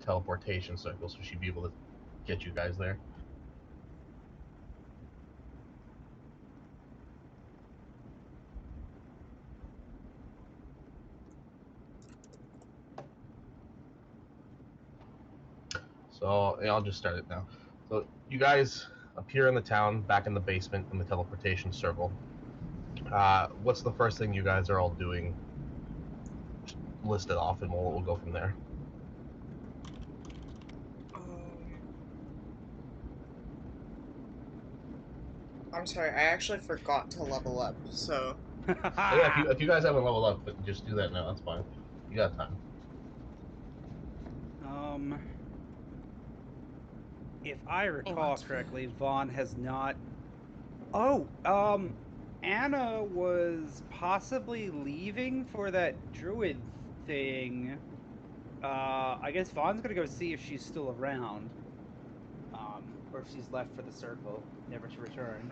teleportation circle, so she'd be able to get you guys there. So yeah, I'll just start it now. So you guys appear in the town, back in the basement in the teleportation circle. What's the first thing you guys are all doing? Just list it off, and we'll go from there. I'm sorry, I actually forgot to level up, so... Yeah, if you guys haven't leveled up, but just do that now. That's fine. You got time. If I recall What? correctly, Vaughn has not. Oh, Anna was possibly leaving for that druid thing. I guess Vaughn's gonna go see if she's still around. Or if she's left for the circle, never to return.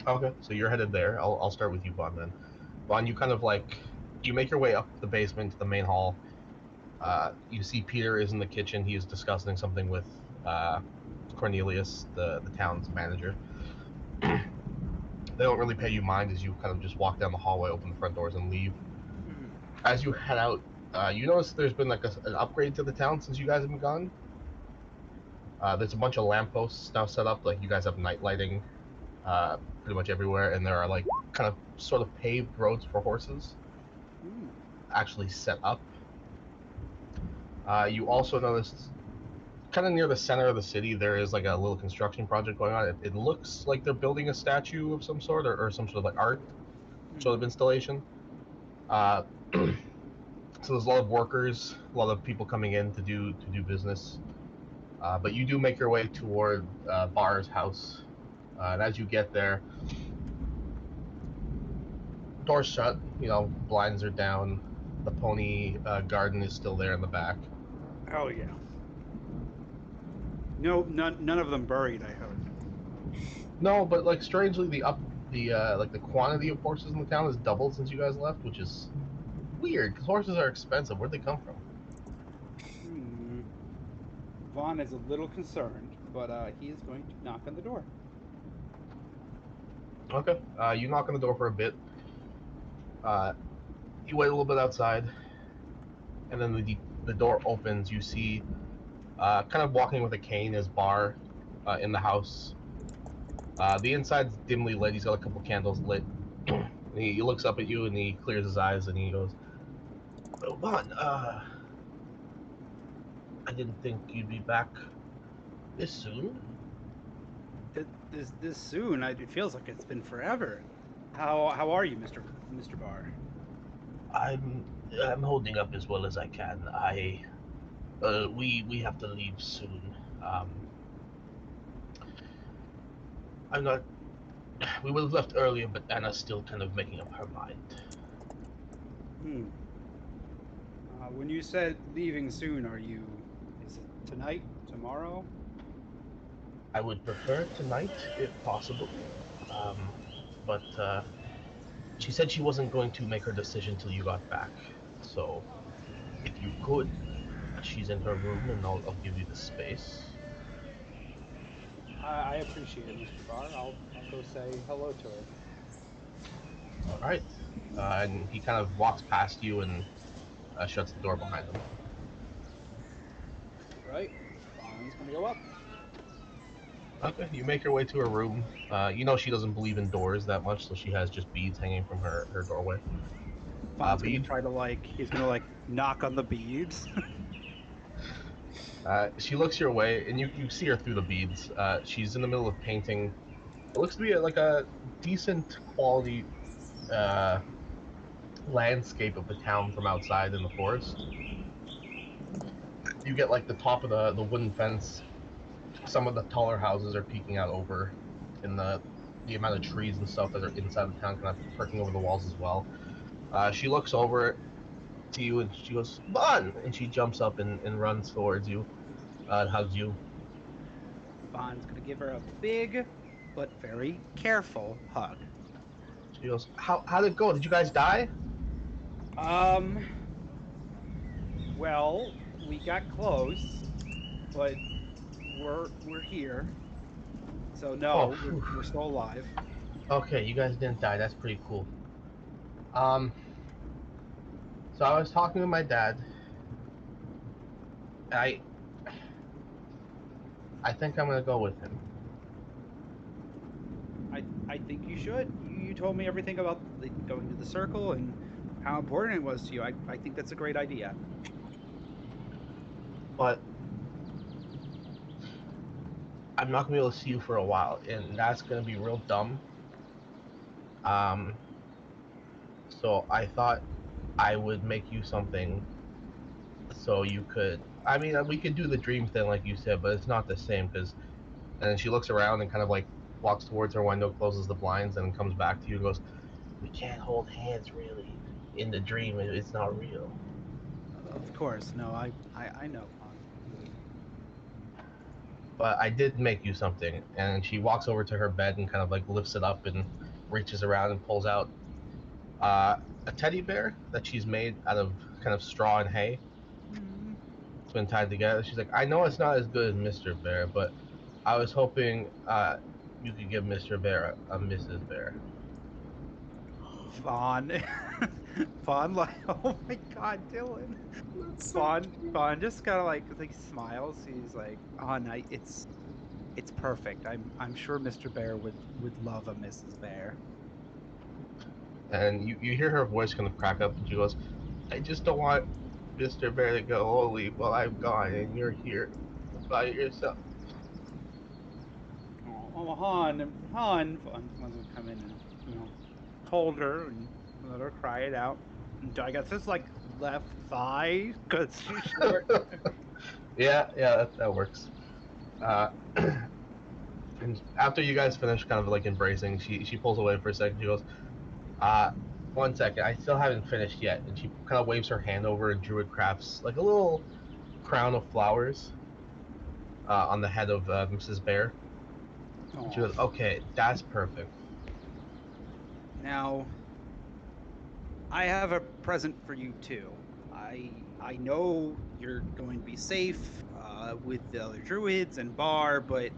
Okay, so you're headed there. I'll start with you, Vaughn. Then, Vaughn, you kind of like you make your way up the basement to the main hall. You see Peter is in the kitchen. He is discussing something with Cornelius, the town's manager. They don't really pay you mind as you kind of just walk down the hallway, open the front doors, and leave. As you head out, you notice there's been like an upgrade to the town since you guys have been gone. There's a bunch of lampposts now set up. Like you guys have night lighting pretty much everywhere, and there are like kind of sort of paved roads for horses actually set up. You also noticed kind of near the center of the city there is like a little construction project going on. It looks like they're building a statue of some sort, or some sort of like art sort of installation. So there's a lot of workers, a lot of people coming in to do business. But you do make your way toward Bar's house, and as you get there, doors shut. You know, blinds are down. The pony garden is still there in the back. Oh yeah. No, none of them buried. I hope. No, but like strangely, the quantity of horses in the town has doubled since you guys left, which is weird because horses are expensive. Where'd they come from? Vaughn is a little concerned, but he is going to knock on the door. Okay. You knock on the door for a bit. You wait a little bit outside, and then the door opens. You see, kind of walking with a cane is Bar, in the house. The inside's dimly lit. He's got a couple candles lit. And he looks up at you and he clears his eyes and he goes, "Oh, Vaughn, I didn't think you'd be back this soon." This soon. It feels like it's been forever. How are you, Mister Barr? I'm I'm holding up as well as I can. We have to leave soon. Um, I'm not. We would have left earlier, but Anna's still kind of making up her mind. When you said leaving soon, are you? Is it tonight? Tomorrow? I would prefer tonight, if possible. Um, but she said she wasn't going to make her decision till you got back. So, if you could, she's in her room, and I'll give you the space. I appreciate it, Mister Barr. I'll go say hello to her. All right. And he kind of walks past you and shuts the door behind him. Right. Vaughn's gonna go up. Okay, you make your way to her room. You know she doesn't believe in doors that much, so she has just beads hanging from her doorway. Vaughn's But gonna you, try to he's gonna knock on the beads. she looks your way, and you see her through the beads. She's in the middle of painting. It looks to be like a decent quality uh, landscape of the town from outside in the forest. You get like the top of the wooden fence. Some of the taller houses are peeking out over, in the amount of trees and stuff that are inside the town, kind of perking over the walls as well. She looks over to you and she goes, "Bun!" And she jumps up and runs towards you and hugs you. Vaughn's gonna give her a big but very careful hug. She goes, "How did it go? Did you guys die?" Um, Well, we got close, but we're here. So Oh, no, phew. we're still alive. Okay, you guys didn't die. That's pretty cool. Um, so I was talking to my dad. I I think I'm gonna go with him. I think you should. You told me everything about going to the circle and how important it was to you. I think that's a great idea. But I'm not gonna be able to see you for a while, and that's gonna be real dumb. Um, so I thought I would make you something so you could. I mean, we could do the dream thing like you said, but it's not the same because. And then she looks around and kind of like walks towards her window, closes the blinds, and then comes back to you and goes, "We can't hold hands really in the dream. It's not real." Of course, no, I know, Fawn. But I did make you something. And she walks over to her bed and kind of like lifts it up and reaches around and pulls out uh, a teddy bear that she's made out of kind of straw and hay. Hmm. It's been tied together. She's like, "I know it's not as good as Mr. Bear, but I was hoping you could give Mr. Bear a Mrs. Bear." Fawn, Fawn, like, oh my God, Dylan. That's so cute. Fawn just kind of like smiles. He's like, oh, no, it's perfect. I'm sure Mr. Bear would love a Mrs. Bear. And you hear her voice kind of crack up, and she goes, "I just don't want Mr. Bear to go holy while I'm gone and you're here by yourself." Oh, Fawn's gonna come in and hold her and let her cry it out. And I guess it's like left thigh because she's short. Yeah, that works. Uh, and after you guys finish kind of like embracing, she pulls away for a second. She goes, uh, "One second, I still haven't finished yet." And she kind of waves her hand over and Druid crafts like a little crown of flowers on the head of Mrs. Bear. And she Oh, goes, "Okay, that's perfect." now I have a present for you too. I know you're going to be safe with the other druids and Bar, but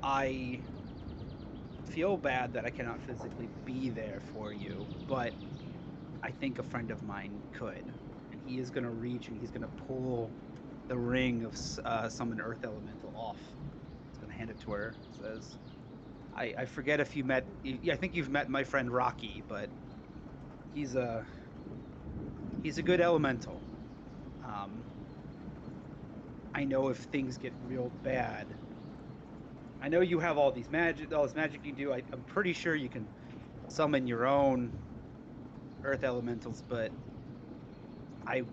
I feel bad that I cannot physically be there for you. But I think a friend of mine could, and he is going to reach and he's going to pull the ring of summon Earth Elemental off. He's going to hand it to her. Says, I forget if you met. I think you've met my friend Rocky, but he's a he's a good elemental. Um, I know if things get real bad. I know you have all this magic you do. I'm pretty sure you can summon your own Earth Elementals, but I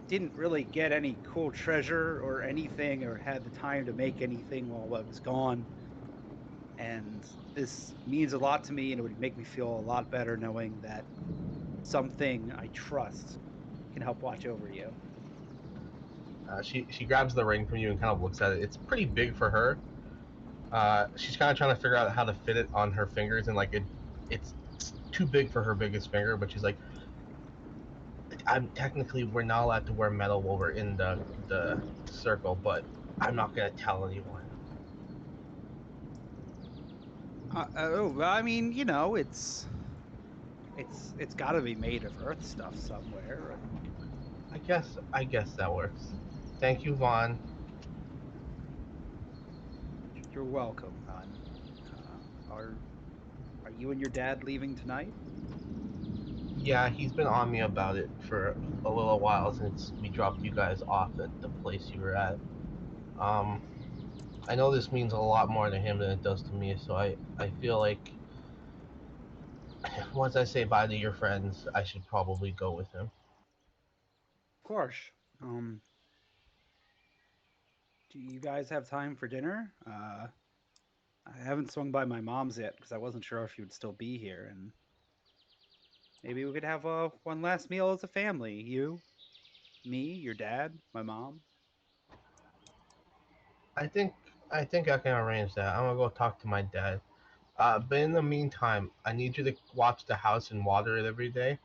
didn't really get any cool treasure or anything, or had the time to make anything while I was gone. And this means a lot to me, and it would make me feel a lot better knowing that something I trust can help watch over you. She grabs the ring from you and kind of looks at it. It's pretty big for her. She's kind of trying to figure out how to fit it on her fingers, and like it's too big for her biggest finger. But she's like, "I'm technically we're not allowed to wear metal while we're in the circle, but I'm not gonna tell anyone." Oh, well, I mean, it's got to be made of Earth stuff somewhere, and I guess that works. Thank you, Vaughn. you're welcome, hon. Are you and your dad leaving tonight? Yeah, he's been on me about it for a little while since we dropped you guys off at the place you were at. Um, I know this means a lot more to him than it does to me, so I feel like once I say bye to your friends, I should probably go with him. Of course. Um, do you guys have time for dinner? I haven't swung by my mom's yet because I wasn't sure if you would still be here, and maybe we could have one last meal as a family. You, me, your dad, my mom. I think I think I can arrange that. I'm gonna go talk to my dad. But in the meantime, I need you to watch the house and water it every day.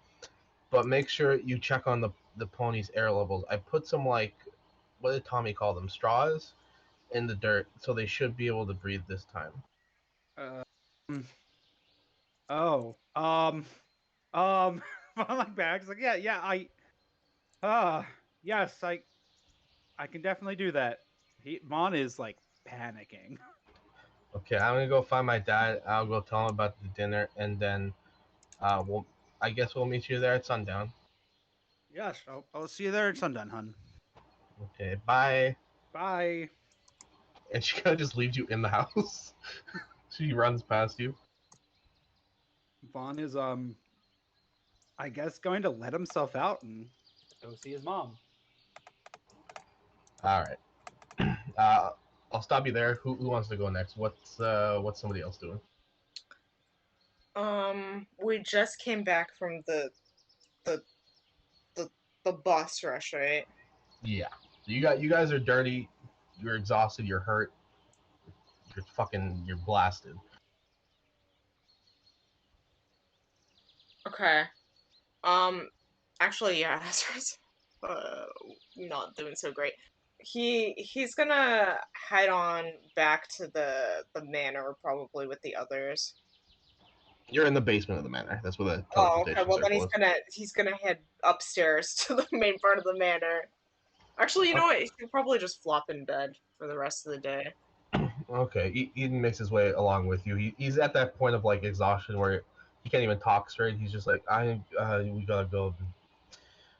But make sure you check on the pony's air levels. I put some like, what did Tommy call them? Straws in the dirt, so they should be able to breathe this time. Mm. Oh. On my back. It's like, yes, I can definitely do that. Mon is like panicking. Okay, I'm gonna go find my dad. I'll go tell him about the dinner, and then I guess we'll meet you there at sundown. Yes, I'll see you there at sundown, hun. Okay, bye. Bye. And she kind of just leaves you in the house. She runs past you. Vaughn is I guess going to let himself out and go see his mom. All right. I'll stop you there. Who wants to go next? What's somebody else doing? We just came back from the the the boss rush, right? Yeah. You guys are dirty. You're exhausted. You're hurt. You're blasted. Okay. Um, actually, yeah, Ezra's not doing so great. He's gonna head on back to the manor probably with the others. You're in the basement of the manor. That's where the Oh, okay. teleportation Well, then circle is. he's gonna head upstairs to the main part of the manor. Actually, you know what? He'll probably just flop in bed for the rest of the day. Okay, Eden makes his way along with you. He's at that point of like exhaustion where he can't even talk straight. He's just like, we gotta go.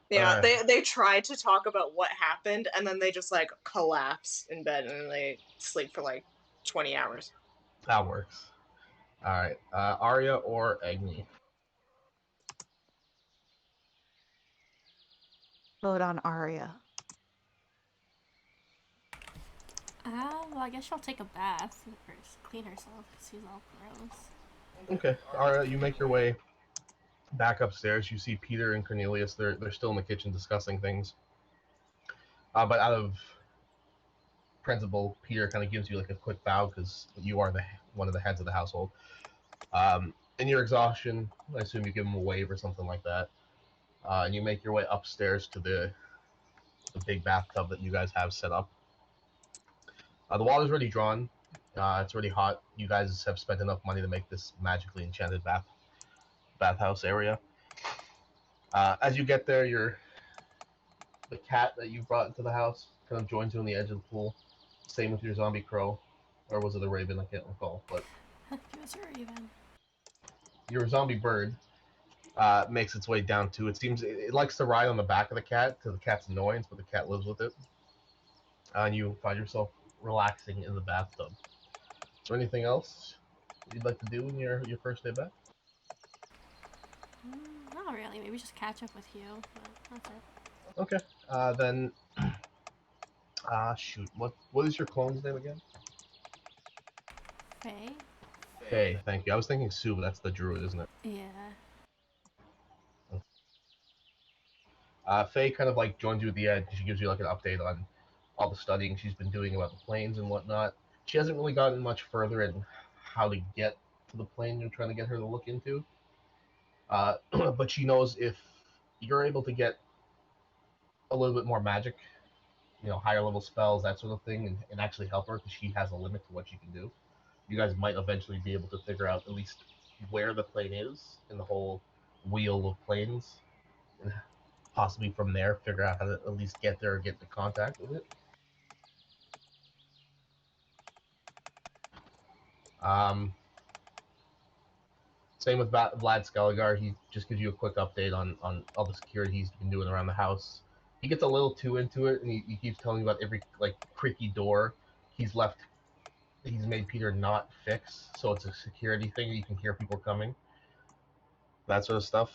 Yeah, they try to talk about what happened, and then they just like collapse in bed, and then they sleep for like 20 hours. That works. All right, Arya or Agni? Vote on Arya. Well, I guess she'll take a bath first, clean herself, because she's all gross. Okay, Arya, you make your way back upstairs. You see Peter and Cornelius. They're still in the kitchen discussing things. But out of principle, Peter kind of gives you like a quick bow because you are one of the heads of the household. In your exhaustion, I assume you give him a wave or something like that, and you make your way upstairs to the big bathtub that you guys have set up. The water's already drawn. It's already hot. You guys have spent enough money to make this magically enchanted bathhouse area. As you get there, the cat that you brought into the house kind of joins you on the edge of the pool. Same with your zombie crow, or was it a raven? I can't recall. But It was your raven. your zombie bird makes its way down too. It seems it likes to ride on the back of the cat to the cat's annoyance, but the cat lives with it. And you find yourself relaxing in the bathtub. Is there anything else you'd like to do in your first day back? Not really. Maybe just catch up with you, but that's it. Okay. Then, shoot. What is your clone's name again? Faye? Faye. Thank you. I was thinking Sue, but that's the druid, isn't it? Yeah. Faye kind of like joins you at the end. She gives you like an update on all the studying she's been doing about the planes and whatnot. She hasn't really gotten much further in how to get to the plane you're trying to get her to look into. But she knows if you're able to get a little bit more magic, higher level spells, that sort of thing, and actually help her because she has a limit to what she can do. You guys might eventually be able to figure out at least where the plane is in the whole wheel of planes, and possibly from there figure out how to at least get there or get into contact with it. Um, Same with Vlad Skelegar. He just gives you a quick update on all the security he's been doing around the house. He gets a little too into it, and he keeps telling you about every like creaky door he's made Peter not fix, so it's a security thing. You can hear people coming, that sort of stuff.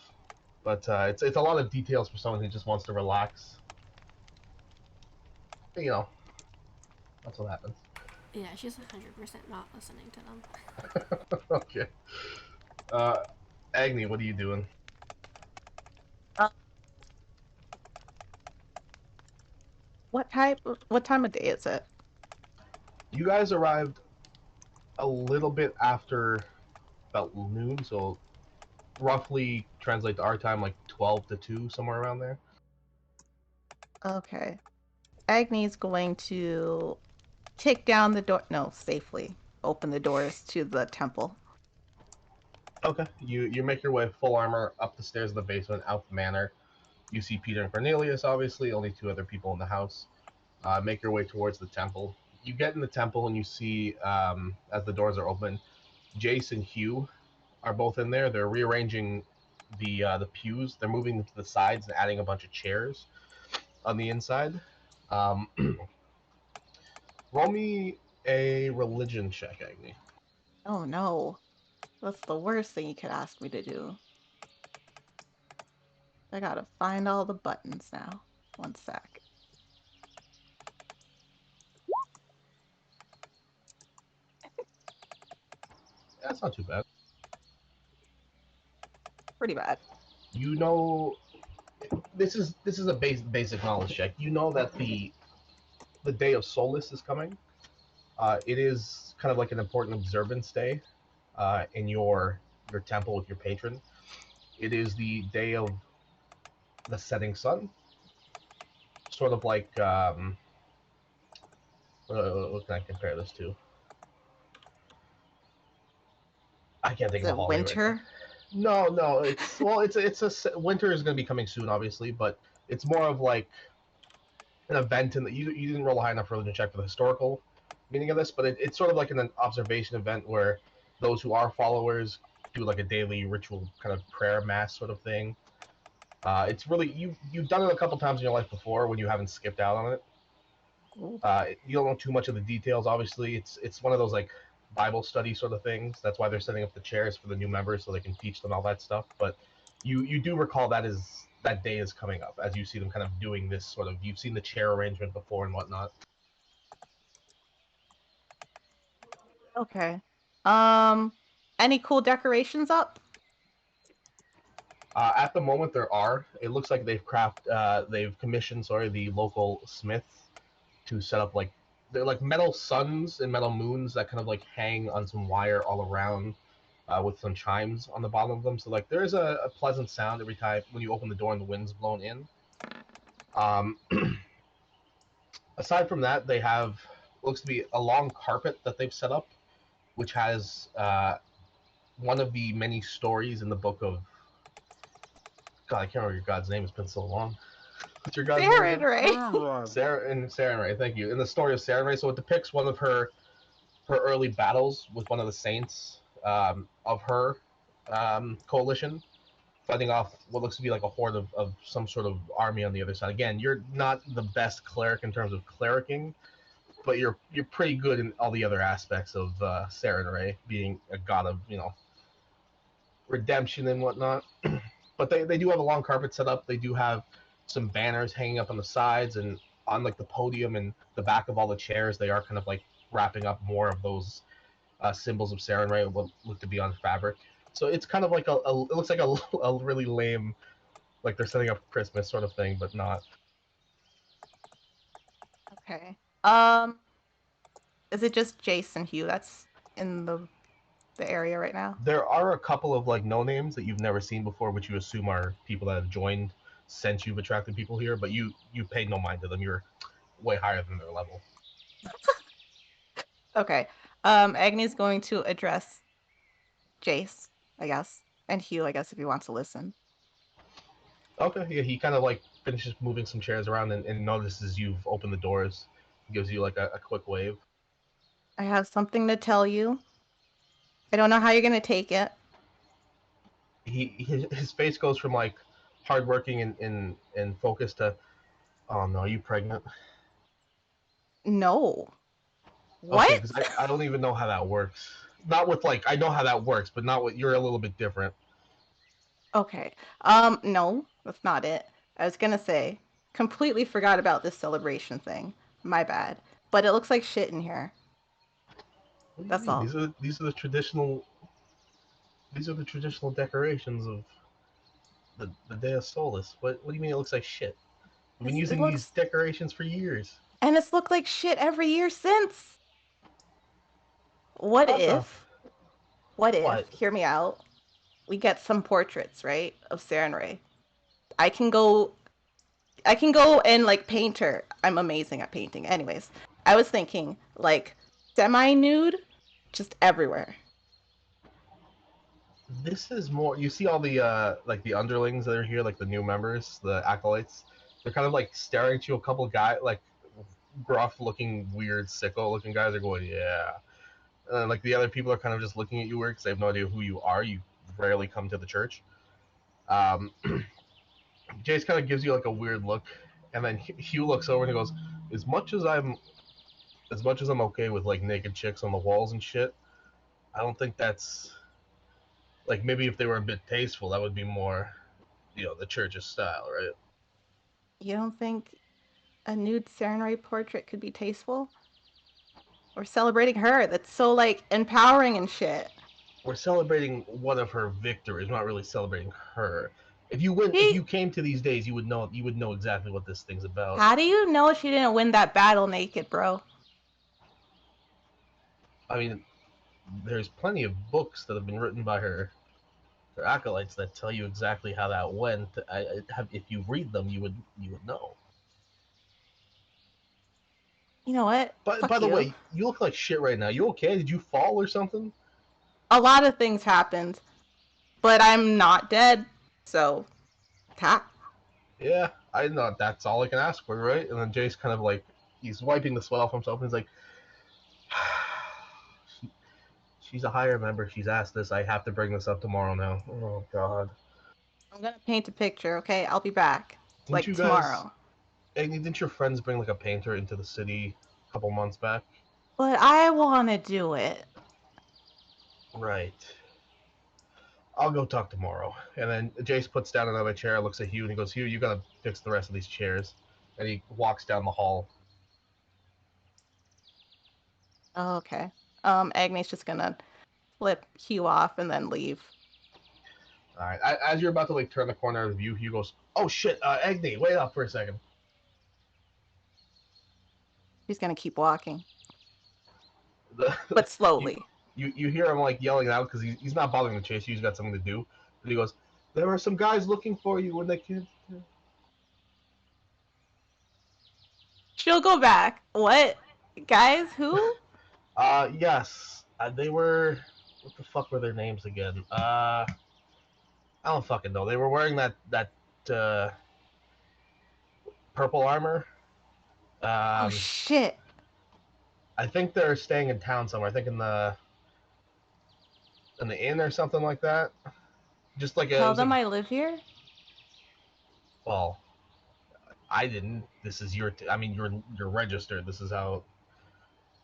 But it's a lot of details for someone who just wants to relax. But, that's what happens. Yeah, she's 100% not listening to them. Okay. Agni, what are you doing? What time of day is it? You guys arrived a little bit after about noon, so roughly translate to our time like 12 to 2, somewhere around there. Okay. Agni's going to kick down the door. No, safely open the doors to the temple. Okay. You make your way full armor up the stairs of the basement, out the manor. You see Peter and Cornelius, obviously, only two other people in the house. Make your way towards the temple. You get in the temple and you see, as the doors are open, Jace and Hugh are both in there. They're rearranging the pews. They're moving them to the sides and adding a bunch of chairs on the inside. Um, roll me a religion check, Agni. Oh no. That's the worst thing you could ask me to do. I gotta find all the buttons now. One sec. That's not too bad. Pretty bad. You know, this is a basic knowledge check. You know that the day of Solus is coming. It is kind of like an important observance day in your temple with your patron. It is the day of the setting sun, sort of like what can I compare this to? I can't think Is of a it holiday right now. winter? No, it's a winter is going to be coming soon, obviously, but it's more of like an event, and you didn't roll a high enough religion check for the historical meaning of this, but it's sort of like an observation event where those who are followers do like a daily ritual kind of prayer mass sort of thing. It's really you've done it a couple times in your life before when you haven't skipped out on it. Ooh. You don't know too much of the details. Obviously, it's one of those like Bible study sort of things. That's why they're setting up the chairs for the new members so they can teach them all that stuff. But you do recall that day is coming up as you see them kind of doing this sort of. You've seen the chair arrangement before and whatnot. Okay. Um, any cool decorations up? At the moment, there are. It looks like they've commissioned, sorry, the local smith to set up like they're like metal suns and metal moons that kind of like hang on some wire all around, with some chimes on the bottom of them. So like there is a pleasant sound every time when you open the door and the wind's blown in. Um, aside from that, they have looks to be a long carpet that they've set up, which has one of the many stories in the book of God. I can't remember your god's name. It's been so long. What's your god's name Baron, again? right? Sarah Ray, thank you. In the story of Sarah Ray, so it depicts one of her early battles with one of the saints of her coalition, fighting off what looks to be like a horde of some sort of army on the other side. Again, you're not the best cleric in terms of clericing, but you're pretty good in all the other aspects of Sarah Ray, being a god of redemption and whatnot. But they do have a long carpet set up. They do have some banners hanging up on the sides and on like the podium and the back of all the chairs. They are kind of like wrapping up more of those symbols of Sarenrae, what look to be on fabric. So it's kind of like it looks like a really lame, like they're setting up Christmas sort of thing, but not. Okay. Is it just Jason Hugh that's in the area right now? There are a couple of like no names that you've never seen before, which you assume are people that have joined since you've attracted people here, but you paid no mind to them. You're way higher than their level. Okay. Agni's going to address Jace, I guess, and Hugh, I guess, if he wants to listen. Okay, yeah, he kind of like finishes moving some chairs around and notices you've opened the doors. Gives you like a quick wave. I have something to tell you. I don't know how you're gonna take it. His face goes from like hardworking and focused to, oh no, are you pregnant? No. Okay, What? because I don't even know how that works. Not with like I know how that works, but not with you're a little bit different. Okay. No, that's not it. I was gonna say, completely forgot about this celebration thing. My bad. But it looks like shit in here. What do you That's mean? all. These are the traditional decorations of the Day of Solus. What do you mean it looks like shit? We've been It using these looks, decorations for years. and it's looked like shit every year since. What What the if, what if, what? hear me out, we get some portraits, right, of Sarenrae. I can go I can go and like paint her. I'm amazing at painting. Anyways, I was thinking like semi-nude, just everywhere. This is more. You see all the like the underlings that are here, like the new members, the acolytes. They're kind of like staring at you. A couple guys, like gruff-looking, weird, sicko-looking guys, are going, "Yeah." Like the other people are kind of just looking at you weird because they have no idea who you are. You rarely come to the church. Um, Jace kind of gives you like a weird look, and then Hugh looks over and he goes, "As much as I'm okay with like naked chicks on the walls and shit, I don't think that's like maybe if they were a bit tasteful, that would be more, the church's style, right?" You don't think a nude Serenray portrait could be tasteful? We're celebrating her. That's so like empowering and shit. We're celebrating one of her victories, not really celebrating her. If He, you came to these days, you would know exactly what this thing's about. how do you know she didn't win that battle naked, bro? I mean, there's plenty of books that have been written by her acolytes that tell you exactly how that went. If you read them, you would know. You know what? But by Fuck the you. way, you look like shit right now. You okay? Did you fall or something? A lot of things happened, but I'm not dead, so ha. Yeah, I know. That's all I can ask for, right? And then Jace kind of like he's wiping the sweat off himself, and he's like, "She's a higher member. She's asked this. I have to bring this up tomorrow now." Oh God. I'm gonna paint a picture, okay? I'll be back. Didn't Like you guys? tomorrow. Agni, didn't your friends bring like a painter into the city a couple months back? But I wanna do it. Right. I'll go talk tomorrow. And then Jace puts down another chair, looks at Hugh, and he goes, "Hugh, you gotta fix the rest of these chairs." And he walks down the hall. Oh, okay. Agnes just gonna flip Hugh off and then leave. All right. As you're about to like turn the corner of the view, Hugh goes, "Oh shit, Agni, wait up for a second." He's gonna keep walking, The, but you, slowly. you hear him like yelling out because he's not bothering to chase you. He's got something to do. And he goes, "There are some guys looking for you when they can't." She'll go back. What? Guys, who? Yes. They were. What the fuck were their names again? I don't fucking know. They were wearing that uh, purple armor. Oh Um, shit. I think they're staying in town somewhere. I think in the inn or something like that. Just like it Tell was like, them I live here? well, I didn't. This is your. I mean, you're registered. This is how.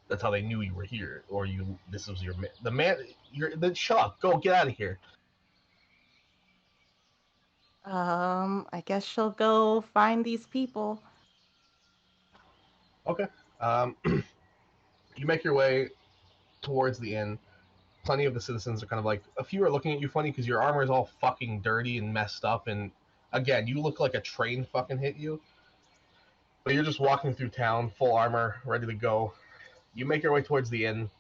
That's how they knew you were here, or you. This was your the man. You're then shut up. Go get out of here. I guess she'll go find these people. Okay. Um, you make your way towards the inn. Plenty of the citizens are kind of like a few are looking at you funny because your armor is all fucking dirty and messed up, and again, you look like a train fucking hit you. But you're just walking through town, full armor, ready to go. You make your way towards the inn.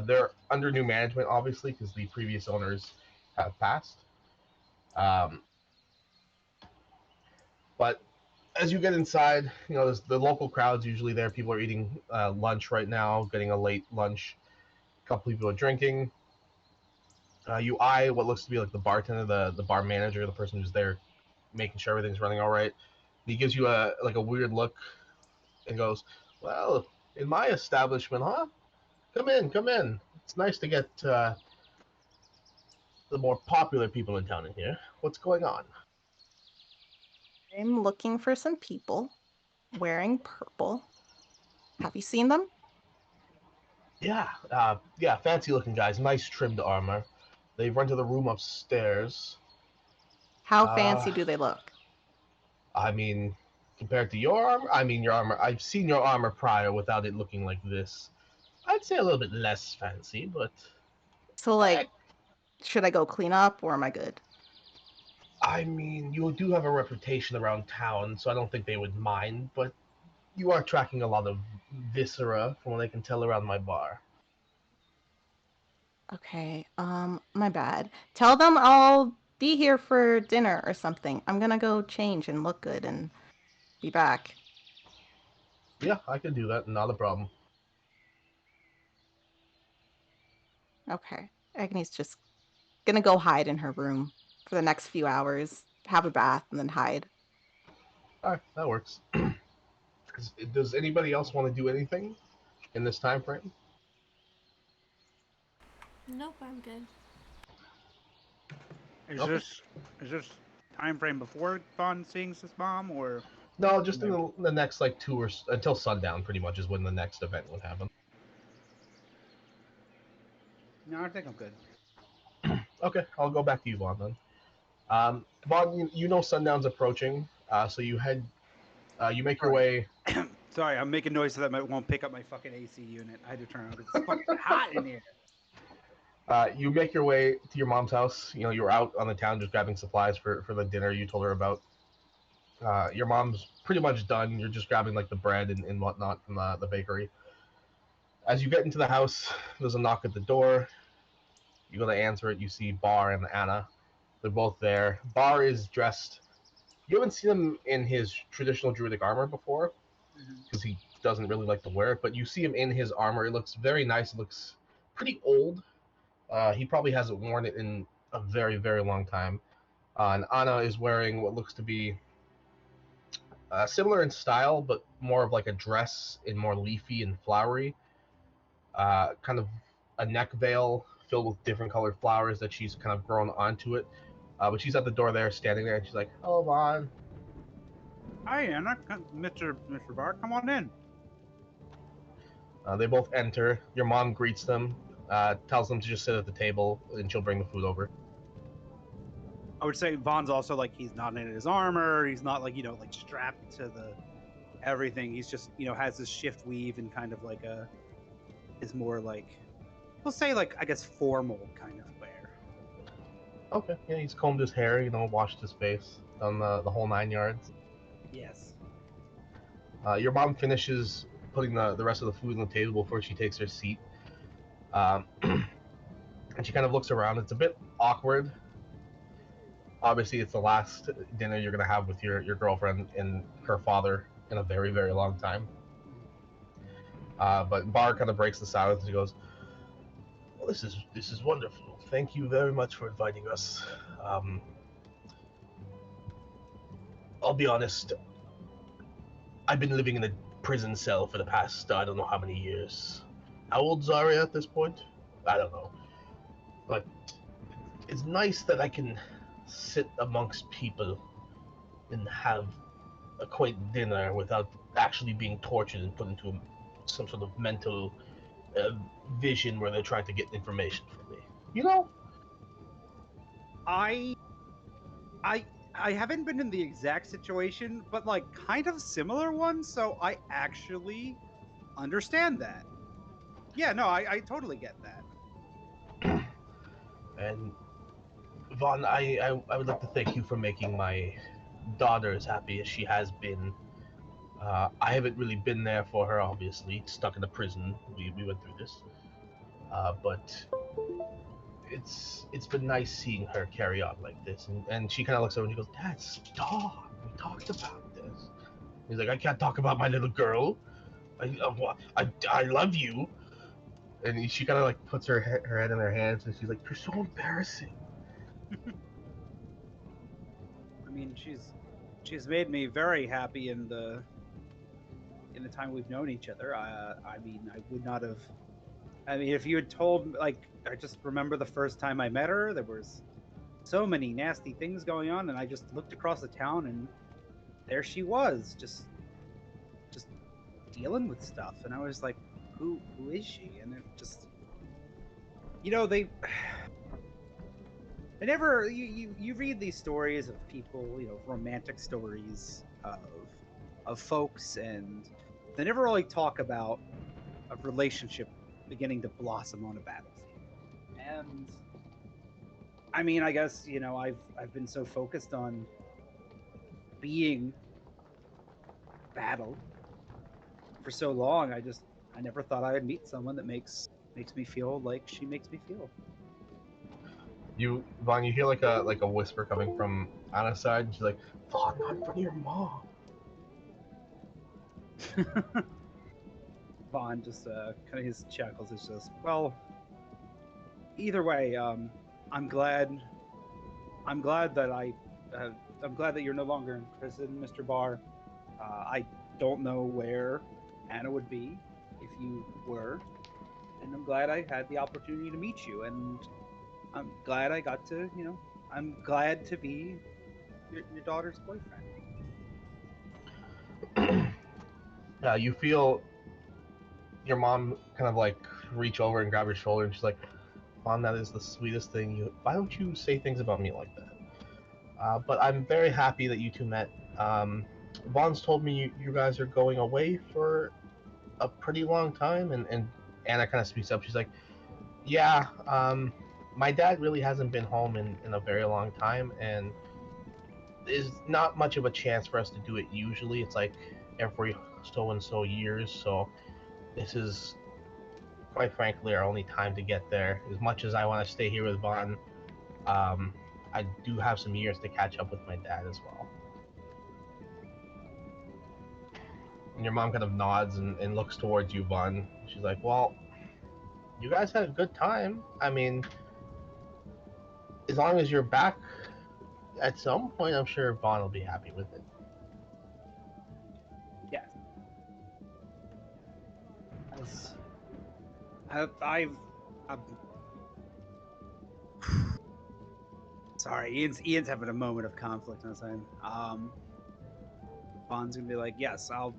They're under new management, obviously, because the previous owners have passed. Um, but as you get inside, there's the local crowd's usually there. People are eating lunch right now, getting a late lunch. A couple people are drinking. You eye what looks to be like the bartender, the bar manager, the person who's there making sure everything's running all right. He gives you a weird look and goes, "Well, in my establishment, huh? Come in, come in. It's nice to get the more popular people in town in here. What's going on?" I'm looking for some people wearing purple. Have you seen them? Yeah, fancy looking guys, nice trimmed armor. They've rented a room upstairs. How Uh, fancy do they look? I mean, compared to your armor, your armor. I've seen your armor prior without it looking like this. I'd say a little bit less fancy, but So, like, should I go clean up or am I good? I mean, you do have a reputation around town, so I don't think they would mind. But you are tracking a lot of viscera, from what I can tell, around my bar. Okay, my bad. Tell them I'll be here for dinner or something. I'm gonna go change and look good and be back. Yeah, I can do that. Not a problem. Okay. Agni's just gonna go hide in her room for the next few hours, have a bath, and then hide. All right, that works. Does anybody else want to do anything in this time frame? Nope, I'm good. Okay. Is this time frame before Vaughn seeing his mom, or No, just in the next like until sundown, pretty much is when the next event would happen. no? I think I'm good. Okay, I'll go back to you, Vaughn, then. Vaughn, you know sundown's approaching, so you make your way. Sorry, I'm making noise so that I won't pick up my fucking AC unit. I had to turn on. It's fucking hot in here. You make your way to your mom's house. You know, you're out on the town just grabbing supplies for the dinner you told her about. Your mom's pretty much done. You're just grabbing like the bread and whatnot from the bakery. As you get into the house, there's a knock at the door. You go to answer it. You see Bar and Anna. They're both there. Bar is dressed. You haven't seen him in his traditional druidic armor before because he doesn't really like to wear it. But you see him in his armor. It looks very nice. It looks pretty old. He probably hasn't worn it in a very, very long time. And Anna is wearing what looks to be similar in style, but more of like a dress and more leafy and flowery. Kind of a neck veil filled with different colored flowers that she's kind of grown onto it. But she's at the door there, standing there, and she's like, "Oh, Vaughn." Hi, Anna. Mr. Barr, come on in. They both enter. Your mom greets them, tells them to just sit at the table, and she'll bring the food over. I would say Vaughn's also like he's not in his armor. He's not like like strapped to the everything. He's just has this shift weave and kind of like is more like we'll say like I guess formal kind of wear. Okay, yeah, he's combed his hair, washed his face, done the whole 9 yards. Yes. Your mom finishes putting the rest of the food on the table before she takes her seat. And she kind of looks around. It's a bit awkward. Obviously, it's the last dinner you're going to have with your girlfriend and her father in a very, very long time. But Bar kind of breaks the silence and she goes, "Well, this is wonderful. Thank you very much for inviting us. I'll be honest, I've been living in a prison cell for the past, I don't know how many years. How old's Zarya at this point? I don't know. But it's nice that I can sit amongst people and have a quaint dinner without actually being tortured and put into some sort of mental uh, vision where they're trying to get information from me. You know?" I I haven't been in the exact situation, but like kind of similar one, so I actually understand that. Yeah, no, I totally get that. And Vaughn, I would like to thank you for making my daughter as happy as she has been. I haven't really been there for her, obviously, stuck in a prison. We went through this. But it's been nice seeing her carry on like this. And she kind of looks over and she goes, "Dad, stop. We talked about this." He's like, "I can't talk about my little girl. I love you." And she kind of like puts her head in her hands and she's like, "You're so embarrassing." I mean, she's made me very happy in the time we've known each other. I mean, I would not have. I mean, if you had told me, like, I just remember the first time I met her, there was so many nasty things going on, and I just looked across the town, and there she was, just dealing with stuff, and I was like, who is she? And it just, they never you read these stories of people, romantic stories of folks, and they never really talk about a relationship beginning to blossom on a battlefield. And I mean, I guess I've been so focused on being battle for so long. I never thought I would meet someone that makes me feel like she makes me feel. Vaughn, you hear like a whisper coming from Anna's side, and she's like, Vaughn, not in front of your mom. Vaughn just kind of his chuckles. It's just, well, either way, I'm glad that I'm glad that you're no longer in prison, Mr. Barr. I don't know where Anna would be if you were, and I'm glad I had the opportunity to meet you, and I'm glad I got to, I'm glad to be your daughter's boyfriend. Yeah, you feel your mom kind of like reach over and grab your shoulder, and she's like, Vaughn, that is the sweetest thing. Why don't you say things about me like that? But I'm very happy that you two met. Vaughn's told me you guys are going away for a pretty long time, and Anna kind of speaks up. She's like, yeah, my dad really hasn't been home in a very long time, and there's not much of a chance for us to do it usually. It's like every so and so years, so this is quite frankly our only time to get there. As much as I want to stay here with Vaughn, I do have some years to catch up with my dad as well. And your mom kind of nods and looks towards you, Vaughn. She's like, well, you guys had a good time. I mean, as long as you're back at some point, I'm sure Vaughn will be happy with it. Yes. I've sorry, Ian's having a moment of conflict on his end. Vaughn's gonna be like, yes, I'm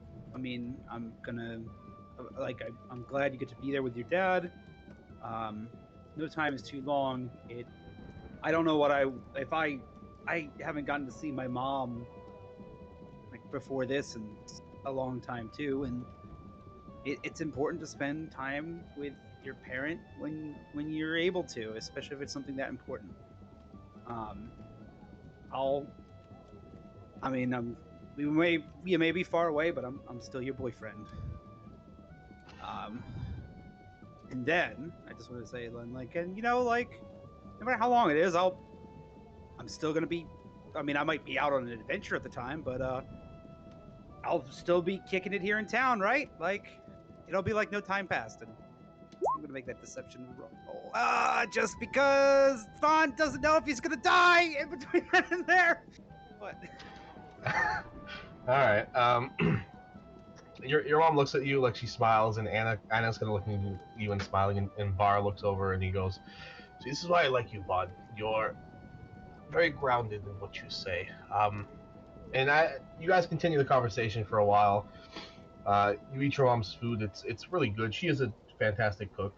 gonna, I'm glad you get to be there with your dad. No time is too long. I don't know if I haven't gotten to see my mom like before this in a long time too, and it's important to spend time with your parent when you're able to, especially if it's something that important. You may be far away, but I'm still your boyfriend. And then I just want to say, like, and no matter how long it is, I'm still gonna be. I mean, I might be out on an adventure at the time, but I'll still be kicking it here in town, right? Like, it'll be like no time passed, and I'm gonna make that deception roll. Just because Vaughn doesn't know if he's gonna die in between that and there. What? All right. Your mom looks at you like she smiles, and Anna's kind of looking at you and smiling, and Bar looks over and he goes, "See, this is why I like you, Bud. You're very grounded in what you say." And you guys continue the conversation for a while. You eat your mom's food. It's really good. She is a fantastic cook.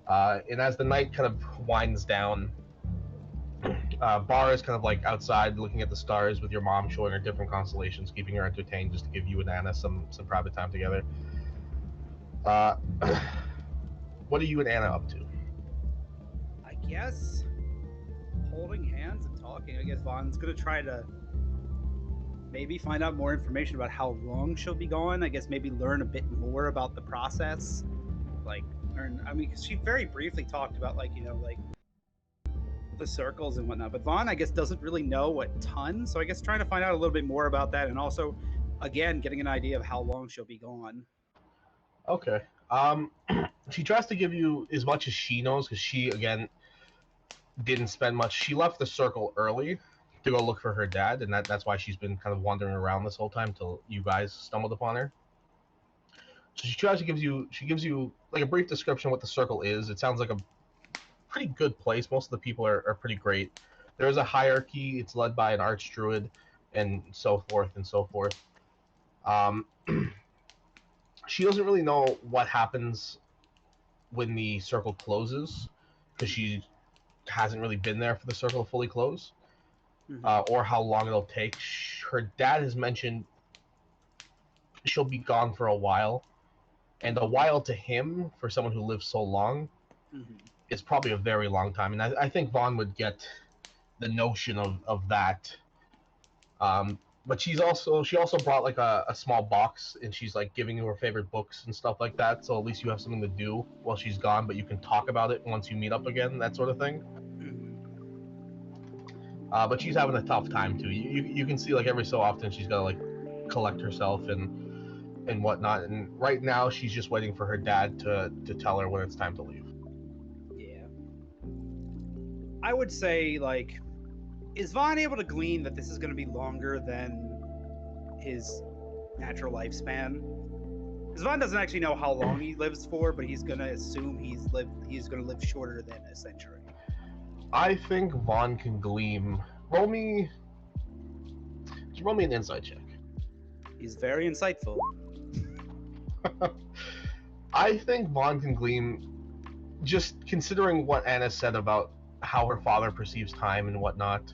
And as the night kind of winds down, Bar is kind of like outside looking at the stars with your mom showing her different constellations, keeping her entertained just to give you and Anna some private time together. What are you and Anna up to? I guess holding hands and talking. I guess Vaughn's gonna try to maybe find out more information about how long she'll be gone. I guess maybe learn a bit more about the process. Because she very briefly talked about like the circles and whatnot. But Vaughn, I guess, doesn't really know a ton. So I guess trying to find out a little bit more about that, and also, again, getting an idea of how long she'll be gone. Okay. She tries to give you as much as she knows because she again didn't spend much. She left the circle early to go look for her dad, and that's why she's been kind of wandering around this whole time till you guys stumbled upon her. So she gives you like a brief description of what the circle is. It sounds like a pretty good place. Most of the people are pretty great. There is a hierarchy. It's led by an archdruid, and so forth and so forth. Um, she doesn't really know what happens when the circle closes because she hasn't really been there for the circle to fully close, or how long it'll take. Her dad has mentioned she'll be gone for a while, and a while to him, for someone who lives so long, is probably a very long time. And I think Vaughn would get the notion of that. But she also brought like a small box, and she's like giving you her favorite books and stuff like that. So at least you have something to do while she's gone, but you can talk about it once you meet up again, that sort of thing. But she's having a tough time too. You can see like every so often she's gotta like collect herself and whatnot. And right now she's just waiting for her dad to tell her when it's time to leave. Yeah. I would say, like, is Vaughn able to glean that this is going to be longer than his natural lifespan? Because Vaughn doesn't actually know how long he lives for, but he's going to assume he's going to live shorter than a century. I think Vaughn can gleam. Roll me an insight check. He's very insightful. I think Vaughn can gleam, just considering what Anna said about how her father perceives time and whatnot.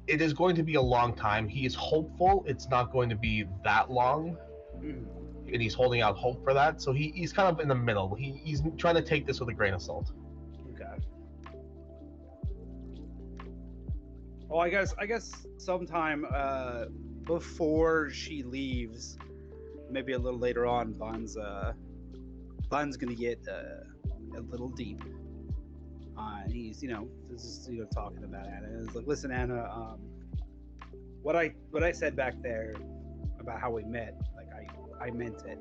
It is going to be a long time. He is hopeful it's not going to be that long, and he's holding out hope for that. So he's kind of in the middle. He's trying to take this with a grain of salt. Okay. Well, I guess sometime before she leaves, maybe a little later on, Vaughn's gonna get a little deep. And he's, talking about Anna. And he's like, listen, Anna, what I said back there about how we met, like I meant it.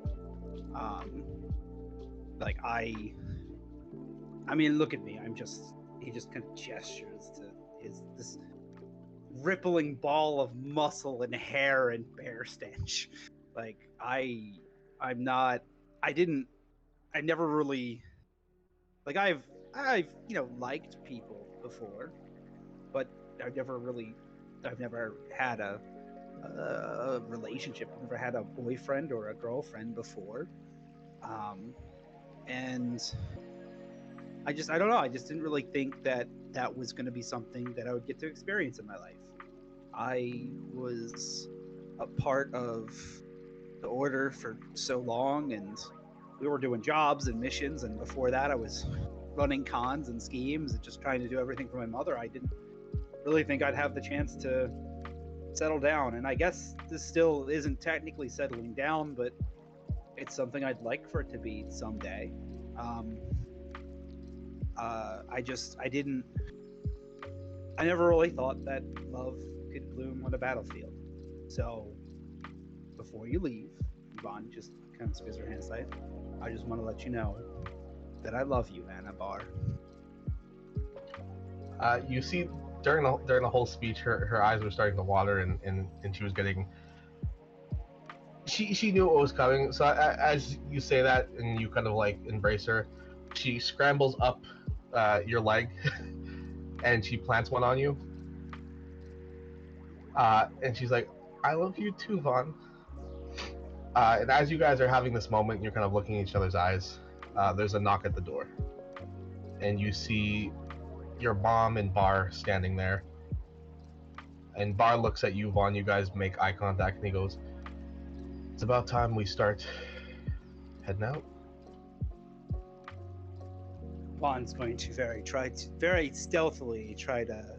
Like I mean, look at me. He just kind of gestures to this rippling ball of muscle and hair and bear stench. Like I never really, like I've liked people before, but I've never had a relationship. I've never had a boyfriend or a girlfriend before, and I don't know. I just didn't really think that was going to be something that I would get to experience in my life. I was a part of the Order for so long, and we were doing jobs and missions, and before that I was running cons and schemes and just trying to do everything for my mother. I didn't really think I'd have the chance to settle down, and I guess this still isn't technically settling down, but it's something I'd like for it to be someday. I never really thought that love could bloom on a battlefield. So before you leave, Yvonne just kind of squeezes her hand aside. I just want to let you know that I love you, Anna Barr. You see, during the whole speech, her eyes were starting to water, and she was getting. She knew what was coming. So as you say that, and you kind of like embrace her, she scrambles up your leg, and she plants one on you. And she's like, "I love you too, Vaughn." And as you guys are having this moment, you're kind of looking in each other's eyes. There's a knock at the door, and you see your mom and Bar standing there. And Bar looks at you, Vaughn. You guys make eye contact, and he goes, "It's about time we start heading out." Vaughn's going to very stealthily try to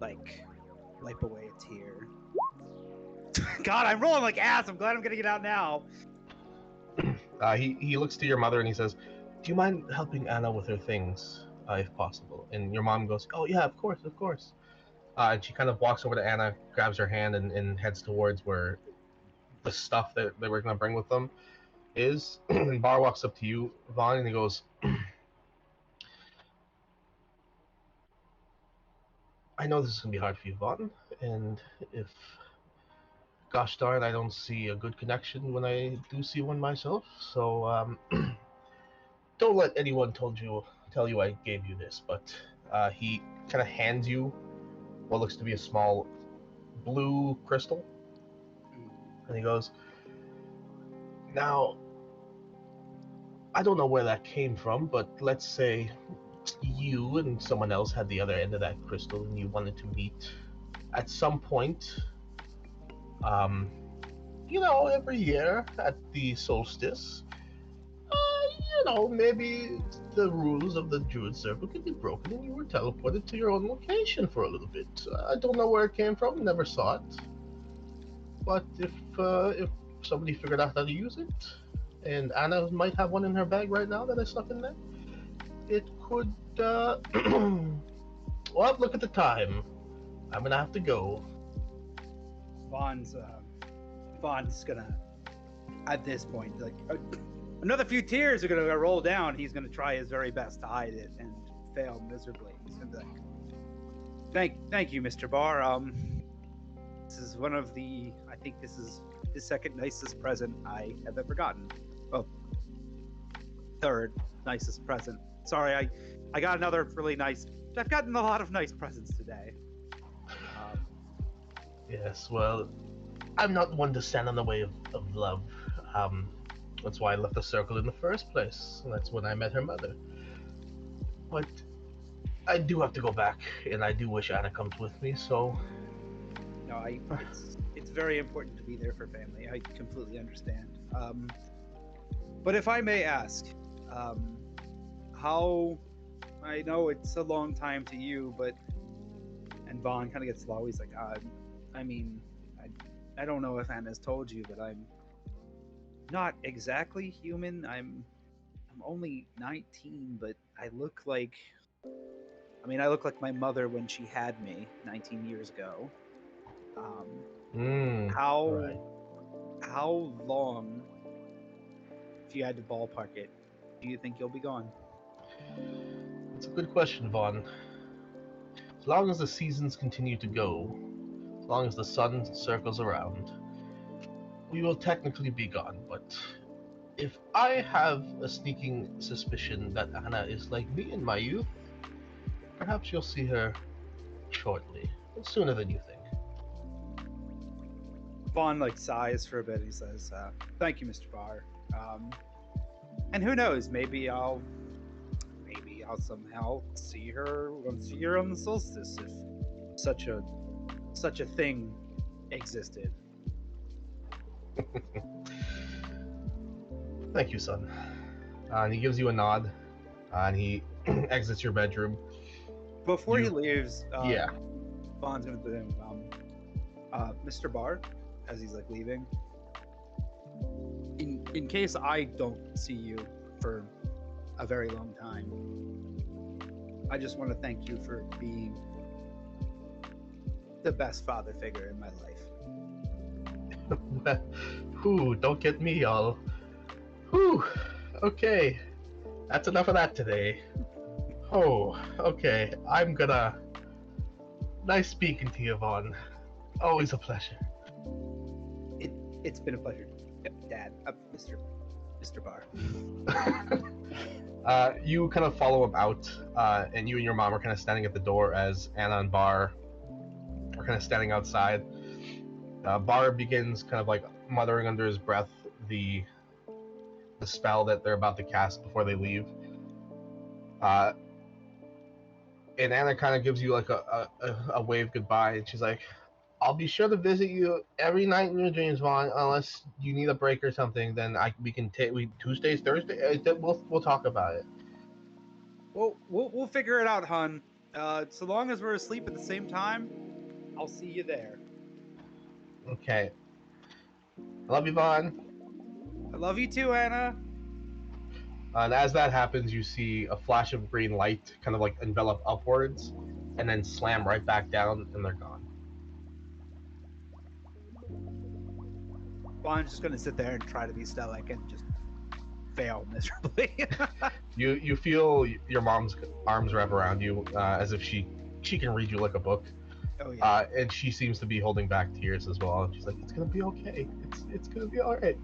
like wipe away a tear. God, I'm rolling like ass. I'm glad I'm gonna get out now. He looks to your mother and he says, "Do you mind helping Anna with her things, if possible?" And your mom goes, "Oh yeah, of course, of course." And she kind of walks over to Anna, grabs her hand, and heads towards where the stuff that they were gonna bring with them is. And Bar walks up to you, Vaughn, and he goes, "I know this is gonna be hard for you, Vaughn, and if, gosh darn, I don't see a good connection when I do see one myself. So don't let anyone tell you I gave you this." But he kind of hands you what looks to be a small blue crystal, and he goes, "Now, I don't know where that came from, but let's say you and someone else had the other end of that crystal, and you wanted to meet at some point, every year at the solstice. Maybe the rules of the Druid Circle could be broken, and you were teleported to your own location for a little bit. I don't know where it came from, never saw it. But if somebody figured out how to use it, and Anna might have one in her bag right now that I stuck in there, it could, well, look at the time. I'm gonna have to go. Vaughn's gonna, at this point, like another few tears are gonna roll down. He's gonna try his very best to hide it and fail miserably. He's gonna be like, thank you, Mr. Barr. This is one of the, I think this is the second nicest present I have ever gotten. Well, third nicest present. Sorry, I got another really nice. I've gotten a lot of nice presents today. Yes, well, I'm not one to stand in the way of love. That's why I left the circle in the first place. That's when I met her mother. But I do have to go back, and I do wish Anna comes with me, so... No, it's very important to be there for family. I completely understand. But if I may ask, how... I know it's a long time to you, but... And Vaughn kind of gets slow. He's like, I mean, I don't know if Anna's told you, but I'm not exactly human. I'm only 19, but I look like my mother when she had me 19 years ago. Right. How long, if you had to ballpark it, do you think you'll be gone? It's a good question, Vaughn. As long as the seasons continue to go, as long as the sun circles around, we will technically be gone, but if I have a sneaking suspicion that Anna is like me in my youth, perhaps you'll see her shortly, sooner than you think. Vaughn sighs for a bit. He says, "Thank you, Mr. Barr. And who knows? Maybe I'll somehow see her once a year on the solstice, if such a thing existed." Thank you, son. And he gives you a nod, and he exits your bedroom. Before he leaves, yeah. Vaughn's gonna do him, Mr. Barr, as he's leaving. In case I don't see you for a very long time, I just want to thank you for being the best father figure in my life. Whew, don't get me all. Whew, okay. That's enough of that today. Oh, okay. I'm gonna... Nice speaking to you, Vaughn. Always a pleasure. It's been a pleasure, Dad. Mr. Barr. You kind of follow him out, and you and your mom are kind of standing at the door as Anna and Barr are kind of standing outside. Barr begins kind of muttering under his breath the spell that they're about to cast before they leave. And Anna kind of gives you a wave goodbye, and she's like, "I'll be sure to visit you every night in your dreams, Vaughn. Unless you need a break or something, then we can take Tuesdays, Thursdays. We'll talk about it." Well, we'll figure it out, hun. So long as we're asleep at the same time, I'll see you there. Okay. I love you, Vaughn. I love you too, Anna. And as that happens, you see a flash of green light kind of envelop upwards, and then slam right back down, and they're gone. Vaughn's just gonna sit there and try to be stoic and just fail miserably. You feel your mom's arms wrap around you, as if she can read you like a book. Oh yeah. And she seems to be holding back tears as well. She's like, "It's gonna be okay. It's gonna be all right."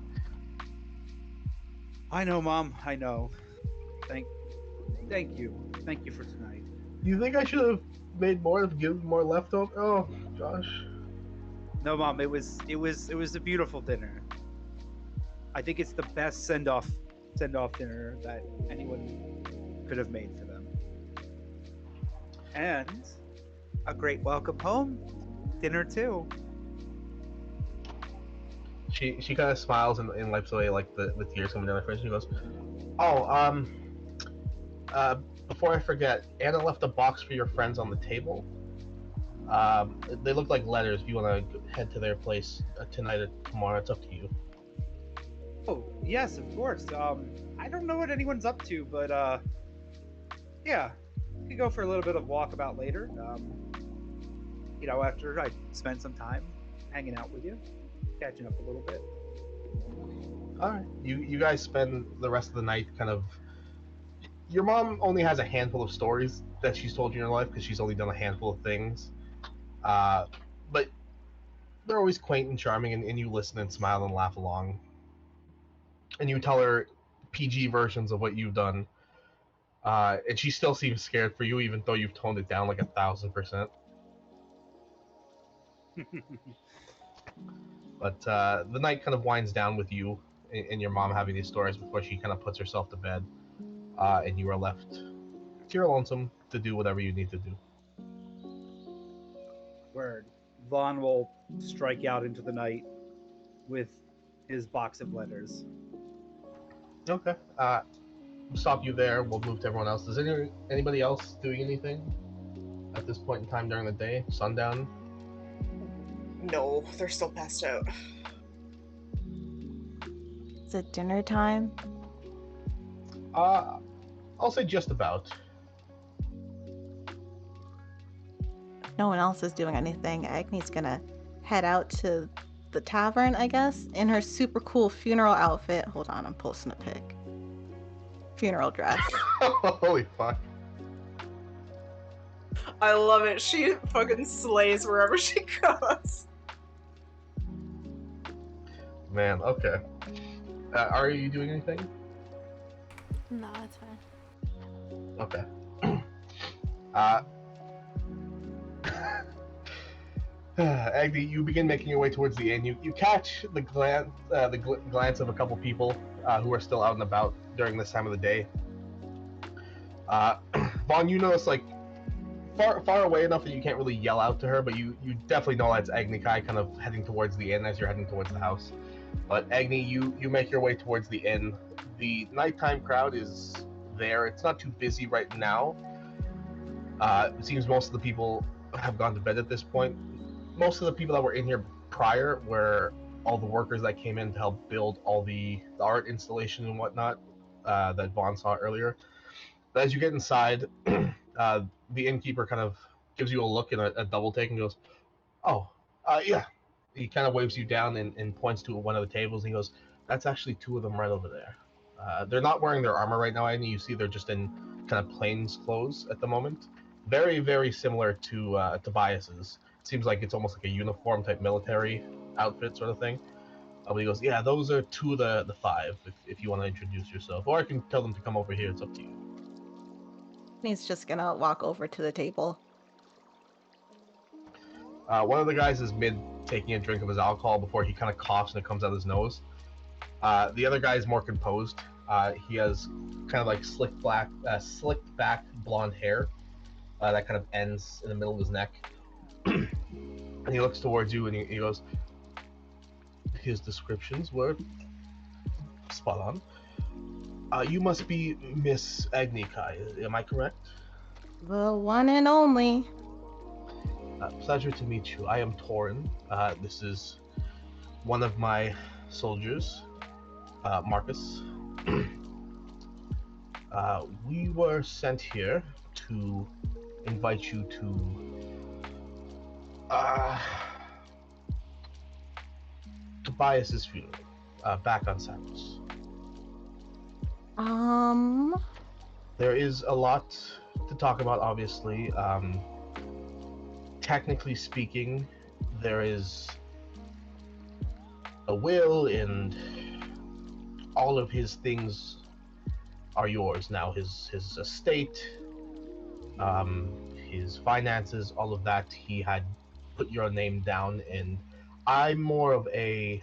I know, Mom. I know. Thank you. Thank you for tonight. You think I should have made more, given more leftover? Oh, Josh. No, Mom. It was a beautiful dinner. I think it's the best send off dinner that anyone could have made for them, and a great welcome home dinner too. She kind of smiles and wipes away the tears coming down her face. She goes, "Oh, before I forget, Anna left a box for your friends on the table. They look like letters. If you want to head to their place tonight or tomorrow, it's up to you." Oh yes, of course. I don't know what anyone's up to, but yeah, we could go for a little bit of walkabout later. after I spent some time hanging out with you, catching up a little bit. All right. You guys spend the rest of the night kind of. Your mom only has a handful of stories that she's told you in her life because she's only done a handful of things. But they're always quaint and charming, and you listen and smile and laugh along. And you tell her PG versions of what you've done. And she still seems scared for you, even though you've toned it down like 1,000%. But the night kind of winds down with you and your mom having these stories before she kind of puts herself to bed. And you are left to your lonesome to do whatever you need to do. Word. Vaughn will strike out into the night with his box of letters. Okay. Stop you there. We'll move to everyone else. Is anybody else doing anything at this point in time during the day? Sundown? No, they're still passed out. Is it dinner time? I'll say just about. No one else is doing anything. Agni's gonna head out to the tavern, I guess, in her super cool funeral outfit. Hold on, I'm posting a pic. Funeral dress. Holy fuck. I love it. She fucking slays wherever she goes. Man, okay. Are you doing anything? No, it's fine. Okay. Agni, you begin making your way towards the inn. You catch the glance of a couple people who are still out and about during this time of the day. Vaughn, you notice like far away enough that you can't really yell out to her, but you definitely know that's Agni Kai kind of heading towards the inn as you're heading towards the house. But Agni, you make your way towards the inn. The nighttime crowd is there. It's not too busy right now. It seems most of the people have gone to bed at this point. Most of the people that were in here prior were all the workers that came in to help build all the art installation and whatnot that Vaughn saw earlier. But as you get inside, the innkeeper kind of gives you a look and a double take and goes, "Oh, yeah." He kind of waves you down and points to one of the tables. And he goes, "That's actually two of them right over there. They're not wearing their armor right now, Agni. You see they're just in kind of plains clothes at the moment. Very, very similar to Tobias's. Seems like it's almost like a uniform type military outfit sort of thing." But he goes, "Yeah, those are two of the five, if you want to introduce yourself. Or I can tell them to come over here. It's up to you." He's just gonna walk over to the table. One of the guys is mid taking a drink of his alcohol before he kind of coughs and it comes out his nose. The other guy is more composed. He has kind of like slicked back blonde hair that kind of ends in the middle of his neck. And he looks towards you and he goes, "His descriptions were spot on. You must be Miss Agni Kai, am I correct?" The one and only. Pleasure to meet you. I am Torin. This is one of my soldiers, Marcus. We were sent here to invite you to Tobias's funeral, back on Samus. There is a lot to talk about, obviously. Technically speaking, there is a will, and all of his things are yours now. His estate, his finances, all of that, he had put your name down, and I'm more of a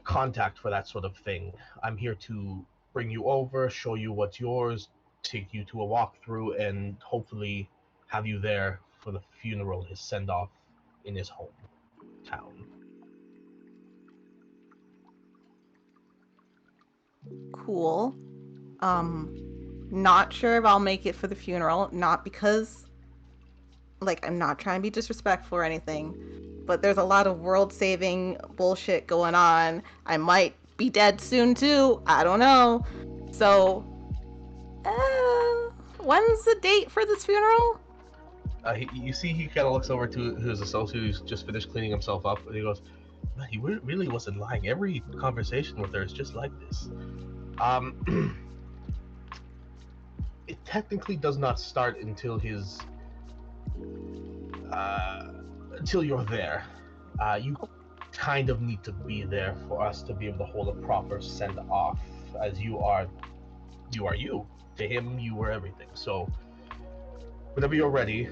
contact for that sort of thing. I'm here to bring you over, show you what's yours, take you to a walkthrough, and hopefully have you there for the funeral, his send-off in his hometown. Cool. Not sure if I'll make it for the funeral, not because, like, I'm not trying to be disrespectful or anything, but there's a lot of world-saving bullshit going on. I might be dead soon, too. I don't know. So, when's the date for this funeral? You see, he kind of looks over to his associate who's just finished cleaning himself up, and he goes, "Man, he really wasn't lying. Every conversation with her is just like this." It technically does not start until you're there. You kind of need to be there for us to be able to hold a proper send off, as you are you. To him, you were everything. So, whenever you're ready,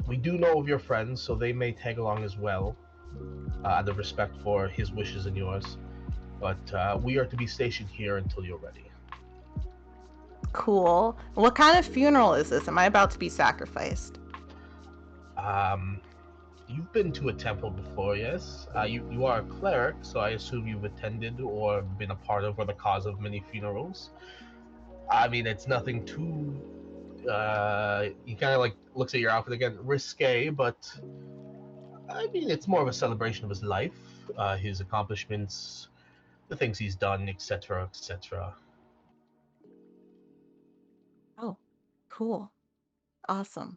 we do know of your friends, so they may tag along as well, out of respect for his wishes and yours. But we are to be stationed here until you're ready. Cool. What kind of funeral is this? Am I about to be sacrificed? You've been to a temple before, yes? You are a cleric, so I assume you've attended or been a part of or the cause of many funerals. I mean, it's nothing too. He kind of like looks at your outfit again, risque, but I mean, it's more of a celebration of his life, his accomplishments, the things he's done, etc., etc. Oh, cool. Awesome.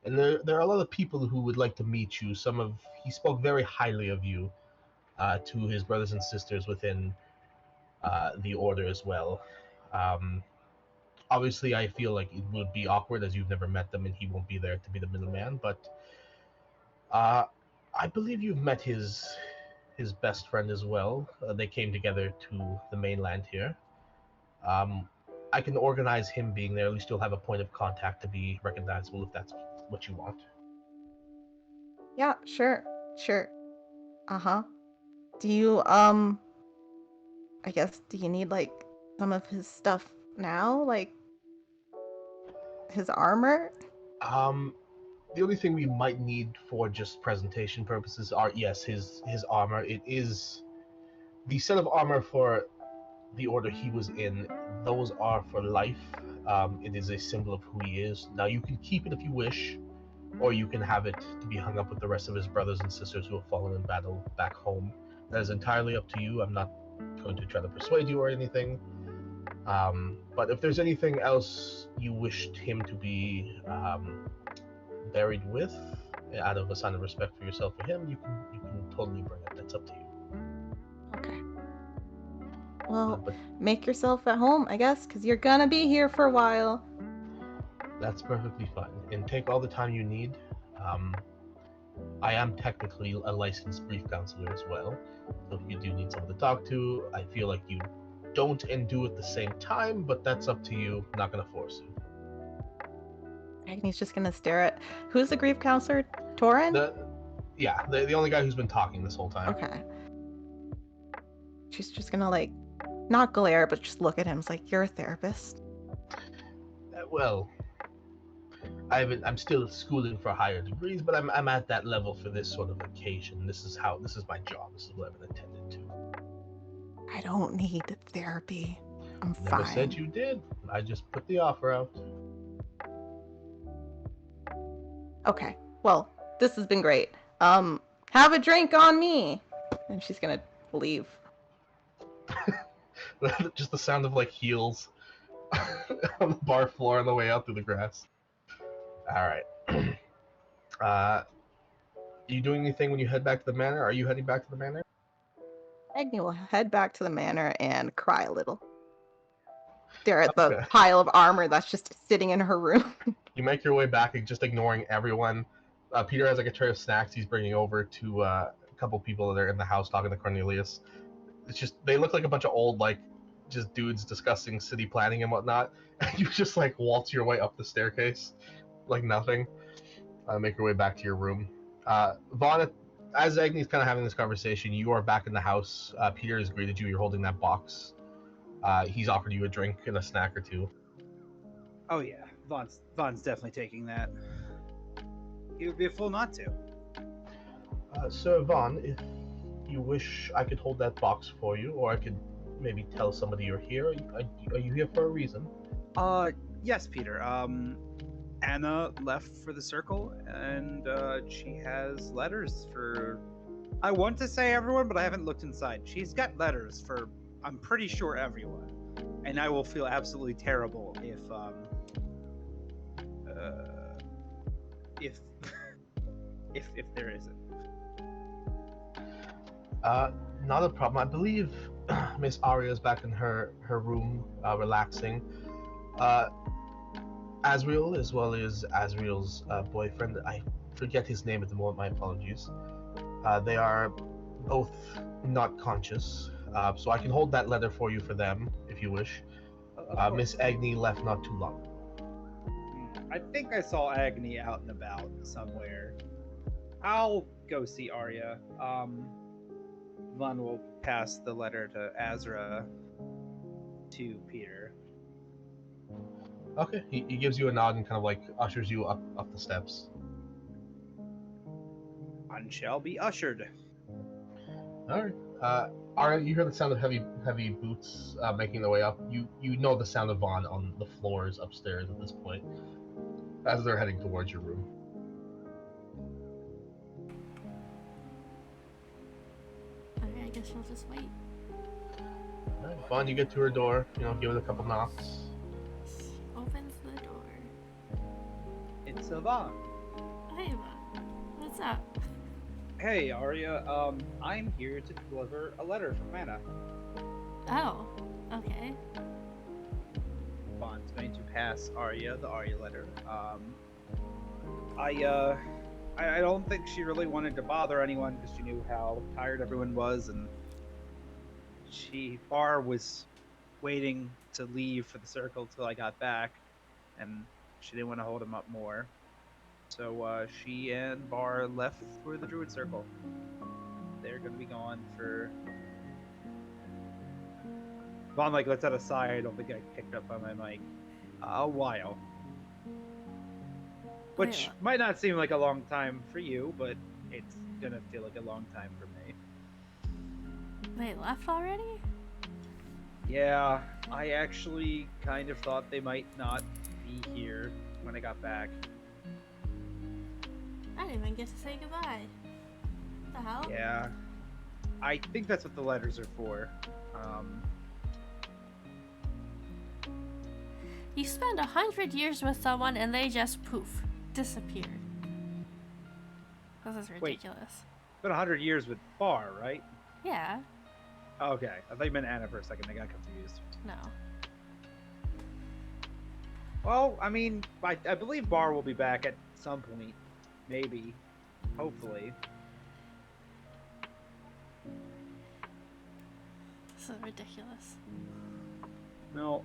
And there are a lot of people who would like to meet you. He spoke very highly of you to his brothers and sisters within the order as well. Um, Obviously, I feel like it would be awkward as you've never met them and he won't be there to be the middleman. But I believe you've met his best friend as well. They came together to the mainland here. Um, I can organize him being there. At least you'll have a point of contact to be recognizable if that's what you want. Yeah, sure. Sure. Uh-huh. Do you, I guess, do you need, like, some of his stuff now? Like, his armor? The only thing we might need for just presentation purposes are, yes, his armor. It is the set of armor for the order he was in. Those are for life. It is a symbol of who he is. Now you can keep it if you wish, or you can have it to be hung up with the rest of his brothers and sisters who have fallen in battle back home. That is entirely up to you. I'm not going to try to persuade you or anything. But if there's anything else you wished him to be buried with, out of a sign of respect for yourself or him, you can totally bring it. That's up to you. Okay. Well, But make yourself at home, I guess, because you're gonna be here for a while. that's perfectly fine. And take all the time you need. I am technically a licensed grief counselor as well. So if you do need someone to talk to, I feel like you don't and do at the same time, but that's up to you. I'm not going to force you. And he's just gonna stare at... Who's the grief counselor? Torin? The only guy who's been talking this whole time. Okay. She's just gonna, like, not glare, but just look at him. It's like, you're a therapist? Well, I'm still schooling for higher degrees, but I'm at that level for this sort of occasion. This is my job. This is what I've been attended to. I don't need therapy. I'm Never fine. said you did. I just put the offer out. Okay. Well, this has been great. Have a drink on me. And she's gonna leave. Just the sound of like heels on the bar floor on the way out through the grass. All right. You doing anything when you head back to the manor? Are you heading back to the manor? Agni will head back to the manor and cry a little. Stare at the Okay. pile of armor that's just sitting in her room. You make your way back, just ignoring everyone. Peter has like a tray of snacks he's bringing over to a couple people that are in the house talking to Cornelius. It's just, they look like a bunch of old, like, just dudes discussing city planning and whatnot. And you just like waltz your way up the staircase like nothing. Make your way back to your room. Vaughn, as Agni's kind of having this conversation, you are back in the house. Peter has greeted you. You're holding that box. He's offered you a drink and a snack or two. Oh yeah, Vaughn's definitely taking that. He would be a fool not to. Sir Vaughn, if you wish, I could hold that box for you, or I could maybe tell somebody you're here. Are you here for a reason? Yes, Peter. Anna left for the circle, and she has letters for... I want to say everyone, but I haven't looked inside. She's got letters for, I'm pretty sure, everyone. And I will feel absolutely terrible if if if there isn't. Not a problem. I believe Miss Aria is back in her room, relaxing. Asriel, as well as Asriel's boyfriend, I forget his name at the moment. My apologies. They are both not conscious, so I can hold that letter for you for them if you wish. Of Miss course. Agni left not too long. I think I saw Agni out and about somewhere. I'll go see Arya. Vaughn will pass the letter to Azra to Peter. Okay, he gives you a nod and kind of like ushers you up the steps. One shall be ushered. All right. Aria, you hear the sound of heavy boots making their way up. You know the sound of Vaughn on the floors upstairs at this point, as they're heading towards your room. Okay, I guess we'll just wait. All right, Vaughn, you get to her door. Give it a couple knocks. She opens the door. It's Vaughn. Hey, Mom. What's up? Hey, Arya. I'm here to deliver a letter from Anna. Oh, okay. Vaughn's going to pass Arya the Arya letter. I don't think she really wanted to bother anyone because she knew how tired everyone was, and Bar was waiting to leave for the circle till I got back, and she didn't want to hold him up more. So she and Bar left for the Druid Circle. They're gonna be gone for. Vaughn lets out a sigh. I don't think I picked up on my mic. A while. Which might not seem like a long time for you, but it's gonna feel like a long time for me. They left already? Yeah, I actually kind of thought they might not be here when I got back. I didn't even get to say goodbye. What the hell? Yeah, I think that's what the letters are for. You spend 100 years with someone and they just poof, disappear. This is ridiculous. It's been 100 years with Bar, right? Yeah. Okay, I thought you meant Anna for a second. I got confused. No. Well, I mean, I believe Bar will be back at some point. Maybe. Hopefully. This is ridiculous. No.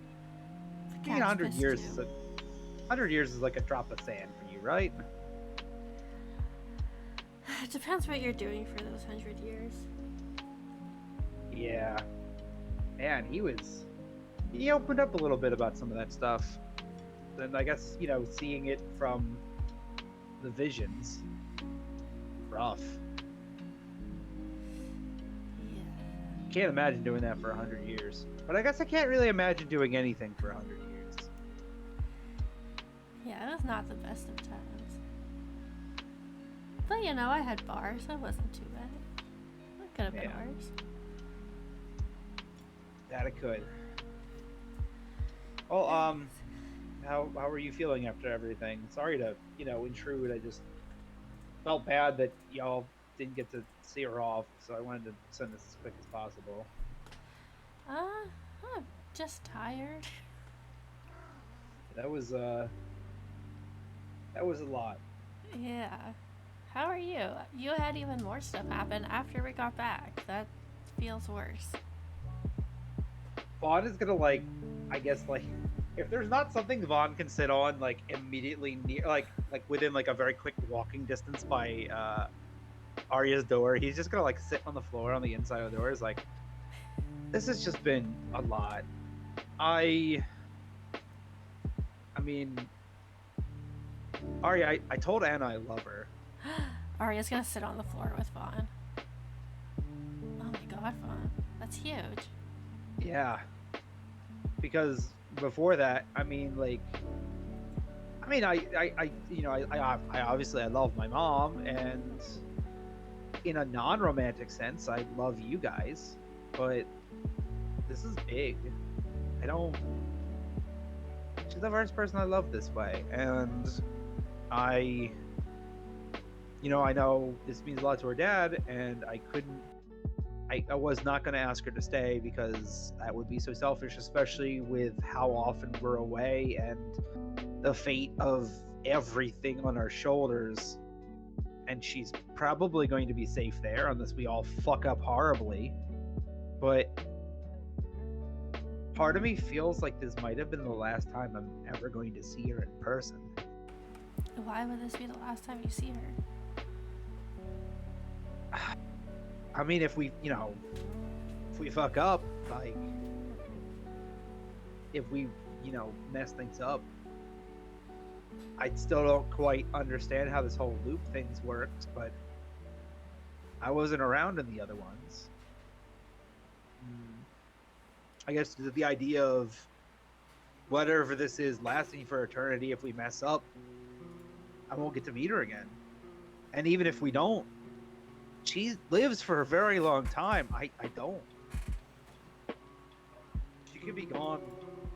The I mean, cat's 100 pissed years too. is 100 years is like a drop of sand for you, right? It depends what you're doing for those 100 years. Yeah. Man, he opened up a little bit about some of that stuff. And I guess, seeing it from the visions. Rough. Yeah. Can't imagine doing that for 100 years. But I guess I can't really imagine doing anything for 100 years. Yeah, it was not the best of times. But I had Bar, so it wasn't too bad. It could have been Yeah. worse. That it could. Well, how are you feeling after everything? Sorry to, intrude. I just felt bad that y'all didn't get to see her off, so I wanted to send this as quick as possible. I'm just tired. That was a lot. Yeah. How are you? You had even more stuff happen after we got back. That feels worse. Vaughn is gonna I guess if there's not something Vaughn can sit on immediately near within a very quick walking distance by Arya's door, he's just gonna sit on the floor on the inside of the door. Is this has just been a lot. I mean, Arya, I told Anna I love her. Arya's gonna sit on the floor with Vaughn. Oh my god, Vaughn. That's huge. Yeah. Because before that, I obviously I love my mom, and in a non-romantic sense, I love you guys, but this is big. She's the first person I love this way, and I I know this means a lot to her dad, and I was not going to ask her to stay because that would be so selfish, especially with how often we're away and the fate of everything on our shoulders. And she's probably going to be safe there unless we all fuck up horribly. But part of me feels like this might have been the last time I'm ever going to see her in person. Why would this be the last time you see her? I mean, if we fuck up, like, if we, mess things up, I still don't quite understand how this whole loop things works, but I wasn't around in the other ones. I guess the idea of whatever this is lasting for eternity, if we mess up, I won't get to meet her again. And even if we don't, she lives for a very long time. I don't. She could be gone.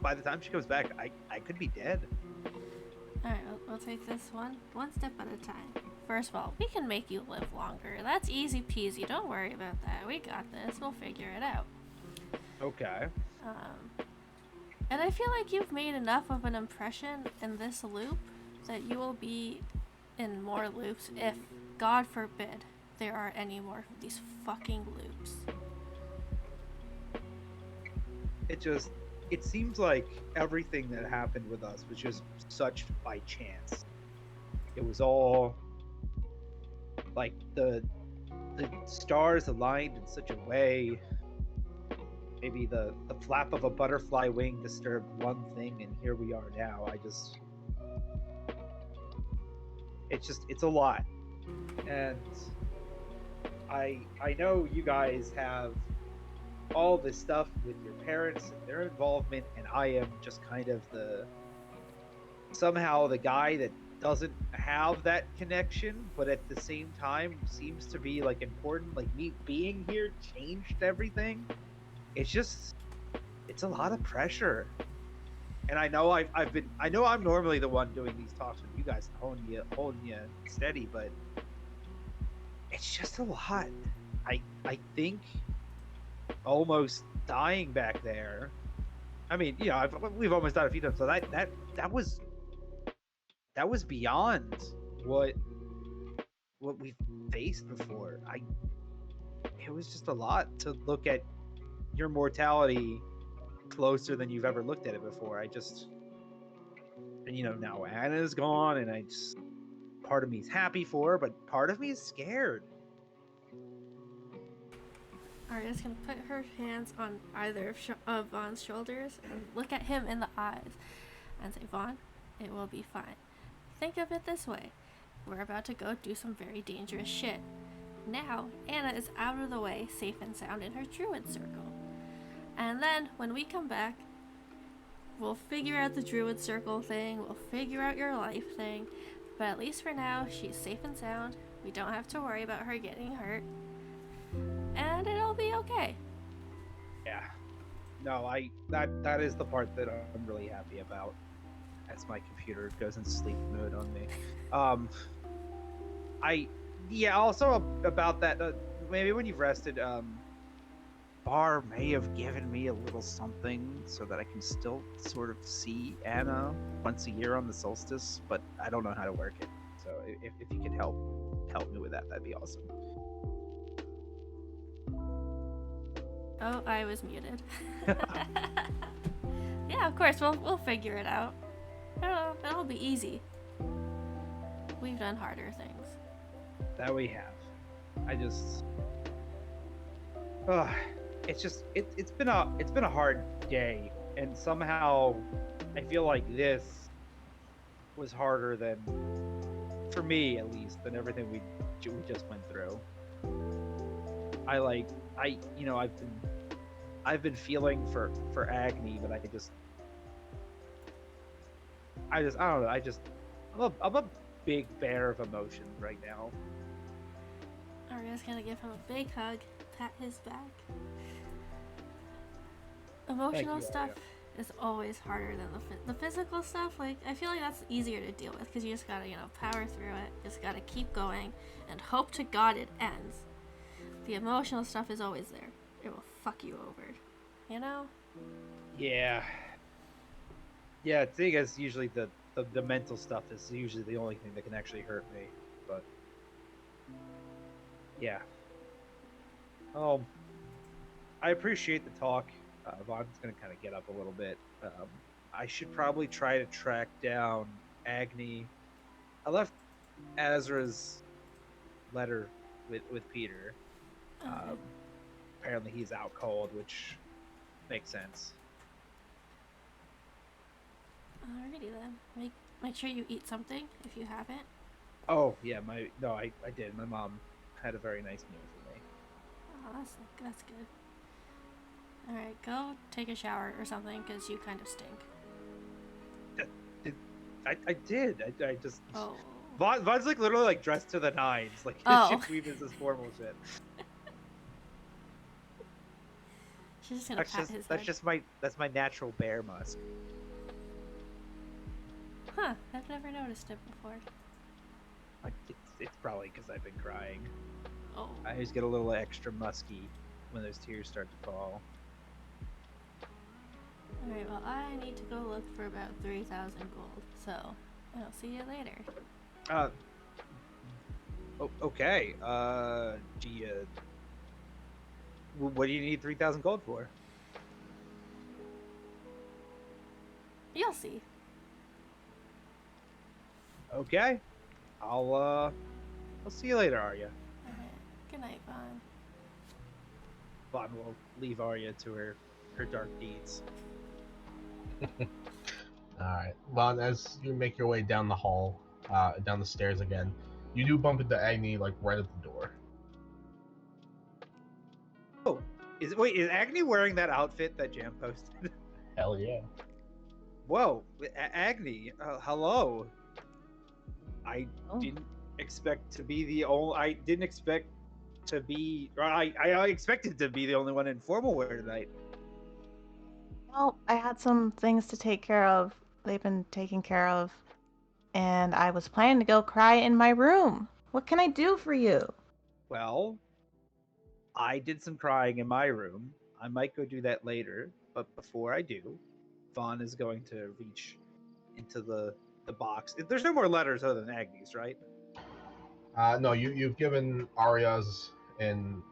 By the time she comes back, I could be dead. Alright, we'll take this one step at a time. First of all, we can make you live longer. That's easy peasy. Don't worry about that. We got this. We'll figure it out. Okay. And I feel like you've made enough of an impression in this loop that you will be in more loops if, God forbid, there are any more of these fucking loops. It seems like everything that happened with us was just such by chance. It was all like the stars aligned in such a way. Maybe the flap of a butterfly wing disturbed one thing, and here we are now. It's a lot. And I know you guys have all this stuff with your parents and their involvement, and I am just kind of somehow the guy that doesn't have that connection, but at the same time seems to be like important. Like, me being here changed everything. It's a lot of pressure. And I know I know I'm normally the one doing these talks with you guys, holding you steady, but it's just a lot. I think almost dying back there. I mean, we've almost died a few times, so that was beyond what we faced before. It was just a lot to look at your mortality closer than you've ever looked at it before. Now Anna's gone, and part of me is happy for her, but part of me is scared. Arya's gonna put her hands on either of Vaughn's shoulders and look at him in the eyes and say, Vaughn, it will be fine. Think of it this way. We're about to go do some very dangerous shit. Now, Anna is out of the way, safe and sound in her druid circle. And then, when we come back, we'll figure out the druid circle thing, we'll figure out your life thing, but at least for now, she's safe and sound. We don't have to worry about her getting hurt. And it'll be okay. Yeah. No, that is the part that I'm really happy about as my computer goes into sleep mode on me. Also about that, maybe when you've rested, Bar may have given me a little something so that I can still sort of see Anna once a year on the solstice, but I don't know how to work it. So if you could help me with that, that'd be awesome. Oh, I was muted. Yeah, of course, we'll figure it out. It'll be easy. We've done harder things. That we have. It's been a hard day, and somehow I feel like this was harder than, for me at least, than everything we just went through. I've been feeling for Agni, but I don't know. I'm a big bear of emotions right now. Arya's gonna give him a big hug, pat his back. Emotional stuff is always harder than the physical stuff. Like, I feel like that's easier to deal with because you just gotta, power through it. Just gotta keep going and hope to God it ends. The emotional stuff is always there. It will fuck you over, you know? Yeah. Yeah, I think it's usually the mental stuff is usually the only thing that can actually hurt me. But yeah. I appreciate the talk. Vaughn's gonna kind of get up a little bit. I should probably try to track down Agni. I left Azra's letter with Peter. Okay. Apparently he's out cold, which makes sense. Alrighty then. Make sure you eat something if you haven't. Oh yeah, I did. My mom had a very nice meal for me. Oh, that's good. Alright, go take a shower or something because you kind of stink. I did. I just. Oh. Vaughn's like literally like dressed to the nines. Like Oh. she is this formal shit. She's just gonna pat his head. That's my natural bear musk. Huh, I've never noticed it before. It's probably because I've been crying. Oh. I always get a little extra musky when those tears start to fall. Alright, well, I need to go look for about 3,000 gold, so I'll see you later. Okay. Do you... What do you need 3,000 gold for? You'll see. Okay. I'll see you later, Arya. Alright, good night, Vaughn. Vaughn will leave Arya to her dark deeds. Alright. Well, as you make your way down the hall, down the stairs again, you do bump into Agni, like, right at the door. Oh, is Agni wearing that outfit that Jam posted? Hell yeah. Whoa, Agni, hello. I didn't expect to be the only. I didn't expect to be. I expected to be the only one in formal wear tonight. Well, I had some things to take care of. They've been taken care of. And I was planning to go cry in my room. What can I do for you? Well, I did some crying in my room. I might go do that later, but before I do, Vaughn is going to reach into the box. There's no more letters other than Agni's, right? No, you've given Arya's and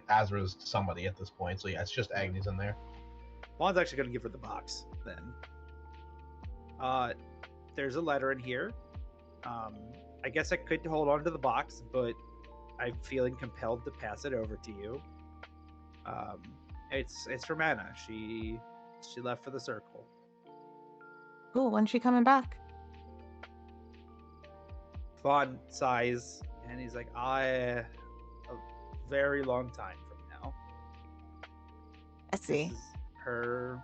Azra's to somebody at this point, so yeah, it's just Agni's in there. Vaughn's actually going to give her the box then. There's a letter in here. I guess I could hold on to the box, but I'm feeling compelled to pass it over to you. It's from Anna. She left for the circle. Cool, when's she coming back? Vaughn sighs, and he's like, a very long time from now. I see. This is her.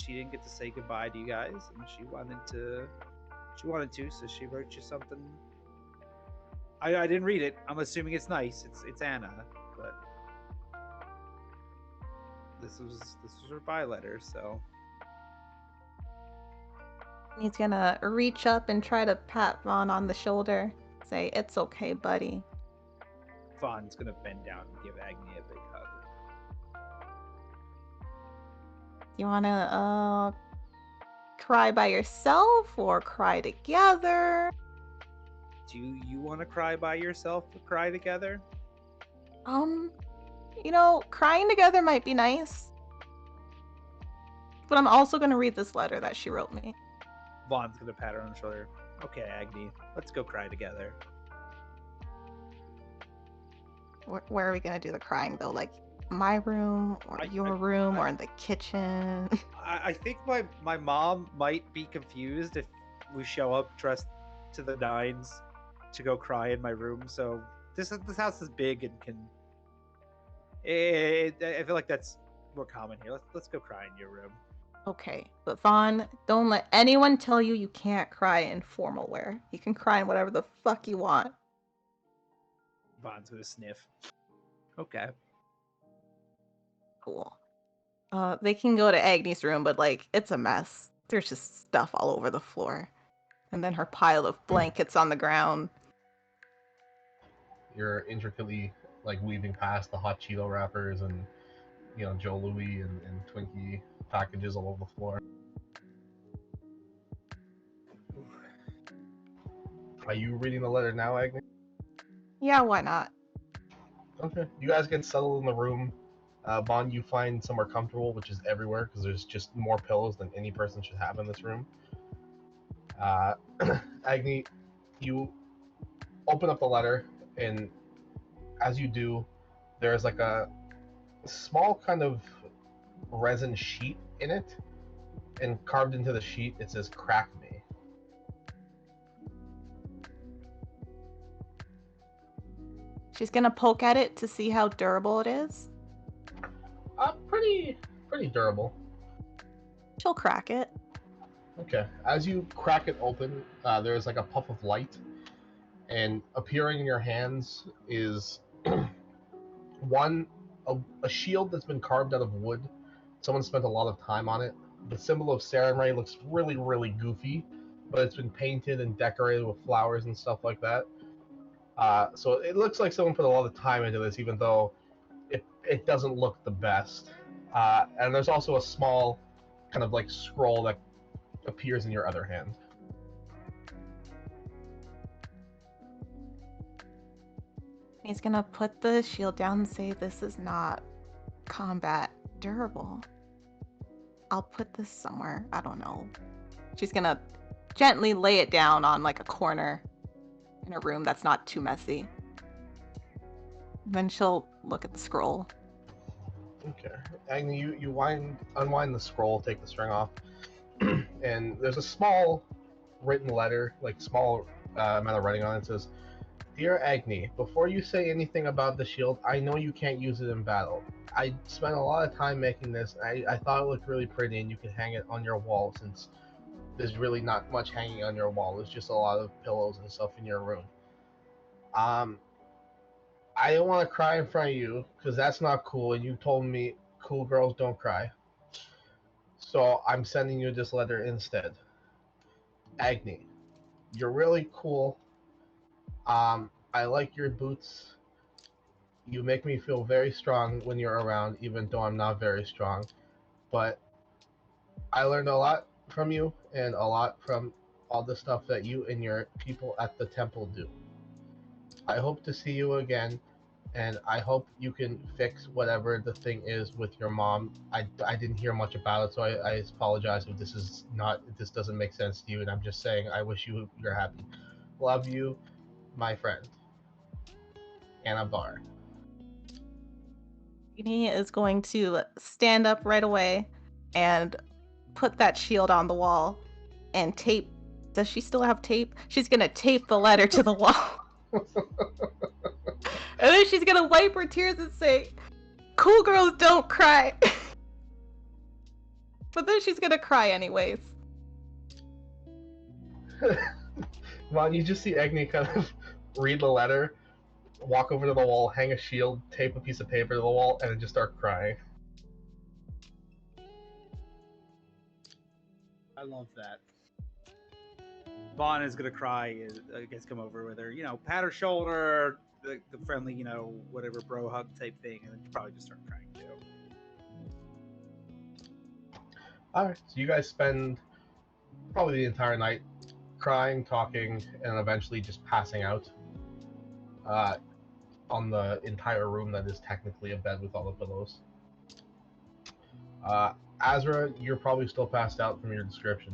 She didn't get to say goodbye to you guys, and she wanted to, so she wrote you something. I didn't read it. I'm assuming it's nice. It's Anna, but this was her bye letter, so. He's gonna reach up and try to pat Vaughn on the shoulder. Say, it's okay, buddy. Vaughn's gonna bend down and give Agni a big hug. You wanna cry by yourself or cry together? Do you want to cry by yourself or cry together? Crying together might be nice. But I'm also gonna read this letter that she wrote me. Vaughn's gonna pat her on the shoulder. Okay, Agni, let's go cry together. Where are we gonna do the crying though? Like my room or your room or in the kitchen? I think my mom might be confused if we show up dressed to the nines to go cry in my room. So this house is big and can. I feel like that's more common here. Let's go cry in your room. Okay, but Vaughn, don't let anyone tell you you can't cry in formal wear. You can cry in whatever the fuck you want. Vaughn's gonna sniff. Okay. Cool. They can go to Agnes' room, but like it's a mess. There's just stuff all over the floor. And then her pile of blankets on the ground. You're intricately like weaving past the hot Cheeto wrappers and Joe Louis and Twinkie packages all over the floor. Are you reading the letter now, Agnes? Yeah, why not? Okay. You guys get settled in the room. Bond, you find somewhere comfortable, which is everywhere, because there's just more pillows than any person should have in this room. Agni, you open up the letter, and as you do, there's like a small kind of resin sheet in it, and carved into the sheet it says "Crack me." She's gonna poke at it to see how durable it is. Pretty durable. She'll crack it. Okay. As you crack it open, there's like a puff of light, and appearing in your hands is a shield that's been carved out of wood. Someone spent a lot of time on it. The symbol of Sarenrae looks really, really goofy, but it's been painted and decorated with flowers and stuff like that. So it looks like someone put a lot of time into this, even though it doesn't look the best. And there's also a small kind of like scroll that appears in your other hand. He's gonna put the shield down and say, "This is not combat durable. I'll put this somewhere. I don't know." She's gonna gently lay it down on like a corner in a room that's not too messy. Then she'll look at the scroll. Okay. Agni, you unwind the scroll, take the string off, and there's a small written letter, like small amount of writing on it. It says, "Dear Agni, before you say anything about the shield, I know you can't use it in battle. I spent a lot of time making this. I thought it looked really pretty, and you could hang it on your wall, since there's really not much hanging on your wall. There's just a lot of pillows and stuff in your room. I don't want to cry in front of you, because that's not cool, and you told me cool girls don't cry. So I'm sending you this letter instead. Agni, you're really cool. I like your boots. You make me feel very strong when you're around, even though I'm not very strong. But I learned a lot from you, and a lot from all the stuff that you and your people at the temple do. I hope to see you again, and I hope you can fix whatever the thing is with your mom. I didn't hear much about it, so I apologize if this doesn't make sense to you, and I'm just saying I wish you're happy. Love you, my friend. Anna Barr." Agni is going to stand up right away and put that shield on the wall and tape. Does she still have tape? She's gonna tape the letter to the wall. And then she's gonna wipe her tears and say, "Cool girls don't cry." But then she's gonna cry anyways. Well, you just see Agni kind of read the letter, walk over to the wall, hang a shield, tape a piece of paper to the wall, and then just start crying. I love that. Vaughn is gonna cry. I guess come over with her, pat her shoulder, the friendly, whatever bro hug type thing, and then probably just start crying too. Alright, so you guys spend probably the entire night crying, talking, and eventually just passing out on the entire room that is technically a bed with all the pillows. Azra, you're probably still passed out from your description.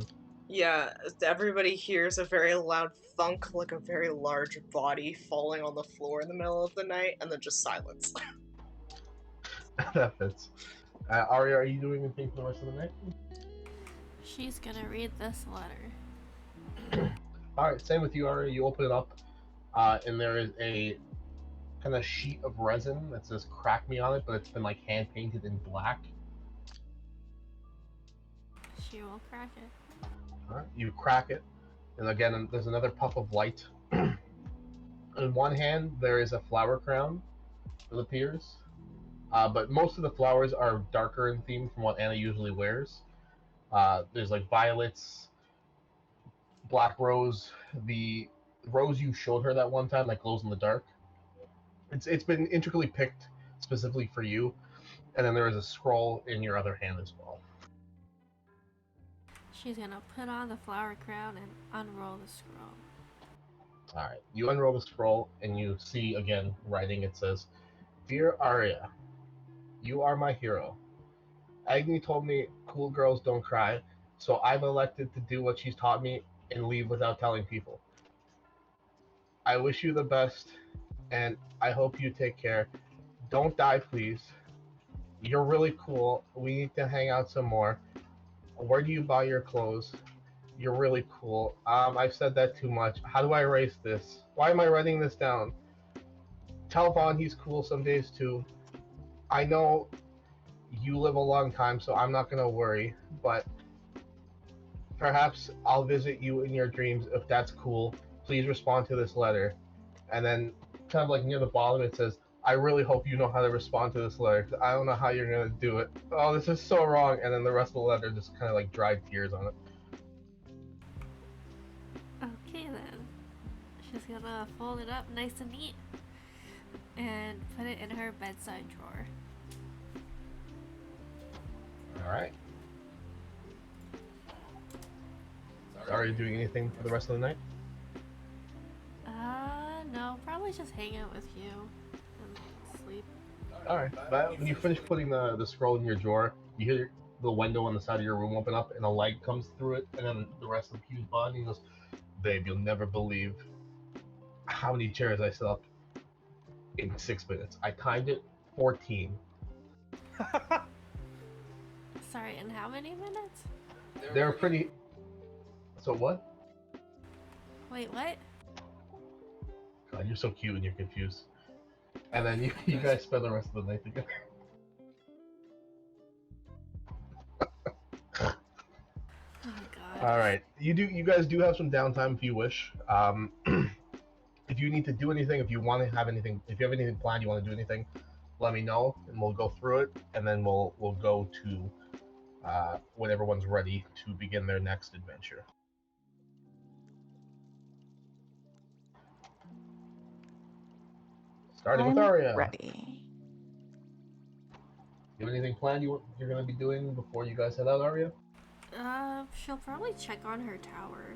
Yeah, everybody hears a very loud thunk, like a very large body falling on the floor in the middle of the night, and then just silence. That fits. Arya, are you doing anything for the rest of the night? She's gonna read this letter. Alright, same with you, Arya. You open it up, and there is a kind of sheet of resin that says "Crack me" on it, but it's been like hand painted in black. She will crack it. Alright, you crack it, and again, there's another puff of light. In one hand, there is a flower crown that appears. But most of the flowers are darker in theme from what Anna usually wears. There's like violets, black rose, the rose you showed her that one time that glows in the dark. It's been intricately picked specifically for you, and then there is a scroll in your other hand as well. She's gonna put on the flower crown and unroll the scroll. All right, you unroll the scroll and you see again writing. It says, "Dear Arya, you are my hero. Agni told me cool girls don't cry, so I've elected to do what she's taught me and leave without telling people. I wish you the best, and I hope you take care. Don't die, please. You're really cool. We need to hang out some more. Where do you buy your clothes? You're really cool. I've said that too much. How do I erase this? Why am I writing this down? Tell Vaughn he's cool some days too. I know you live a long time, so I'm not gonna worry, but perhaps I'll visit you in your dreams if that's cool. Please respond to this letter." And then, kind of like near the bottom, it says, "I really hope you know how to respond to this letter, 'cause I don't know how you're gonna do it. Oh, this is so wrong." And then the rest of the letter just kind of like dried tears on it. Okay then. She's gonna fold it up nice and neat and put it in her bedside drawer. All right. Are you doing anything for the rest of the night? No, probably just hang out with you and sleep. All right. But when you finish putting the scroll in your drawer, you hear the window on the side of your room open up, and a light comes through it, and then the rest of Hugh's body, and he goes, "Babe, you'll never believe how many chairs I set up in 6 minutes. I timed it 14. Sorry, in how many minutes? They're pretty. So what? Wait, what? God, you're so cute and you're confused. And then you guys spend the rest of the night together. Oh god. All right, you guys do have some downtime if you wish. If you need to do anything, if you want to have anything, if you have anything planned, you want to do anything, let me know and we'll go through it, and then we'll go to when everyone's ready to begin their next adventure. Starting with I'm Arya. ready. You have anything planned you're going to be doing before you guys head out, Arya? She'll probably check on her tower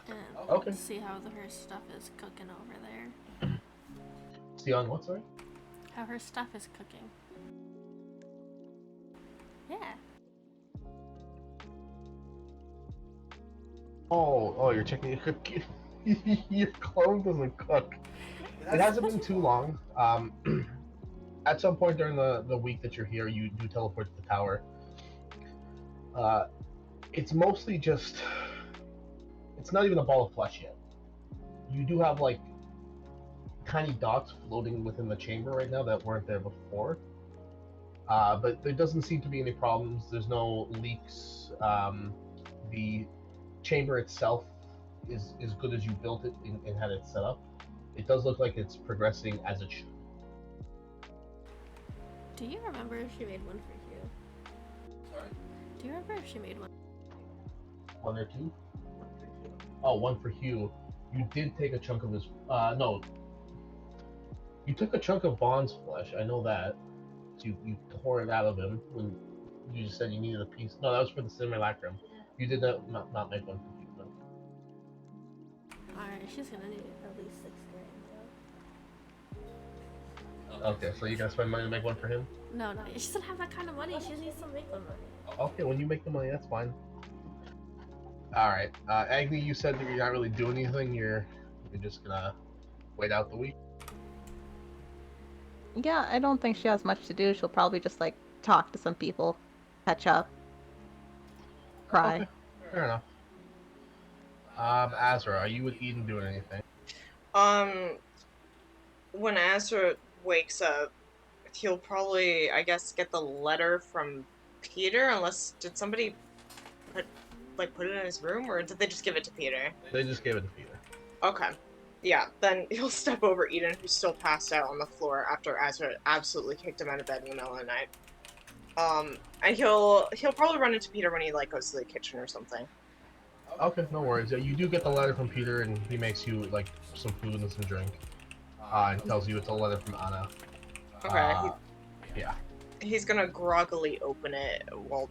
and Okay. see how her stuff is cooking over there. See on what, sorry? How her stuff is cooking. Yeah. Oh, you're checking your cook. Your clone doesn't cook. It hasn't been too long. At some point during the week that you're here, you do teleport to the tower. It's mostly just. It's not even a ball of flesh yet. You do have like tiny dots floating within the chamber right now that weren't there before. But there doesn't seem to be any problems. There's no leaks. The chamber itself is as good as you built it and had it set up. It does look like it's progressing as it should. Do you remember if she made one for you? Sorry? Do you remember if she made one? One or two? Oh, one for Hugh. You did take a chunk of his. No. You took a chunk of Bond's flesh. I know that. So you tore it out of him when you just said you needed a piece. No, that was for the simulacrum. You did not make one for Hugh, no. Alright, she's gonna need at least 6 grand. Okay, so you guys spend money to make one for him? No, she doesn't have that kind of money. She needs to make the money. Okay, when you make the money, that's fine. Alright, Agni, you said that you're not really doing anything. You're just gonna wait out the week. Yeah, I don't think she has much to do. She'll probably just like talk to some people, catch up, cry. Okay, fair enough. Azra, are you with Eden doing anything? When Azra wakes up, he'll probably, I guess, get the letter from Peter, unless, did somebody put it in his room, or did they just give it to Peter? They just gave it to Peter. Okay. Yeah, then he'll step over Eden, who's still passed out on the floor after Azra absolutely kicked him out of bed in the middle of the night. And he'll probably run into Peter when he like goes to the kitchen or something. Okay, no worries. You do get the letter from Peter, and he makes you like some food and some drink, and tells you it's a letter from Anna. Okay, Yeah. he's gonna groggily open it while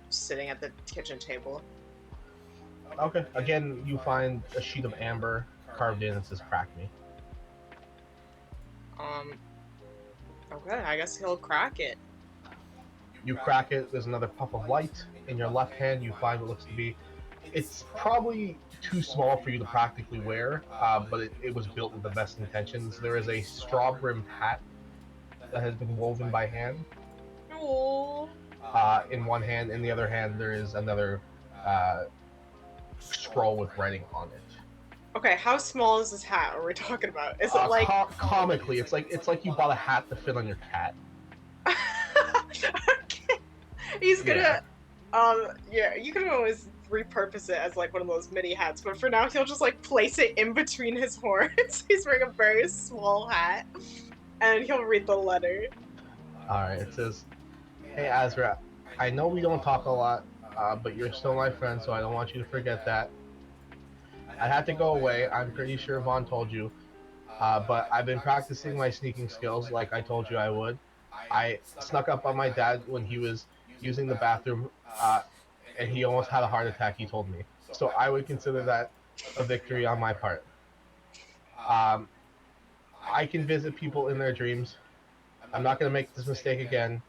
sitting at the kitchen table. Okay. Again, you find a sheet of amber carved in. It says "Crack me." Okay, I guess he'll crack it. You crack it. There's another puff of light. In your left hand, you find what looks to be. It's probably too small for you to practically wear, but it was built with the best intentions. There is a straw-brimmed hat that has been woven by hand. Oh. In one hand, in the other hand, there is another scroll with writing on it. Okay, how small is this hat are we talking about? Is it like comically? It's like you bought a hat to fit on your cat. Okay. He's gonna yeah, you can always repurpose it as like one of those mini hats, but for now he'll just like place it in between his horns. He's wearing a very small hat. And he'll read the letter. Alright, it says, "Hey Azra, I know we don't talk a lot, but you're still my friend, so I don't want you to forget that. I had to go away, I'm pretty sure Vaughn told you, but I've been practicing my sneaking skills like I told you I would. I snuck up on my dad when he was using the bathroom, and he almost had a heart attack, he told me. So I would consider that a victory on my part. I can visit people in their dreams. I'm not going to make this mistake again.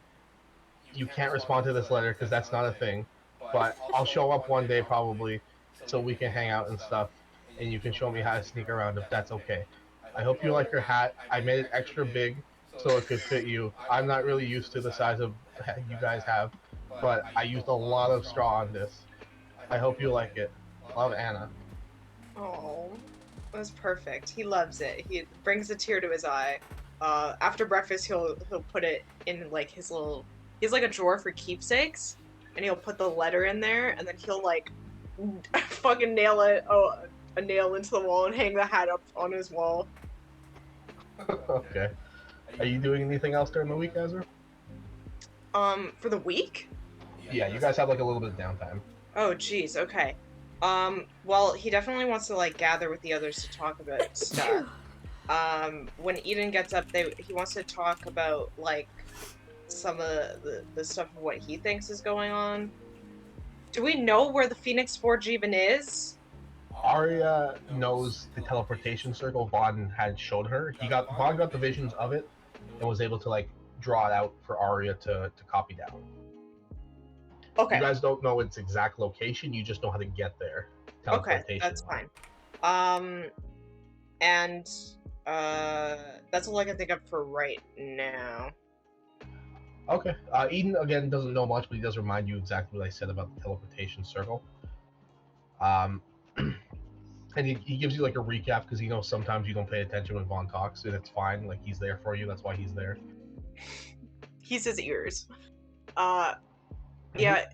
You can't respond to this letter because that's not a thing. But I'll show up one day probably so we can hang out and stuff. And you can show me how to sneak around if that's okay. I hope you like your hat. I made it extra big so it could fit you. I'm not really used to the size of you guys have, but I used a lot of straw on this. I hope you like it. Love, Anna." Oh, that's perfect. He loves it. He brings a tear to his eye. After breakfast, he'll put it in like his little. He has like a drawer for keepsakes, and he'll put the letter in there, and then he'll like fucking nail it. A nail into the wall and hang the hat up on his wall. Okay. Are you doing anything else during the week, Ezra? For the week? Yeah, you guys have like a little bit of downtime. Oh, geez. Okay. Well, he definitely wants to like gather with the others to talk about stuff. When Eden gets up, he wants to talk about like some of the stuff of what he thinks is going on. Do we know where the Phoenix Forge even is? Arya knows the teleportation circle Vaughn had showed her. Vaughn got the visions of it and was able to like draw it out for Arya to copy down. Okay. You guys don't know its exact location, you just know how to get there. Okay, that's fine. And that's all I can think of for right now. Okay. Eden again doesn't know much, but he does remind you exactly what I said about the teleportation circle. And he gives you like a recap because he knows sometimes you don't pay attention when Vaughn talks, and it's fine. Like he's there for you. That's why he's there. He's his ears. Yeah.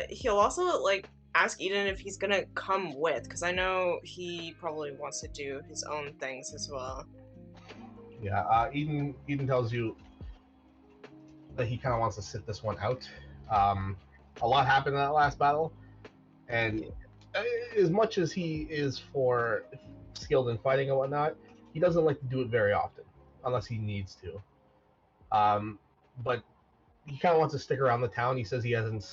He'll also like ask Eden if he's gonna come with, because I know he probably wants to do his own things as well. Yeah. Eden tells you that he kind of wants to sit this one out. A lot happened in that last battle, and as much as he is skilled in fighting and whatnot, he doesn't like to do it very often, unless he needs to. But he kind of wants to stick around the town. He says he hasn't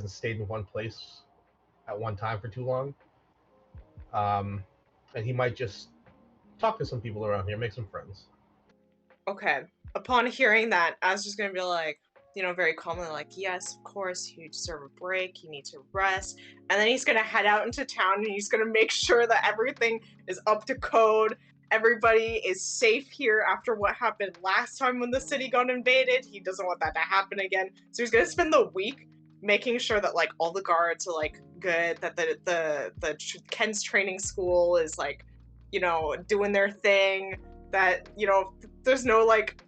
stayed in one place at one time for too long, and he might just talk to some people around here, make some friends. Okay. Upon hearing that, I was just gonna be like, very calmly, like, yes, of course, you deserve a break, you need to rest. And then he's gonna head out into town and he's gonna make sure that everything is up to code. Everybody is safe here after what happened last time when the city got invaded. He doesn't want that to happen again. So he's gonna spend the week making sure that like all the guards are like good, that the Ken's training school is like, doing their thing, that, there's no like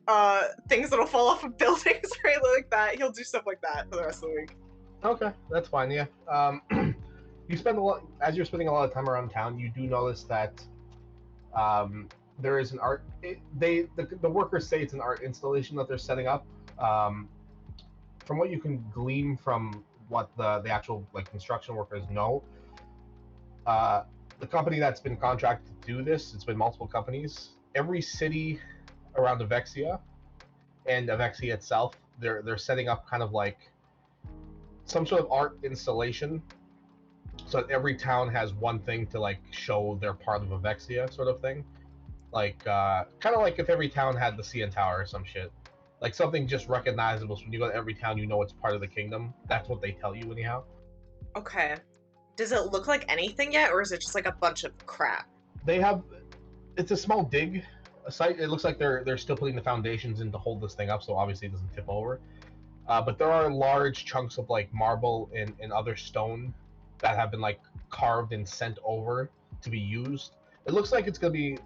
things that'll fall off of buildings or anything like that. He'll do stuff like that for the rest of the week. Okay, that's fine. Yeah. As you're spending a lot of time around town, you do notice that There is an art. The workers say it's an art installation that they're setting up. From what you can glean from what the actual like construction workers know, the company that's been contracted to do this, it's been multiple companies. Every city around Avexia and Avexia itself, they're setting up kind of like some sort of art installation, so that every town has one thing to like show they're part of Avexia, sort of thing. Like kind of like if every town had the CN Tower or some shit. Like something just recognizable. So when you go to every town, you know it's part of the kingdom. That's what they tell you anyhow. Okay. Does it look like anything yet, or is it just like a bunch of crap? They have. It's a small dig site. It looks like they're still putting the foundations in to hold this thing up, so obviously it doesn't tip over. But there are large chunks of like marble and other stone that have been like carved and sent over to be used. It looks like it's gonna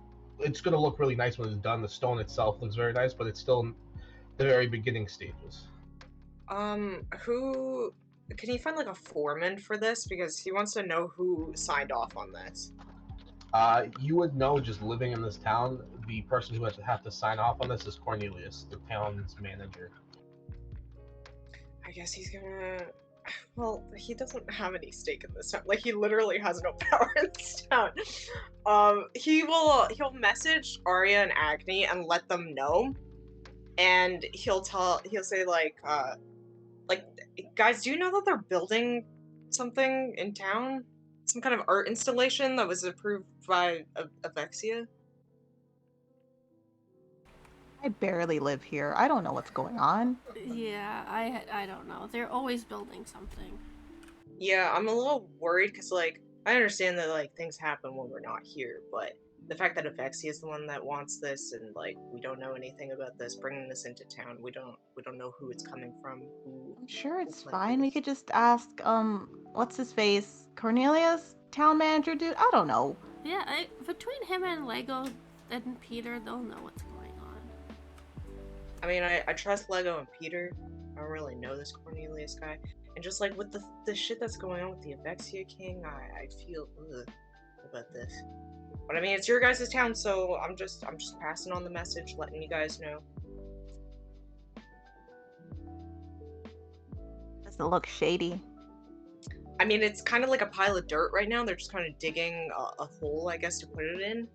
look really nice when it's done. The stone itself looks very nice, but it's still in the very beginning stages. Who can you find like a foreman for this? Because he wants to know who signed off on this. You would know just living in this town. The person who would have to sign off on this is Cornelius, the town's manager. I guess he's gonna. Well, he doesn't have any stake in this town. Like he literally has no power in this town. He'll message Arya and Agni and let them know, and he'll say like guys, do you know that they're building something in town? Some kind of art installation that was approved by Avexia? I barely live here. I don't know what's going on. Yeah, I don't know. They're always building something. Yeah, I'm a little worried because, like, I understand that, like, things happen when we're not here, but the fact that Avexia is the one that wants this and, like, we don't know anything about this, bringing this into town, we don't know who it's coming from, I'm sure it's who fine. We this. could just ask, what's his face? Cornelius? Town manager dude? I don't know. Yeah, between him and Lego and Peter, they'll know what's going on. I mean, I trust Lego and Peter. I don't really know this Cornelius guy. And just, like, with the shit that's going on with the Avexia King, I feel ugh about this. But I mean, it's your guys' town, so I'm just passing on the message, letting you guys know. Does it look shady? I mean, it's kind of like a pile of dirt right now. They're just kind of digging a hole, I guess, to put it in.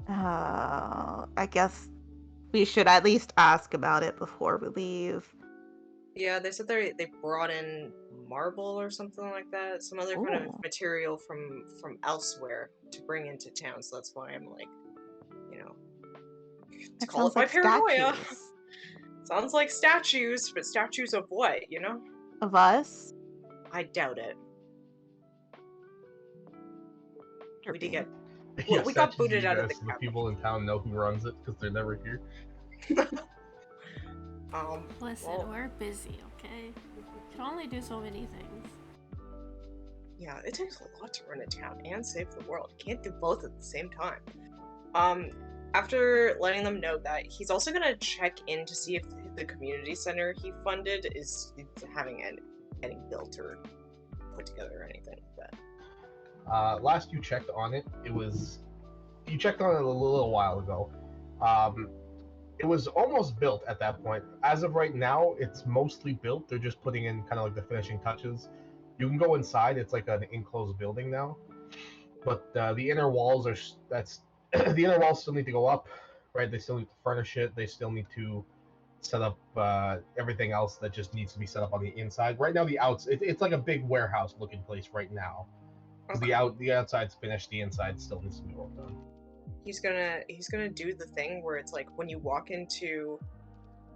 I guess we should at least ask about it before we leave. Yeah, they said they brought in marble or something like that, some other kind Ooh. of material from elsewhere to bring into town. So that's why I'm like, you know, to That call sounds it my like paranoia. statues. Sounds like statues, but statues of what, you know? Of us? I doubt it. We did get Yeah, we got statues booted you out of guys, the so the people in town know who runs it because they're never here. Listen, well, we're busy, okay? Can only do so many things. yeah, it takes a lot to run a town and save the world. You can't do both at the same time. After letting them know that, he's also gonna check in to see if the community center he funded is getting built or put together or anything like that. Last you checked on it, you checked on it a little while ago. It was almost built at that point. As of right now, it's mostly built. They're just putting in kind of like the finishing touches. You can go inside. It's like an enclosed building now, but the inner walls the inner walls still need to go up, right? They still need to furnish it. They still need to set up everything else that just needs to be set up on the inside. Right now, it's like a big warehouse looking place right now. Okay. The outside's finished. The inside still needs to be worked on. He's gonna do the thing where it's like when you walk into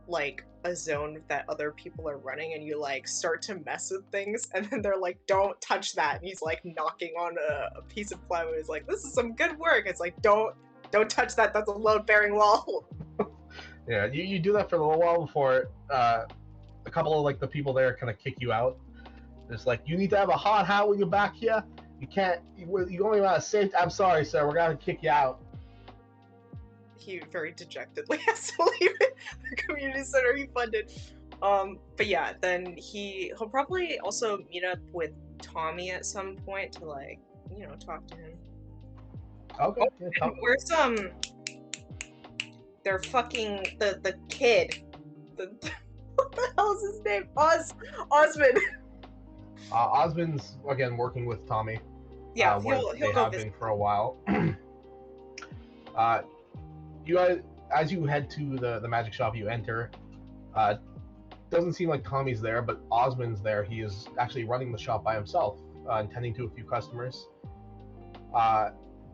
like a zone that other people are running and you like start to mess with things and then they're like, don't touch that, and he's like knocking on a piece of plywood. He's like, this is some good work. It's like, don't touch that, that's a load-bearing wall. Yeah, you do that for a little while before a couple of like the people there kind of kick you out. It's like, you need to have a hard hat when you're back here. You can't. You only want to say, I'm sorry, sir. We're gonna kick you out. He very dejectedly has to leave the community center he funded. But yeah, then he'll probably also meet up with Tommy at some point to like, you know, talk to him. Okay. Yeah, Where's they're fucking the kid. What the hell's his name? Osmond. Osmond's again working with Tommy. Yeah, Where he'll they go have visit. been for a while. You guys, as you head to the magic shop, you enter. Doesn't seem like Tommy's there, but Osmond's there. He is actually running the shop by himself, and tending to a few customers.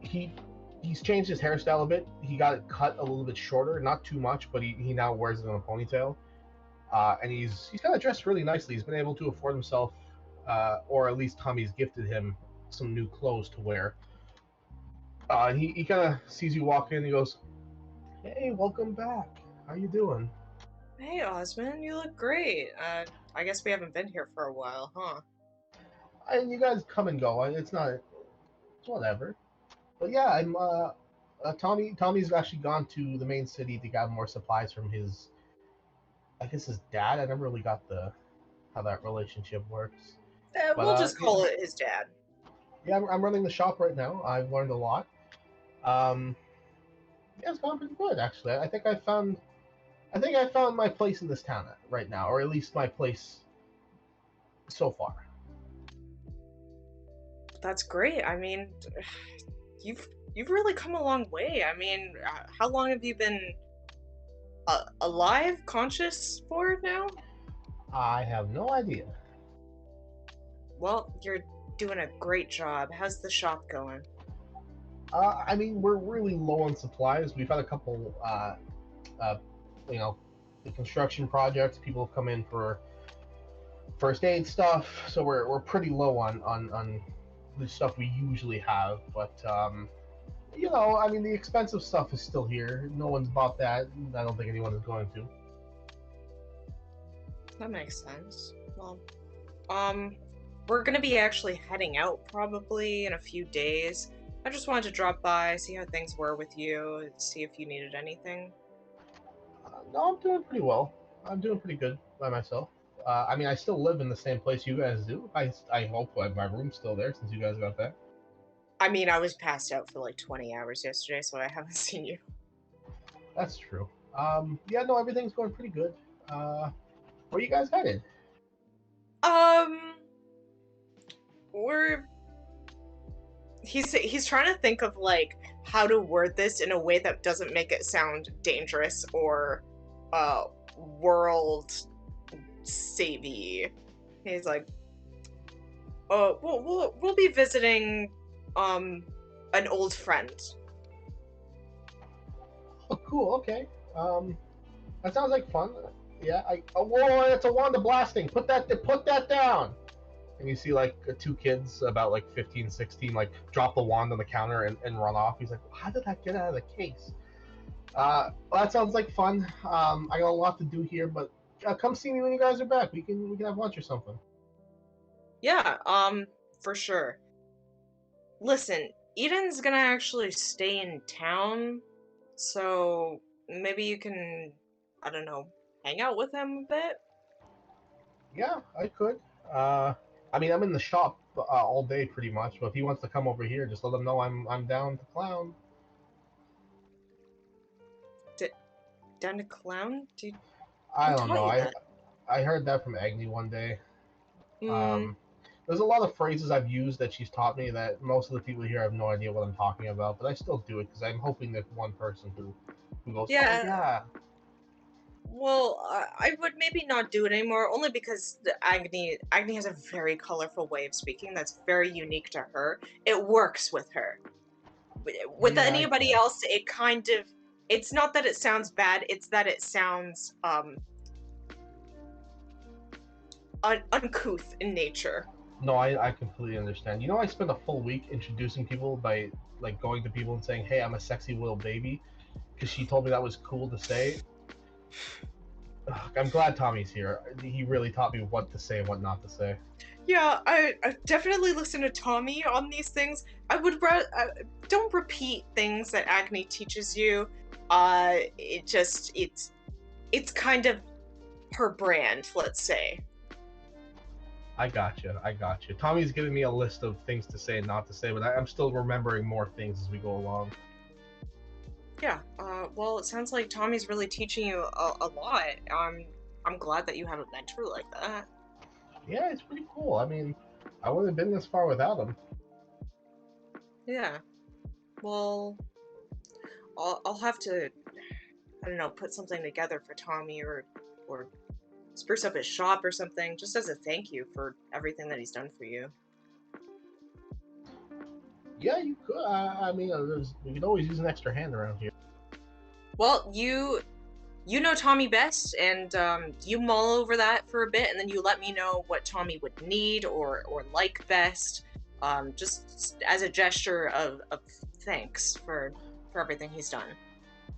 He's changed his hairstyle a bit. He got it cut a little bit shorter, not too much, but he now wears it in a ponytail. And he's kind of dressed really nicely. He's been able to afford himself, or at least Tommy's gifted him some new clothes to wear. And he kind of sees you walk in. And he goes, "Hey, welcome back. How you doing?" Hey, Osmond, you look great. I guess we haven't been here for a while, huh? And you guys come and go. It's whatever. But yeah, I'm Tommy. Tommy's actually gone to the main city to get more supplies from I guess his dad. I never really got how that relationship works. But We'll just call it his dad. yeah, I'm running the shop right now. I've learned a lot. Um, yeah, it's gone pretty good actually. I think I found my place in this town right now, or at least my place so far. That's great. I mean, you've really come a long way. I mean, how long have you been alive, conscious for now? I have no idea. Well, you're doing a great job. How's the shop going? I mean, we're really low on supplies. We've had a couple, you know, the construction projects. People have come in for first aid stuff, so we're pretty low on the stuff we usually have. But you know, I mean, the expensive stuff is still here. No one's bought that. I don't think anyone is going to. That makes sense. Well, we're gonna be actually heading out probably in a few days. I just wanted to drop by, see how things were with you, see if you needed anything. No, I'm doing pretty well. I'm doing pretty good by myself. I mean, I still live in the same place you guys do. I hope my room's still there since you guys got that. I mean, I was passed out for like 20 hours yesterday, so I haven't seen you. That's true. Yeah, no, everything's going pretty good. Where you guys headed? We're he's trying to think of like how to word this in a way that doesn't make it sound dangerous or world savvy. He's like, oh, we'll be visiting an old friend. Oh, cool. Okay. That sounds like fun. Yeah. Whoa! It's a wand of blasting. Put that down. And you see like two kids about like 15, 16, like drop the wand on the counter and run off. He's like, how did that get out of the case? Well, that sounds like fun. I got a lot to do here, but come see me when you guys are back. We can have lunch or something. Yeah, for sure. Listen, Eden's gonna actually stay in town, so maybe you can, I don't know, hang out with him a bit? Yeah, I could. I mean, I'm in the shop all day pretty much. But if he wants to come over here, just let him know I'm down to clown. Down to clown? Dude, I who don't taught know. you I that? I heard that from Agni one day. Hmm. There's a lot of phrases I've used that she's taught me that most of the people here have no idea what I'm talking about, but I still do it because I'm hoping that one person who goes, oh Yeah, yeah, well, I would maybe not do it anymore, only because Agni has a very colorful way of speaking that's very unique to her. It works with her. With yeah, I anybody guess. else, it kind of, it's not that it sounds bad, it's that it sounds uncouth in nature. No, I completely understand. You know, I spent a full week introducing people by like going to people and saying, hey, I'm a sexy little baby, because she told me that was cool to say. Ugh, I'm glad Tommy's here. He really taught me what to say and what not to say. Yeah, I definitely listen to Tommy on these things. I would don't repeat things that Agni teaches you. It's kind of her brand, let's say. I gotcha. Tommy's giving me a list of things to say and not to say, but I'm still remembering more things as we go along. Yeah. Well, it sounds like Tommy's really teaching you a lot. I'm glad that you have a mentor like that. Yeah, it's pretty cool. I mean, I wouldn't have been this far without him. Yeah. Well, I'll have to, I don't know, put something together for Tommy or spruce up his shop or something, just as a thank you for everything that he's done for you. Yeah, you could. I mean, we could always use an extra hand around here. Well, you know Tommy best, and you mull over that for a bit, and then you let me know what Tommy would need or like best, just as a gesture of thanks for everything he's done.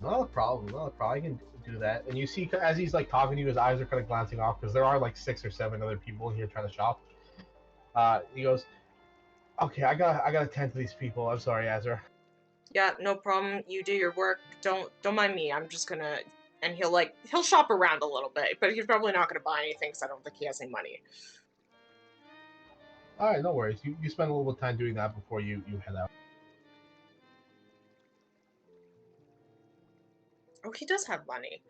Not a problem. I can do that. And you see, as he's like talking to you, his eyes are kind of glancing off because there are like 6 or 7 other people in here trying to shop. He goes, "Okay, I gotta tend to these people. I'm sorry, Azra." Yeah, no problem. You do your work. Don't mind me. I'm just gonna. And he'll shop around a little bit, but he's probably not gonna buy anything because I don't think he has any money. All right, no worries. You spend a little bit of time doing that before you head out. Oh, he does have money.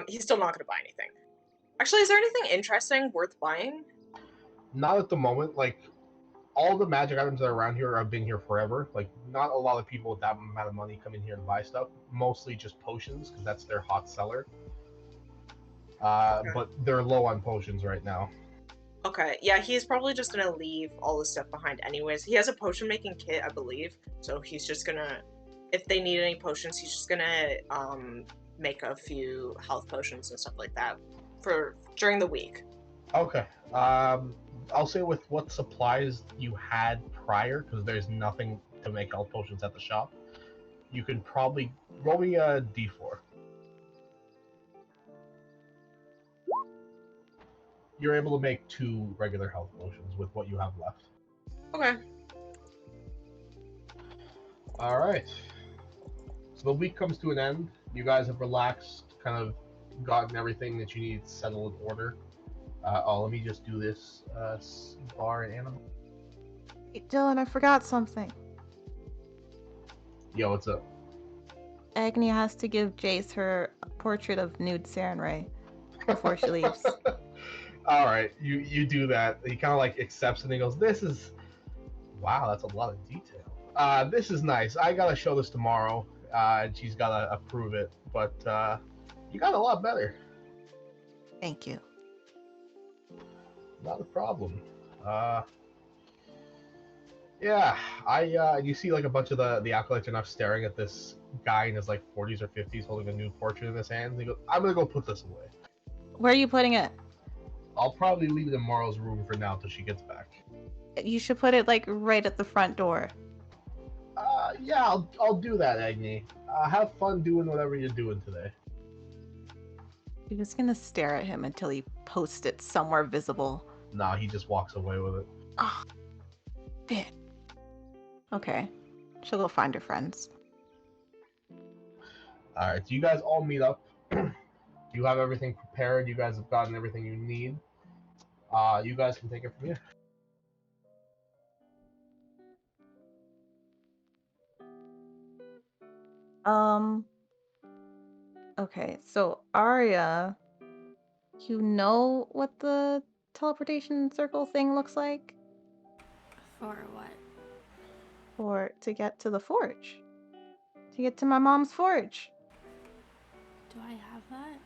He's still not gonna buy anything. Actually, is there anything interesting worth buying? Not at the moment. Like all the magic items that are around here have been here forever. Like not a lot of people with that amount of money come in here to buy stuff. Mostly just potions because that's their hot seller. Okay. But they're low on potions right now. Okay, yeah, he's probably just gonna leave all this stuff behind anyways. He has a potion making kit, I believe, so he's just gonna, if they need any potions, he's just gonna make a few health potions and stuff like that for during the week. Okay. I'll say with what supplies you had prior, because there's nothing to make health potions at the shop. You can probably roll me a d4. You're able to make 2 regular health potions with what you have left. Okay. All right. So the week comes to an end. You guys have relaxed, kind of gotten everything that you need settled in order. Let me just do this. Bar and animal. Hey, Dylan, I forgot something. Yo, what's up? Agni has to give Jace her portrait of nude Sarenrae before she leaves. All right, you do that. He kind of like accepts it and he goes, "This is, wow, that's a lot of detail. This is nice. I gotta show this tomorrow, and she's gotta approve it. But you got a lot better. Thank you. Not a problem. Yeah, you see like a bunch of the acolytes are now staring at this guy in his like 40s or 50s holding a nude portrait in his hands. He goes, "I'm gonna go put this away. Where are you putting it? I'll probably leave it in Morrow's room for now till she gets back." You should put it like right at the front door. Yeah, I'll do that, Agni. Have fun doing whatever you're doing today. You're just gonna stare at him until he posts it somewhere visible. Nah, he just walks away with it. Oh, bitch. Okay. She'll go find her friends. Alright, so you guys all meet up. You have everything prepared. You guys have gotten everything you need. You guys can take it from here. Okay, so Arya, you know what the teleportation circle thing looks like? For what? To get to the forge. To get to my mom's forge. Do I have that?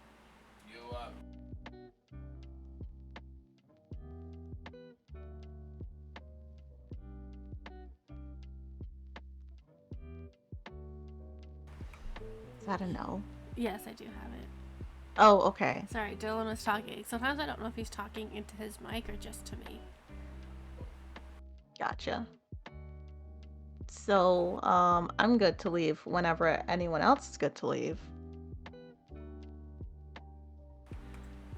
Is that a no? Yes, I do have it. Oh, okay. Sorry, Dylan was talking. Sometimes I don't know if he's talking into his mic or just to me. Gotcha. So, I'm good to leave whenever anyone else is good to leave.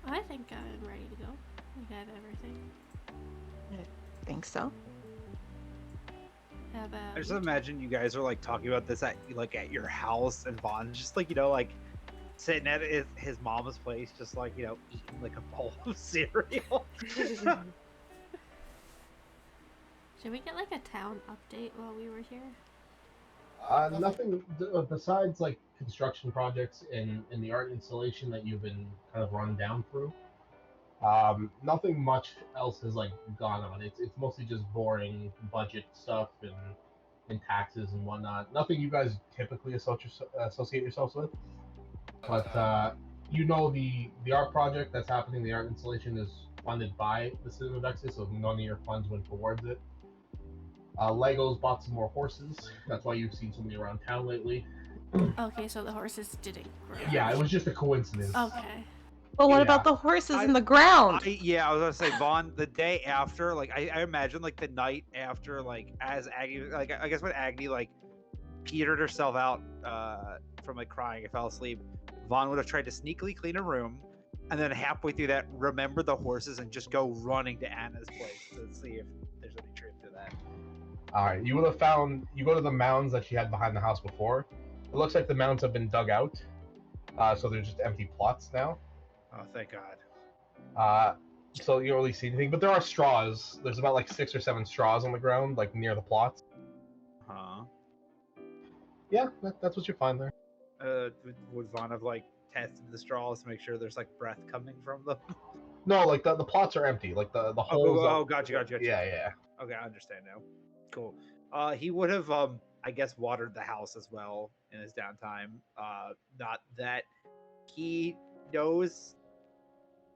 I think I'm ready to go. We got everything. I think so. How about I just you? imagine you guys are like talking about this at your house, and Vaughn's just like like sitting at his mama's place, just like eating like a bowl of cereal. Should we get like a town update while we were here? Nothing besides like construction projects and the art installation that you've been kind of run down through. Nothing much else has like gone on. It's mostly just boring budget stuff and taxes and whatnot. Nothing you guys typically associate yourselves with. But you know the art project that's happening, the art installation is funded by the city of Exodus, so none of your funds went towards it. Legos bought some more horses. That's why you've seen so many around town lately. Okay, so the horses didn't grow. Yeah, it was just a coincidence. Okay. But what Yeah. about the horses in the ground? I was gonna say, Vaughn, the day after, like, I imagine, like, the night after, like, as Aggie, like, I guess when Aggie, like, petered herself out from, like, crying and fell asleep, Vaughn would have tried to sneakily clean her room, and then halfway through that, remember the horses and just go running to Anna's place to see if there's any truth to that. Alright, you would have found, you go to the mounds that she had behind the house before. It looks like the mounds have been dug out, so they're just empty plots now. Oh, thank God. So you don't really see anything, but there are straws. There's about like 6 or 7 straws on the ground, like near the plots. Huh. Yeah, that's what you find there. Would Vaughn have, like, tested the straws to make sure there's, like, breath coming from them? No, like the plots are empty. Like the holes. Gotcha. Yeah. Okay, I understand now. Cool. He would have, I guess, watered the house as well in his downtime. Not that he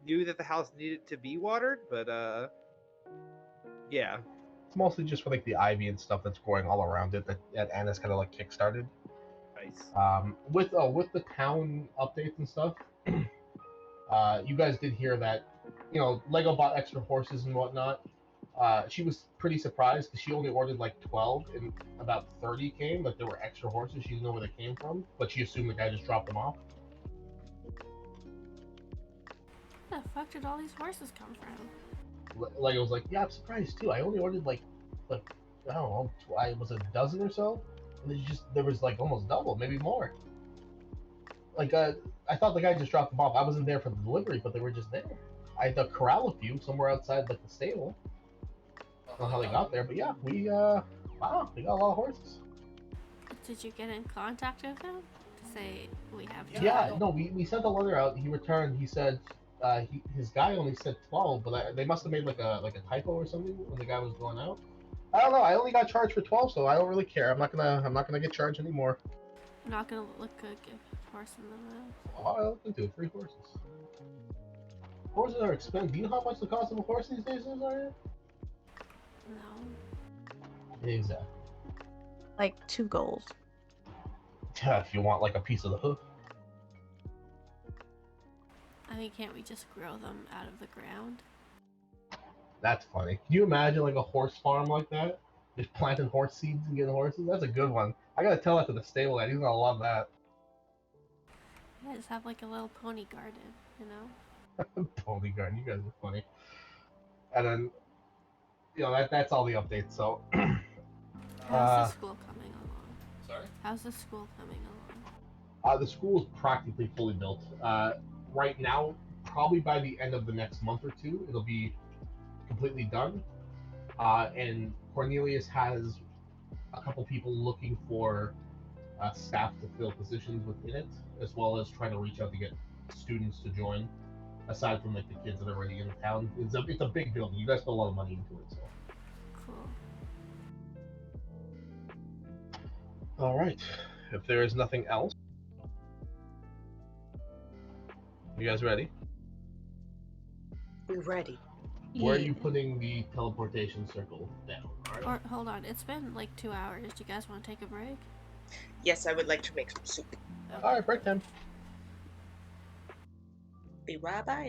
knew that the house needed to be watered, but yeah. It's mostly just for like the ivy and stuff that's growing all around it that Anna's kind of like kickstarted. Nice. With the town updates and stuff, you guys did hear that, Lego bought extra horses and whatnot. She was pretty surprised because she only ordered like 12 and about 30 came. Like there were extra horses. She didn't know where they came from, but she assumed the guy just dropped them off. Where the fuck did all these horses come from? Lego was like, yeah, I'm surprised too. I only ordered like I don't know, was it a dozen or so, and there was like almost double, maybe more. Like I thought the guy just dropped them off. I wasn't there for the delivery, but they were just there. I had to corral a few somewhere outside like the stable. I don't know how they got there, but yeah, we got a lot of horses. Did you get in contact with him to say we have? Yeah, no, we sent a letter out. He returned. He said his guy only said 12, but they must have made like a typo or something when the guy was going out. I don't know. I only got charged for 12, so I don't really care. I'm not gonna get charged anymore. I'm not gonna look good, give a horse in the mouth. Oh, I'll look into it. 3 horses. Horses are expensive. Do you know how much the cost of a horse these days is, Arya? No. Exactly. Like 2 gold. Yeah, if you want like a piece of the hoof. I mean, can't we just grow them out of the ground? That's funny. Can you imagine like a horse farm like that? Just planting horse seeds and getting horses? That's a good one. I gotta tell that to the stable guy. He's gonna love that. Yeah, just have like a little pony garden, you know? Pony garden. You guys are funny. And then, that's all the updates. So. How's the school coming along? Sorry? How's the school coming along? The school is practically fully built. Right now, probably by the end of the next month or 2, it'll be completely done. And Cornelius has a couple people looking for staff to fill positions within it, as well as trying to reach out to get students to join. Aside from like the kids that are already in town, it's a big building. You guys put a lot of money into it, so. Cool. All right. If there is nothing else, you guys ready? We're ready. Where are you putting the teleportation circle down? Or hold on, it's been like 2 hours. Do you guys want to take a break? Yes, I would like to make some soup. Okay. All right, break time. Be right back.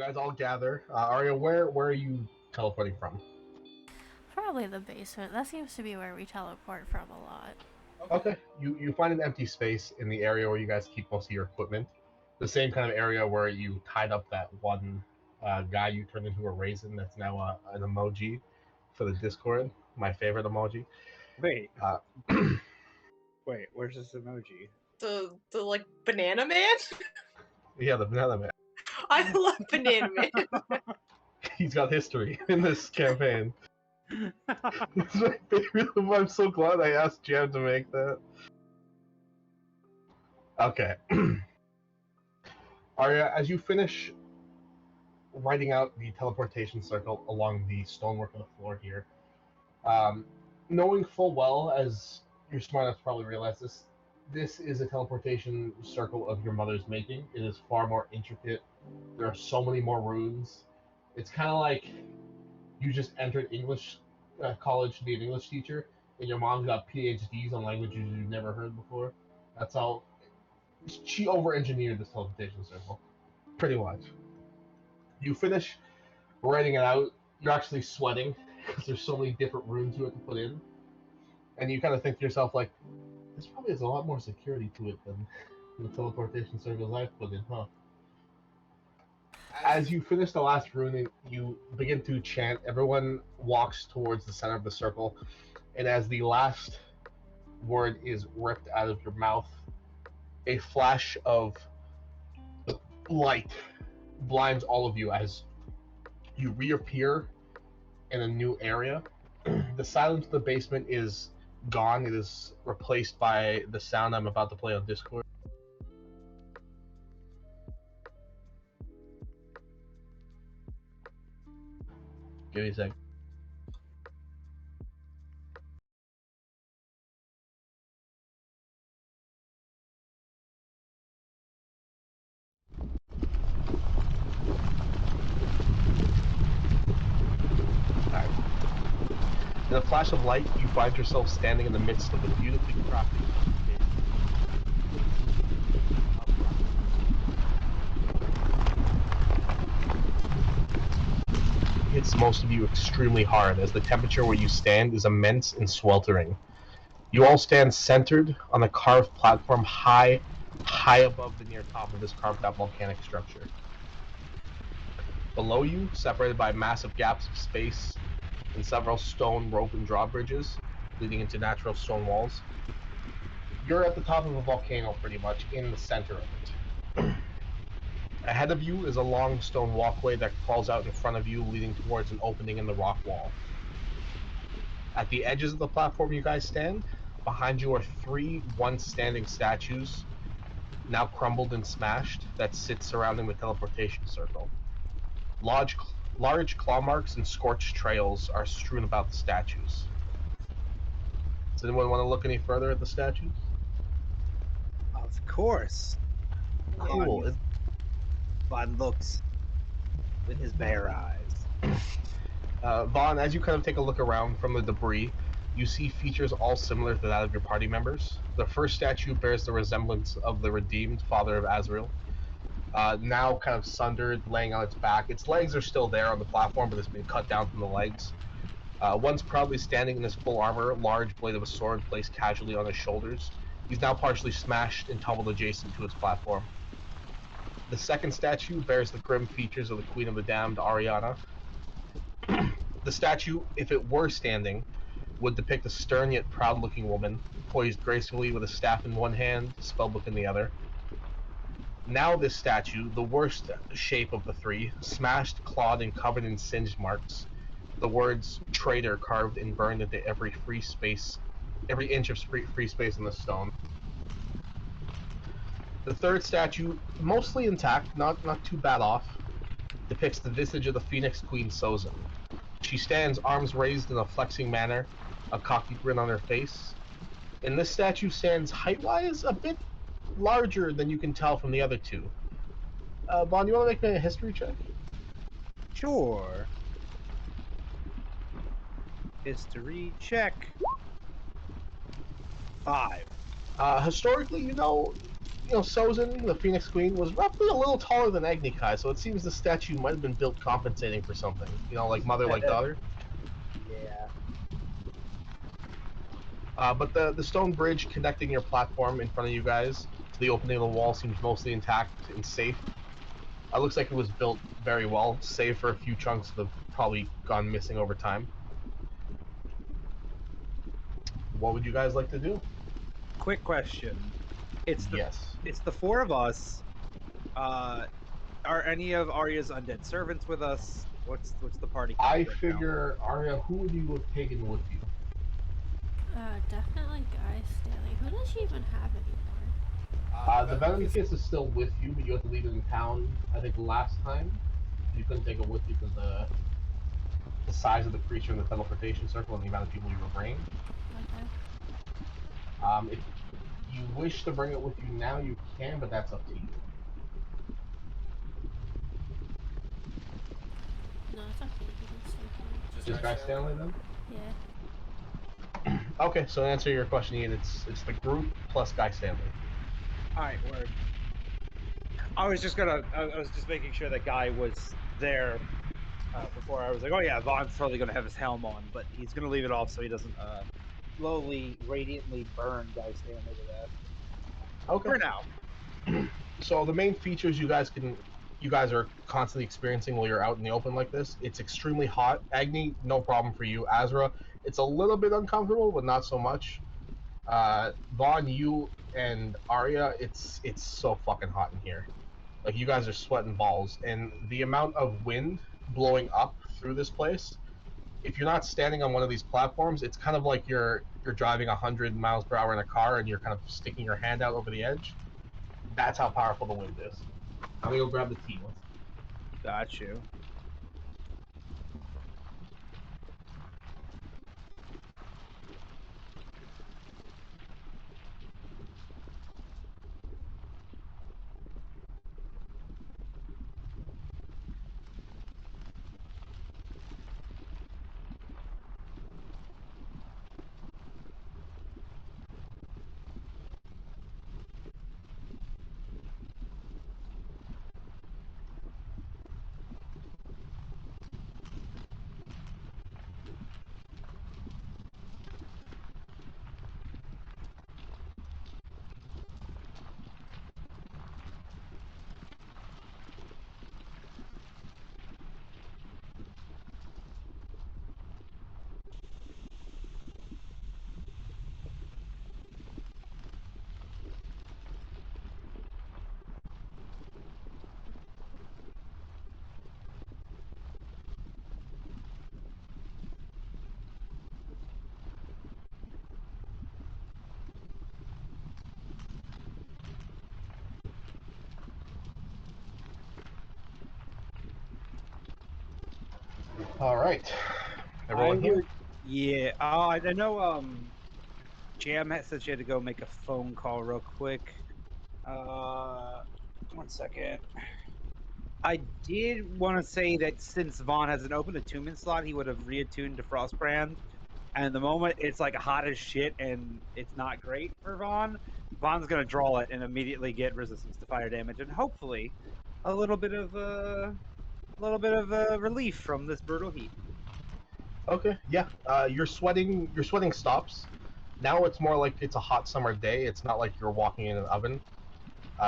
guys all gather. Arya, where are you teleporting from? Probably the basement. That seems to be where we teleport from a lot. Okay, you find an empty space in the area where you guys keep most of your equipment. The same kind of area where you tied up that one guy you turned into a raisin. That's now an emoji for the Discord. My favorite emoji. Wait, Uh, wait, where's this emoji? The like banana man. yeah, the banana man. I love banana man. He's got history in this campaign. It's my favorite. I'm so glad I asked Jam to make that. Okay. Arya, as you finish writing out the teleportation circle along the stonework of the floor here, knowing full well, as you're smart enough to probably realize this is a teleportation circle of your mother's making. It is far more intricate. There are so many more runes. It's kind of like you just entered English college to be an English teacher, and your mom's got PhDs on languages you've never heard before. That's how she over-engineered this teleportation circle, pretty much. You finish writing it out. You're actually sweating because there's so many different runes you have to put in, and you kind of think to yourself like, this probably has a lot more security to it than the teleportation circles I've put in, huh? As you finish the last rune, you begin to chant. Everyone walks towards the center of the circle, and as the last word is ripped out of your mouth, a flash of light blinds all of you as you reappear in a new area. The silence of the basement is gone. It is replaced by the sound I'm about to play on Discord. Give me a sec. Alright. In a flash of light, you find yourself standing in the midst of a beautifully crafted cave. It hits most of you extremely hard, as the temperature where you stand is immense and sweltering. You all stand centered on a carved platform high above the near top of this carved out volcanic structure. Below you, separated by massive gaps of space and several stone rope and drawbridges leading into natural stone walls, you're at the top of a volcano, pretty much in the center of it. Ahead of you is a long stone walkway that falls out in front of you, leading towards an opening in the rock wall. At the edges of the platform you guys stand, behind you are three once standing statues, now crumbled and smashed, that sit surrounding the teleportation circle. Large claw marks and scorched trails are strewn about the statues. Does anyone want to look any further at the statues? Of course. Cool. Vaughn looks with his bare eyes. Vaughn, as you kind of take a look around from the debris, you see features all similar to that of your party members. The first statue bears the resemblance of the redeemed father of Azrael, now kind of sundered, laying on its back. Its legs are still there on the platform, but it's been cut down from the legs. Once proudly standing in his full armor, large blade of a sword placed casually on his shoulders, he's now partially smashed and tumbled adjacent to its platform. The second statue bears the grim features of the Queen of the Damned, Ariana. The statue, if it were standing, would depict a stern yet proud-looking woman, poised gracefully with a staff in one hand, spellbook in the other. Now this statue, the worst shape of the three, smashed, clawed, and covered in singed marks, the words "traitor" carved and burned into every inch of free space in the stone. The third statue, mostly intact, not too bad off, depicts the visage of the Phoenix Queen Sozin. She stands, arms raised in a flexing manner, a cocky grin on her face. And this statue stands height-wise a bit larger than you can tell from the other two. Bond, you want to make me a history check? Sure. History check. 5. Historically, Sozin, the Phoenix Queen, was roughly a little taller than Agni Kai, so it seems the statue might have been built compensating for something. Like mother, like daughter. Yeah. But the stone bridge connecting your platform in front of you guys to the opening of the wall seems mostly intact and safe. It looks like it was built very well, save for a few chunks that have probably gone missing over time. What would you guys like to do? Quick question. Yes. It's the four of us. Are any of Arya's undead servants with us? What's the party count I right figure, Arya, who would you have taken with you? Definitely Guy Stanley. Who does she even have anymore? The Venom Kiss is still with you, but you have to leave it in town. I think last time you couldn't take it with you because the size of the creature in the teleportation circle and the amount of people you were bringing. Okay. If you wish to bring it with you now, you can, but that's up to you. No, it's okay. You can stay here. Just Guy Stanley then? Yeah. Okay, so to answer your question, Ian, it's the group plus Guy Stanley. now? All right, word. I was just making sure that Guy was there before I was like, oh yeah, Vaughn's probably gonna have his helm on, but he's gonna leave it off so he doesn't slowly, radiantly burn Guy Stanley to death. Okay. For now. So the main features you guys are constantly experiencing while you're out in the open like this. It's extremely hot. Agni, no problem for you. Azra, it's a little bit uncomfortable, but not so much. Vaughn, you and Arya, it's so fucking hot in here. Like you guys are sweating balls, and the amount of wind blowing up through this place. If you're not standing on one of these platforms, it's kind of like you're driving 100 miles per hour in a car and you're kind of sticking your hand out over the edge. That's how powerful the wind is. I'm gonna go grab the tea. Got you. All right, everyone here. Yeah. I know. Jam said she had to go make a phone call real quick. 1 second. I did want to say that since Vaughn has an open attunement slot, he would have reattuned to Frostbrand. And the moment it's like hot as shit and it's not great for Vaughn, Vaughn's gonna draw it and immediately get resistance to fire damage and hopefully a little bit of relief from this brutal heat. Okay, yeah. Your sweating stops. Now it's more like it's a hot summer day. It's not like you're walking in an oven.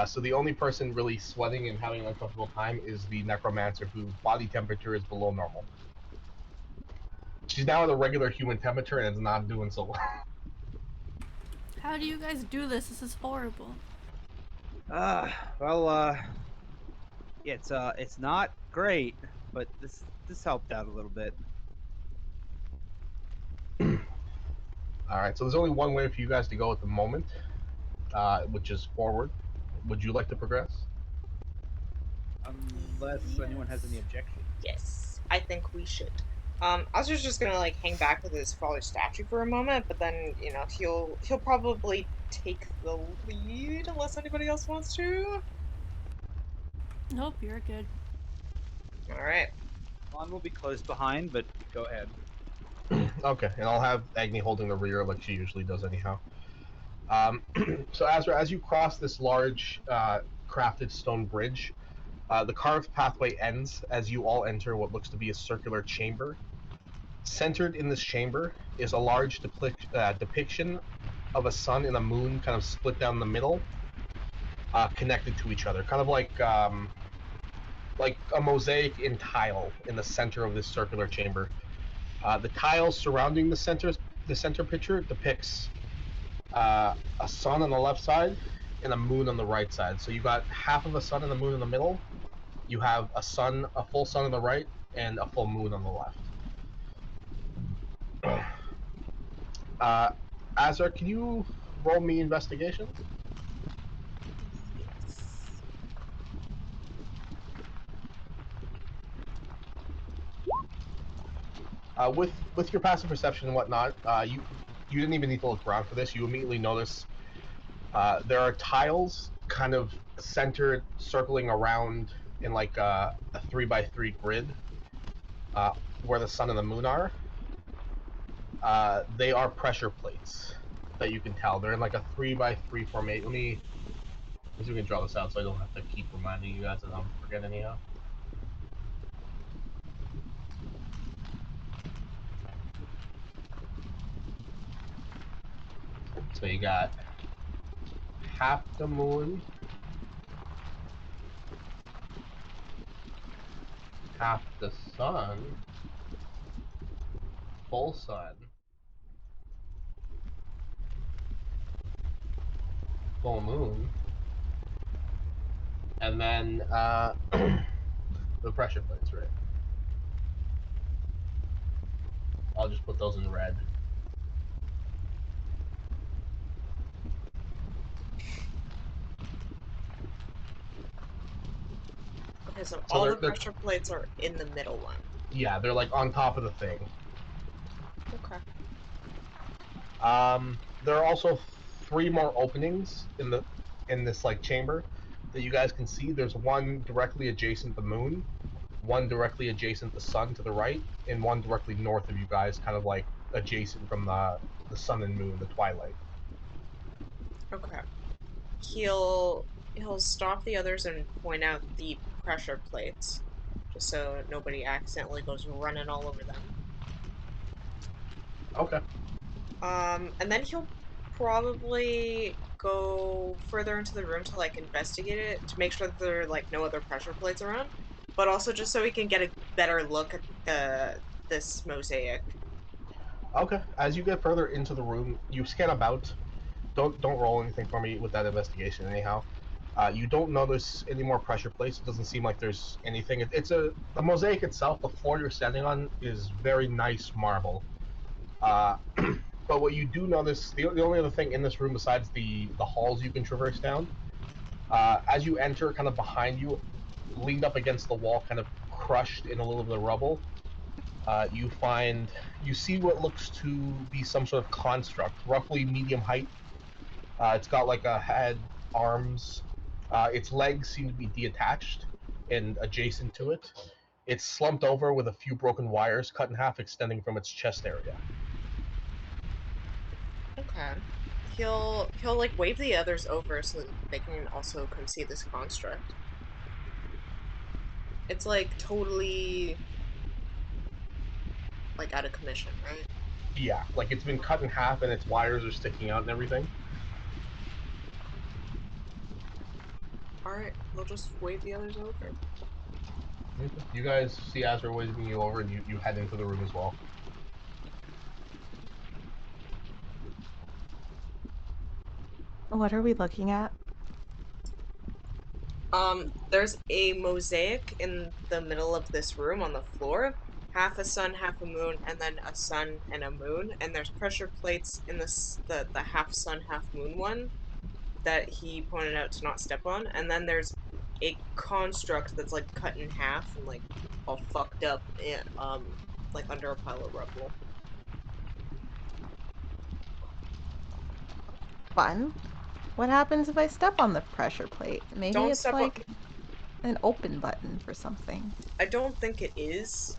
So the only person really sweating and having an uncomfortable time is the necromancer, whose body temperature is below normal. She's now at a regular human temperature and it's not doing so well. How do you guys do this? This is horrible. It's not great, but this helped out a little bit. All right, so there's only one way for you guys to go at the moment, which is forward. Would you like to progress? Unless anyone has any objections. Yes, I think we should. Ozra's just gonna like hang back with his father's statue for a moment, but then he'll probably take the lead unless anybody else wants to. Nope, you're good. All right. Vaughn will be close behind, but go ahead. Okay, and I'll have Agni holding the rear like she usually does anyhow. So Azra, as you cross this large crafted stone bridge, the carved pathway ends as you all enter what looks to be a circular chamber. Centered in this chamber is a large depiction of a sun and a moon kind of split down the middle, connected to each other, kind of like a mosaic in tile in the center of this circular chamber. The tiles surrounding the center picture depicts a sun on the left side and a moon on the right side. So you got half of a sun and a moon in the middle. You have a full sun on the right, and a full moon on the left. Azra, can you roll me investigation? With your passive perception and whatnot, you didn't even need to look around for this. You immediately notice there are tiles kind of centered, circling around in like a 3x3 grid, where the sun and the moon are. They are pressure plates that you can tell. They're in like a 3x3 formation. Let me see if we can draw this out so I don't have to keep reminding you guys that I'm forgetting anyhow. So you got half the moon, half the sun, full sun, full moon, and then the pressure plates, right? I'll just put those in red. Okay, so So all they're- the they're- pressure plates are in the middle one. Yeah, they're like on top of the thing. Okay. There are also 3 more openings in this like chamber that you guys can see. There's one directly adjacent the moon, one directly adjacent the sun to the right, and one directly north of you guys, kind of like adjacent from the sun and moon, the twilight. Okay. He'll stop the others and point out the pressure plates, just so nobody accidentally goes running all over them. Okay. And then he'll probably go further into the room to like investigate it to make sure that there are like no other pressure plates around, but also just so he can get a better look at this mosaic. Okay. As you get further into the room, you scan about. Don't roll anything for me with that investigation anyhow. You don't notice any more pressure plates. It doesn't seem like there's anything. It's the mosaic itself. The floor you're standing on is very nice marble. But what you do notice, the only other thing in this room besides the halls you can traverse down, as you enter, kind of behind you, leaned up against the wall, kind of crushed in a little bit of rubble, you see what looks to be some sort of construct, roughly medium height. It's got like a head, arms. Its legs seem to be detached and adjacent to it. It's slumped over with a few broken wires cut in half extending from its chest area. Okay. He'll like wave the others over so that they can also come see this construct. It's like totally like out of commission, right? Yeah, like it's been cut in half and its wires are sticking out and everything. Alright, we'll just wave the others over. You guys see Azra waving you over, and you head into the room as well. What are we looking at? There's a mosaic in the middle of this room on the floor. Half a sun, half a moon, and then a sun and a moon. And there's pressure plates in the half sun, half moon one that he pointed out to not step on. And then there's a construct that's like cut in half and like all fucked up, like under a pile of rubble. Fun. What happens if I step on the pressure plate? Maybe Don't it's step on. like an open button for something. I don't think it is.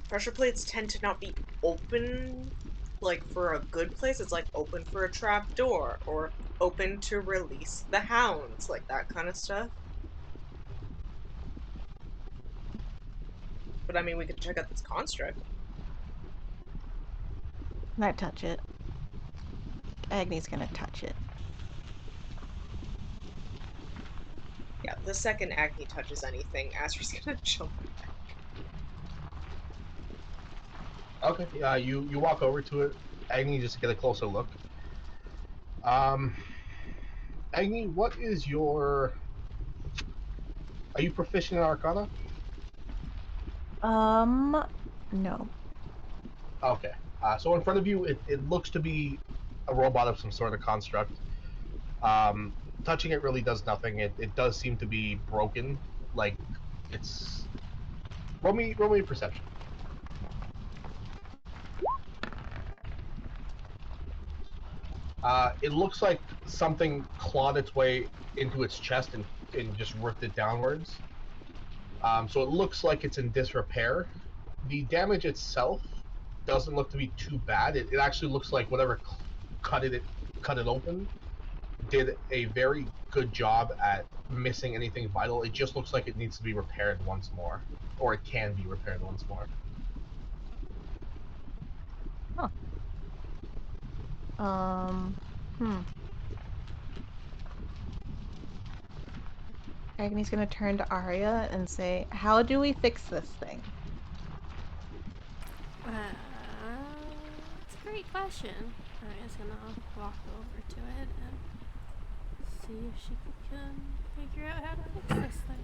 Pressure plates tend to not be open like for a good place, it's like open for a trap door or open to release the hounds, like that kind of stuff. But I mean, we could check out this construct. Can I touch it? Agni's gonna touch it. Yeah, the second Agni touches anything, Asri's gonna jump back. Okay, you walk over to it, Agni, just to get a closer look. Agni, what is your... Are you proficient in Arcana? No. Okay. So in front of you, it looks to be a robot of some sort of construct. Touching it really does nothing. It does seem to be broken. Like, it's... Roll me perception. It looks like something clawed its way into its chest and just ripped it downwards. So it looks like it's in disrepair. The damage itself doesn't look to be too bad. It actually looks like whatever cut it open did a very good job at missing anything vital. It just looks like it needs to be repaired once more, or it can be repaired once more. Agni's gonna turn to Arya and say, "How do we fix this thing?" It's a great question. Aria's gonna walk over to it and see if she can figure out how to fix this thing.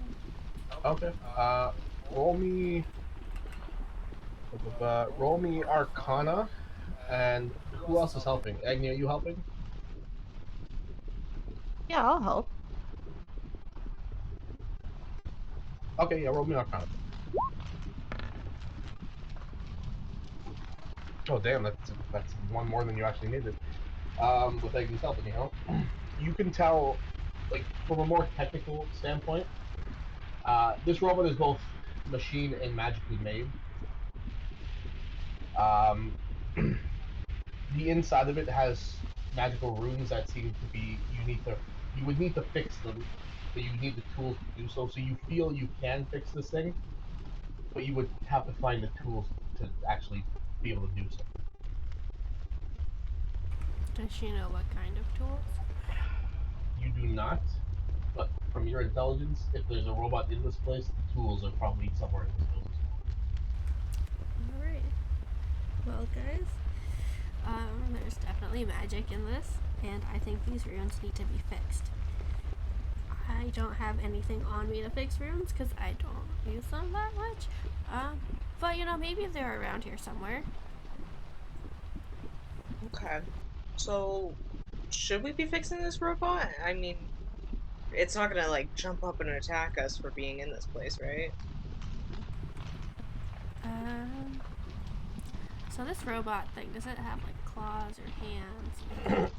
Okay. Roll me Arcana, and who else is helping? Agni, are you helping? Yeah, I'll help. Okay, yeah, roll me Arcana. Oh damn, that's one more than you actually needed. With Agni's help, anyhow. You can tell, like, from a more technical standpoint, this robot is both machine and magically made. The inside of it has magical runes that seem to be you would need to fix them, but you need the tools to do so. So you feel you can fix this thing, but you would have to find the tools to actually be able to do so. Does she know what kind of tools? You do not, but from your intelligence, if there's a robot in this place, the tools are probably somewhere in this place as well. Alright. Well, guys, there's definitely magic in this, and I think these runes need to be fixed. I don't have anything on me to fix runes because I don't use them that much. But you know, maybe they're around here somewhere. Okay. So, should we be fixing this robot? I mean, it's not gonna, like, jump up and attack us for being in this place, right? So this robot thing, does it have like claws or hands?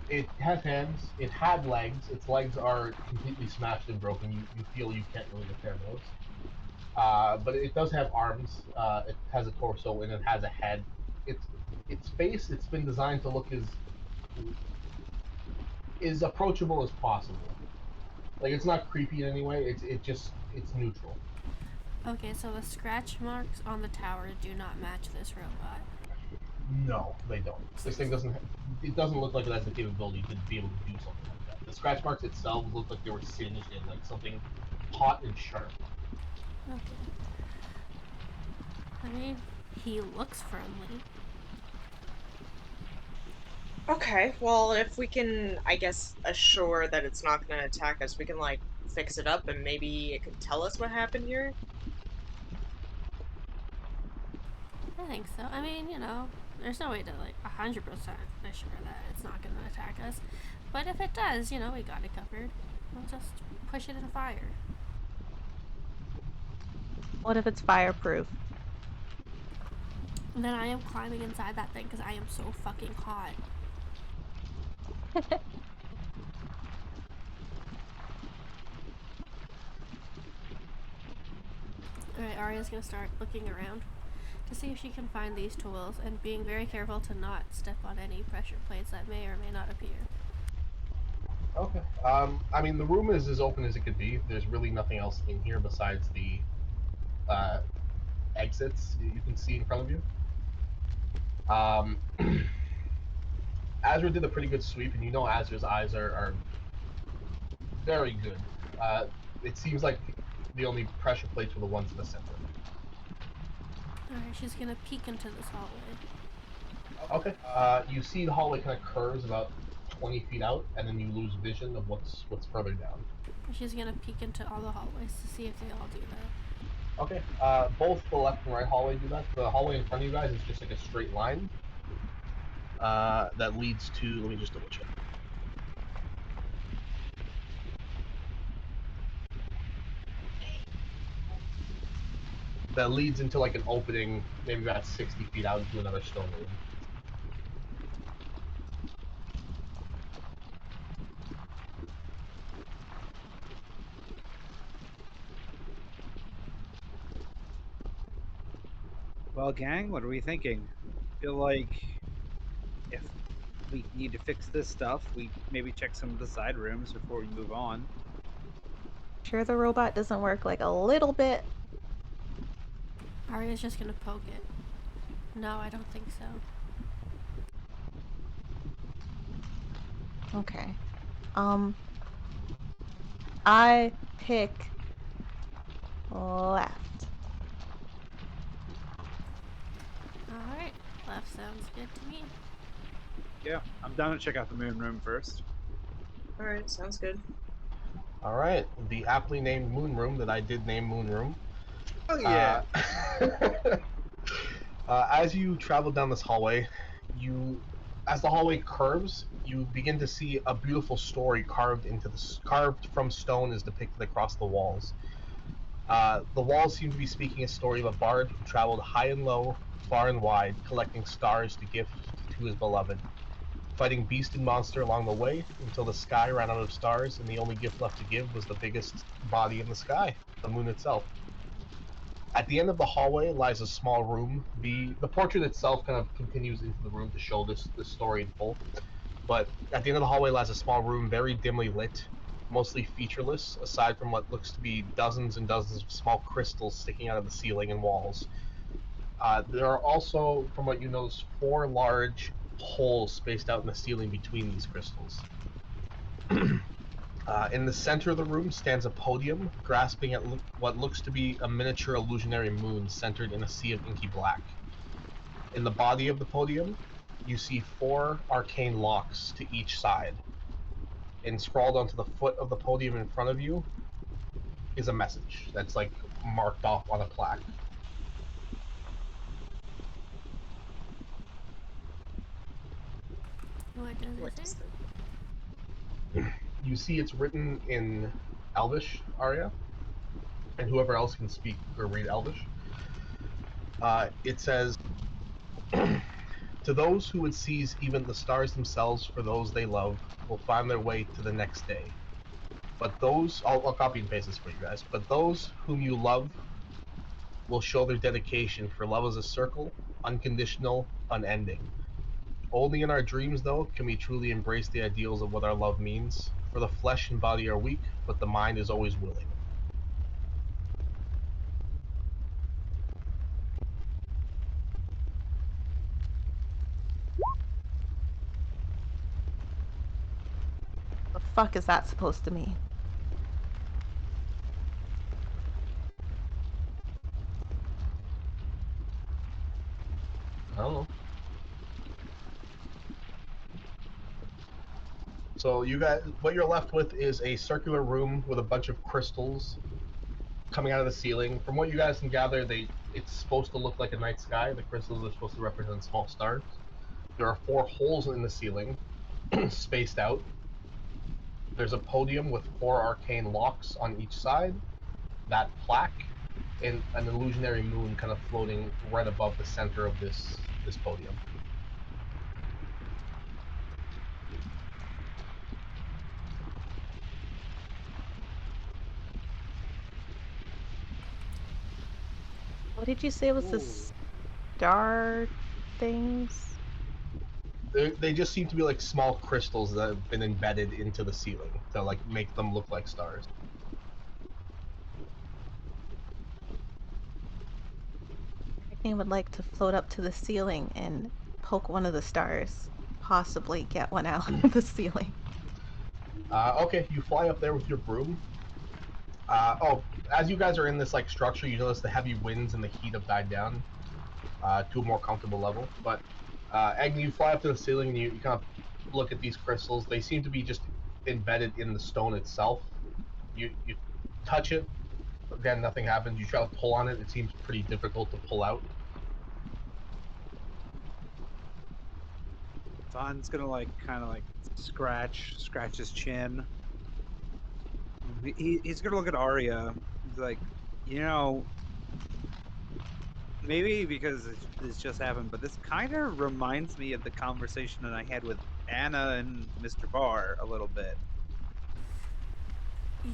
It has hands. It had legs. Its legs are completely smashed and broken. You feel you can't really repair those. But it does have arms. It has a torso and it has a head. Its face. It's been designed to look as approachable as possible. Like, it's not creepy in any way. It's neutral. Okay, so the scratch marks on the tower do not match this robot. No, they don't. This thing doesn't. It doesn't look like it has the capability to be able to do something like that. The scratch marks itself look like they were singed in like something hot and sharp. Okay. I mean, he looks friendly. Okay, well, if we can, I guess, assure that it's not gonna attack us, we can, like, fix it up and maybe it can tell us what happened here? I think so. I mean, you know, there's no way to like 100% assure that it's not going to attack us. But if it does, you know, we got it covered. We'll just push it in fire. What if it's fireproof? And then I am climbing inside that thing because I am so fucking hot. Alright, Arya's gonna start looking around to see if she can find these tools, and being very careful to not step on any pressure plates that may or may not appear. Okay. I mean, the room is as open as it could be. There's really nothing else in here besides the exits you can see in front of you. Azra did a pretty good sweep, and you know Azra's eyes are very good. It seems like the only pressure plates were the ones in the center. Alright, she's gonna peek into this hallway. Okay. You see the hallway kind of curves about 20 feet out, and then you lose vision of what's further down. She's gonna peek into all the hallways to see if they all do that. Okay. Both the left and right hallway do that. The hallway in front of you guys is just like a straight line that leads to. Let me just double check. That leads into like an opening, maybe about 60 feet out into another stone room. Well, gang, what are we thinking? Feel like if we need to fix this stuff, we maybe check some of the side rooms before we move on. Sure the robot doesn't work like a little bit? Arya's just gonna poke it. No, I don't think so. Okay. I pick left. Alright, left sounds good to me. Yeah, I'm down to check out the moon room first. Alright, sounds good. All right, the aptly named moon room that I did name moon room. Oh yeah. As you travel down this hallway, as the hallway curves, you begin to see a beautiful story carved from stone is depicted across the walls. The walls seem to be speaking a story of a bard who traveled high and low, far and wide, collecting stars to gift to his beloved, fighting beast and monster along the way until the sky ran out of stars and the only gift left to give was the biggest body in the sky, the moon itself. At the end of the hallway lies a small room. The portrait itself kind of continues into the room to show this story in full. But at the end of the hallway lies a small room, very dimly lit, mostly featureless, aside from what looks to be dozens and dozens of small crystals sticking out of the ceiling and walls. There are also, from what you notice, 4 large holes spaced out in the ceiling between these crystals. In the center of the room stands a podium, grasping at what looks to be a miniature illusionary moon centered in a sea of inky black. In the body of the podium, you see 4 arcane locks to each side. And scrawled onto the foot of the podium in front of you is a message that's like marked off on a plaque. What does it say? You see it's written in Elvish, Arya, and whoever else can speak or read Elvish. It says, to those who would seize even the stars themselves for those they love will find their way to the next day. But those, I'll copy and paste this for you guys, but those whom you love will show their dedication, for love is a circle, unconditional, unending. Only in our dreams, though, can we truly embrace the ideals of what our love means, for the flesh and body are weak, but the mind is always willing. The fuck is that supposed to mean? I don't know. So you guys, what you're left with is a circular room with a bunch of crystals coming out of the ceiling. From what you guys can gather, it's supposed to look like a night sky. The crystals are supposed to represent small stars. There are 4 holes in the ceiling, spaced out. There's a podium with 4 arcane locks on each side, that plaque, and an illusionary moon kind of floating right above the center of this podium. What did you say was this? star things? They just seem to be like small crystals that have been embedded into the ceiling to like make them look like stars. I would like to float up to the ceiling and poke one of the stars. Possibly get one out of the ceiling. Okay, you fly up there with your broom. As you guys are in this like structure, you notice the heavy winds and the heat have died down to a more comfortable level. But Agni, you fly up to the ceiling and you kind of look at these crystals. They seem to be just embedded in the stone itself. You touch it, again, nothing happens. You try to pull on it, it seems pretty difficult to pull out. Von's gonna like kind of like scratch his chin. He's gonna look at Arya. He's like, you know, maybe because this just happened, but this kind of reminds me of the conversation that I had with Anna and Mr. Barr a little bit.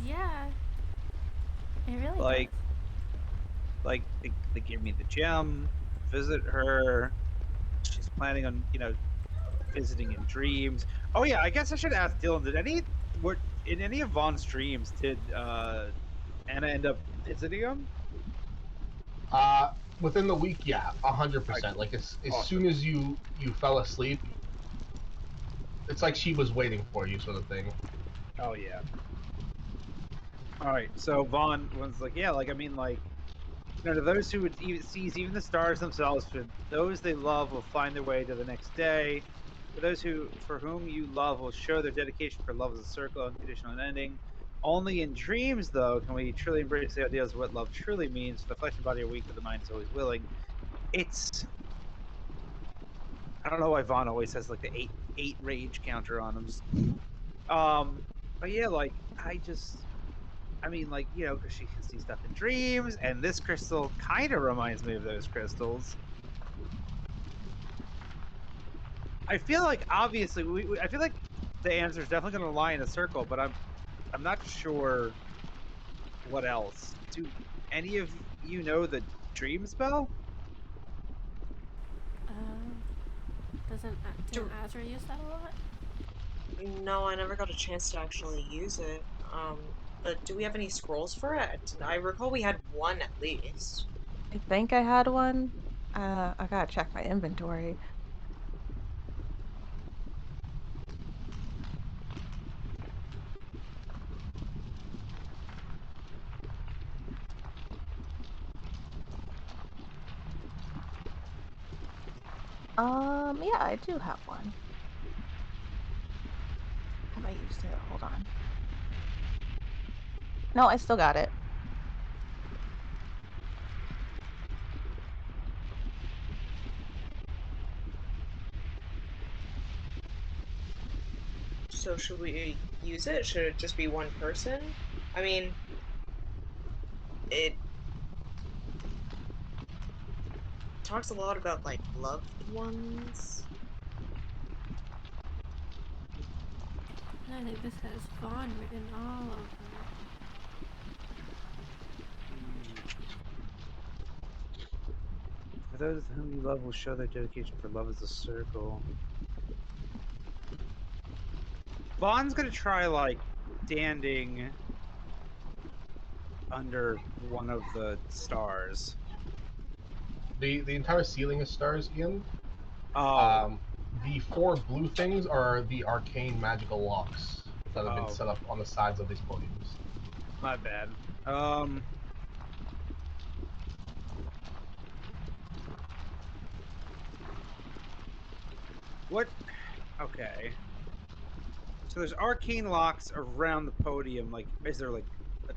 Yeah, it really Like, does. like they give me the gem, visit her. She's planning on, visiting in dreams. Oh yeah, I guess I should ask Dylan. In any of Vaughn's dreams did Anna end up visiting him? Within the week, yeah, 100%. Like as Awesome. soon as you fell asleep, it's like she was waiting for you, sort of thing. Oh yeah. All right, so Vaughn was like, yeah, like I mean, like, to those who would sees even the stars themselves, for those they love will find their way to the next day. For those for whom you love will show their dedication for love as a circle, unconditional and ending. Only in dreams, though, can we truly embrace the ideas of what love truly means. The flesh and body are weak, but the mind is always willing. I don't know why Vaughn always has like the eight rage counter on him. But yeah, like because she can see stuff in dreams, and this crystal kind of reminds me of those crystals. I feel like obviously I feel like the answer is definitely going to lie in a circle, but I'm not sure what else. Do any of you know the dream spell? Didn't Azra use that a lot? No, I never got a chance to actually use it. But do we have any scrolls for it? I recall we had one at least. I think I had one. I gotta check my inventory. Yeah, I do have one. Have I used it? Hold on. No, I still got it. So should we use it? Should it just be one person? I mean, it talks a lot about, like, loved ones. I think this has Vaughn written all over it. For those whom you love will show their dedication for love as a circle. Vaughn's gonna try like standing under one of the stars. The entire ceiling is stars, Ian. Oh. The four blue things are the arcane magical locks that have been set up on the sides of these podiums. My bad. What? Okay. So there's arcane locks around the podium. Like, is there like a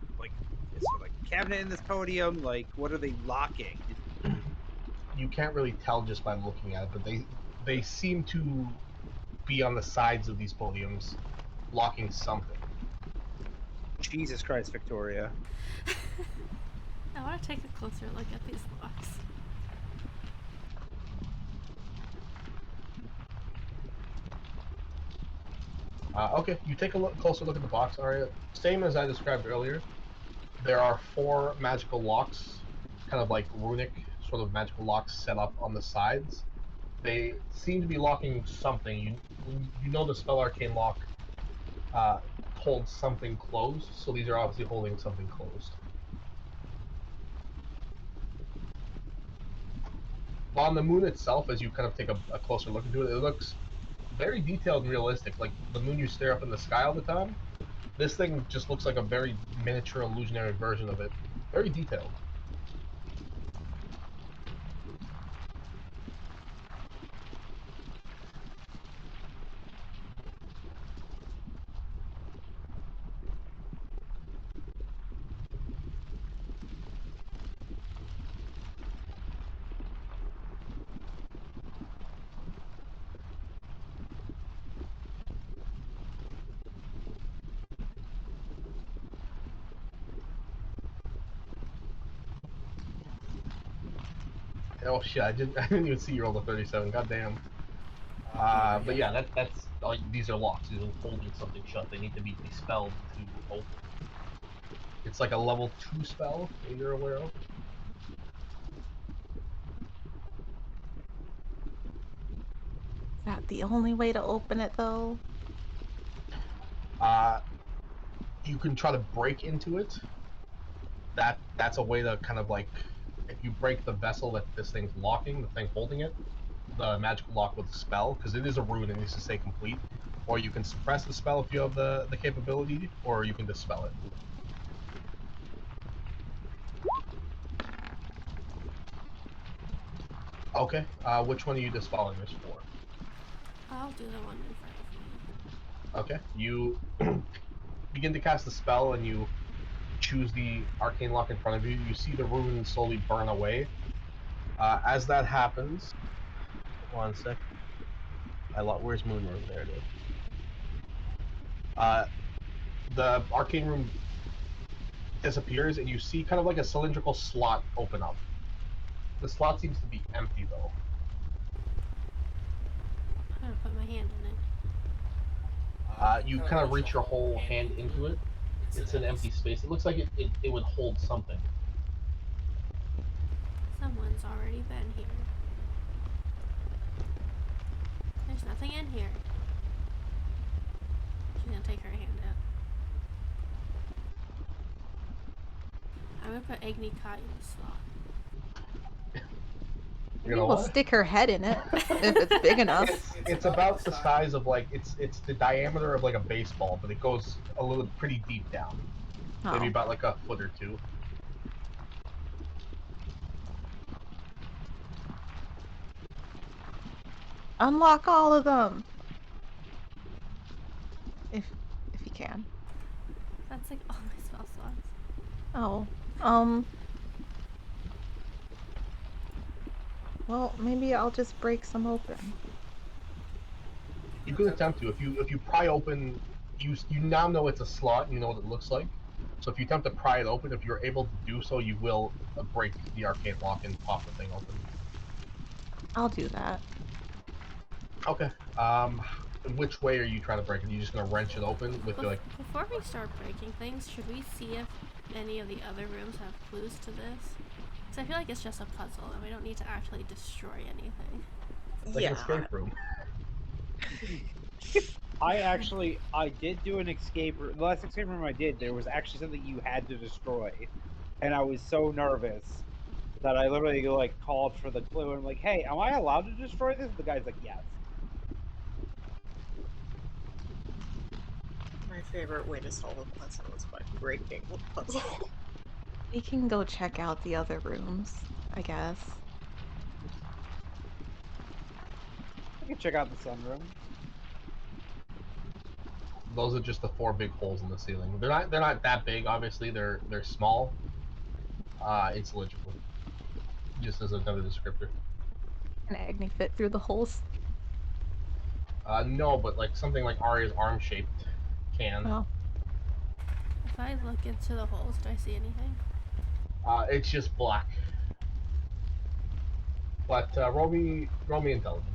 cabinet in this podium? Like, what are they locking? You can't really tell just by looking at it, but they seem to be on the sides of these podiums, locking something. Jesus Christ, Victoria. I want to take a closer look at these locks. Okay, you take a closer look at the box, Arya. Same as I described earlier. There are four magical locks, kind of like runic sort of magical locks set up on the sides. They seem to be locking something. You know the spell arcane lock holds something closed, so these are obviously holding something closed. On the moon itself, as you kind of take a closer look into it, it looks very detailed and realistic. Like the moon you stare up in the sky all the time, this thing just looks like a very miniature illusionary version of it. Very detailed. Oh shit! I didn't even see you roll the 37. Goddamn. But yeah, that's these are locks. These are holding something shut. They need to be dispelled to open. It's like a level 2 spell that you're aware of. Is that the only way to open it, though? You can try to break into it. That's a way to kind of like, if you break the vessel that this thing's locking, the thing holding it, the magical lock with the spell, because it is a rune and needs to stay complete. Or you can suppress the spell if you have the capability, or you can dispel it. Okay, which one are you dispelling this for? I'll do the one in front of me. Okay, you begin to cast the spell and you choose the arcane lock in front of you. You see the rune slowly burn away. As that happens, 1 sec. Where's Moon Rune? There it is. The arcane room disappears, and you see kind of like a cylindrical slot open up. The slot seems to be empty, though. I'm gonna put my hand in it. You kind of reach your whole hand into it. It's an empty space. It looks like it would hold something. Someone's already been here. There's nothing in here. She's gonna take her hand out. I'm gonna put Agni-Kai in the slot. You're We gonna will what? stick her head in it if it's big enough. It's about the size of like it's the diameter of like a baseball, but it goes a little pretty deep down. Maybe Oh. about like a foot or two. Unlock all of them. If you can. That's like all my spell slots. Oh. Well, maybe I'll just break some open. You could attempt to. If you pry open, you now know it's a slot. You know what it looks like. So if you attempt to pry it open, if you're able to do so, you will break the arcane lock and pop the thing open. I'll do that. Okay. Which way are you trying to break it? Are you just gonna wrench it open with like? Before we start breaking things, should we see if any of the other rooms have clues to this? Because I feel like it's just a puzzle and we don't need to actually destroy anything. Like an escape room. I did do an escape room. The last escape room I did, there was actually something you had to destroy. And I was so nervous that I literally like called for the clue and I'm like, hey, am I allowed to destroy this? The guy's like, yes. My favorite way to solve a puzzle is by breaking the puzzle. We can go check out the other rooms, I guess. I can check out the sunroom. Those are just the 4 big holes in the ceiling. They're not that big. Obviously, they're small. It's cylindrical. Just as another descriptor. Can Agni fit through the holes? No, but like something like Arya's arm shaped can. Oh. If I look into the holes, do I see anything? It's just black. But roll me intelligence.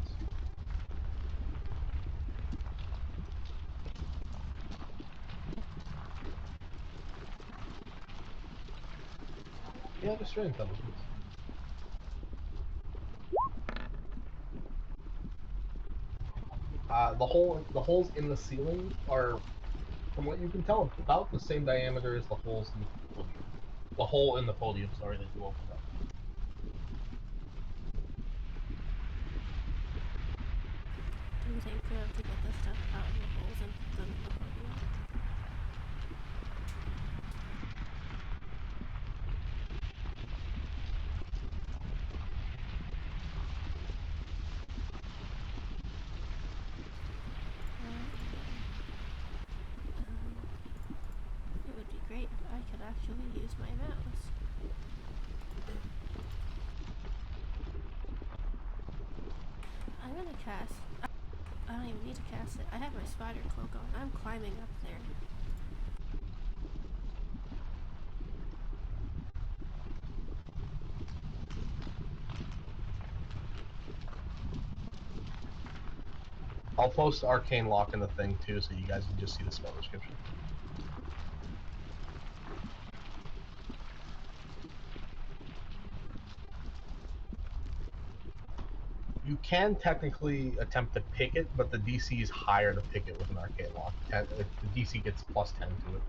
Yeah, just straight intelligence. The holes in the ceiling are, from what you can tell, about the same diameter as the holes in the podium. The hole in the podium, sorry, that you opened up. Do you think we have to get the stuff out of the holes and put them in the podium? It would be great if I could actually use my mouse. I'm gonna cast. I don't even need to cast it. I have my spider cloak on. I'm climbing up there. I'll post Arcane Lock in the thing too, so you guys can just see the spell description. You can technically attempt to pick it, but the DC is higher to pick it with an Arcane Lock. The DC gets +10 to it.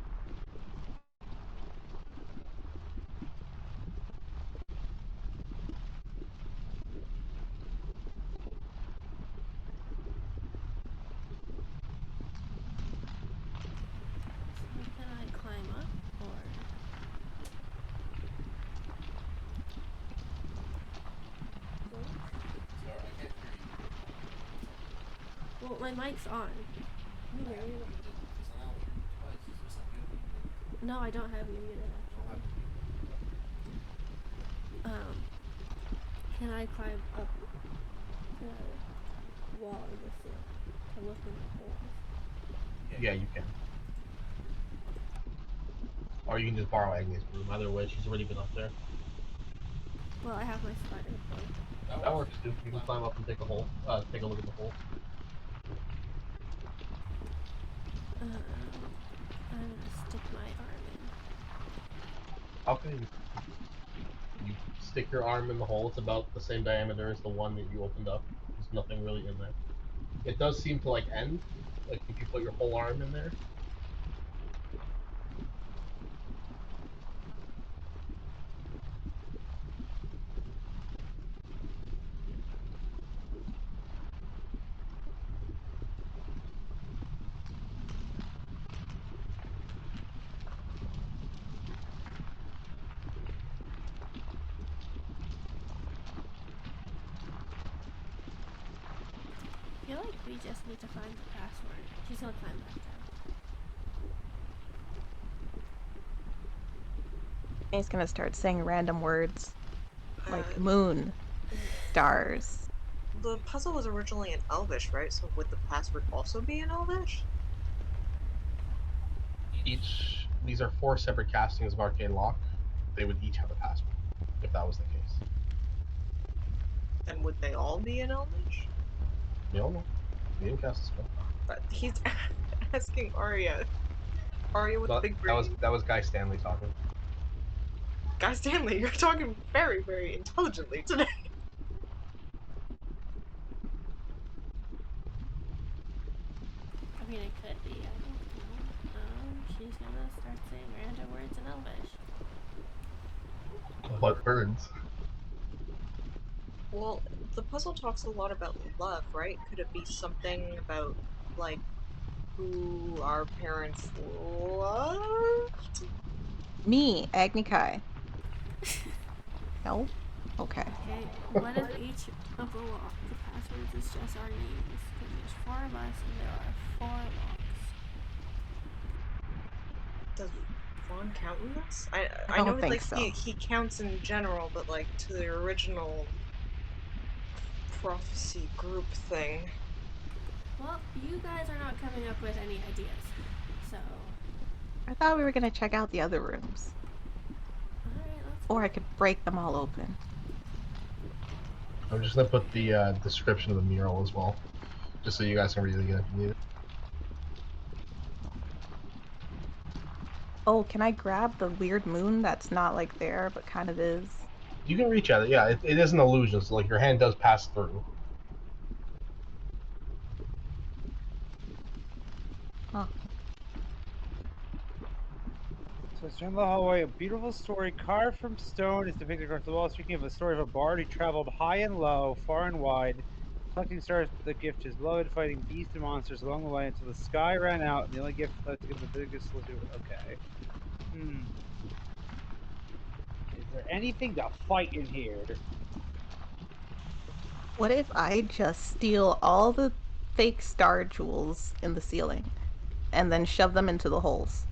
So can I climb up or? Well, my mic's on. No, I don't have you muted actually. Can I climb up the wall of the ceiling to look in the holes? Yeah, you can. Or you can just borrow Agnes' room. Either way, she's already been up there. Well, I have my spider cloak. That works too. You can climb up and take a hole. Take a look at the hole. I'm gonna stick my arm in. Okay. You stick your arm in the hole. It's about the same diameter as the one that you opened up. There's nothing really in there. It does seem to like end, like if you put your whole arm in there. I feel like we just need to find the password. She's gonna climb back down. He's gonna start saying random words like moon, stars. The puzzle was originally in Elvish, right? So would the password also be in Elvish? These are 4 separate castings of Arcane Lock. They would each have a password, if that was the case. Then would they all be in Elvish? You don't know. You didn't cast the spell. But he's asking Arya. Arya with the big brain. That was Guy Stanley talking. Guy Stanley, you're talking very, very intelligently today. I mean, it could be. I don't know. She's gonna start saying random words in Elvish. What birds? Well, the puzzle talks a lot about love, right? Could it be something about, like, who our parents loved? Me, Agni Kai. No? Okay. Okay, one of each of the passwords is just our names. Because there's 4 of us and there are 4 locks. Does Vaughn count in this? I don't know think like so. he counts in general, but like to the original prophecy group thing. Well, you guys are not coming up with any ideas. So. I thought we were gonna check out the other rooms. Alright, let's Or I could break them all open. I'm just gonna put the description of the mural as well, just so you guys can read it again if you need it. Oh, can I grab the weird moon that's not like there, but kind of is? You can reach at it. Yeah, it is an illusion, so like your hand does pass through. So it's down the hallway. A beautiful story carved from stone is depicted across the wall, speaking of a story of a bard who traveled high and low, far and wide, collecting stars for the gift to his beloved, fighting beasts and monsters along the way until the sky ran out, and the only gift left to give the biggest was okay. Is there anything to fight in here? What if I just steal all the fake star jewels in the ceiling and then shove them into the holes?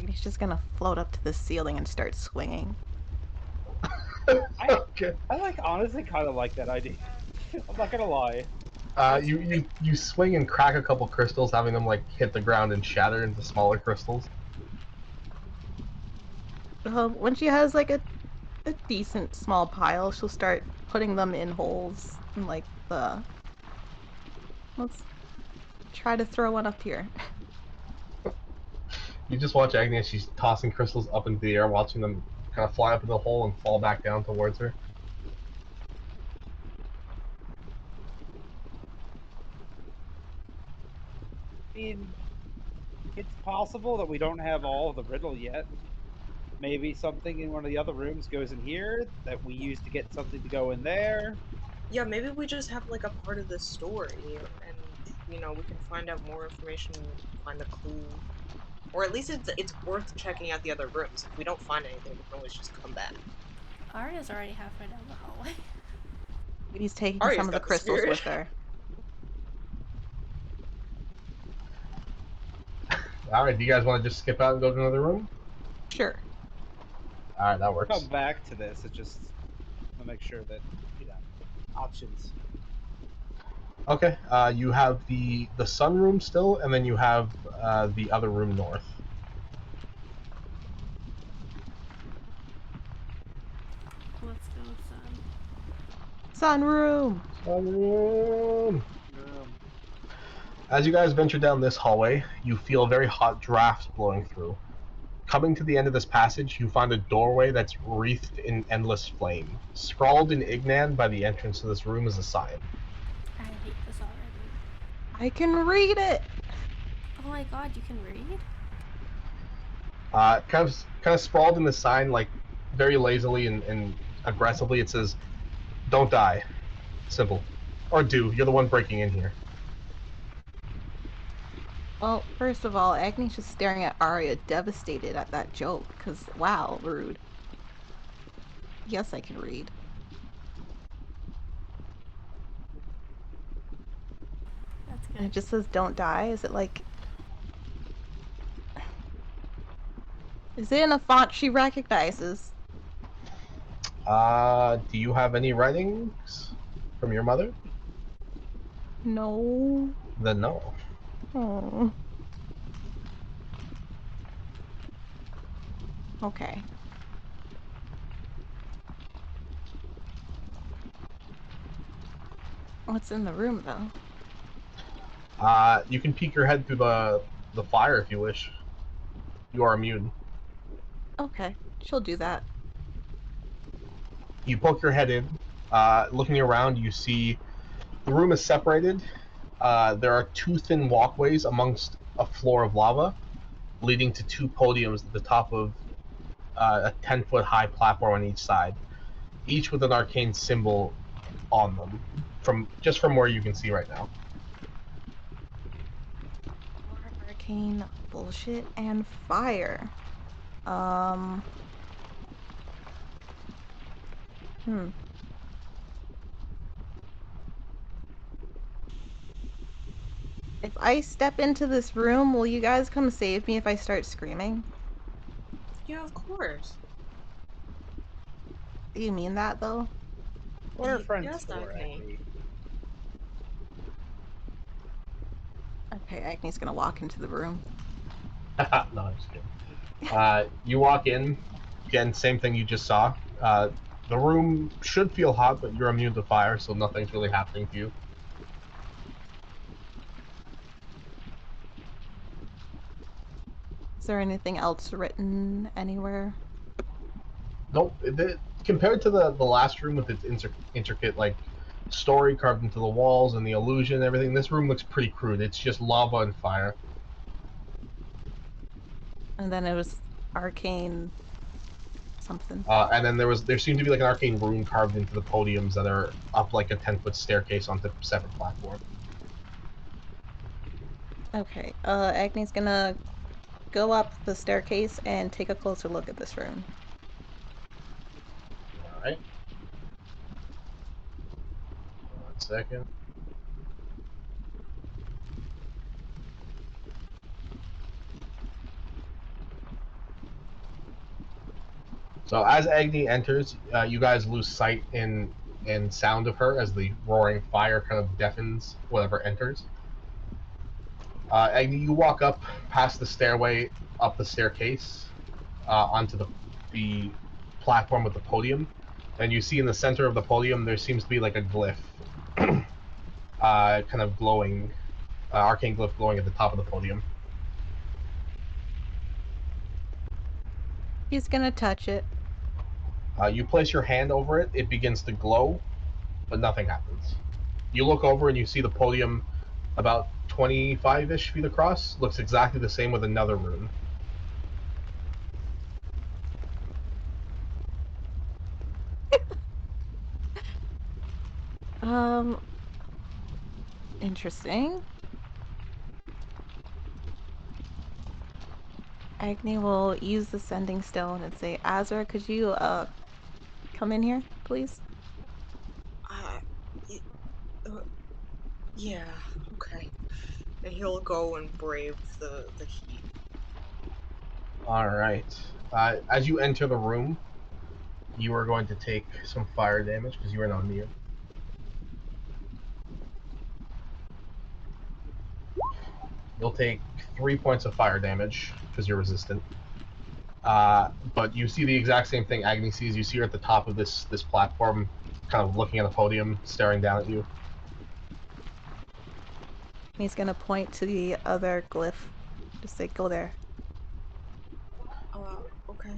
He's just gonna float up to the ceiling and start swinging. Okay. I honestly kind of like that idea. I'm not gonna lie. You swing and crack a couple crystals, having them like hit the ground and shatter into smaller crystals. When she has like a decent small pile, she'll start putting them in holes and like the. Let's try to throw one up here. You just watch Agni as she's tossing crystals up into the air, watching them kind of fly up in the hole and fall back down towards her. I mean, it's possible that we don't have all of the riddle yet. Maybe something in one of the other rooms goes in here that we use to get something to go in there. Yeah, maybe we just have like a part of the story, and we can find out more information, find a clue, or at least it's worth checking out the other rooms. If we don't find anything, we can always just come back. Arya's already halfway down the hallway. He's taking Arya's some of the got the crystals spirit. with her. Alright, do you guys want to just skip out and go to another room? Sure. Alright, that works. Come back to this. It's just to make sure that options. Okay, you have the sunroom still, and then you have the other room north. Let's go, son. Sunroom! Sunroom! As you guys venture down this hallway, you feel a very hot draft blowing through. Coming to the end of this passage, you find a doorway that's wreathed in endless flame. Scrawled in Ignan by the entrance to this room is a sign. I hate this already. I can read it! Oh my god, you can read? Kind of sprawled in the sign, like very lazily and aggressively, it says, "Don't die." Simple. Or do. You're the one breaking in here. Well, first of all, Agni's just staring at Arya, devastated at that joke, because, wow, rude. Yes, I can read. That's good. And it just says, don't die? Is it like... Is it in a font she recognizes? Do you have any writings from your mother? No. Then no. Oh. Okay. What's in the room, though? You can peek your head through the fire if you wish. You are immune. Okay, she'll do that. You poke your head in. Looking around, you see the room is separated. There are two thin walkways amongst a floor of lava, leading to two podiums at the top of a 10-foot high platform on each side, each with an arcane symbol on them, from where you can see right now. More arcane bullshit and fire. If I step into this room, will you guys come save me if I start screaming? Yeah, of course. Do you mean that, though? What are friends Yes, for, Agni. Agni? Okay, Agni's gonna walk into the room. No, I'm just kidding. You walk in. Again, same thing you just saw. The room should feel hot, but you're immune to fire, so nothing's really happening to you. Is there anything else written anywhere? Nope. Compared to the last room with its intricate like story carved into the walls and the illusion and everything. This room looks pretty crude. It's just lava and fire. And then it was arcane something. And then there seemed to be like an arcane rune carved into the podiums that are up like a 10-foot staircase onto separate platform. Okay, Agni's gonna go up the staircase and take a closer look at this room. Alright. 1 second. So as Agni enters, you guys lose sight and sound of her as the roaring fire kind of deafens whatever enters. Agni, you walk up past the stairway, up the staircase, onto the platform with the podium, and you see in the center of the podium there seems to be like a glyph, kind of glowing, arcane glyph glowing at the top of the podium. He's gonna touch it. You place your hand over it, it begins to glow, but nothing happens. You look over and you see the podium about 25-ish feet across, looks exactly the same with another rune. Interesting. Agni will use the sending stone and say, Azra, could you, come in here, please? Y- yeah, okay. And he'll go and brave the heat. Alright. As you enter the room, you are going to take some fire damage because you are not immune. You'll take 3 points of fire damage because you're resistant. But you see the exact same thing Agni sees. You see her at the top of this platform, kind of looking at the podium, staring down at you. He's gonna point to the other glyph. Just say, go there. Okay.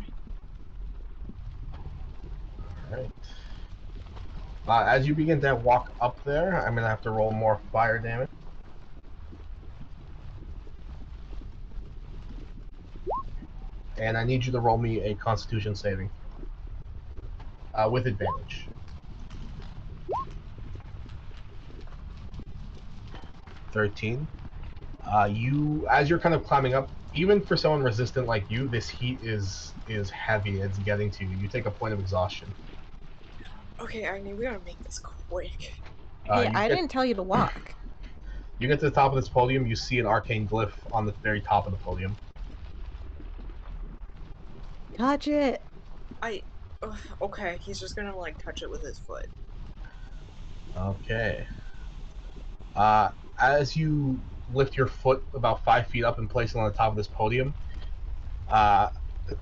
Alright. As you begin to walk up there, I'm going to have to roll more fire damage. And I need you to roll me a Constitution saving. With advantage. 13. As you're kind of climbing up, even for someone resistant like you, this heat is heavy. It's getting to you. You take a point of exhaustion. Okay, Agni, we gotta make this quick. Hey, I didn't tell you to walk. You get to the top of this podium, you see an arcane glyph on the very top of the podium. Touch it. Okay, he's just gonna like touch it with his foot. Okay. As you lift your foot about 5 feet up and place it on the top of this podium,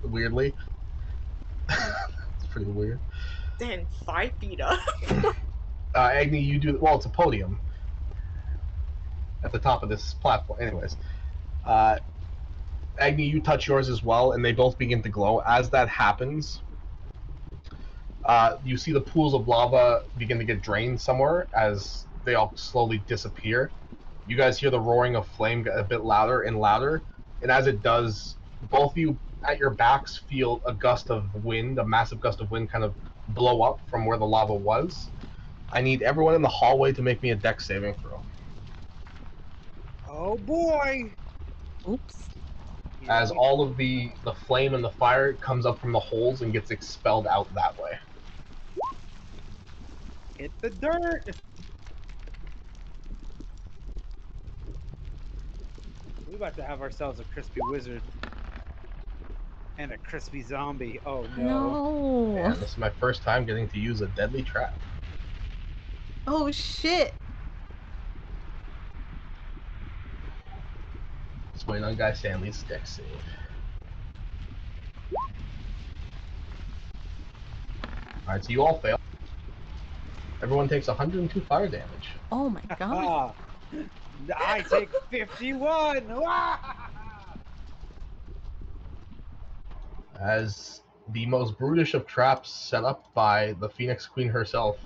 weirdly, it's pretty weird. Then 5 feet up. Agni, you do well. It's a podium at the top of this platform. Anyways, Agni, you touch yours as well, and they both begin to glow. As that happens, you see the pools of lava begin to get drained somewhere as they all slowly disappear. You guys hear the roaring of flame get a bit louder and louder, and as it does, both of you at your backs feel a gust of wind, a massive gust of wind kind of blow up from where the lava was. I need everyone in the hallway to make me a dex saving throw. Oh boy! Oops. As all of the flame and the fire comes up from the holes and gets expelled out that way. Hit the dirt! We about to have ourselves a crispy wizard. And a crispy zombie. Oh no. No. And this is my first time getting to use a deadly trap. Oh shit. Let's wait on Guy Stanley's dex save. Alright, so you all fail. Everyone takes 102 fire damage. Oh my god. I take 51! As the most brutish of traps set up by the Phoenix Queen herself,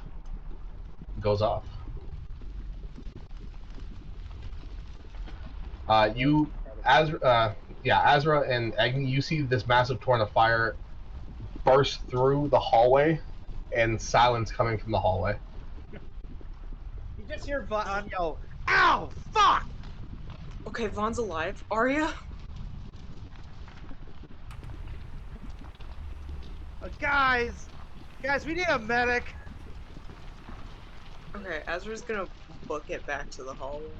goes off. Azra and Agni, you see this massive torrent of fire burst through the hallway, and silence coming from the hallway. You just hear Von yell, "Ow! Fuck!" Okay, Vaughn's alive. Arya? Guys, we need a medic. Okay, Azra's gonna book it back to the hallway.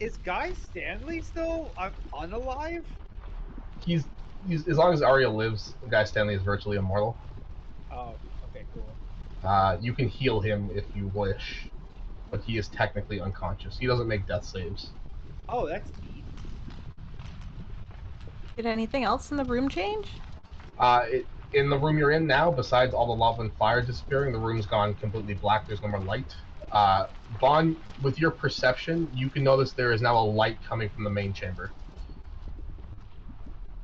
Is Guy Stanley still unalive? He's as long as Arya lives, Guy Stanley is virtually immortal. Oh, okay, cool. You can heal him if you wish, but he is technically unconscious. He doesn't make death saves. Oh, that's neat. Did anything else in the room change? In the room you're in now, besides all the lava and fire disappearing, the room's gone completely black. There's no more light. Vaughn, with your perception, you can notice there is now a light coming from the main chamber.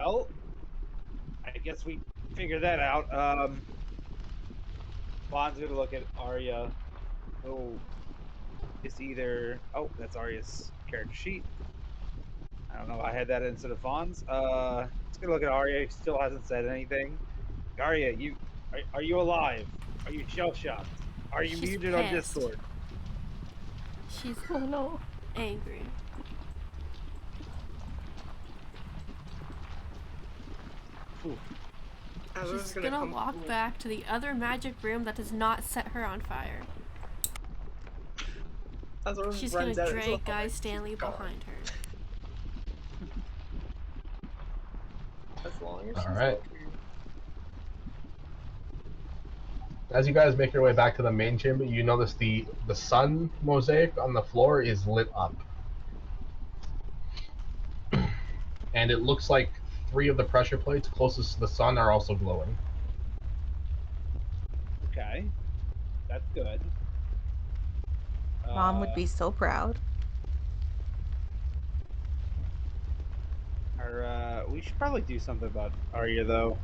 Well, I guess we figured that out. Vaughn's gonna look at Arya. Oh, it's either... Oh, that's Arya's character sheet. I don't know. I had that instead of Vaughn's. Let's go look at Arya. He still hasn't said anything. Arya, are you alive? Are you shell-shocked? Are you She's muted on pissed. Discord? She's Oh no. angry. Ooh. Azra's She's gonna come walk forward. back to the other magic room that does not set her on fire. Azra She's runs gonna out into the drag Guy hallway. Stanley She's gone. behind her. As long as All she's right. okay. As you guys make your way back to the main chamber, you notice the sun mosaic on the floor is lit up. And it looks like 3 of the pressure plates closest to the sun are also glowing. Okay. That's good. Mom would be so proud. We should probably do something about Arya, though.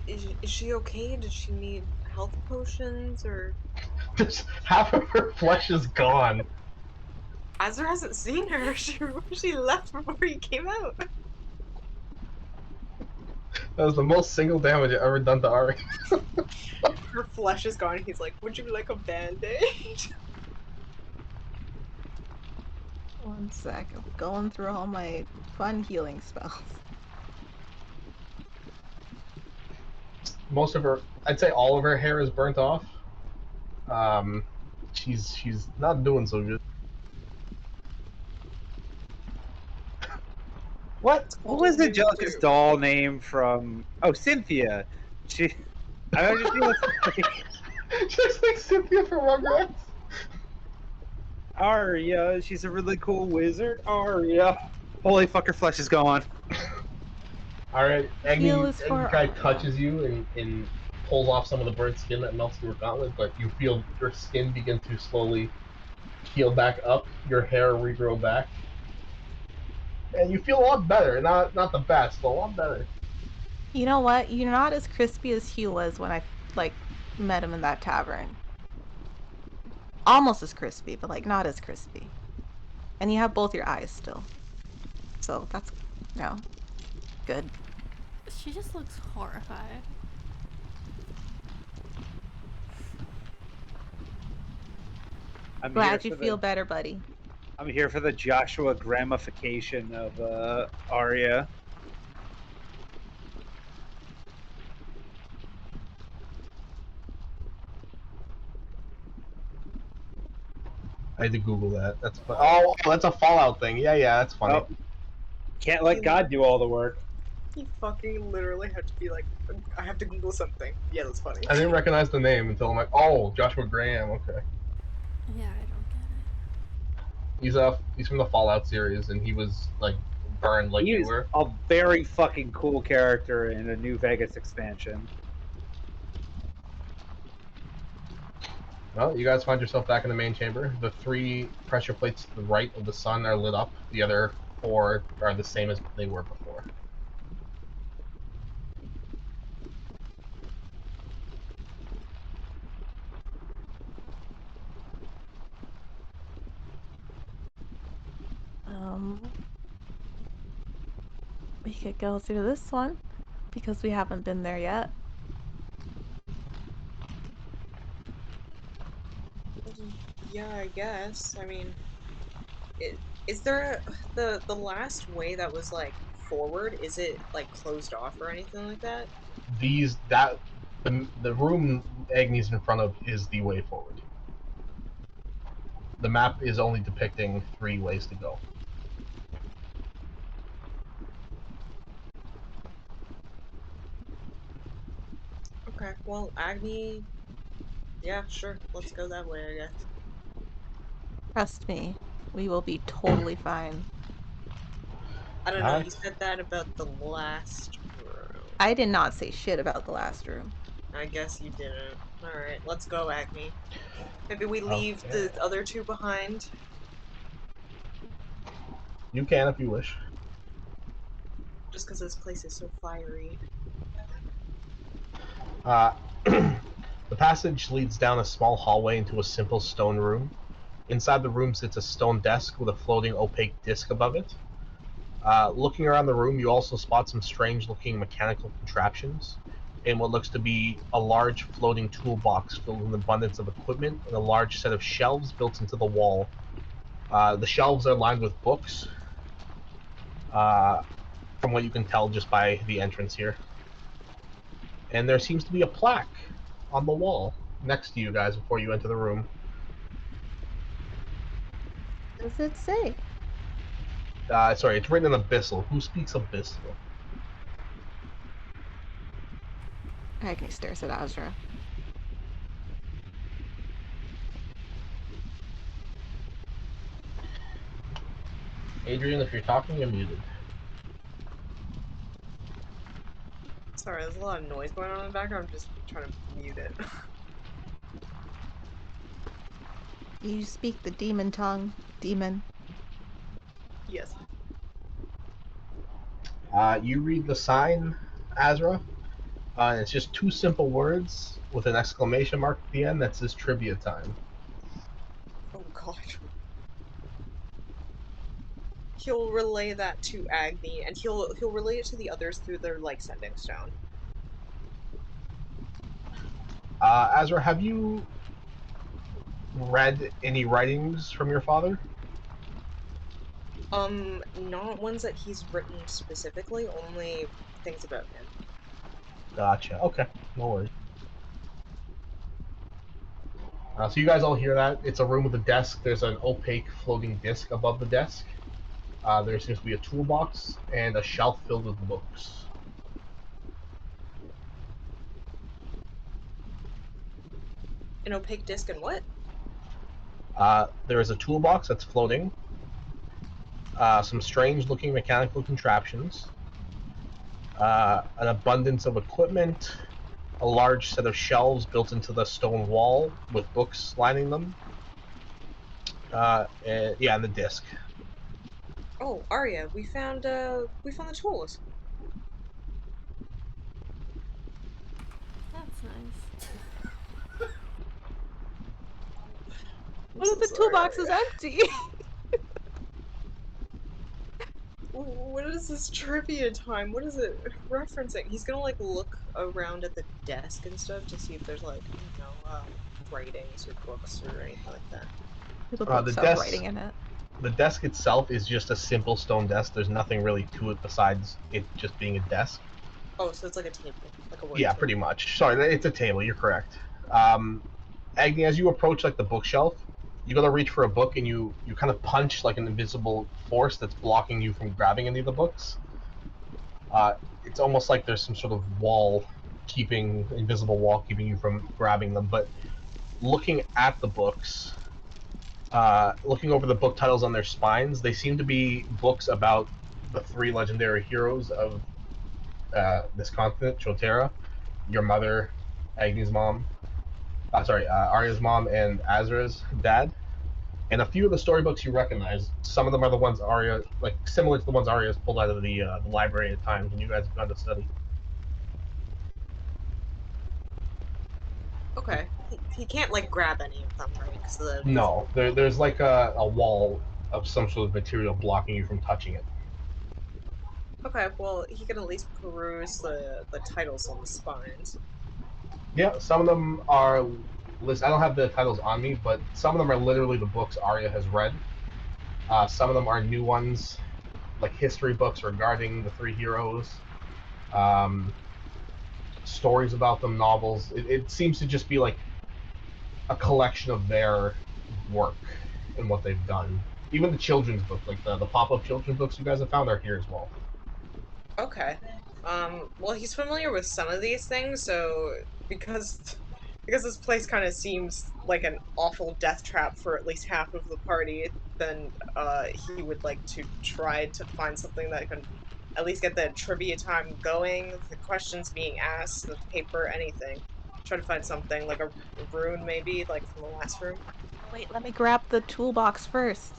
Is she okay? Does she need health potions or? Just half of her flesh is gone. Azra hasn't seen her. She left before he came out. That was the most single damage I've ever done to Ari. Her flesh is gone. He's like, "Would you like a band-aid?" One sec. I'm going through all my fun healing spells. Most of her, I'd say all of her hair is burnt off. She's not doing so good. What was the judge's doll name from? Oh, Cynthia. I just feel Just like Cynthia from Rugrats. Arya. She's a really cool wizard. Arya. Holy fuck, her flesh is gone. Alright, Agni Heal is for guy Arya. touches you and pulls off some of the burnt skin that melts through your gauntlet, but you feel your skin begin to slowly heal back up, your hair regrow back. And you feel a lot better. Not the best, but a lot better. You know what? You're not as crispy as Hugh was when I met him in that tavern. Almost as crispy, but not as crispy. And you have both your eyes still. So that's good. She just looks horrified. I'm Glad here you for feel better, buddy. I'm here for the Joshua gramification of Arya. I had to Google that. That's that's a Fallout thing. Yeah, that's funny. Oh, can't let God do all the work. He fucking literally had to be like, I have to Google something. Yeah, that's funny. I didn't recognize the name until I'm like, oh, Joshua Graham. Okay, Yeah, I don't get it. he's from the Fallout series, and he was burned like you He's were. a very fucking cool character in a New Vegas expansion. Well, you guys find yourself back in the main chamber. The 3 pressure plates to the right of the sun are lit up. The other 4 are the same as they were before. We could go through this one because we haven't been there yet. Yeah, I guess. I mean, is there the last way that was like forward? Is it like closed off or anything like that? The room Agni's in front of is the way forward. The map is only depicting 3 ways to go. Okay, well, Agni, yeah, sure, let's go that way, I guess. Trust me, we will be totally fine. I don't know, Alright. you said that about the last room. I did not say shit about the last room. I guess you didn't. Alright, let's go, Agni. Maybe we leave Okay. the other 2 behind? You can if you wish. Just because this place is so fiery. The passage leads down a small hallway into a simple stone room. Inside the room sits a stone desk with a floating opaque disc above it. Looking around the room, you also spot some strange-looking mechanical contraptions and what looks to be a large floating toolbox filled with an abundance of equipment and a large set of shelves built into the wall. The shelves are lined with books, from what you can tell just by the entrance here. And there seems to be a plaque on the wall next to you guys before you enter the room. What does it say? Sorry, it's written in Abyssal. Who speaks Abyssal? Agni stares at Azra. Adrian, if you're talking, you're muted. Sorry, there's a lot of noise going on in the background, I'm just trying to mute it. You speak the demon tongue, demon. Yes. You read the sign, Azra. It's just 2 simple words with an exclamation mark at the end that says trivia time. Oh god. He'll relay that to Agni, and he'll relay it to the others through their, like, sending stone. Azra, have you read any writings from your father? Not ones that he's written specifically, only things about him. Gotcha. Okay, no worries. So you guys all hear that? It's a room with a desk. There's an opaque floating disc above the desk. There seems to be a toolbox and a shelf filled with books. An opaque disc and what? There is a toolbox that's floating. Some strange-looking mechanical contraptions. An abundance of equipment. A large set of shelves built into the stone wall with books lining them. And the disc. Oh, Arya, we found the tools. That's nice. What if the toolbox is empty? What is this trivia time? What is it referencing? He's gonna like look around at the desk and stuff to see if there's like, I don't know, writings or books or anything like that. The The books have desk. writing in it. The desk itself is just a simple stone desk. There's nothing really to it besides it just being a desk. Oh, so it's like a table, like a work Yeah, table. pretty much. Sorry, it's a table. You're correct. Agni, as you approach like the bookshelf, you go to reach for a book and you kind of punch like an invisible force that's blocking you from grabbing any of the books. It's almost like there's some sort of invisible wall keeping you from grabbing them. But looking at the books, looking over the book titles on their spines, they seem to be books about the 3 legendary heroes of this continent, Cho-Terra, your mother, Agni's mom, Arya's mom and Azra's dad. And a few of the storybooks you recognize. Some of them are the ones Arya, like similar to the ones Arya has pulled out of the library at times when you guys have gone to study. Okay, he can't like grab any of them, right? Because of the No, there's like a wall of some sort of material blocking you from touching it. Okay, well, he can at least peruse the titles on the spines. Yeah, some of them are list. I don't have the titles on me, but some of them are literally the books Arya has read. Some of them are new ones, like history books regarding the three heroes, um, stories about them, novels. It seems to just be like a collection of their work and what they've done. Even the children's book, like the pop-up children's books you guys have found, are here as well. Okay. Well, he's familiar with some of these things, so because because this place kind of seems like an awful death trap for at least half of the party, then he would like to try to find something that can at least get the trivia time going, the questions being asked, the paper, anything. Try to find something like a rune, maybe, like from the last room. Wait, let me grab the toolbox first.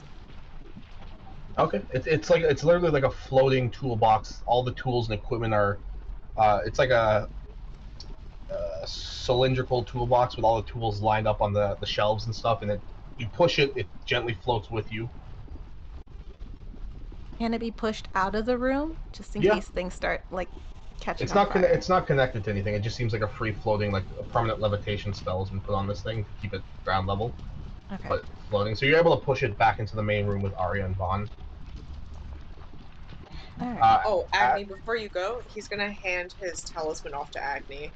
Okay, it's literally like a floating toolbox. All the tools and equipment are. It's like a cylindrical toolbox with all the tools lined up on the shelves and stuff, and you push it, it gently floats with you. Can it be pushed out of the room just in Yeah. case things start like catching It's on not fire? it's not connected to anything. It just seems like a free floating, like a permanent levitation spell has been put on this thing to keep it ground level, Okay. but floating. So you're able to push it back into the main room with Arya and Vaughn. All right. Oh, Agni, before you go, he's gonna hand his talisman off to Agni.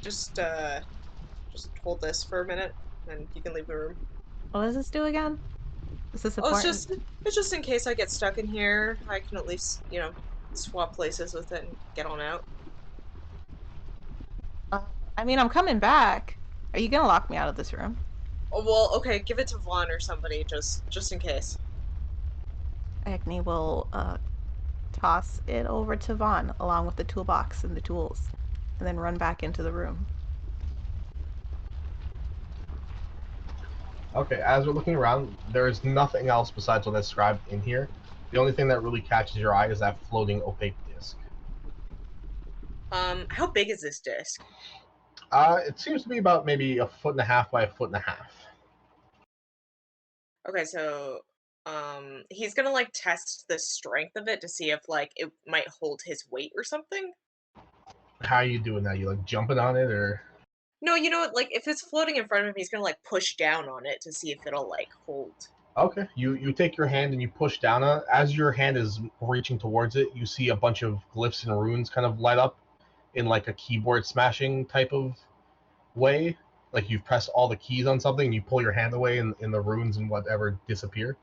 Just hold this for a minute, and you can leave the room. What does this do again? Is this Oh, important? it's just in case I get stuck in here, I can at least, swap places with it and get on out. I mean, I'm coming back. Are you gonna lock me out of this room? Oh, well, okay, give it to Vaughn or somebody, just in case. Agni will toss it over to Vaughn along with the toolbox and the tools, and then run back into the room. Okay, as we're looking around, there is nothing else besides what's described in here. The only thing that really catches your eye is that floating opaque disc. How big is this disc? It seems to be about maybe a foot and a half by a foot and a half. Okay, so, he's gonna, like, test the strength of it to see if, like, it might hold his weight or something? How are you doing that? You like jumping on it, or? No, you know what, like, if it's floating in front of him, he's gonna, like, push down on it to see if it'll, like, hold. Okay, you take your hand and you push down on it. As your hand is reaching towards it, you see a bunch of glyphs and runes kind of light up in like a keyboard smashing type of way. Like you've pressed all the keys on something, and you pull your hand away, and the runes and whatever disappear.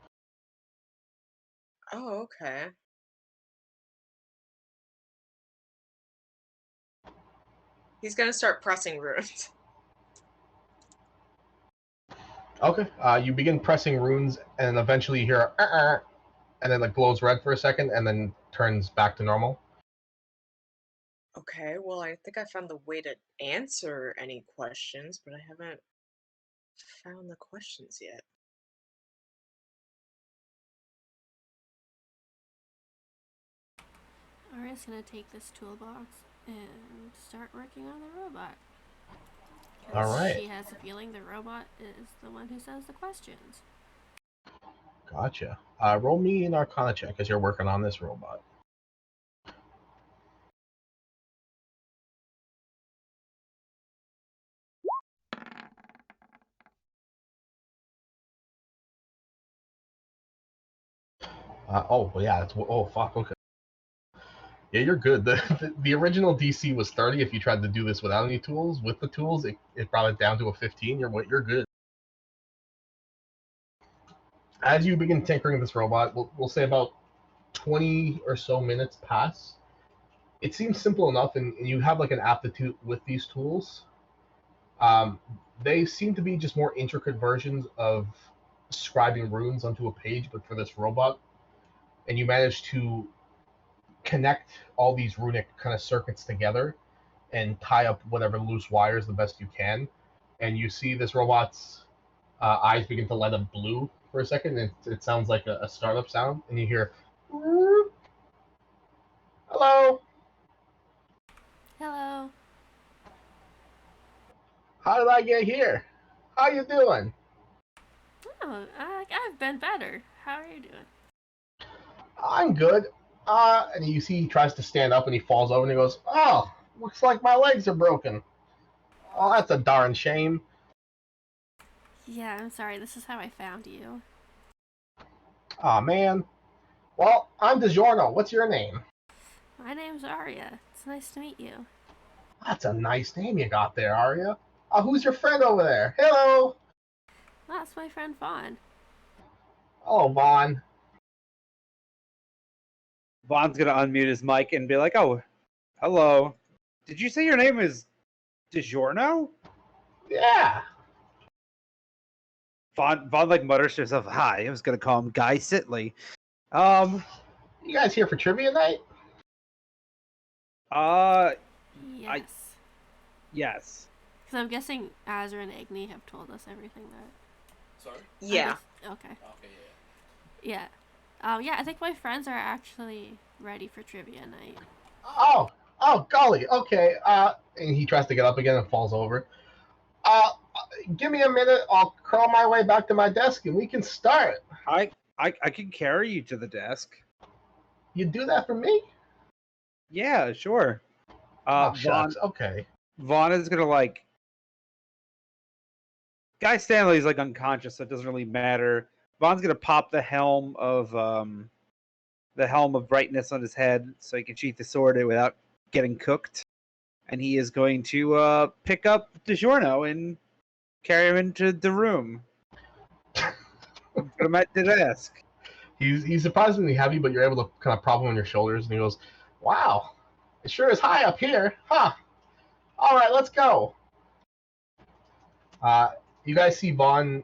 Oh, okay. He's gonna start pressing runes. Okay, you begin pressing runes, and eventually you hear and then it glows red for a second, and then turns back to normal. Okay, well, I think I found the way to answer any questions, but I haven't found the questions yet. Arya's gonna take this toolbox and start working on the robot. All right. She has a feeling the robot is the one who says the questions. Gotcha. Roll me an Arcana check as you're working on this robot. Oh, well, yeah. Oh, fuck. Okay. Yeah, you're good. The original DC was 30. If you tried to do this without any tools, with the tools, it brought it down to a 15. You're good. As you begin tinkering with this robot, we'll say about 20 or so minutes pass. It seems simple enough, and you have like an aptitude with these tools. Um, they seem to be just more intricate versions of scribing runes onto a page, but for this robot. And you manage to connect all these runic kind of circuits together and tie up whatever loose wires the best you can. And you see this robot's eyes begin to light up blue for a second. And it sounds like a startup sound, and you hear, "Hello, Hello. how did I get here? How you doing?" Oh, I've been better. How are you doing? "I'm good. And you see he tries to stand up and he falls over and he goes, "Oh, looks like my legs are broken. Oh, that's a darn shame." Yeah, I'm sorry. This is how I found you. Aw, man. Well, I'm DiGiorno. What's your name? My name's Arya. It's nice to meet you. That's a nice name you got there, Arya. Who's your friend over there? Hello. That's my friend Vaughn. Oh, Vaughn. Vaughn's gonna unmute his mic and be like, "Oh, hello. Did you say your name is DiGiorno?" Yeah. Vaughn like mutters to himself, "Hi, I was gonna call him Guy Sitley." You guys here for trivia night? Yes. Yes. Because I'm guessing Azra and Agni have told us everything that. Sorry? Yeah. Okay. Okay, Yeah. Yeah, I think my friends are actually ready for trivia night. Oh, golly. Okay. And he tries to get up again and falls over. Give me a minute. I'll crawl my way back to my desk and we can start. I can carry you to the desk. You do that for me? Yeah, sure. Oh, Vaughn, shucks. Okay. Vaughn is gonna like. Guy Stanley's like unconscious, so it doesn't really matter. Vaughn's gonna pop the helm of brightness on his head, so he can sheath the sword without getting cooked. And he is going to pick up DiGiorno and carry him into the room. Put him at the desk. He's surprisingly heavy, but you're able to kind of prop him on your shoulders, and he goes, "Wow, it sure is high up here, huh? All right, let's go." You guys see Vaughn.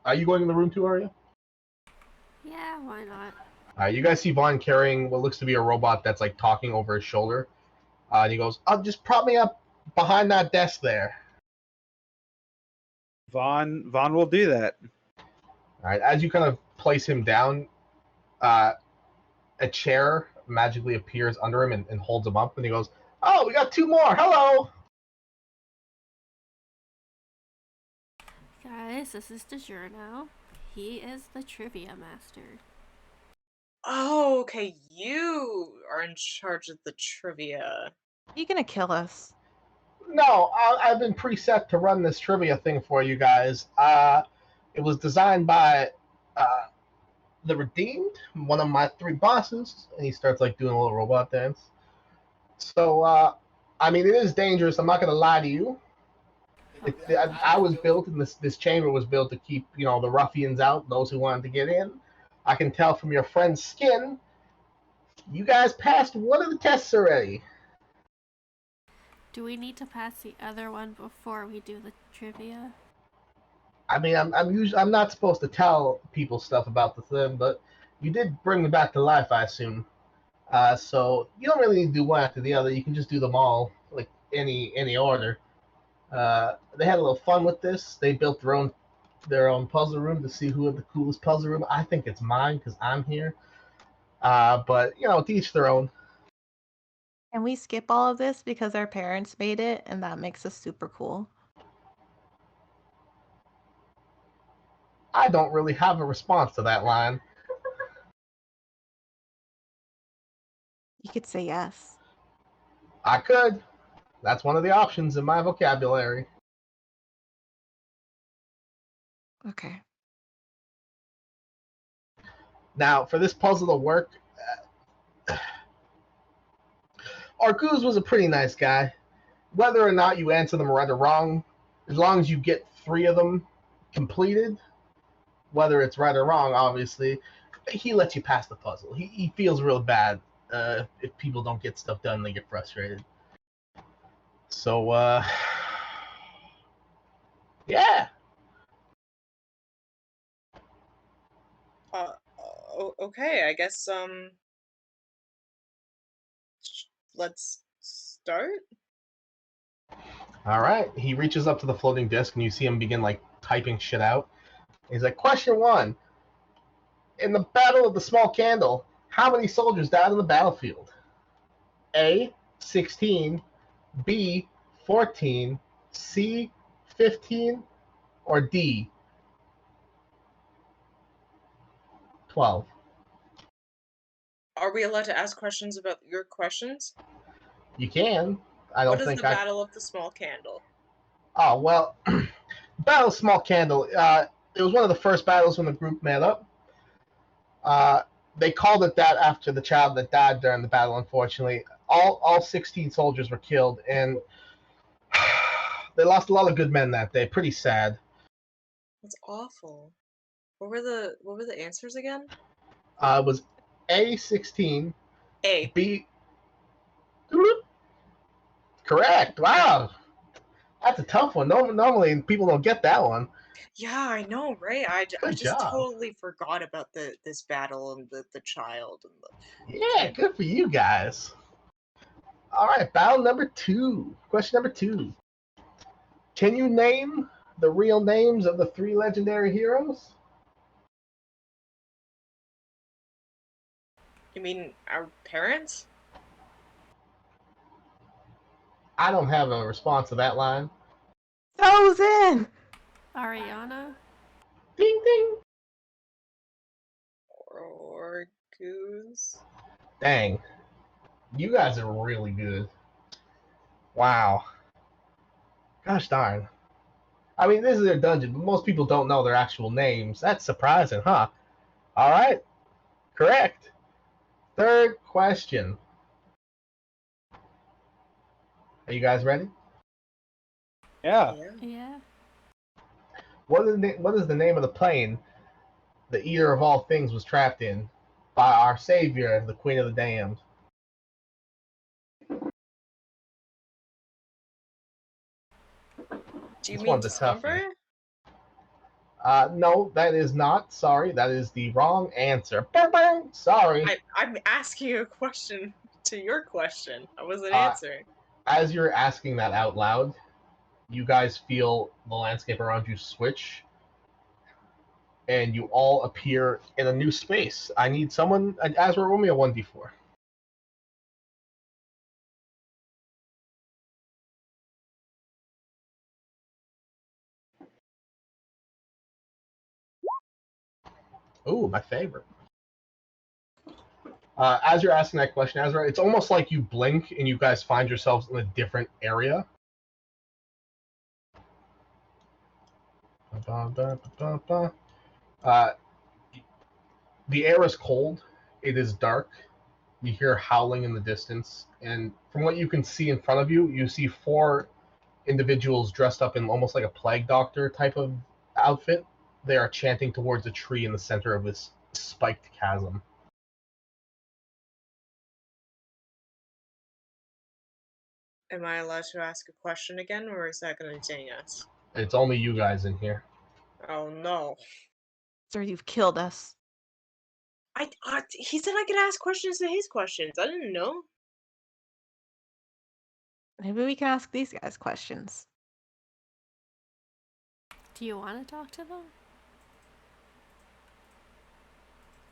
Are you going in the room too, are you? Yeah, why not? You guys see Vaughn carrying what looks to be a robot that's like talking over his shoulder. And he goes, "Oh, just prop me up behind that desk there." Vaughn will do that. All right. As you kind of place him down, a chair magically appears under him and holds him up, and he goes, "Oh, we got two more. Hello." Guys, this is DiGiorno. He is the trivia master. Oh, okay. You are in charge of the trivia. You gonna kill us? No, I've been preset to run this trivia thing for you guys. It was designed by the Redeemed, one of my three bosses, and he starts like doing a little robot dance. So, I mean, it is dangerous. I'm not gonna lie to you. I was built, and this chamber was built to keep the ruffians out, those who wanted to get in. I can tell from your friend's skin, you guys passed one of the tests already. Do we need to pass the other one before we do the trivia? I mean, I'm not supposed to tell people stuff about the thing, but you did bring me back to life, I assume. So you don't really need to do one after the other. You can just do them all, like any order. They had a little fun with this. They built their own puzzle room to see who had the coolest puzzle room. I think it's mine because I'm here. But to each their own. Can we skip all of this because our parents made it and that makes us super cool? I don't really have a response to that line. You could say yes. I could. That's one of the options in my vocabulary. Okay. Now, for this puzzle to work, Arcuz was a pretty nice guy. Whether or not you answer them right or wrong, as long as you get 3 of them completed, whether it's right or wrong, obviously, he lets you pass the puzzle. He feels real bad if people don't get stuff done, they get frustrated. So, yeah. Okay, I guess, let's start? All right. He reaches up to the floating disc, and you see him begin, like, typing shit out. He's like, question 1. In the Battle of the Small Candle, how many soldiers died on the battlefield? A, 16, B, 14, C, 15, or D, 12? Are we allowed to ask questions about your questions? You can. I What don't is think the I. Battle of the Small Candle? Oh well, Battle of Small Candle. It was one of the first battles when the group met up. They called it that after the child that died during the battle. Unfortunately, all 16 soldiers were killed, and they lost a lot of good men that day. Pretty sad. That's awful. What were the answers again? It was A16, A. B. Correct. Wow, that's a tough one. Normally people don't get that one. Yeah, I know, right? I Good just job. totally forgot about this battle and the child and the Yeah, kid. good for you guys. All right, battle number 2. Question number 2. Can you name the real names of the 3 legendary heroes? You mean our parents? I don't have a response to that line. Frozen! Ariana? Ding ding. Or Goose? Dang, you guys are really good. Wow. Gosh darn. I mean, this is their dungeon, but most people don't know their actual names. That's surprising, huh? All right, correct. Third question. Are you guys ready? Yeah. Yeah. What is the name of the plane the Eater of all things was trapped in by our Savior, the Queen of the Damned? Do you This mean one's a toughie. December? No, that is not. Sorry, that is the wrong answer. Sorry. I'm asking you a question to your question. I wasn't Uh, answering. as you're asking that out loud, you guys feel the landscape around you switch, and you all appear in a new space. I need someone. Azra, roll me a 1d4. Ooh, my favorite. As you're asking that question, Azra, it's almost like you blink and you guys find yourselves in a different area. Uh, the air is cold. It is dark. You hear howling in the distance, and from what you can see in front of you, you see 4 individuals dressed up in almost like a plague doctor type of outfit. They are chanting towards a tree in the center of this spiked chasm. Am I allowed to ask a question again, or is that going to ding us? It's only you guys in here. Oh no. Sir, you've killed us. He said I could ask questions to his questions. I didn't know. Maybe we can ask these guys questions. Do you want to talk to them?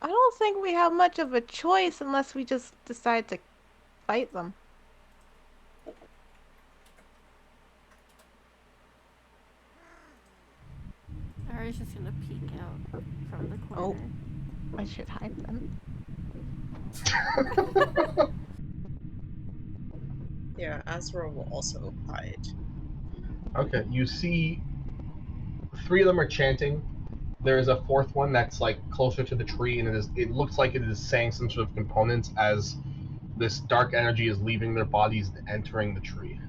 I don't think we have much of a choice unless we just decide to fight them. Ari's just gonna peek out from the Oh. corner. I should hide them. Yeah, Azra will also hide. Okay, you see 3 of them are chanting. There is a 4th one that's like closer to the tree, and it looks like it is saying some sort of components as this dark energy is leaving their bodies and entering the tree.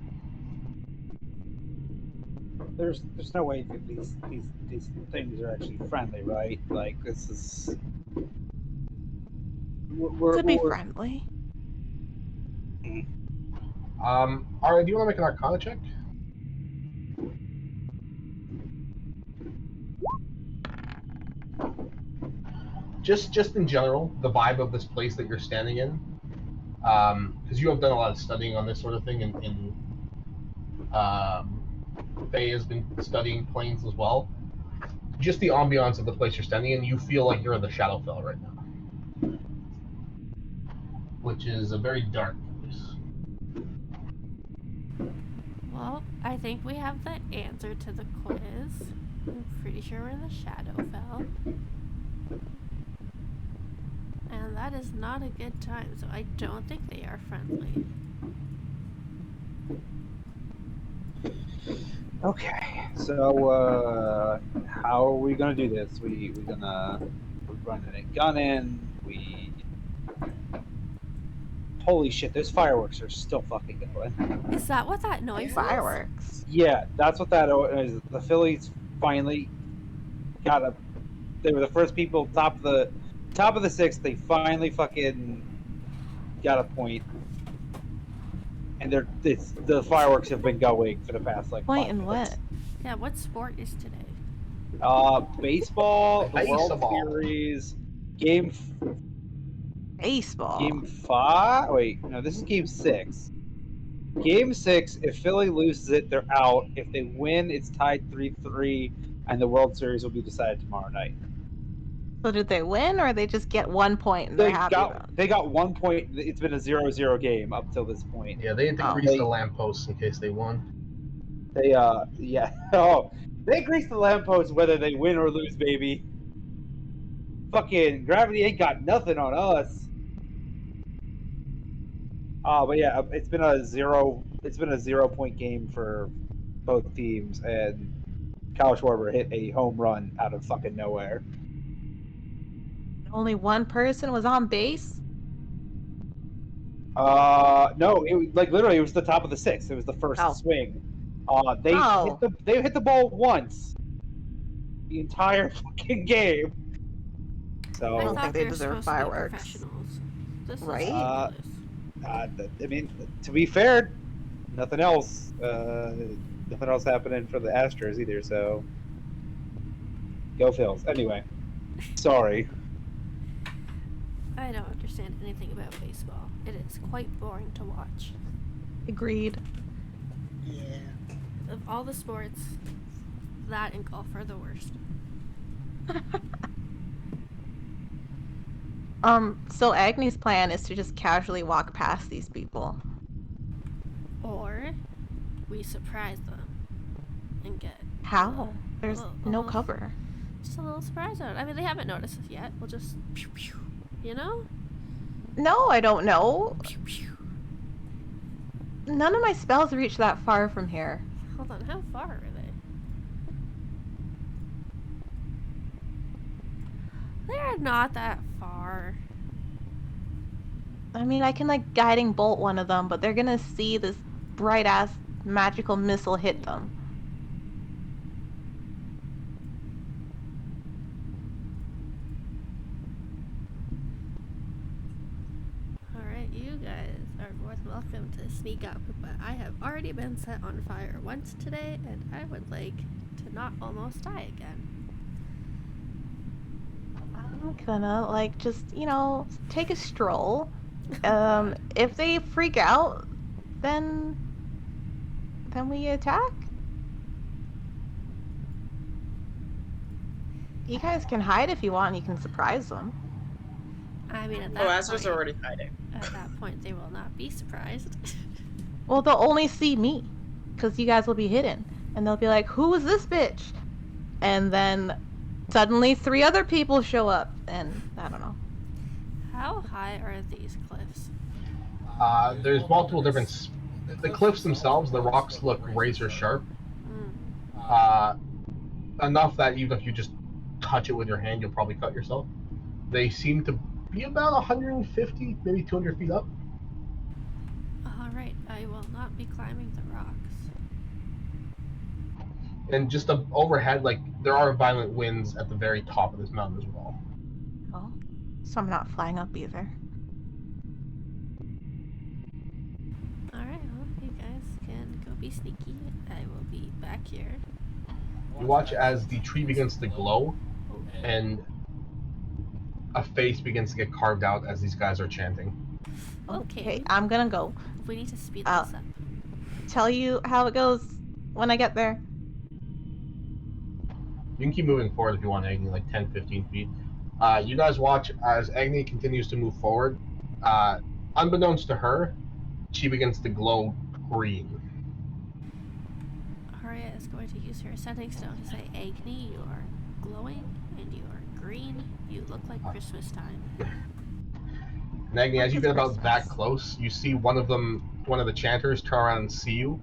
There's no way that these things are actually friendly, right? Like this is. Could be friendly. Ari, do you want to make an Arcana check? Just in general, the vibe of this place that you're standing in, because you have done a lot of studying on this sort of thing, and Faye has been studying planes as well. Just the ambiance of the place you're standing in, you feel like you're in the Shadowfell right now, which is a very dark place. Well, I think we have the answer to the quiz. I'm pretty sure we're in the Shadowfell. And that is not a good time, so I don't think they are friendly. Okay, so how are we gonna do this? We're running a gun in. Holy shit! Those fireworks are still fucking going. Is that what that noise is? Fireworks. Yeah, that's what that is. The Phillies finally got a. They were the first people top of the sixth. They finally fucking got a point, and the fireworks have been going for the past like Point 5 in minutes. what? Yeah, what sport is today? Baseball, the World Baseball. Series, game Baseball. Game 5? Wait, no, this is Game 6. Game 6, if Philly loses it, they're out. If they win, it's tied 3-3, and the World Series will be decided tomorrow night. So did they win, or they just get 1 point and they're happy about it? They got 1 point. It's been a 0-0 game up till this point. Yeah, they had to Oh. grease the lampposts in case they won. Yeah. Oh, they grease the lamppost whether they win or lose, baby. Fucking gravity ain't got nothing on us. But yeah, it's been a 0-point game for both teams, and Kyle Schwarber hit a home run out of fucking nowhere. Only one person was on base? No, literally it was the top of the sixth. It was the first Oh. swing. Oh. They hit the ball once the entire fucking game. So I I don't thought think they were deserve supposed to be fireworks. professionals. This Right? is ridiculous. I mean, to be fair, nothing else happening for the Astros either. So go Phils. Anyway, sorry. I don't understand anything about baseball. It is quite boring to watch. Agreed. Yeah. Of all the sports, that and golf are the worst. So Agni's plan is to just casually walk past these people. Or we surprise them and get How? There's a no little- cover. just a little surprise out. I mean, they haven't noticed us yet. We'll just pew pew, you know? No, I don't know. Pew pew. None of my spells reach that far from here. Hold on, how far are they? They're not that far. I mean, I can like guiding bolt one of them, but they're gonna see this bright ass magical missile hit them. Alright, you guys are more than welcome to sneak up, but I have already been set on fire once today, and I would like to not almost die again. I'm gonna like just, take a stroll. If they freak out, then we attack. You guys can hide if you want, and you can surprise them. I mean, at Oh, that Azra's point, already hiding. at that point, they will not be surprised. Well, they'll only see me, because you guys will be hidden, and they'll be like, "Who is this bitch?" And then suddenly 3 other people show up, and I don't know. How high are these cliffs? There's multiple different. The cliffs themselves, the rocks look razor sharp. Enough that even if you just touch it with your hand, you'll probably cut yourself. They seem to be about 150, maybe 200 feet up. Alright, I will not be climbing the rocks. And just overhead, like, there are violent winds at the very top of this mountain as well. Oh, so I'm not flying up either. Alright, well, you guys can go be sneaky. I will be back here. You watch as the tree begins to glow, and a face begins to get carved out as these guys are chanting. Okay, I'm gonna go. we need to speed Uh, this up. Tell you how it goes when I get there. You can keep moving forward if you want, Agni, like 10, 15 feet. You guys watch as Agni continues to move forward. Unbeknownst to her, she begins to glow green. Arya is going to use her ascending stone to say, Agni, you are glowing and you are green. You look like Christmas time. And Agni, as you It's get about that Christmas. close, you see one of the chanters turn around and see you,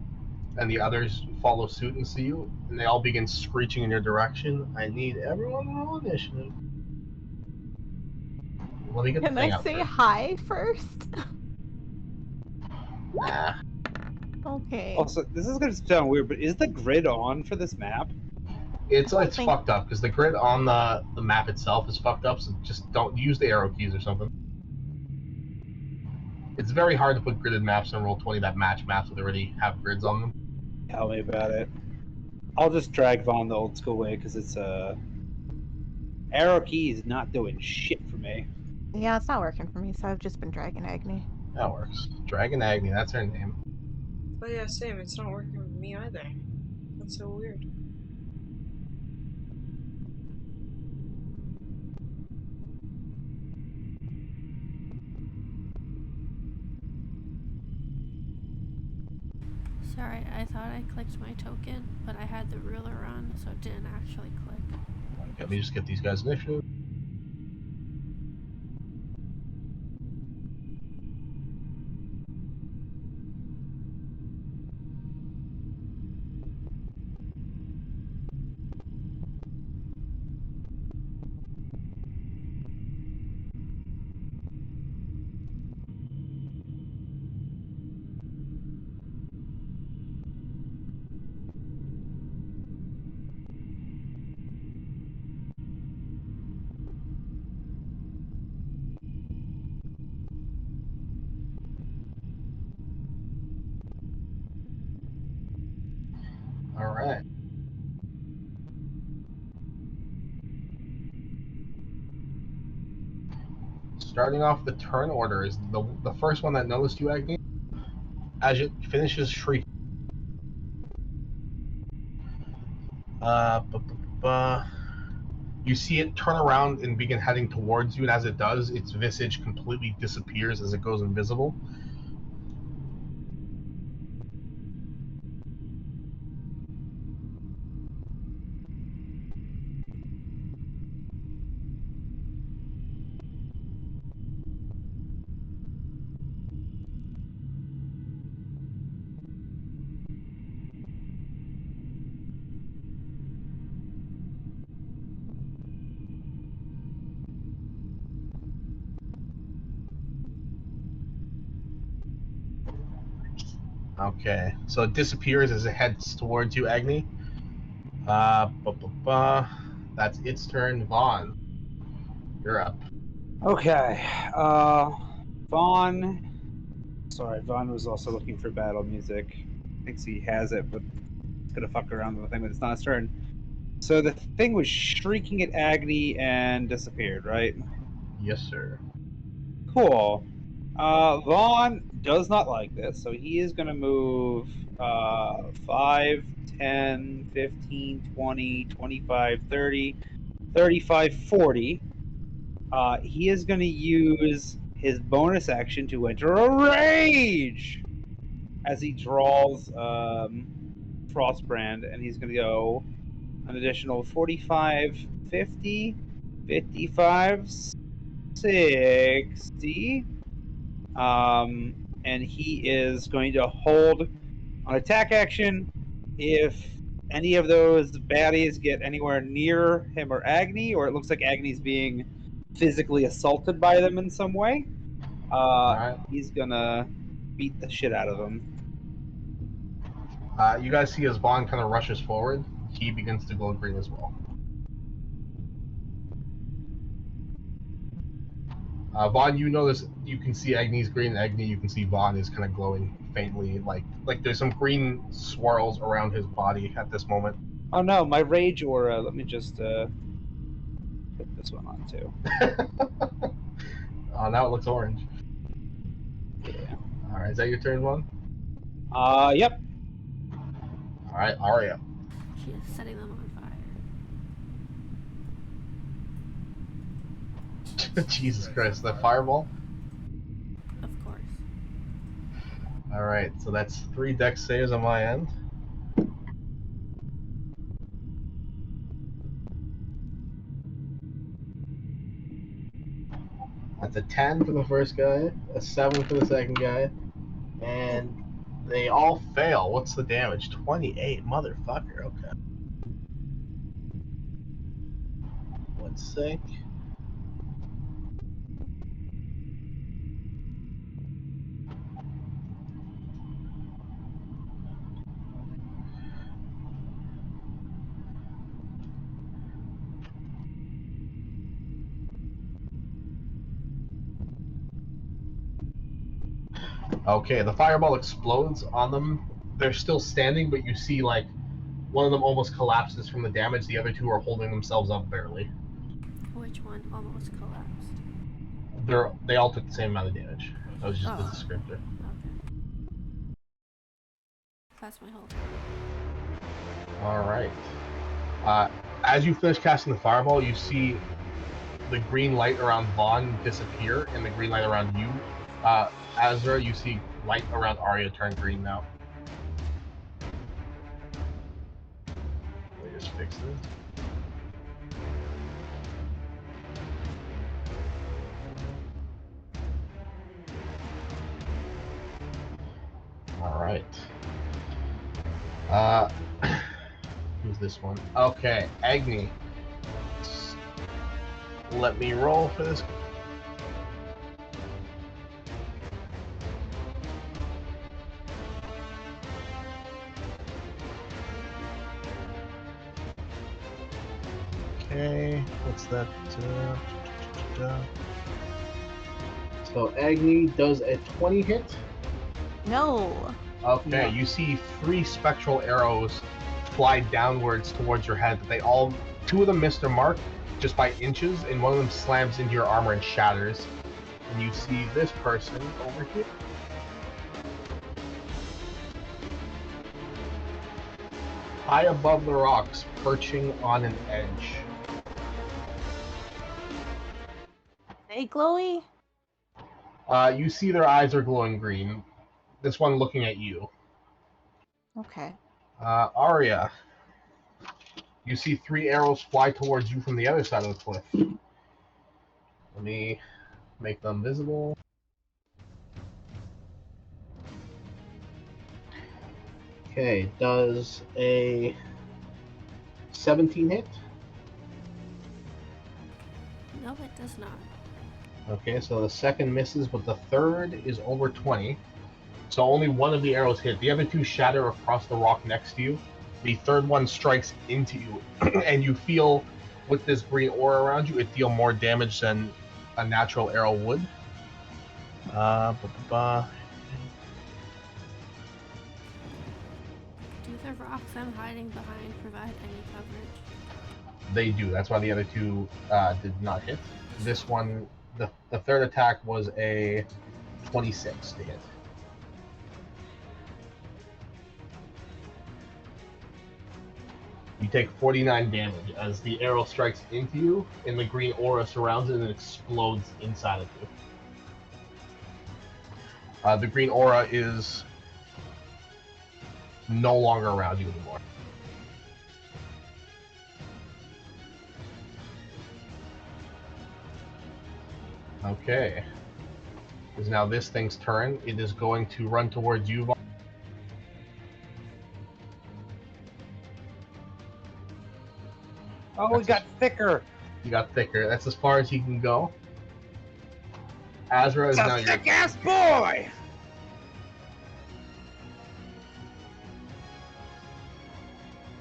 and the others follow suit and see you, and they all begin screeching in your direction. I need everyone to roll initiative. Let me get the Can thing I out say first. hi first? Nah. Okay. Also, this is going to sound weird, but is the grid on for this map? It's I don't think- fucked up because the grid on the map itself is fucked up. So just don't use the arrow keys or something. It's very hard to put gridded maps in Roll20 that match maps that already have grids on them. Tell me about it. I'll just drag Vaughn the old school way because it's arrow key is not doing shit for me. Yeah, it's not working for me, so I've just been dragging Agni. That works. Dragon Agni, that's her name. Oh yeah, same. It's not working with me either. That's so weird. Sorry, I thought I clicked my token, but I had the ruler on, so it didn't actually click. Let me just get these guys initiative. All right. Starting off the turn order is the first one that noticed you, Agni. As it finishes shrieking. You see it turn around and begin heading towards you, and as it does, its visage completely disappears as it goes invisible. Okay, so it disappears as it heads towards you, Agni. That's its turn. Vaughn, you're up. Okay. Vaughn. Sorry, Vaughn was also looking for battle music. Thinks he has it, but it's gonna fuck around with the thing when it's not his turn. So the thing was shrieking at Agni and disappeared, right? Yes, sir. Cool. Vaughn does not like this, so he is going to move 5, 10, 15, 20, 25, 30, 35, 40. He is going to use his bonus action to enter a rage as he draws Frostbrand, and he's going to go an additional 45, 50, 55, 60. And he is going to hold an attack action if any of those baddies get anywhere near him or Agni, or it looks like Agni's being physically assaulted by them in some way. Alright. He's gonna beat the shit out of them. You guys see as Vaughn kind of rushes forward, he begins to glow green as well. Vaughn, you notice you can see Agni's green. Agni, you can see Vaughn is kind of glowing faintly, like there's some green swirls around his body at this moment. Oh no, my rage aura. Let me just put this one on too. Now it looks orange. Yeah. All right, is that your turn, Vaughn? Yep. All right, Aria. She is setting them on fire. Jesus Christ, that fireball. Of course. All right, so that's 3 dex saves on my end. That's a 10 for the first guy, a 7 for the second guy, and they all fail. What's the damage? 28, motherfucker. Okay. One sec. Okay, the fireball explodes on them. They're still standing, but you see, like, one of them almost collapses from the damage. The other two are holding themselves up barely. Which one almost collapsed? They all took the same amount of damage. That was just the Oh. descriptor. Okay. That's my whole turn. Alright. As you finish casting the fireball, you see the green light around Vaughn disappear and the green light around you. Azra, you see light around Arya turn green now. Let me just fix this. Alright. Who's this one? Okay, Agni. Let me roll for this. Okay, what's that? So Agni does a 20 hit. No. Okay, No. you see 3 spectral arrows fly downwards towards your head. They all, 2 of them miss their mark just by inches, and one of them slams into your armor and shatters. And you see this person over here. High above the rocks, perching on an edge. They glowy? You see their eyes are glowing green. This one looking at you. Okay. Arya, you see 3 arrows fly towards you from the other side of the cliff. Let me make them visible. Okay, does a 17 hit? No, it does not. Okay, so the second misses, but the third is over 20. So only one of the arrows hit. The other 2 shatter across the rock next to you. The third one strikes into you, and you feel, with this green aura around you, it deal more damage than a natural arrow would. Do the rocks I'm hiding behind provide any coverage? They do. That's why the other 2 did not hit. This one, the third attack was a 26 to hit. You take 49 damage as the arrow strikes into you, and the green aura surrounds it and explodes inside of you. The green aura is no longer around you anymore. Okay. It is now this thing's turn. It is going to run towards you. Oh, we got thicker. You got thicker. That's as far as he can go. Azra is now your thick ass boy.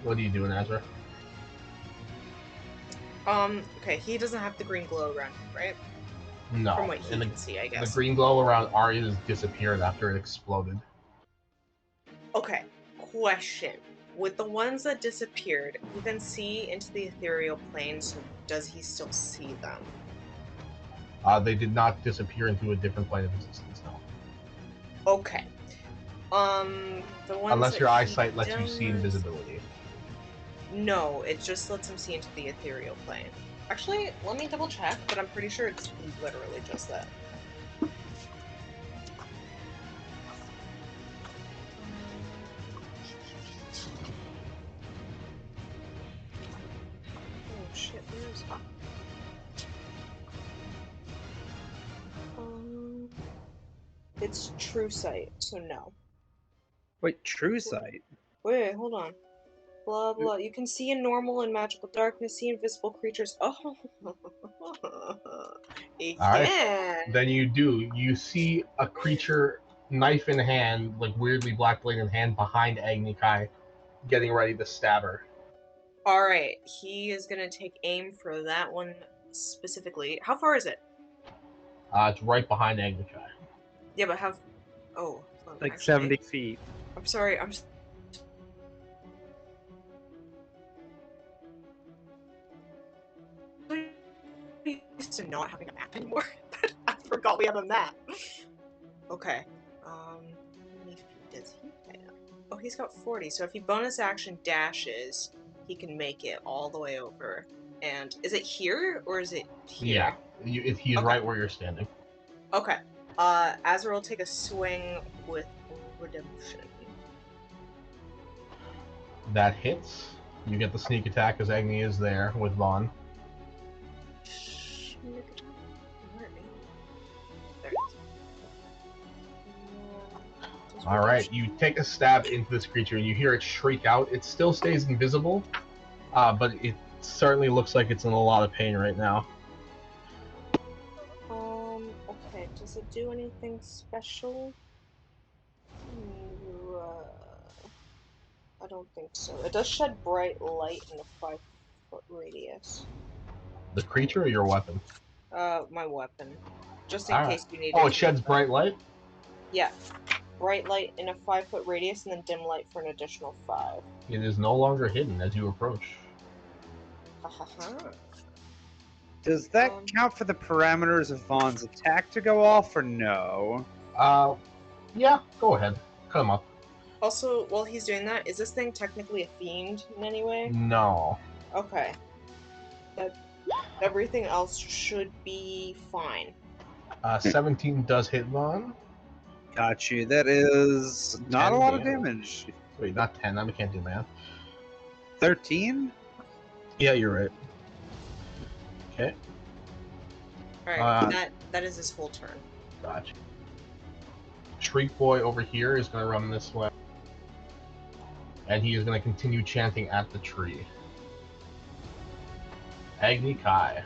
What are you doing, Azra? Okay, he doesn't have the green glow around him, right? No. From what he can see, I guess. The green glow around Arya has disappeared after it exploded. Okay, question. With the ones that disappeared, you can see into the ethereal plane, so does he still see them? They did not disappear into a different plane of existence, no. Okay. The ones Unless that your he eyesight lets you see does- invisibility. No, it just lets him see into the ethereal plane. Actually, let me double check, but I'm pretty sure it's literally just that. Oh shit, where is it? It's true sight, so no. Wait, true sight? Wait, hold on. Blah blah. You can see in normal and magical darkness, see invisible creatures. Oh, you All right. can. Then you do. You see a creature, knife in hand, like weirdly black blade in hand, behind Agni Kai, getting ready to stab her. All right, he is gonna take aim for that one specifically. How far is it? It's right behind Agni Kai. Yeah, but how? Oh, Like actually, 70 feet. I'm sorry. Used to not having a map anymore. I forgot we have a map. Okay. How many feet does he have? Oh, he's got 40. So if he bonus action dashes, he can make it all the way over. And is it here or is it here? Yeah, he's Okay. right where you're standing. Okay. Azra will take a swing with redemption. That hits. You get the sneak attack as Agni is there with Vaughn. Where is it? There it is. All right, you take a stab into this creature and you hear it shriek out. It still stays invisible, but it certainly looks like it's in a lot of pain right now. Okay. Does it do anything special? I don't think so. It does shed bright light in a 5-foot radius. The creature or your weapon? My weapon. Just in All right. case you need Oh, it sheds bright light? Yeah. Bright light in a 5-foot radius and then dim light for an additional 5. It is no longer hidden as you approach. Does that count for the parameters of Vaughn's attack to go off, or no? Yeah, go ahead. Cut him up. Also, while he's doing that, is this thing technically a fiend in any way? No. Okay. Everything else should be fine. 17 does hit Vaughn. Got you. That is not a lot of damage. Wait, not 10. I can't do math. 13? Yeah, you're right. Okay. Alright, that is his whole turn. Gotcha. Shriek Boy over here is going to run this way. And he is going to continue chanting at the tree. Agni Kai.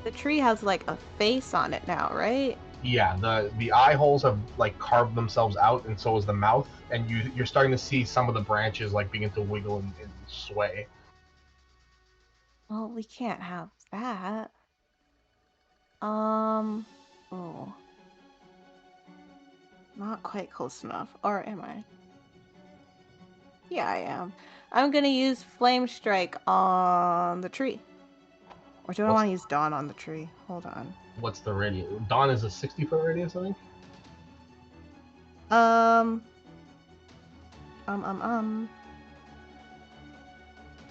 The tree has like a face on it now, right? Yeah, the eye holes have like carved themselves out, and so is the mouth. And you're starting to see some of the branches like begin to wiggle and sway. Well, we can't have that. Oh. Not quite close enough. Or am I? Yeah, I am. I'm gonna use Flame Strike on the tree. Or do I want to use Dawn on the tree? Hold on. What's the radius? Dawn is a 60-foot radius, I think?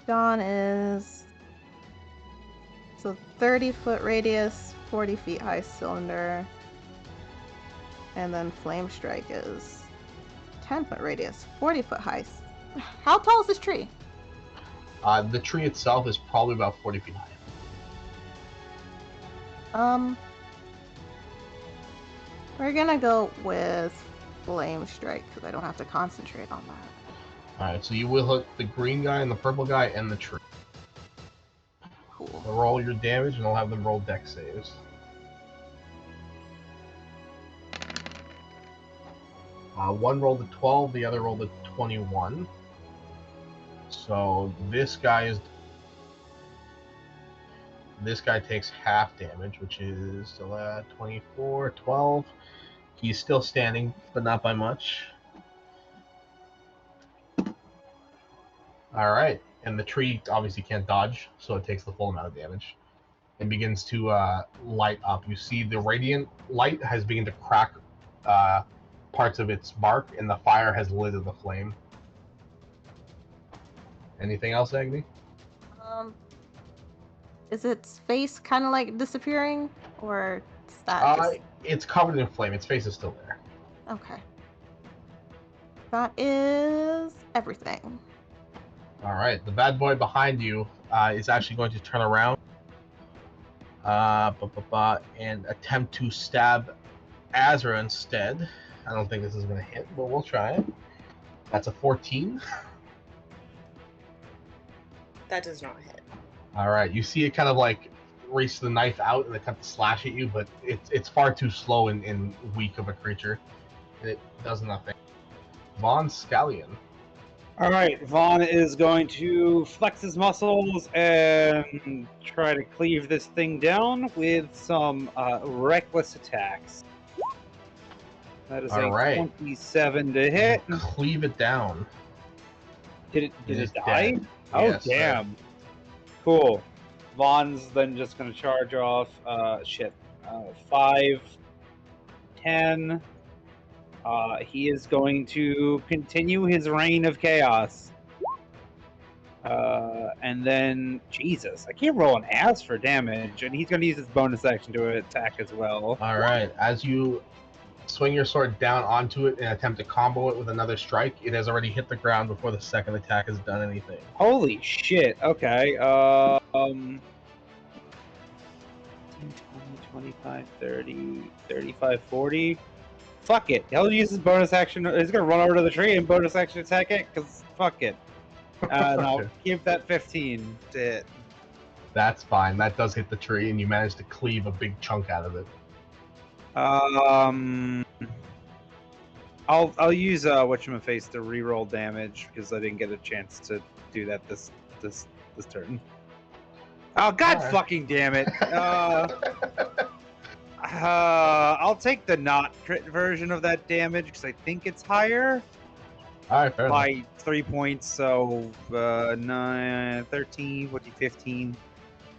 Dawn is... So 30-foot radius, 40 feet high cylinder. And then Flame Strike is 10-foot radius, 40-foot high. How tall is this tree? The tree itself is probably about 40 feet high. We're gonna go with Flame Strike because I don't have to concentrate on that. Alright, so you will hit the green guy and the purple guy and the tree. Cool. So roll your damage and I'll have them roll dex saves. One rolled a 12, the other rolled a 21. So this guy takes half damage, which is 24, 12. He's still standing, but not by much. Alright, and the tree obviously can't dodge, so it takes the full amount of damage. It begins to light up. You see the radiant light has begun to crack parts of its bark, and the fire has lit the flame. Anything else, Agni? Is its face kind of like disappearing, or is that just... It's covered in flame. Its face is still there. Okay. That is everything. All right. The bad boy behind you is actually going to turn around and attempt to stab Azra instead. I don't think this is going to hit, but we'll try it. That's a 14. That does not hit. All right, you see it kind of like race the knife out and attempt to slash at you, but it's far too slow and weak of a creature. It does nothing. Von Scallion. All right, Vaughn is going to flex his muscles and try to cleave this thing down with some reckless attacks. That is All a right. 27 to hit. Cleave it down. Did It it is die? dead. Oh, Yes, sir. damn. Cool. Vaughn's then just going to charge off, 5, 10. He is going to continue his reign of chaos. And then, Jesus, I can't roll an ass for damage, and he's going to use his bonus action to attack as well. All right. As you swing your sword down onto it and attempt to combo it with another strike, it has already hit the ground before the second attack has done anything. Holy shit, okay. 10, 20, 25, 30, 35, 40. Fuck it. He'll use his bonus action. He's going to run over to the tree and bonus action attack it, because fuck it. And I'll keep that 15 to hit. That's fine. That does hit the tree, and you manage to cleave a big chunk out of it. I'll use whatchamaface to reroll damage because I didn't get a chance to do that this turn. Oh god fucking damn it! I'll take the not crit version of that damage because I think it's higher. All right, fair by enough. 3 points, so 9, 13, 14, 15,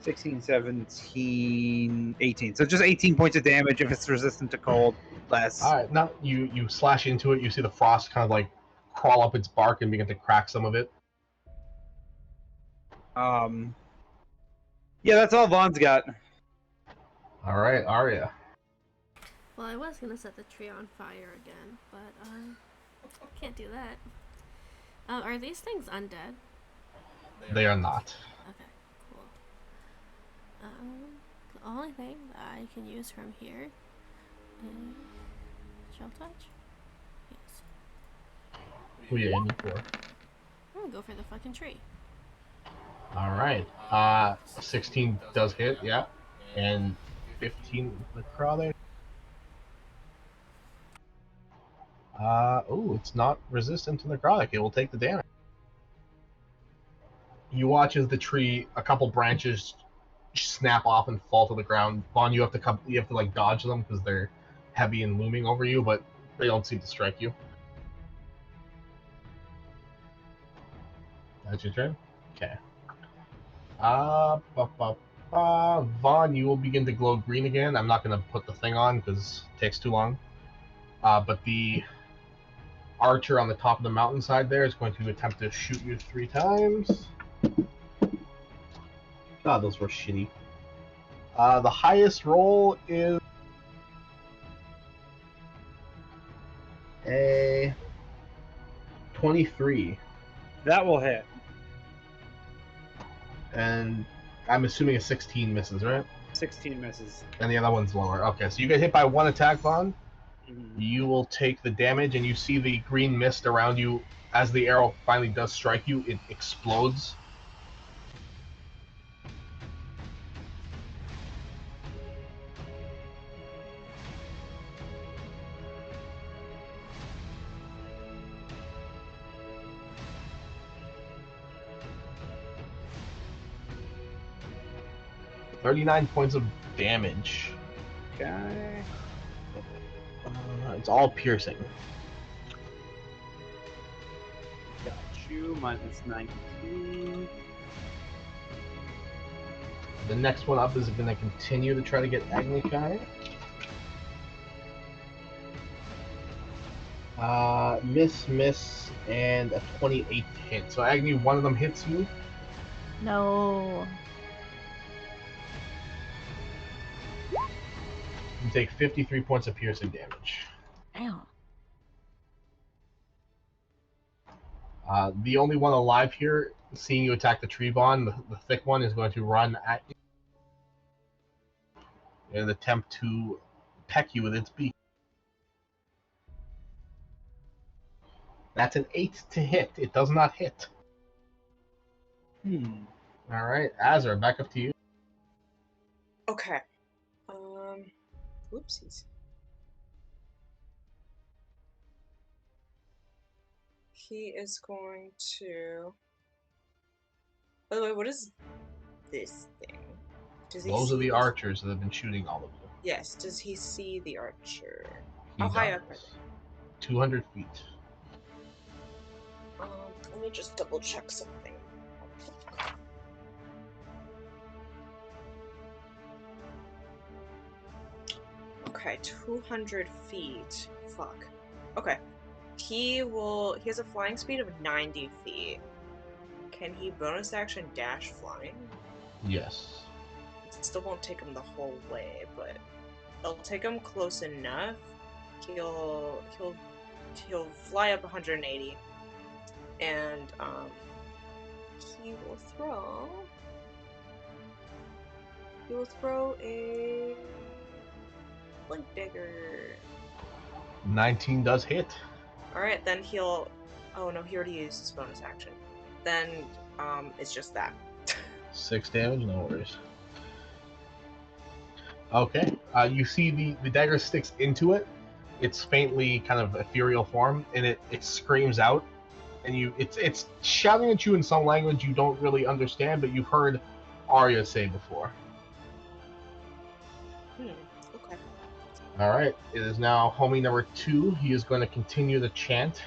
16, 17, 18. So just 18 points of damage if it's resistant to cold. Less. All right, now you slash into it. You see the frost kind of like crawl up its bark and begin to crack some of it. Yeah, that's all Vaughn's got. All right, Arya. Well, I was gonna set the tree on fire again, but can't do that. Are these things undead? They are not. Okay, cool. The only thing that I can use from here is Shell Touch. Yes. Who are you aiming for? I'm gonna go for the fucking tree. All right. 16 does hit, yeah, and 15 necrotic. It's not resistant to necrotic. It will take the damage. You watch as the tree, a couple branches snap off and fall to the ground. Vaughn, you have to like dodge them because they're heavy and looming over you, but they don't seem to strike you. That's your turn? Okay. Vaughn, you will begin to glow green again. I'm not going to put the thing on because it takes too long. But the archer on the top of the mountainside there is going to attempt to shoot you 3 times. God, those were shitty. The highest roll is a 23. That will hit. And I'm assuming a 16 misses, right? 16 misses. And the other one's lower. Okay, so you get hit by 1 attack, Vaughn. Mm-hmm. You will take the damage, and you see the green mist around you. As the arrow finally does strike you, it explodes. $39 points of damage. Okay. It's all piercing. Got you, minus 19. The next one up is going to continue to try to get Agnikai. Miss, and a 28 hit. So Agni, one of them hits you. No. You take 53 points of piercing damage. Damn. The only one alive here, seeing you attack the tree bond, the thick one, is going to run at you and attempt to peck you with its beak. That's an 8 to hit. It does not hit. Hmm. All right, Azra, back up to you. Okay. Whoopsies. He is going to. By the way, what is this thing? Does he Those see are the this? archers that have been shooting all of you. Yes. Does he see the archer? He How high does. up are they? 200 feet. Let me just double check something. Okay, 200 feet. Fuck. Okay. He has a flying speed of 90 feet. Can he bonus action dash flying? Yes. It still won't take him the whole way, but it'll take him close enough. He'll fly up 180, and he will throw. He will throw a blink dagger. 19 does hit. Alright, then he'll. Oh no, he already used his bonus action. Then, it's just that. 6 damage, no worries. Okay, you see the dagger sticks into it. It's faintly kind of ethereal form, and it screams out, and it's shouting at you in some language you don't really understand, but you've heard Arya say before. Okay. All right, it is now homie number 2. He is going to continue the chant.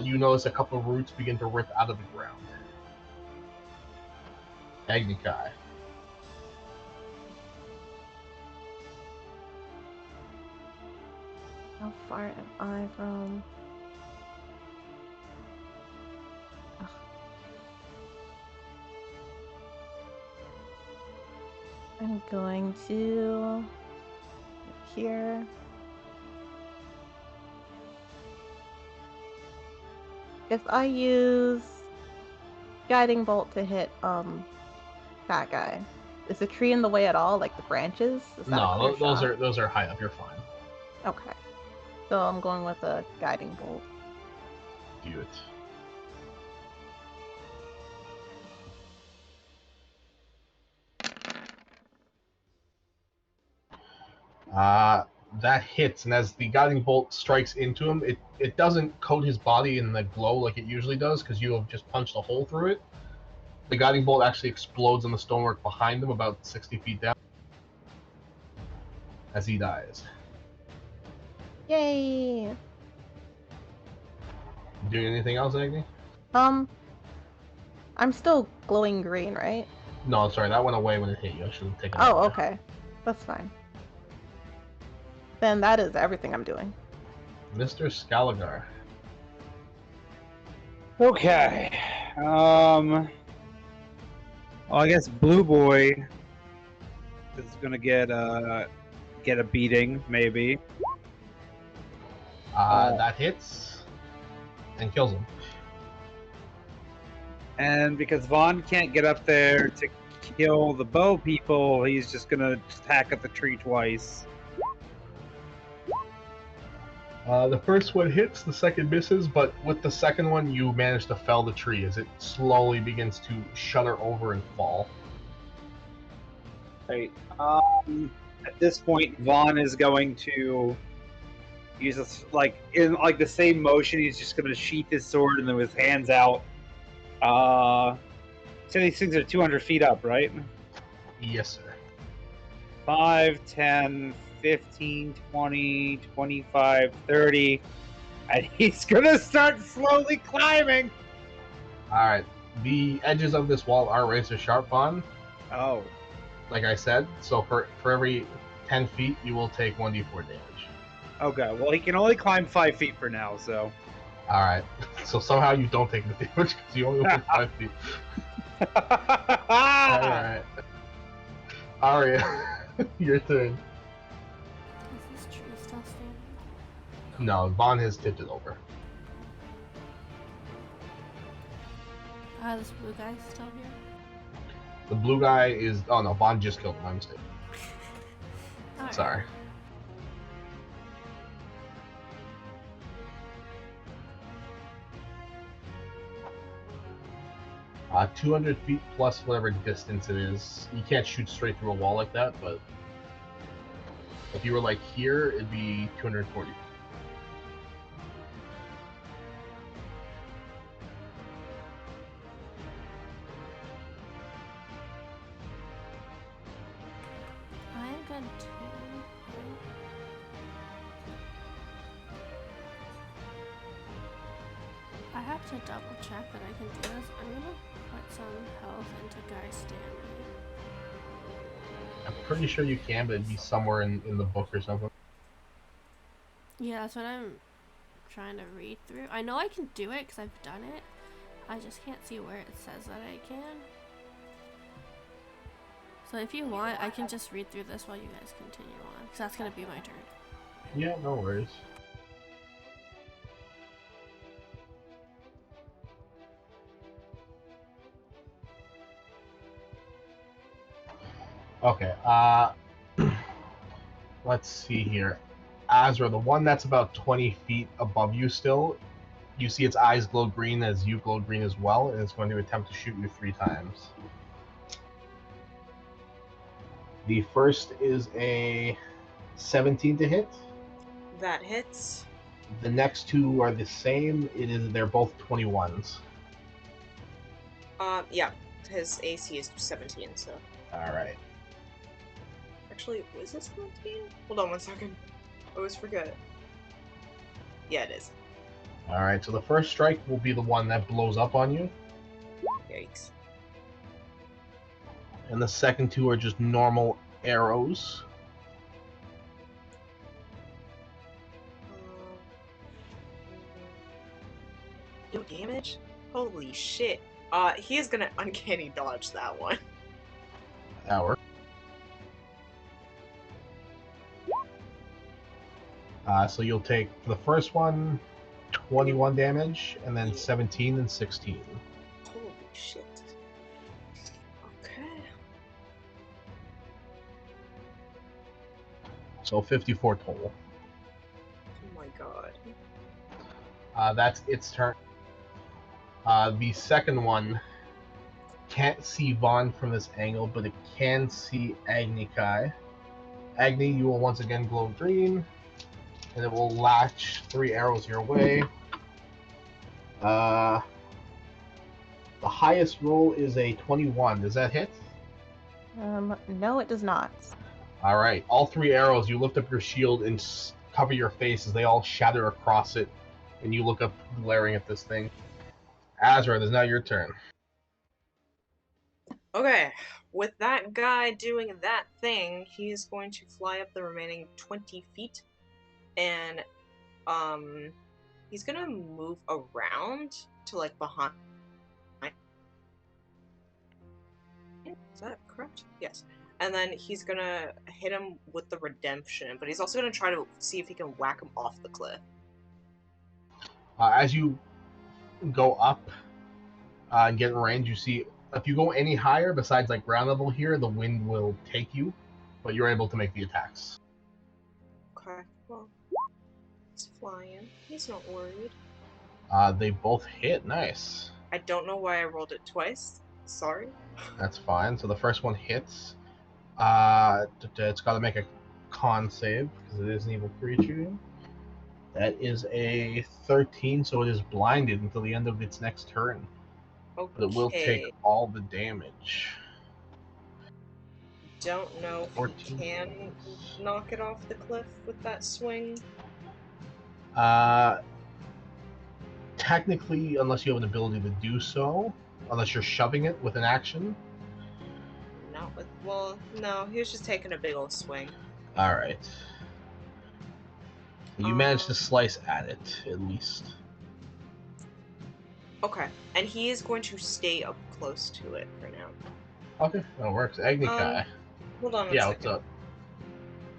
You notice a couple of roots begin to rip out of the ground. Agnikai. How far am I from? Ugh. I'm going to here. If I use guiding bolt to hit that guy, is the tree in the way at all? Like the branches? Is that a No, clear shot? those are high up. You're fine. Okay. So I'm going with a guiding bolt. Do it. That hits, and as the guiding bolt strikes into him, it doesn't coat his body in the glow like it usually does, because you have just punched a hole through it. The guiding bolt actually explodes on the stonework behind him about 60 feet down as he dies. Yay! Doing anything else, Agni? I'm still glowing green, right? No, sorry, that went away when it hit you. I should have taken Oh, that. okay. That's fine. Then that is everything I'm doing. Mr. Scalagar. Okay. Well, I guess Blue Boy is gonna get a beating, maybe. That hits and kills him. And because Vaughn can't get up there to kill the bow people, he's just gonna attack at the tree twice. The first one hits, the second misses, but with the second one, you manage to fell the tree as it slowly begins to shudder over and fall. Right. At this point, Vaughn is going to use this, in the same motion. He's just going to sheath his sword and then with his hands out. So these things are 200 feet up, right? Yes, sir. 5, 10, 15, 20, 25, 30. And he's going to start slowly climbing. Alright. The edges of this wall are razor sharp on, Oh. like I said, so for every 10 feet, you will take 1d4 damage. Okay, well, he can only climb 5 feet for now, so. Alright. So somehow you don't take the damage because you only went 5 feet. Alright. Arya, your turn. Is this tree still standing? No, Vaughn has tipped it over. This blue guy's still here? The blue guy is... Oh no, Vaughn just killed him. My mistake. Alright. Sorry. 200 feet plus whatever distance it is. You can't shoot straight through a wall like that, but if you were like here, it'd be 240. I'm going to. I have to double check that I can do this. I'm gonna put some health into Guy's stamina. I'm pretty sure you can, but it'd be somewhere in the book or something. Yeah, that's what I'm trying to read through. I know I can do it because I've done it. I just can't see where it says that I can. So if you want, I can just read through this while you guys continue on, because that's going to be my turn. Yeah, no worries. Okay, let's see here. Azra, the one that's about 20 feet above you still, you see its eyes glow green as you glow green as well, and it's going to attempt to shoot you 3 times. The first is a 17 to hit. That hits. The next 2 are the same. They're both 21s. Yeah. His AC is 17, so. Alright. Actually, was this 17? Hold on one second. I always forget. Yeah, it is. Alright, so the first strike will be the one that blows up on you. Yikes. And the second 2 are just normal arrows. No damage? Holy shit. He is gonna uncanny dodge that one. Hour. So you'll take, for the first one, 21 damage, and then 17 and 16. Holy shit. Okay. So 54 total. Oh my god. That's its turn. The second one can't see Vaughn from this angle, but it can see Agni Kai. Agni, you will once again glow green, and it will latch 3 arrows your way. The highest roll is a 21. Does that hit? No, it does not. All right. All 3 arrows, you lift up your shield and cover your face as they all shatter across it, and you look up glaring at this thing. Azra, it is now your turn. Okay, with that guy doing that thing, he's going to fly up the remaining 20 feet, and, he's gonna move around to, like, behind. Is that correct? Yes. And then he's gonna hit him with the redemption, but he's also gonna try to see if he can whack him off the cliff. As you go up and get in range, you see if you go any higher besides like ground level here, the wind will take you, but you're able to make the attacks. Okay, well, he's flying. He's not worried. They both hit. Nice. I don't know why I rolled it twice. Sorry. That's fine. So the first one hits. It's got to make a con save because it is an evil creature. That is a 13, so it is blinded until the end of its next turn. Okay. But it will take all the damage. Don't know if 14. he can knock it off the cliff with that swing. Technically, unless you have an ability to do so, unless you're shoving it with an action. Not with, well, no, he was just taking a big old swing. Alright. You managed to slice at it, at least. Okay, and he is going to stay up close to it for now. Okay, that works. Agni Kai. Hold on a Yeah, second. what's up?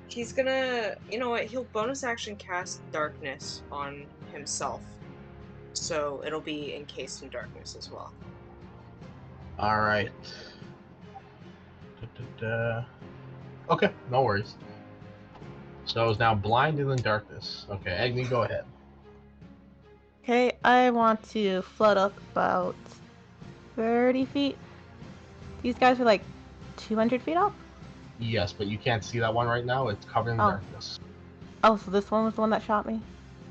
He's gonna, you know what, he'll bonus action cast darkness on himself. So it'll be encased in darkness as well. Alright. Okay, no worries. So it's now blinded in darkness. Okay, Agni, go ahead. Okay, I want to float up about 30 feet. These guys are like 200 feet up? Yes, but you can't see that one right now. It's covered in darkness. Oh, so this one was the one that shot me?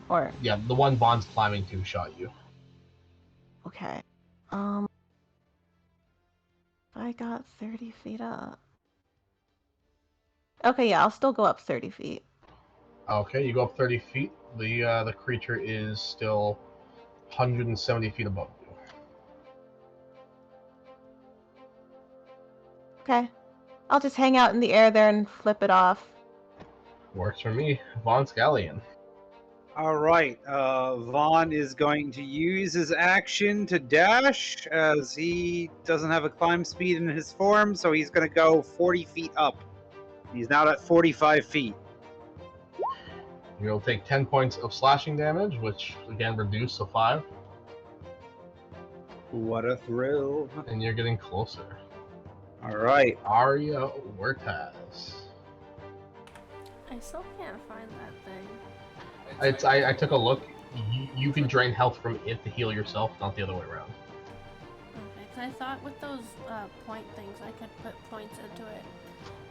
Or... Yeah, the one Vaughn's climbing to shot you. Okay. I got 30 feet up. Okay, yeah, I'll still go up 30 feet. Okay, you go up 30 feet. The creature is still 170 feet above you. Okay. I'll just hang out in the air there and flip it off. Works for me. Von Scallion. All right. Vaughn is going to use his action to dash, as he doesn't have a climb speed in his form, so he's going to go 40 feet up. He's now at 45 feet. You'll take 10 points of slashing damage, which again reduced to 5. What a thrill. And you're getting closer. All right. Arya Wertaz. I still can't find that thing. I took a look. You can drain health from it to heal yourself, not the other way around. Okay, because I thought with those point things I could put points into it.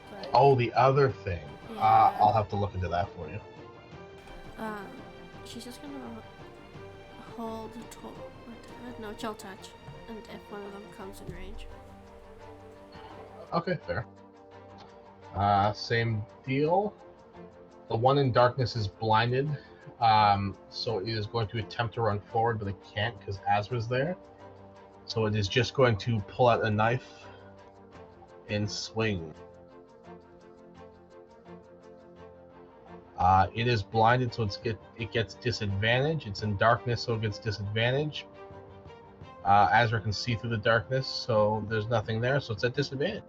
But, Oh, the other thing. Yeah. I'll have to look into that for you. She's just gonna hold chill touch, and if one of them comes in range. Okay, fair. Same deal. The one in darkness is blinded, so it is going to attempt to run forward, but it can't because Azra's there. So it is just going to pull out a knife and swing. It is blinded, so it gets disadvantage. It's in darkness, so it gets disadvantage. Azra can see through the darkness, so there's nothing there, so it's at disadvantage.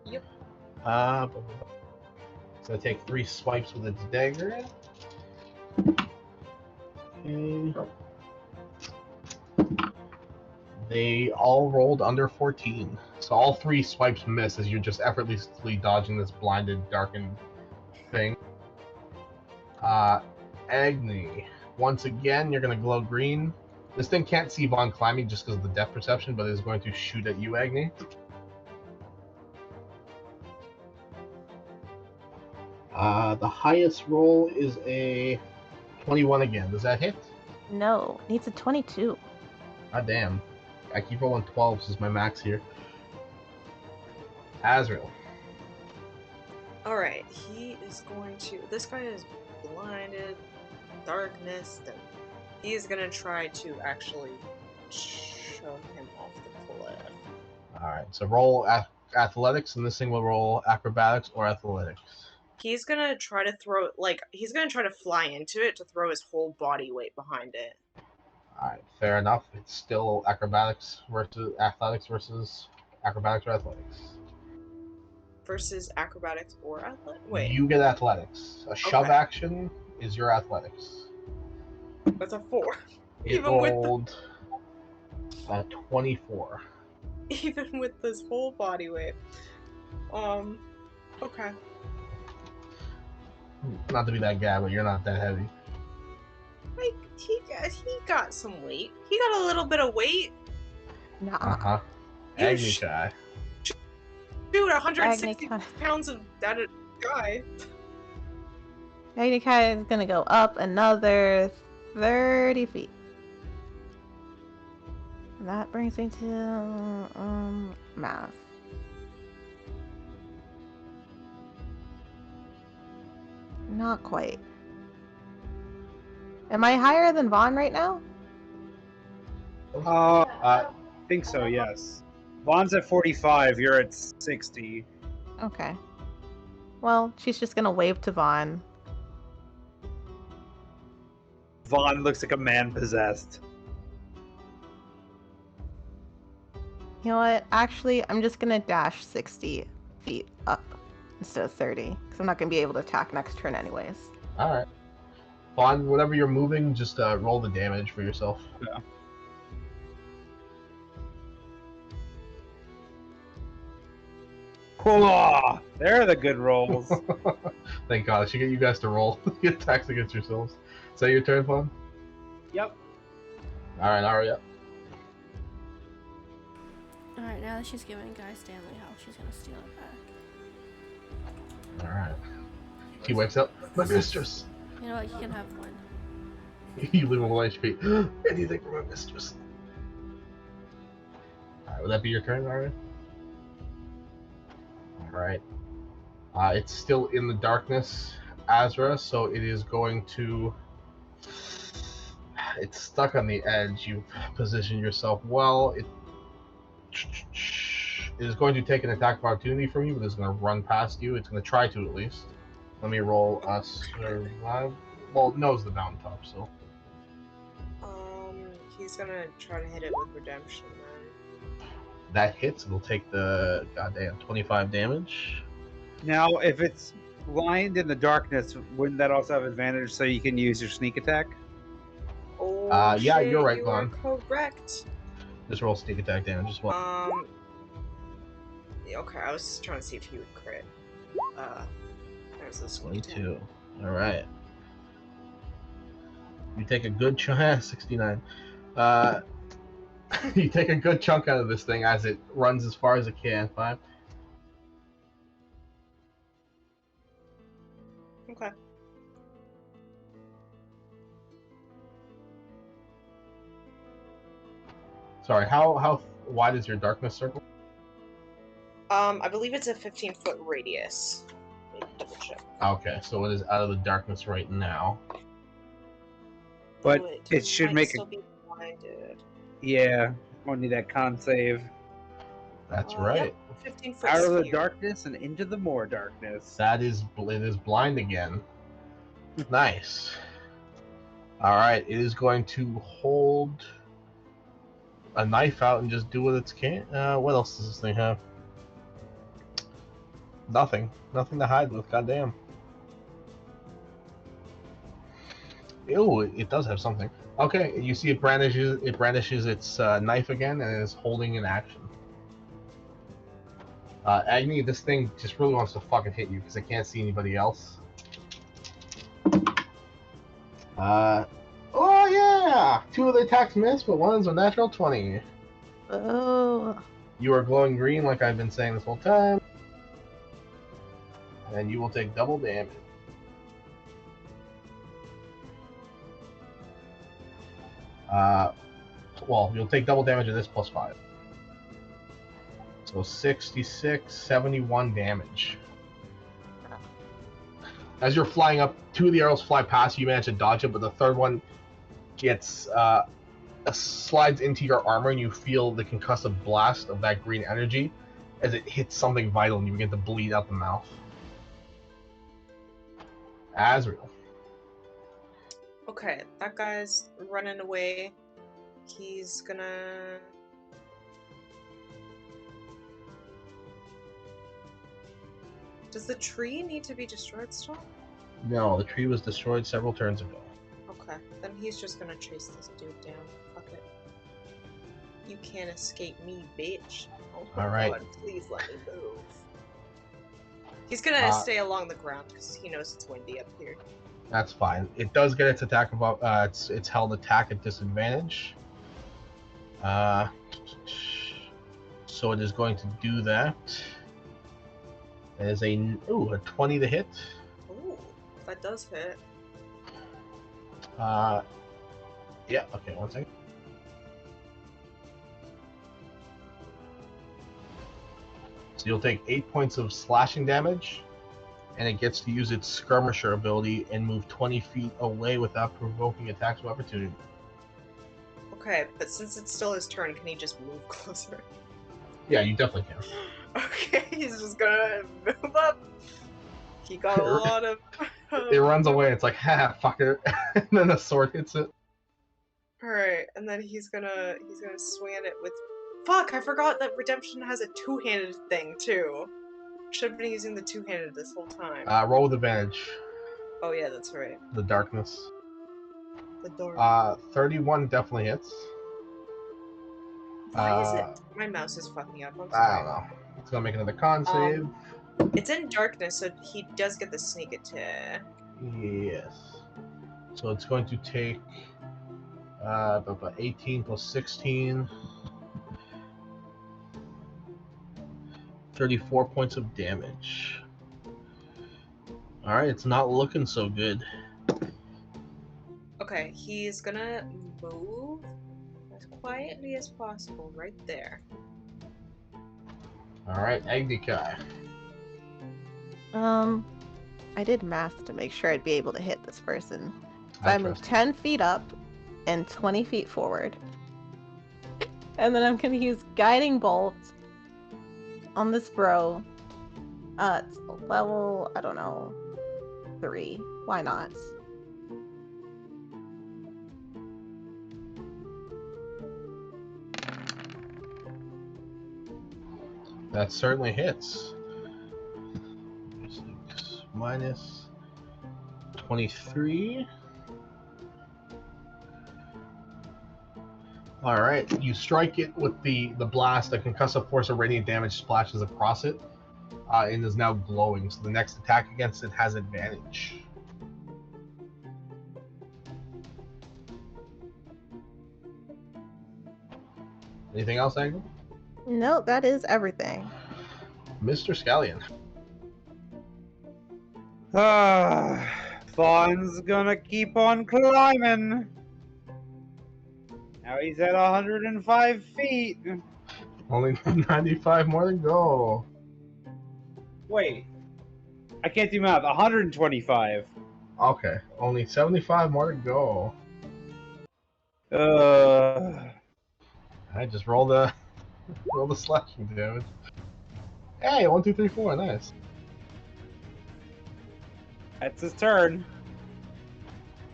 Yep. It's gonna take 3 swipes with its dagger. Okay. They all rolled under 14, so all 3 swipes miss as you're just effortlessly dodging this blinded, darkened thing. Agni, once again, you're gonna glow green. This thing can't see Vaughn climbing just because of the depth perception, but it is going to shoot at you, Agni. The highest roll is a 21 again. Does that hit? No, needs a 22. God damn. I keep rolling 12s as my max here. Azrael. Alright, he is going to... This guy is blinded, darkness, and he is going to try to actually shove him off the cliff. Alright, so roll athletics, and this thing will roll acrobatics or athletics. He's going to try to throw... he's going to try to fly into it to throw his whole body weight behind it. Alright, fair enough. It's still acrobatics versus athletics versus acrobatics or athletics. Versus acrobatics or athletics? Wait. You get athletics. A shove action is your athletics. That's a 4. It Even rolled a 24. Even with this whole body weight. Okay. Not to be that guy, but you're not that heavy. Like, he got some weight. He got a little bit of weight. Nah. Uh-huh. You Agni Chai. Dude, 160 Agni pounds of that guy. Agni Kai is gonna go up another 30 feet. And that brings me to math. Not quite. Am I higher than Vaughn right now? I think so, yes. Vaughn's at 45, you're at 60. Okay. Well, she's just gonna wave to Vaughn. Vaughn looks like a man possessed. You know what? Actually, I'm just gonna dash 60 feet up instead of 30, because I'm not gonna be able to attack next turn anyways. Alright. Vaughn, whatever you're moving, just roll the damage for yourself. Yeah. Whoa! They're the good rolls. Thank God. I should get you guys to roll the attacks against yourselves. Is that your turn, Vaughn? Yep. Alright, Arya. Alright, now that she's giving Guy Stanley health, she's gonna steal it back. Alright. He wakes up. My mistress! You know what? You can have one. You leave him with HP. Anything for my mistress. Alright, would that be your turn, Arya? Alright. It's still in the darkness, Azra, so it is going to... It's stuck on the edge. You've positioned yourself well. It is going to take an attack of opportunity from you, but it's going to run past you. It's going to try to, at least. Let me roll a survive. Well, it knows the mountaintop, so... He's gonna try to hit it with redemption then. That hits. It'll take the goddamn 25 damage. Now, if it's blind in the darkness, wouldn't that also have advantage so you can use your sneak attack? Oh, yeah, shit, you're right, you Vaughn. are correct. Just roll sneak attack damage as well. Okay, I was trying to see if he would crit. There's this 22. Alright. You take a good chunk. 69. You take a good chunk out of this thing as it runs as far as it can. 5. Okay. Sorry, how wide is your darkness circle? I believe it's a 15-foot radius. Let me double check. Okay, so it is out of the darkness right now. But Oh, it should might make still a... be blinded. Yeah, only that con save. That's right. Yep, 15-foot Out of the sphere. darkness and into the more darkness. That is, it is blind again. Nice. Alright, it is going to hold a knife out and just do what it can. What else does this thing have? Nothing. Nothing to hide with, goddamn. Ew, it does have something. Okay, you see it brandishes its knife again and is holding in action. Agni, this thing just really wants to fucking hit you because it can't see anybody else. Oh yeah! 2 of the attacks missed, but 1 is a natural 20. Oh. You are glowing green like I've been saying this whole time. And you will take double damage. Well, you'll take double damage of this plus 5. So 66, 71 damage. As you're flying up, 2 of the arrows fly past you, you manage to dodge it, but the third one gets slides into your armor, and you feel the concussive blast of that green energy as it hits something vital, and you begin to bleed out the mouth. Azrael. Okay, that guy's running away. He's gonna... Does the tree need to be destroyed still? No, the tree was destroyed several turns ago. Okay, then he's just gonna chase this dude down. Fuck it. You can't escape me, bitch. Oh my All right. God, please let me move. He's gonna stay along the ground because he knows it's windy up here. That's fine. It does get its attack of its held attack at disadvantage. So it is going to do that. It is a 20 to hit. Ooh, that does hit. Yeah. Okay. 1 second. So you'll take 8 points of slashing damage, and it gets to use its skirmisher ability and move 20 feet away without provoking attacks of opportunity. Okay, but since it's still his turn, can he just move closer? Yeah, you definitely can. Okay, he's just gonna move up. He got a lot of... It runs away. It's like, ha, fucker, and then the sword hits it. Alright, and then he's gonna swing at it with... Fuck, I forgot that Redemption has a two-handed thing, too. Should have been using the two-handed this whole time. Roll with advantage. Oh yeah, that's right. The darkness. The door. 31 definitely hits. Why is it... My mouse is fucking up, I'm I sorry. don't know. It's gonna make another con save. It's in darkness, so he does get the sneak attack. Yes. So it's going to take 18 plus 16. 34 points of damage. Alright, it's not looking so good. Okay, he's gonna move as quietly as possible right there. Alright, Agnikai. I did math to make sure I'd be able to hit this person. So I I move trust 10 feet up and 20 feet forward. And then I'm gonna use Guiding Bolt on this bro. It's level, I don't know, 3. Why not? That certainly hits. Minus 23. Alright, you strike it with the blast. A concussive force of radiant damage splashes across it and is now glowing. So the next attack against it has advantage. Anything else, Agnes? No, that is everything. Mr. Scallion. Fawn's gonna keep on climbing. Now he's at 105 feet. Only 95 more to go. Wait. I can't do math. 125. Okay, only 75 more to go. I just roll the slashing damage. Hey, 1, 2, 3, 4, nice. That's his turn.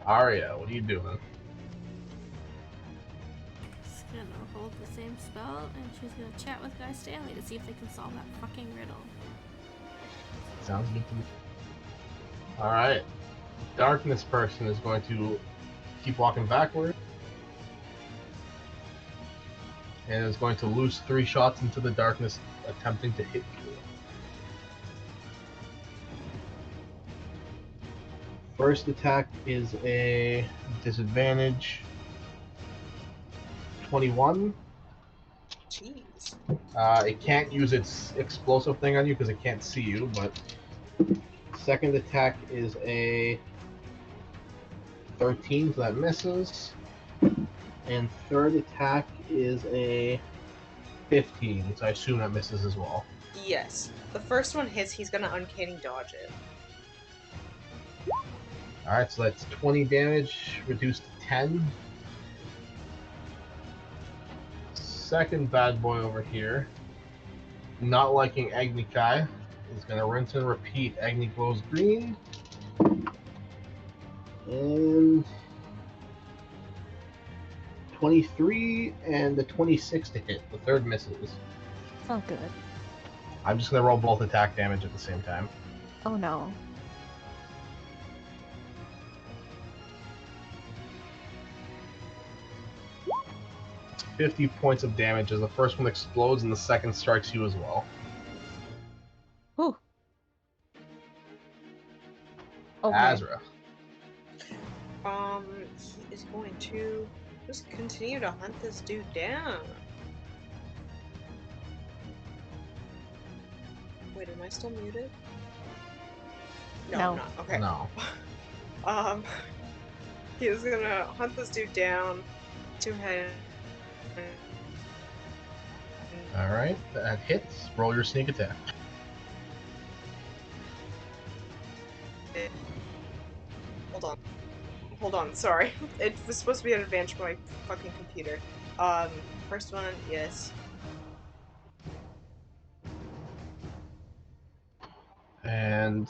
Arya, what are you doing? She's gonna hold the same spell and she's gonna chat with Guy Stanley to see if they can solve that fucking riddle. Sounds good to me. Alright. Darkness person is going to keep walking backward. And is going to loose 3 shots into the darkness, attempting to hit you. First attack is a disadvantage. 21. Jeez. It can't use its explosive thing on you because it can't see you, but second attack is a 13, so that misses. And third attack is a 15, so I assume that misses as well. Yes. The first one hits, he's gonna uncanny dodge it. Alright, so that's 20 damage, reduced to 10. Second bad boy over here, not liking Agnikai, is going to rinse and repeat. Agni glows green. And 23 and the 26 to hit. The third misses. Oh, good. I'm just going to roll both attack damage at the same time. Oh, no. It's 50 points of damage as the first one explodes and the second strikes you as well. Whew. Okay. Azra. He is going to just continue to hunt this dude down. Wait, am I still muted? No, No. I'm not. Okay. No. He's gonna hunt this dude down. 2 head. Alright, that hits. Roll your sneak attack. Hold on, sorry. It was supposed to be an advantage for my fucking computer. First one, yes. And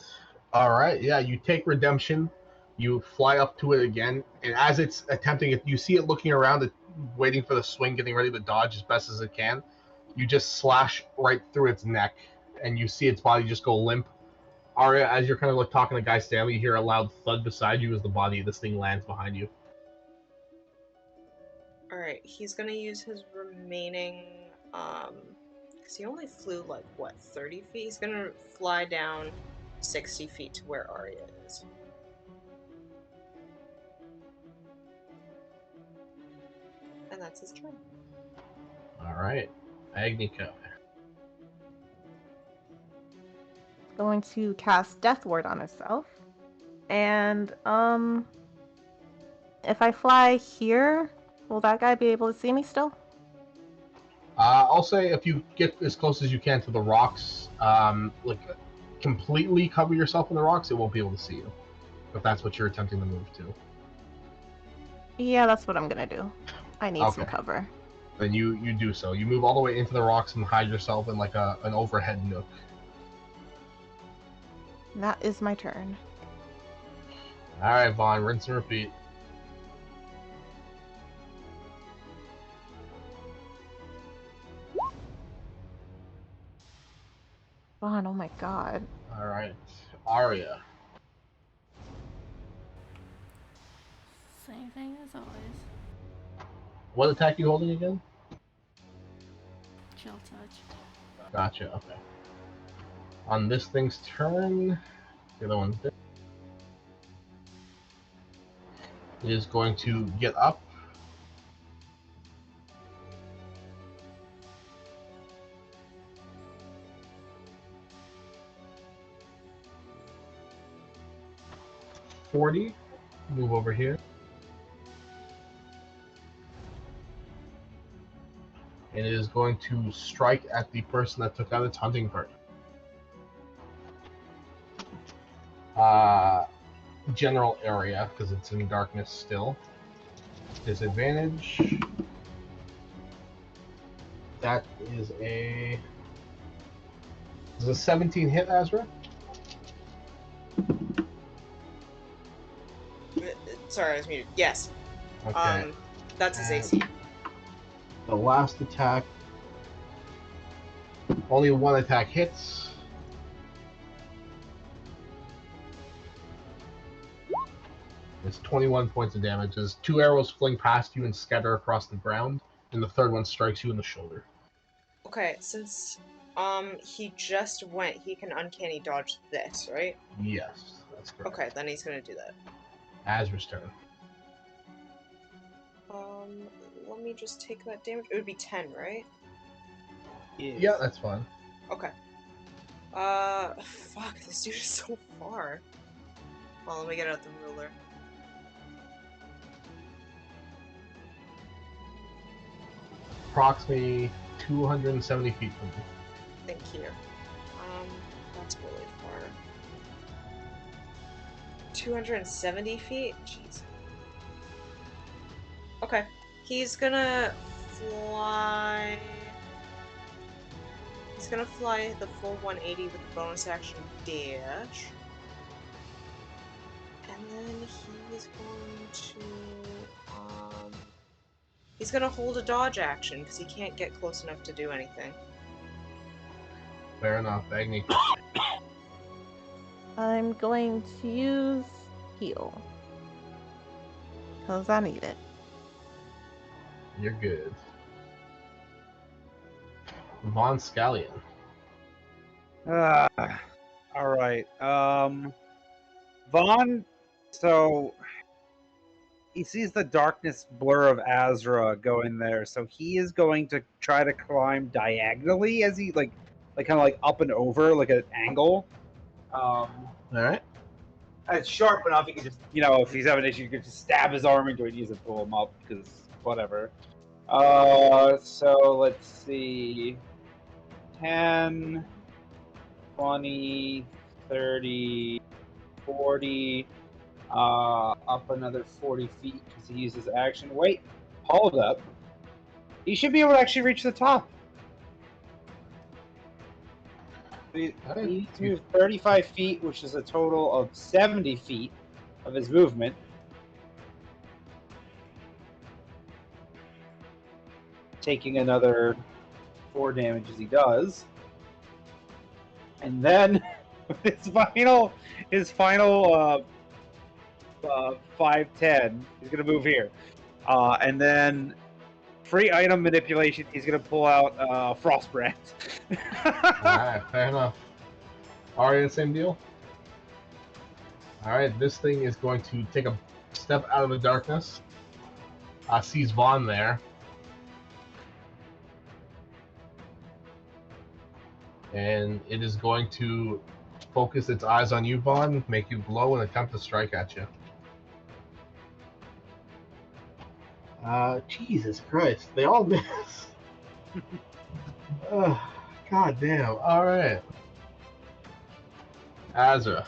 alright, yeah, you take redemption, you fly up to it again, and as it's attempting it, you see it looking around, it, waiting for the swing, getting ready to dodge as best as it can. You just slash right through its neck, and you see its body just go limp. Arya, as you're kind of like talking to Guy Stanley, you hear a loud thud beside you as the body of this thing lands behind you. Alright, he's gonna use his remaining, because he only flew, like, what, 30 feet? He's gonna fly down 60 feet to where Arya is. And that's his turn. Alright, Agnika. going to cast Death Ward on herself. And, if I fly here, will that guy be able to see me still? I'll say if you get as close as you can to the rocks, like completely cover yourself in the rocks, it won't be able to see you. If that's what you're attempting to move to. Yeah, that's what I'm gonna do. I need some Okay. cover. Then you do so. You move all the way into the rocks and hide yourself in like an overhead nook. That is my turn. All right, Vaughn, rinse and repeat. Vaughn, oh my god. All right, Arya. Same thing as always. What attack you holding again? Chill touch. Gotcha. Okay. On this thing's turn, the other one is going to get up. Move over here. And it is going to strike at the person that took out its hunting party. General area, because it's in darkness still. Disadvantage. That is a... Is a 17 hit, Azra? Sorry, I was muted. Yes. Okay. That's his AC. The last attack. Only one attack hits. It's 21 points of damage as 2 arrows fling past you and scatter across the ground, and the third one strikes you in the shoulder. Okay, since he just went, he can uncanny dodge this, right? Yes, that's correct. Okay, then he's gonna do that. Azra's turn. Let me just take that damage. It would be 10, right? Yeah, that's fine. Okay. Fuck, this dude is so far. Well, let me get out the ruler. Approximately 270 feet from you. Thank you. That's really far. 270 feet? Jeez. Okay. He's gonna fly... He's gonna fly the full 180 with the bonus action dash. And then he's going to... He's gonna hold a dodge action, because he can't get close enough to do anything. Fair enough, Agni. I'm going to use heal. Because I need it. You're good. Von Scallion. Alright. Vaughn, so he sees the darkness blur of Azra going there, so he is going to try to climb diagonally as he like kind of like up and over, like an angle. Alright. It's sharp enough he can just, if he's having an issue, you can just stab his arm into it and use it to pull him up, because whatever. So let's see. 10, 20, 30, 40, up another 40 feet because he uses action. Wait, hold up. He should be able to actually reach the top. He needs to move 35 feet, which is a total of 70 feet of his movement. Taking another 4 damage as he does. And then his final 5'10", he's gonna move here. And then free item manipulation, he's gonna pull out Frostbrand. Alright, fair enough. Arya, same deal? Alright, this thing is going to take a step out of the darkness. Sees Vaughn there. And it is going to focus its eyes on you, Vaughn, make you glow, and attempt to strike at you. Jesus Christ, they all miss. God damn. All right. Azra.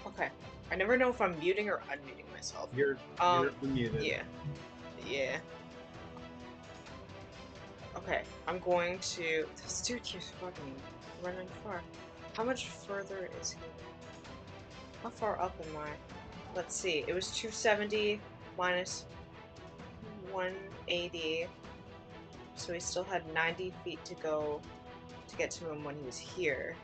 Okay. I never know if I'm muting or unmuting myself. You're muted. Yeah. Yeah. Okay, I'm going to... This dude keeps fucking running far. How much further is he? How far up am I? Let's see. It was 270 minus 180. So he still had 90 feet to go to get to him when he was here.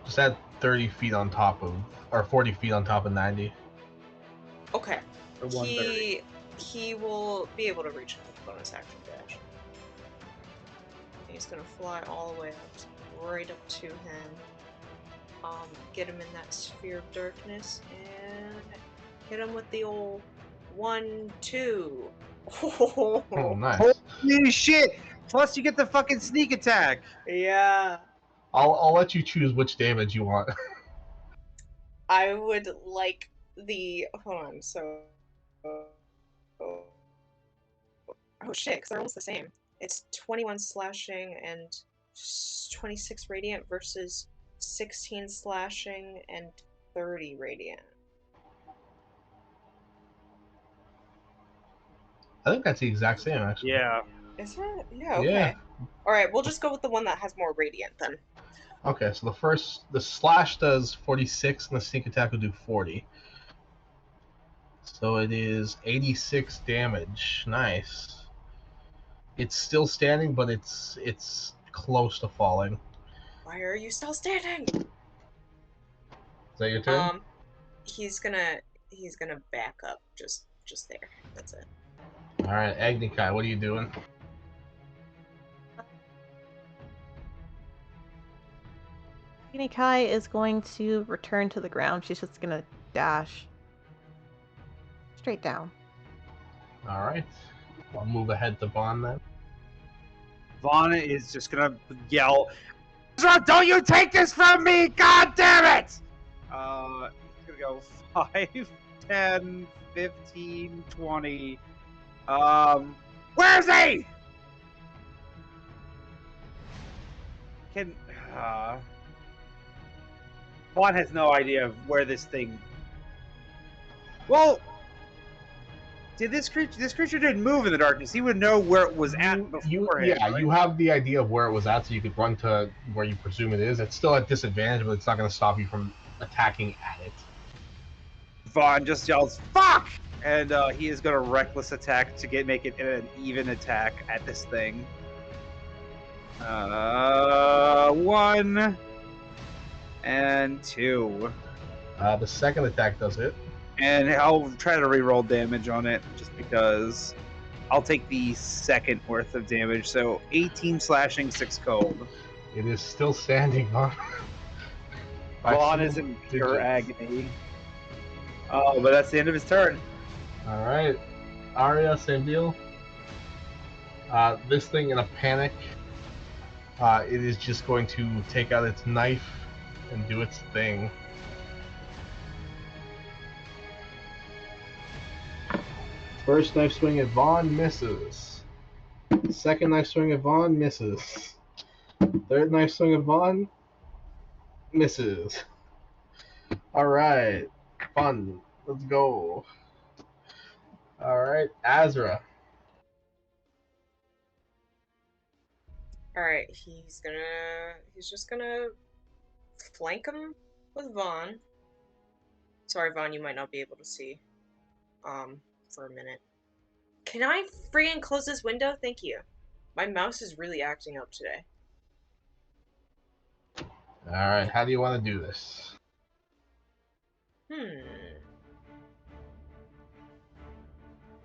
Just add 30 feet on top of, or 40 feet on top of 90. Okay. For 130. He will be able to reach him with bonus action dash. He's gonna fly all the way up, right up to him. Get him in that sphere of darkness and hit him with the old 1-2. Oh, nice. Holy shit! Plus you get the fucking sneak attack. Yeah. I'll let you choose which damage you want. I would like the... Hold on, so... Oh shit, because they're almost the same. It's 21 slashing and 26 radiant versus 16 slashing and 30 radiant. I think that's the exact same, actually. Yeah. Is it? Yeah, okay. Yeah. Alright, we'll just go with the one that has more radiant then. Okay, so the slash does 46 and the sneak attack will do 40. So it is 86 damage. Nice. It's still standing, but it's close to falling. Why are you still standing? Is that your turn? He's gonna back up just there. That's it. Alright, Agnikai, what are you doing? Kai is going to return to the ground. She's just gonna dash straight down. Alright. I'll move ahead to Vaughn then. Vaughn is just gonna yell, "Ezra, don't you take this from me! God damn it!" He's gonna go 5, 10, 15, 20. Where's he? Vaughn has no idea of where this thing. Well, this creature didn't move in the darkness. He would know where it was at beforehand. Yeah, right? you have the idea of where it was at, so you could run to where you presume it is. It's still at disadvantage, but it's not going to stop you from attacking at it. Vaughn just yells, "Fuck!" And he is going to reckless attack to make it an even attack at this thing. 1 and 2. The second attack does hit. And I'll try to re-roll damage on it, just because I'll take the second worth of damage. So 18 slashing, 6 cold. It is still standing, Vaughn. Vaughn is in pure agony. Oh, but that's the end of his turn. Alright. Arya, same deal. This thing in a panic, it is just going to take out its knife and do its thing. First knife swing at Vaughn misses. Second knife swing at Vaughn misses. Third knife swing at Vaughn misses. Alright. Fun. Let's go. Alright, Azra. Alright, he's just gonna flank him with Vaughn. Sorry, Vaughn, you might not be able to see. For a minute. Can I freaking close this window? Thank you. My mouse is really acting up today. Alright, how do you want to do this?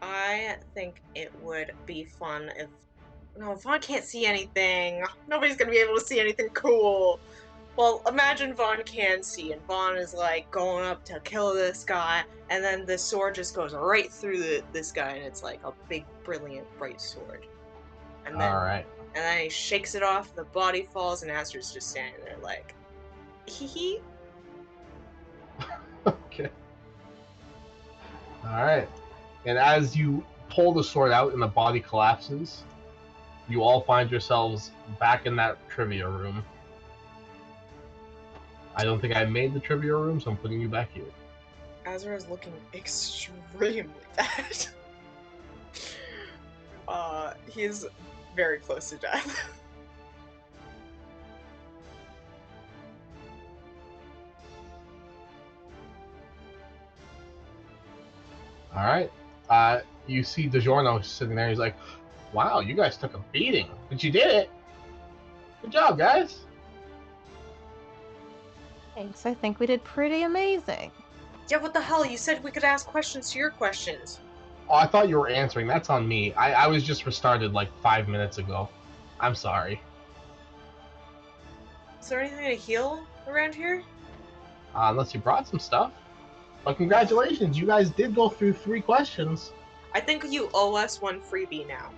I think it would be fun if... No, Vaughn can't see anything. Nobody's gonna be able to see anything cool. Well, imagine Vaughn can see, and Vaughn is like going up to kill this guy, and then the sword just goes right through this guy, and it's like a big, brilliant, bright sword. And then, All right. and then he shakes it off, the body falls, and Azra's just standing there like, hee hee. Okay. All right. And as you pull the sword out and the body collapses, you all find yourselves back in that trivia room. I don't think I made the trivia room, so I'm putting you back here. Azra is looking extremely bad. He's very close to death. All right. You see DiGiorno sitting there. He's like, "Wow, you guys took a beating, but you did it. Good job, guys." Thanks. I think we did pretty amazing. Yeah, what the hell? You said we could ask questions to your questions. Oh, I thought you were answering. That's on me. I was just restarted like 5 minutes ago. I'm sorry. Is there anything to heal around here? Unless you brought some stuff. But congratulations, you guys did go through 3 questions. I think you owe us one freebie now.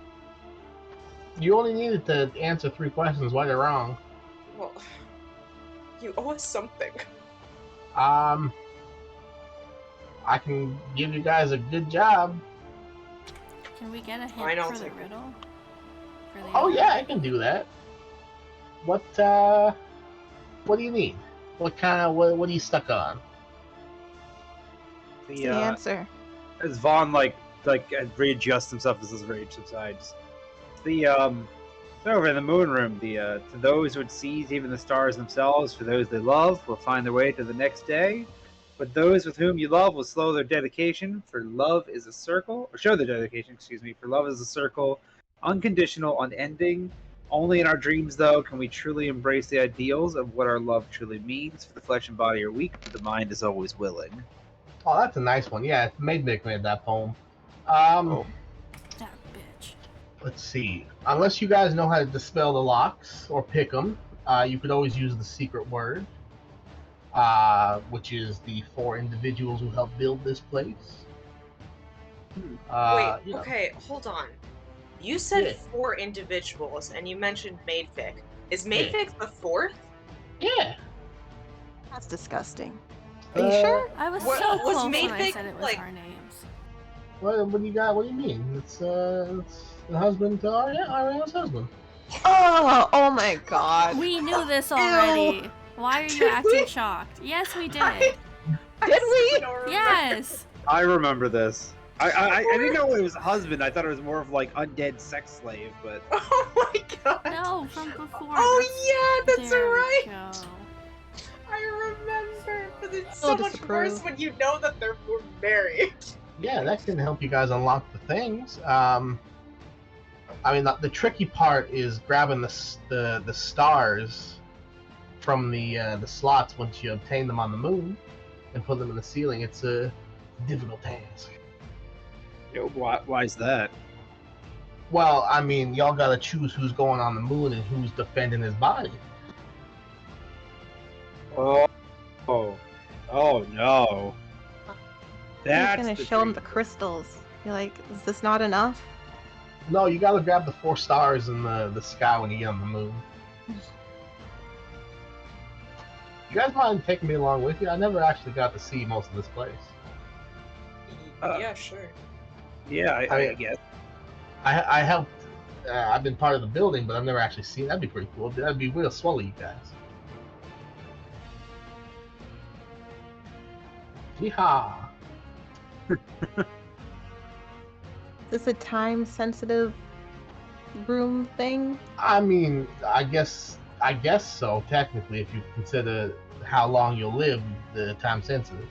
You only needed to answer 3 questions. Why they're wrong. Well, you owe us something. I can give you guys a good job. Can we get a hint Fine, I'll for the take it. riddle? For the Oh yeah, I can do that. What do you need? What are you stuck on? What's the answer? As Vaughn readjusts himself as his rage subsides. Over in the moon room, to those who would seize even the stars themselves, for those they love, will find their way to the next day. But those with whom you love will slow their dedication, for love is a circle, or show their dedication, excuse me, for love is a circle, unconditional, unending. Only in our dreams, though, can we truly embrace the ideals of what our love truly means, for the flesh and body are weak, but the mind is always willing. Oh, that's a nice one. Yeah, Maidmick made that poem. That bitch. Let's see. Unless you guys know how to dispel the locks or pick them, you could always use the secret word, which is the 4 individuals who helped build this place. Wait, you know. okay, hold on. You said Yeah. 4 individuals, and you mentioned Maidvic. Is Maidvic the 4th? Yeah. That's disgusting. Are you sure? I was What- so was close when I Maidvic, said it was like- our names. What do you got? What do you mean? It's the husband to Ariana's husband. Oh my god. We knew this already. Why are you Did acting we? shocked? Yes, we did. I Did we? still don't remember. Yes. I remember this. I didn't know it was a husband. I thought it was more of like undead sex slave, but Oh my god. No, from before. Oh yeah, that's There we right. go. I remember. But it's Still so much worse disapprove. when you know that they're married. Yeah, that can help you guys unlock the things. I mean, the tricky part is grabbing the stars from the slots once you obtain them on the moon and put them in the ceiling. It's a difficult task. why is that? Well, I mean, y'all gotta choose who's going on the moon and who's defending his body. Oh no. He's That's gonna the show him dream. the crystals. You're like, is this not enough? No, you gotta grab the 4 stars in the sky when you get on the moon. You guys mind taking me along with you? I never actually got to see most of this place. Yeah, sure. Yeah, I guess. I helped. I've been part of the building, but I've never actually seen. That'd be pretty cool. That'd be real swell, you guys. Yeehaw! Is this a time-sensitive room thing? I mean, I guess so. Technically, if you consider how long you'll live, the time sensitive.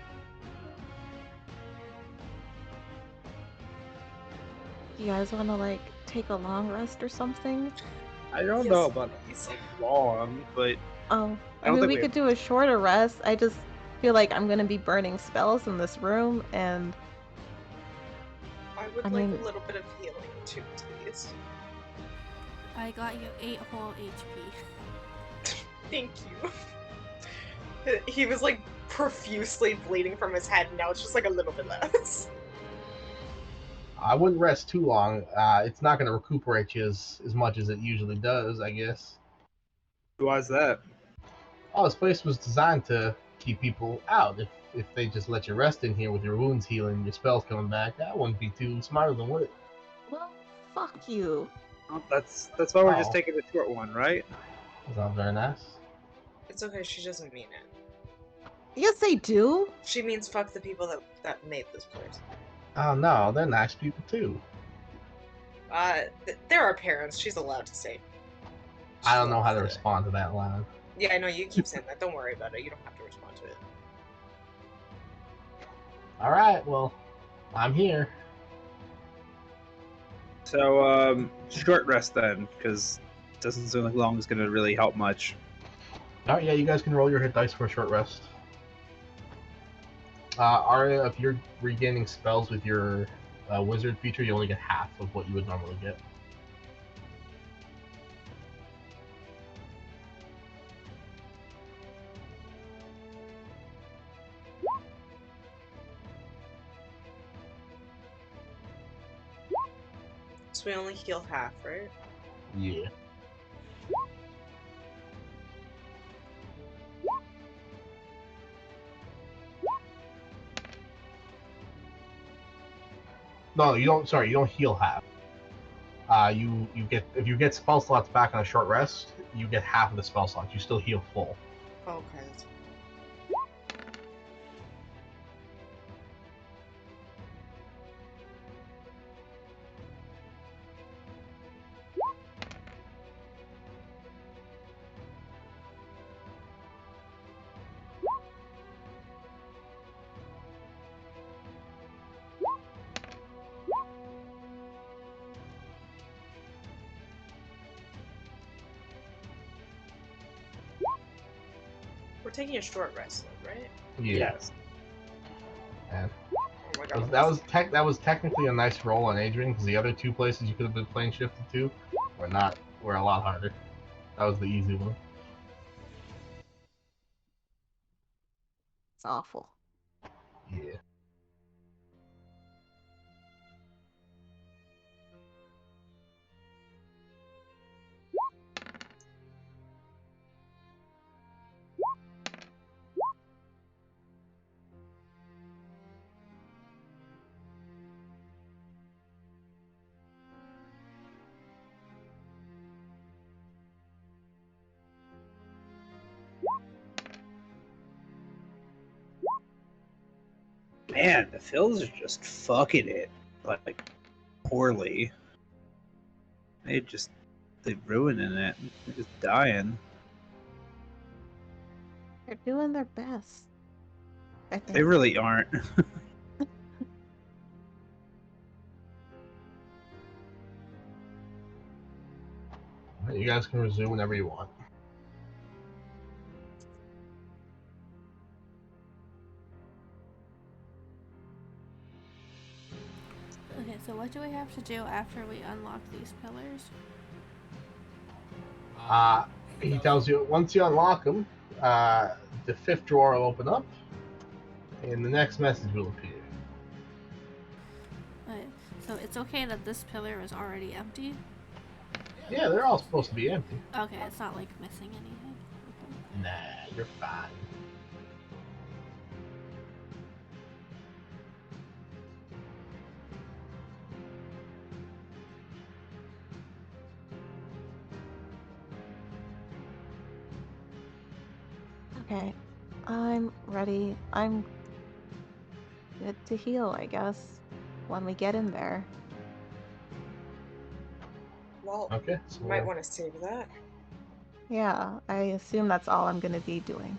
You guys want to like take a long rest or something? I don't Yes, know about please. long, but Oh, I I don't mean, think we we could do a shorter rest. I just feel like I'm gonna be burning spells in this room, and I would I like mean- a little bit of healing too, please. I got you 8 whole HP. Thank you. He was like profusely bleeding from his head, and now it's just like a little bit less. I wouldn't rest too long. It's not going to recuperate you as much as it usually does, I guess. Why is that? Oh, this place was designed to keep people out. If they just let you rest in here with your wounds healing, your spells coming back, that wouldn't be too smart of them, would it? Well, fuck you. Well, that's why we're just Oh. taking the short one, right? That's not very nice. It's okay, she doesn't mean it. Yes, they do. She means fuck the people that made this place. Oh no, they're nice people too. There are parents, she's allowed to say. I don't know how to She's allowed respond to that line. Yeah, I know, you keep saying that. Don't worry about it. You don't have to respond to it. Alright, well, I'm here. So, short rest then, because it doesn't seem like long is going to really help much. Alright, yeah, you guys can roll your hit dice for a short rest. Arya, if you're regaining spells with your wizard feature, you only get half of what you would normally get. So we only heal half, right? Yeah. No, you don't. Sorry, you don't heal half. You get if you get spell slots back on a short rest, you get half of the spell slots. You still heal full. Oh, okay. That's... We're taking a short rest, though, right? Yeah. Yes. And Oh my god. that was technically a nice roll on Adrian because the other two places you could have been playing shifted to were a lot harder. That was the easy one. It's awful. Yeah. Man, the Phils are just fucking it, like, poorly. They're ruining it. They're just dying. They're doing their best. I think. They really aren't. You guys can resume whenever you want. Okay, so what do we have to do after we unlock these pillars? He tells you once you unlock them, the fifth drawer will open up, and the next message will appear. Okay, so it's okay that this pillar is already empty? Yeah, they're all supposed to be empty. Okay, it's not like missing anything. Okay. Nah, you're fine. Okay, I'm ready. I'm good to heal, I guess, when we get in there. Well, Okay, so you might want to save that. Yeah, I assume that's all I'm gonna be doing.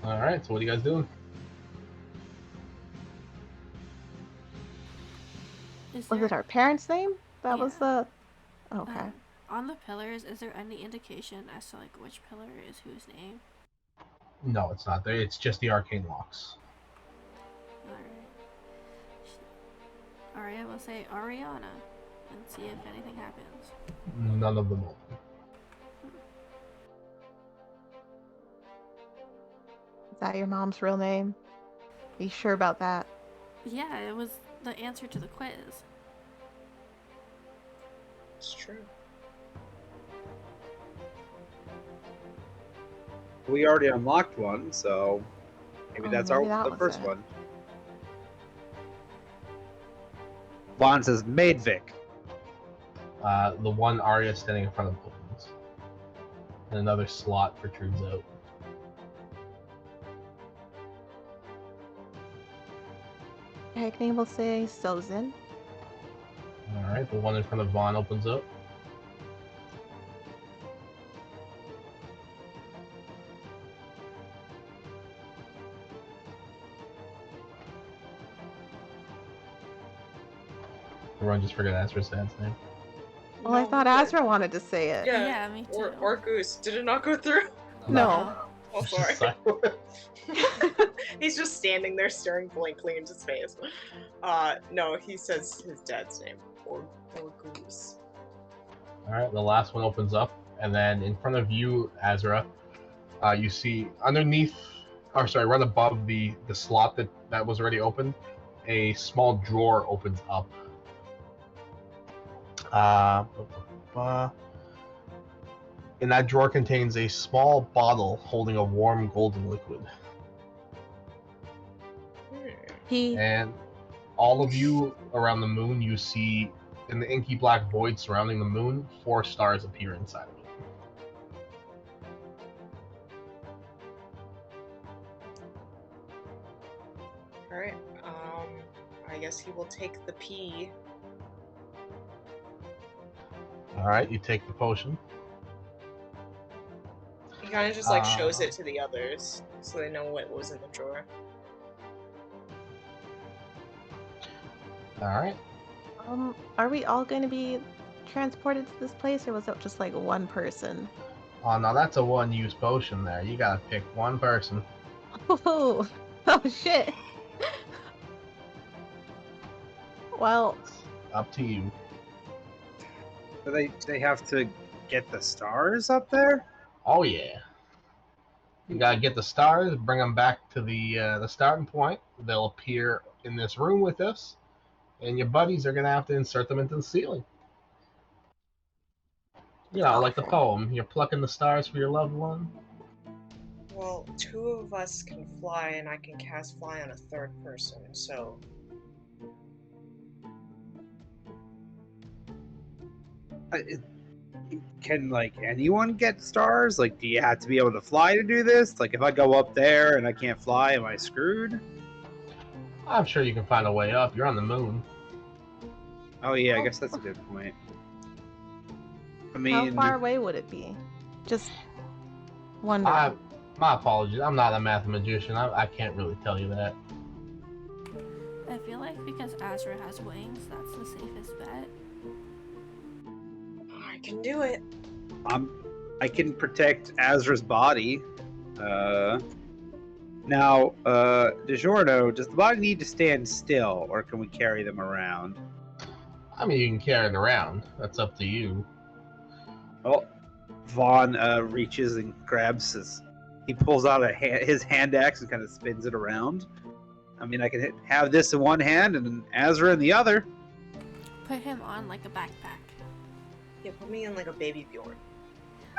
all right. So what are you guys doing? Is Was there, it our parents' name? That was Yeah. the. Okay. on the pillars, is there any indication as to like which pillar is whose name? No, it's not there. It's just the arcane locks. Alright. Arya will say Ariana and see if anything happens. None of them open. Is that your mom's real name? Are you sure about that? Yeah, it was the answer to the quiz. It's true. We already unlocked one, so maybe that's maybe that the was first it. one. Vaughn says Maidvic. The one Arya standing in front of opens. And another slot protrudes out. Tag name will say Sozin. Alright, the one in front of Vaughn opens up. Everyone just forget Azra's dad's name. Well, I thought Azra wanted to say it. Yeah, me too. Or Goose. Did it not go through? No. Oh, It's sorry. just silent. He's just standing there staring blankly into space. No, he says his dad's name. Or Goose. Alright, the last one opens up, and then in front of you, Azra, you see underneath, right above the slot that was already opened, a small drawer opens up. And that drawer contains a small bottle holding a warm golden liquid. And all of you around the moon, you see in the inky black void surrounding the moon, 4 stars appear inside of it. Alright, I guess he will take the pee. Alright, you take the potion. He kind of just like shows it to the others so they know what was in the drawer. Alright. Are we all going to be transported to this place, or was it just like one person? Oh, now that's a one-use potion there. You gotta pick one person. Oh shit. Well, It's up to you. Do they have to get the stars up there? Oh yeah. You gotta get the stars, bring them back to the starting point. They'll appear in this room with us, and your buddies are gonna have to insert them into the ceiling. You know, like the poem. You're plucking the stars for your loved one. Well, 2 of us can fly, and I can cast fly on a 3rd person, so... Can, like, anyone get stars? Like, do you have to be able to fly to do this? Like, if I go up there and I can't fly, am I screwed? I'm sure you can find a way up. You're on the moon. Oh, yeah, I guess that's a good point. I mean... how far away would it be? Just wondering. My apologies. I'm not a mathematician. I can't really tell you that. I feel like because Azra has wings, that's the safest bet. I can do it. I can protect Azra's body. Now, DiGiorno, does the body need to stand still, or can we carry them around? I mean, you can carry it around. That's up to you. Well, Vaughn reaches and grabs he pulls out his hand axe and kind of spins it around. I mean, I can have this in one hand and Azra in the other. Put him on like a backpack. Yeah, put me in like a baby Bjorn.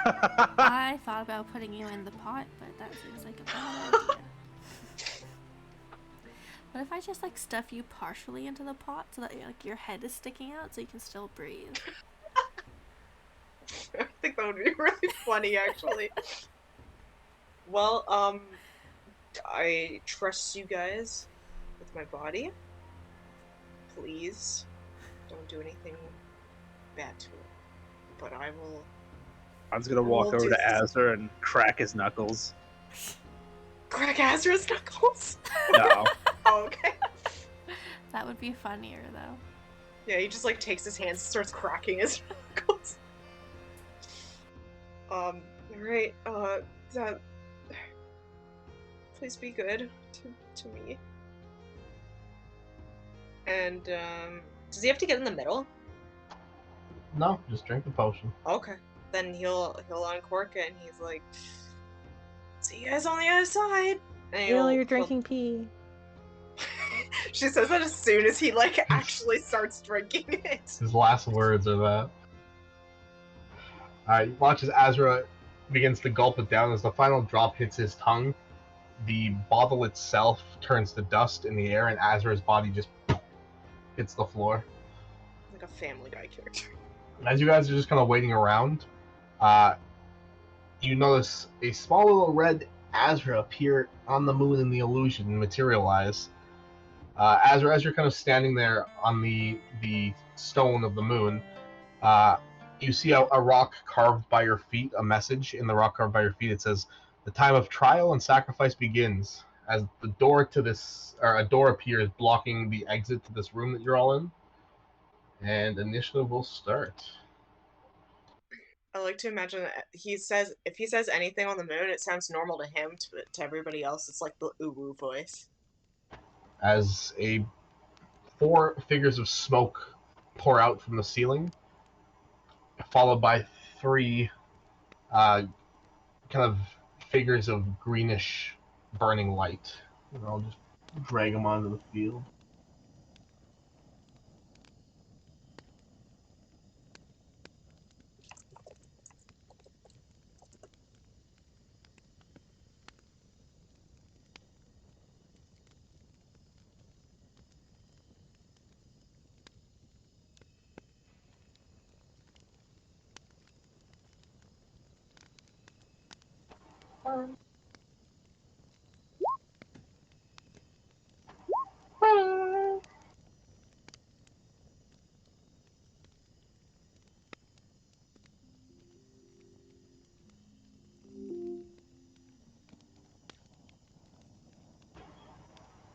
I thought about putting you in the pot, but that seems like a bad idea. What if I just like stuff you partially into the pot so that like your head is sticking out so you can still breathe? I think that would be really funny, actually. Well, I trust you guys with my body. Please, don't do anything bad to it. But I will... I'm just gonna walk over to Azra and crack his knuckles. Crack Azra's knuckles? No. Oh, okay. That would be funnier, though. Yeah, he just, like, takes his hands and starts cracking his knuckles. Alright, please be good to me. And, does he have to get in the middle? No, just drink the potion. Okay. Then he'll uncork it and he's like, see you guys on the other side. And Ew, you're he'll- drinking pee. She says that as soon as he like actually starts drinking it. His last words are that. You watch as Azra begins to gulp it down. As the final drop hits his tongue, the bottle itself turns to dust in the air, and Azra's body just hits the floor. Like a Family Guy character. As you guys are just kind of waiting around, you notice a small little red Azra appear on the moon in the illusion and materialize. Azra, as you're kind of standing there on the stone of the moon, you see a rock carved by your feet, a message in the rock carved by your feet. It says, "The time of trial and sacrifice begins." As the door to this, or a door appears blocking the exit to this room that you're all in. And initiative will start. I like to imagine that if he says anything on the moon, it sounds normal to him, but to everybody else, it's like the uwu voice. As 4 figures of smoke pour out from the ceiling, followed by 3 kind of figures of greenish burning light. And I'll just drag them onto the field.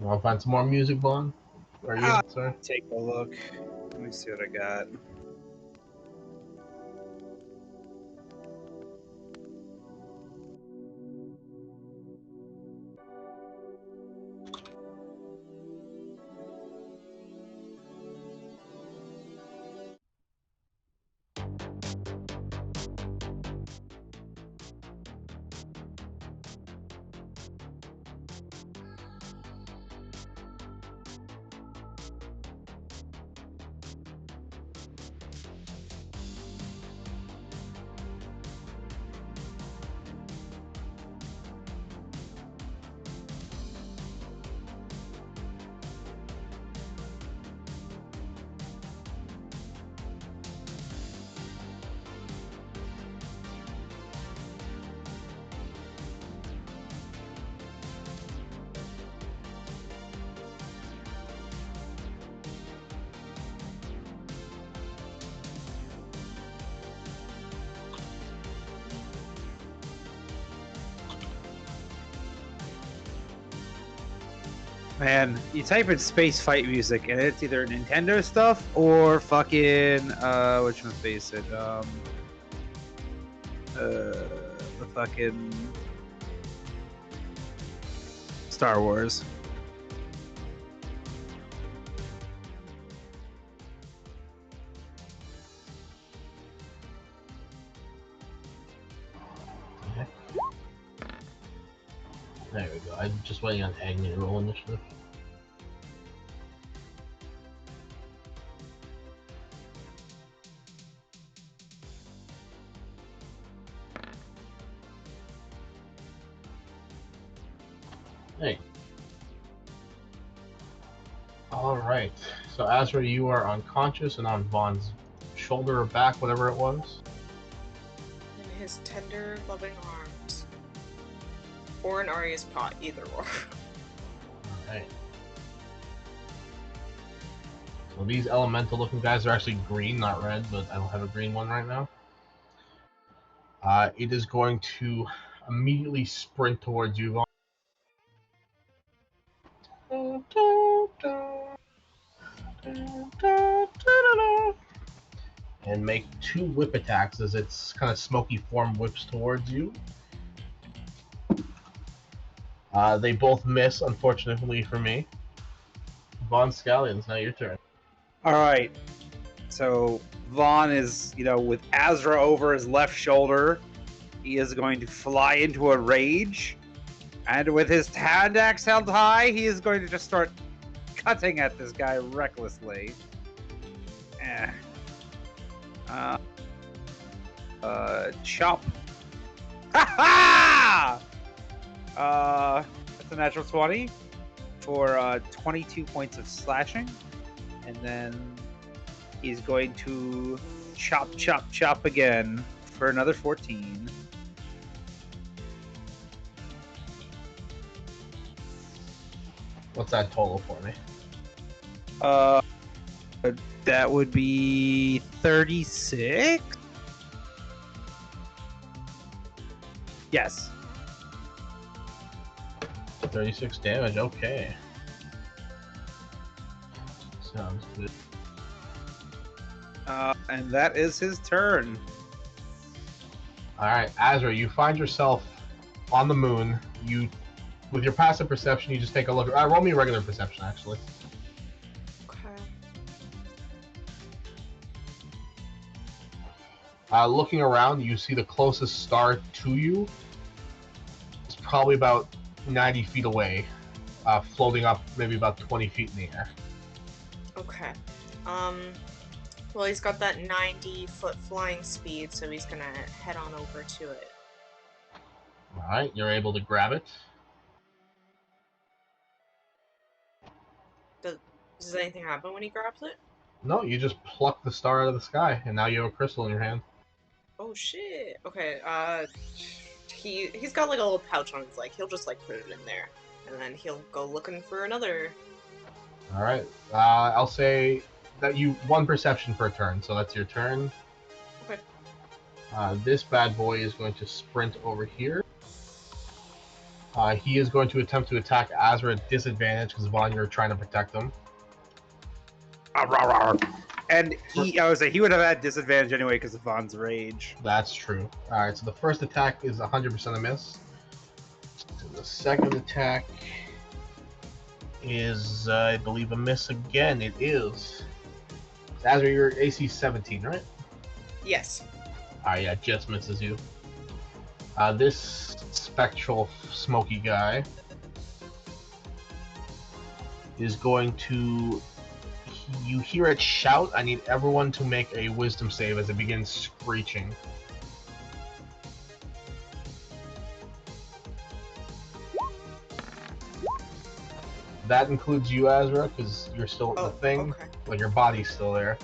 You want to find some more music, Vaughn? Or you? Sorry. Take a look. Let me see what I got. Man, you type in space fight music and it's either Nintendo stuff or fucking whatchamaface it, the fucking Star Wars. There we go. I'm just waiting on Agni to roll initiative. Hey. Alright. So Azra, you are unconscious and on Vaughn's shoulder or back, whatever it was. In his tender, loving arms. Or in Arya's pot, either or. Alright. So these elemental looking guys are actually green, not red, but I don't have a green one right now. It is going to immediately sprint towards you, Vaughn. And make 2 whip attacks as its kind of smoky form whips towards you. They both miss, unfortunately for me. Vaughn Scallion, it's now your turn. Alright. So Vaughn is, with Azra over his left shoulder. He is going to fly into a rage And with his hand axe held high, he is going to just start cutting at this guy recklessly. Chop. Ha ha! That's a natural 20 for 22 points of slashing. And then he's going to chop, chop, chop again for another 14. What's that total for me? That would be 36? Yes. 36 damage, okay. Sounds good. And that is his turn. Alright, Azra, you find yourself on the moon. With your passive perception, you just take a look. Roll me a regular perception, actually. Okay. Looking around, you see the closest star to you. It's probably about 90 feet away, floating up maybe about 20 feet in the air. Okay. Well, he's got that 90-foot flying speed, so he's gonna head on over to it. Alright, you're able to grab it. Does anything happen when he grabs it? No, you just pluck the star out of the sky, and now you have a crystal in your hand. Oh shit. Okay, he's got like a little pouch on his leg. He'll just like put it in there. And then he'll go looking for another. Alright, I'll say that you one perception per turn, so that's your turn. Okay. This bad boy is going to sprint over here. He is going to attempt to attack Azra at disadvantage because Vaughn, you're trying to protect him. And I would say he would have had disadvantage anyway because of Vaughn's rage. That's true. Alright, so the first attack is 100% a miss. So the second attack is, I believe, a miss again. It is. Azra, your AC 17, right? Yes. Alright, yeah, just misses you. This spectral, smoky guy is going to... You hear it shout. I need everyone to make a wisdom save as it begins screeching. That includes you, Azra, because you're still in the thing. Okay. Like, your body's still there.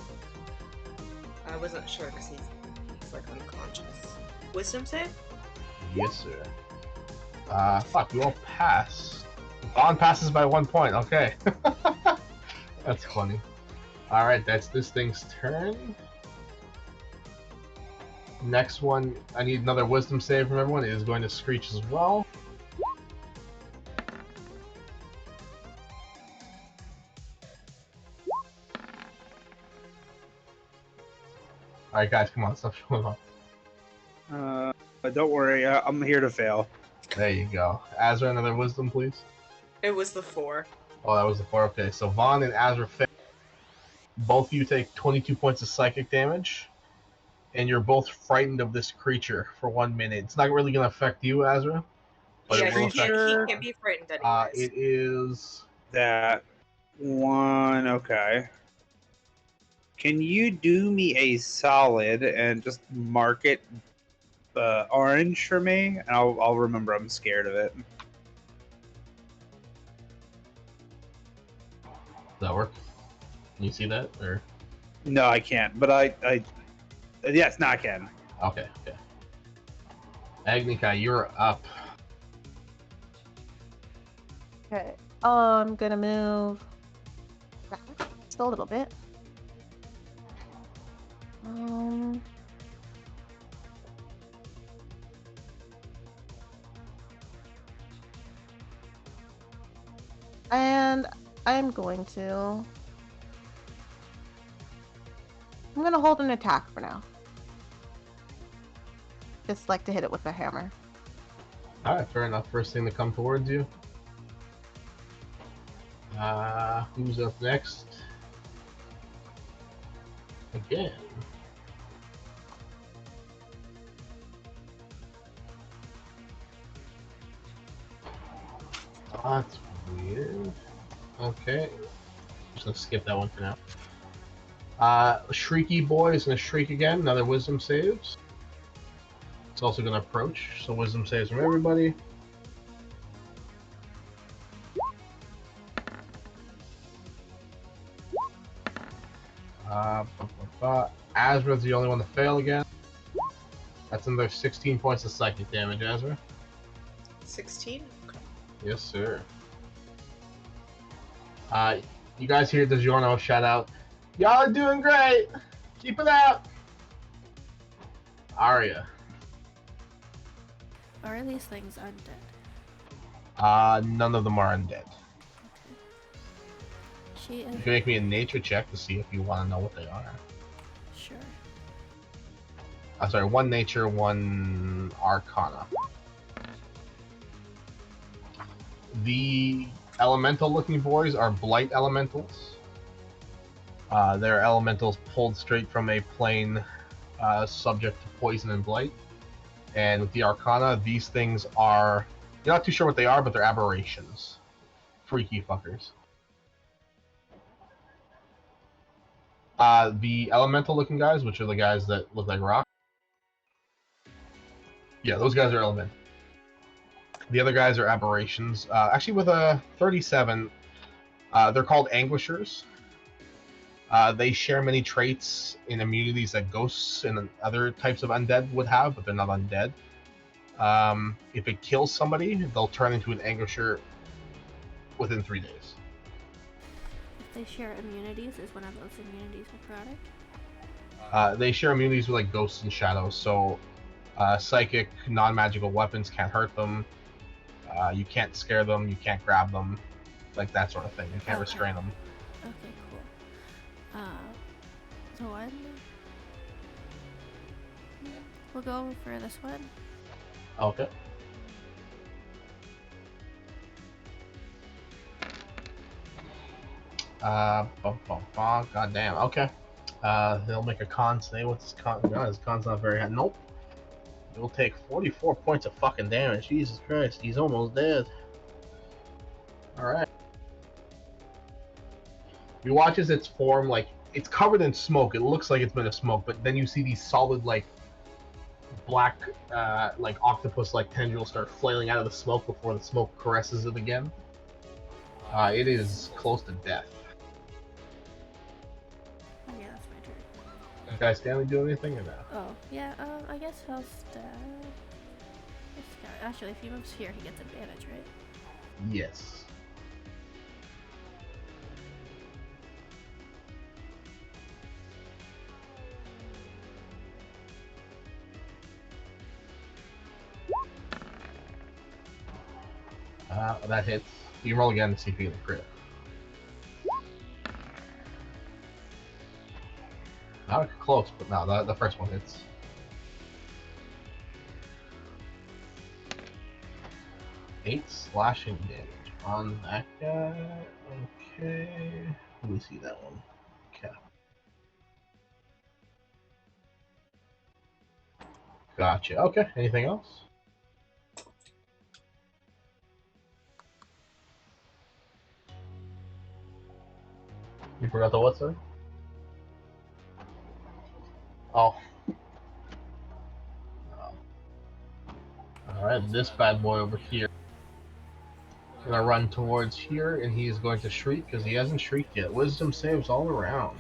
I wasn't sure because he's like unconscious. Wisdom save? Yes, sir. Fuck, you all pass. Vaughn passes by 1 point, okay. That's funny. Alright, that's this thing's turn. Next one, I need another wisdom save from everyone. It is going to screech as well. Alright, guys, come on, stop showing off. Don't worry, I'm here to fail. There you go. Azra, another wisdom, please. It was the 4. Oh, that was the 4. Okay, so Vaughn and Azra fail. Both of you take 22 points of psychic damage, and you're both frightened of this creature for 1 minute. It's not really going to affect you, Azra, but Yeah, it will he affect. can't be frightened anyways. It is That one, okay. Can you do me a solid and just mark it orange for me? And I'll remember I'm scared of it. Does that work? Can you see that? Or No, I can't. But I yes, no, I can. okay. Agnika, you're up. Okay. I'm gonna move back just a little bit. And I'm gonna hold an attack for now. Just like to hit it with a hammer. Alright, fair enough. First thing to come towards you. Who's up next? Again. That's weird. Okay. Just gonna skip that one for now. Shrieky boy is gonna shriek again. Another wisdom saves. It's also gonna approach. So wisdom saves from everybody. Azra's the only one to fail again. That's another 16 points of psychic damage, Azra. 16? Okay. Yes, sir. You guys hear DiGiorno shout out, "Y'all are doing great! Keep it up!" Arya. Are these things undead? None of them are undead. She is. You can make me a nature check to see if you want to know what they are. Sure. Sorry, one nature, one arcana. The elemental looking boys are blight elementals. They're elementals pulled straight from a plane subject to poison and blight. And with the arcana, these things are... You're not too sure what they are, but they're aberrations. Freaky fuckers. The elemental looking guys, which are the guys that look like rock. Yeah, those guys are elemental. The other guys are aberrations. Actually, with a 37, they're called anguishers. They share many traits and immunities that ghosts and other types of undead would have, but they're not undead. If it kills somebody, they'll turn into an anguisher within 3 days. If they share immunities, is one of those immunities necrotic? They share immunities with like ghosts and shadows, so psychic, non-magical weapons can't hurt them. You can't scare them, you can't grab them, like that sort of thing. You can't restrain them. Okay, cool. So one. We'll go for this one. Okay. God damn. Okay. They'll make a con save. What's his con? No, his con's not very high. Nope. He'll take 44 points of fucking damage. Jesus Christ, he's almost dead. Alright. You watch as its form, like, it's covered in smoke. It looks like it's been a smoke, but then you see these solid, like, black, like, octopus-like tendrils start flailing out of the smoke before the smoke caresses it again. It is close to death. Oh yeah, that's my turn. You guys Stanley do anything or no? Oh, yeah, I guess he'll stab this guy. Actually, if he moves here, he gets advantage, right? Yes. That hits. You can roll again to see if you get a crit. Not close, but no, the first one hits. Eight slashing damage on that guy. Okay. Let me see that one. Okay. Gotcha. Okay. Anything else? You forgot the what, sir? Oh. Alright, this bad boy over here. Gonna run towards here, and he is going to shriek because he hasn't shrieked yet. Wisdom saves all around.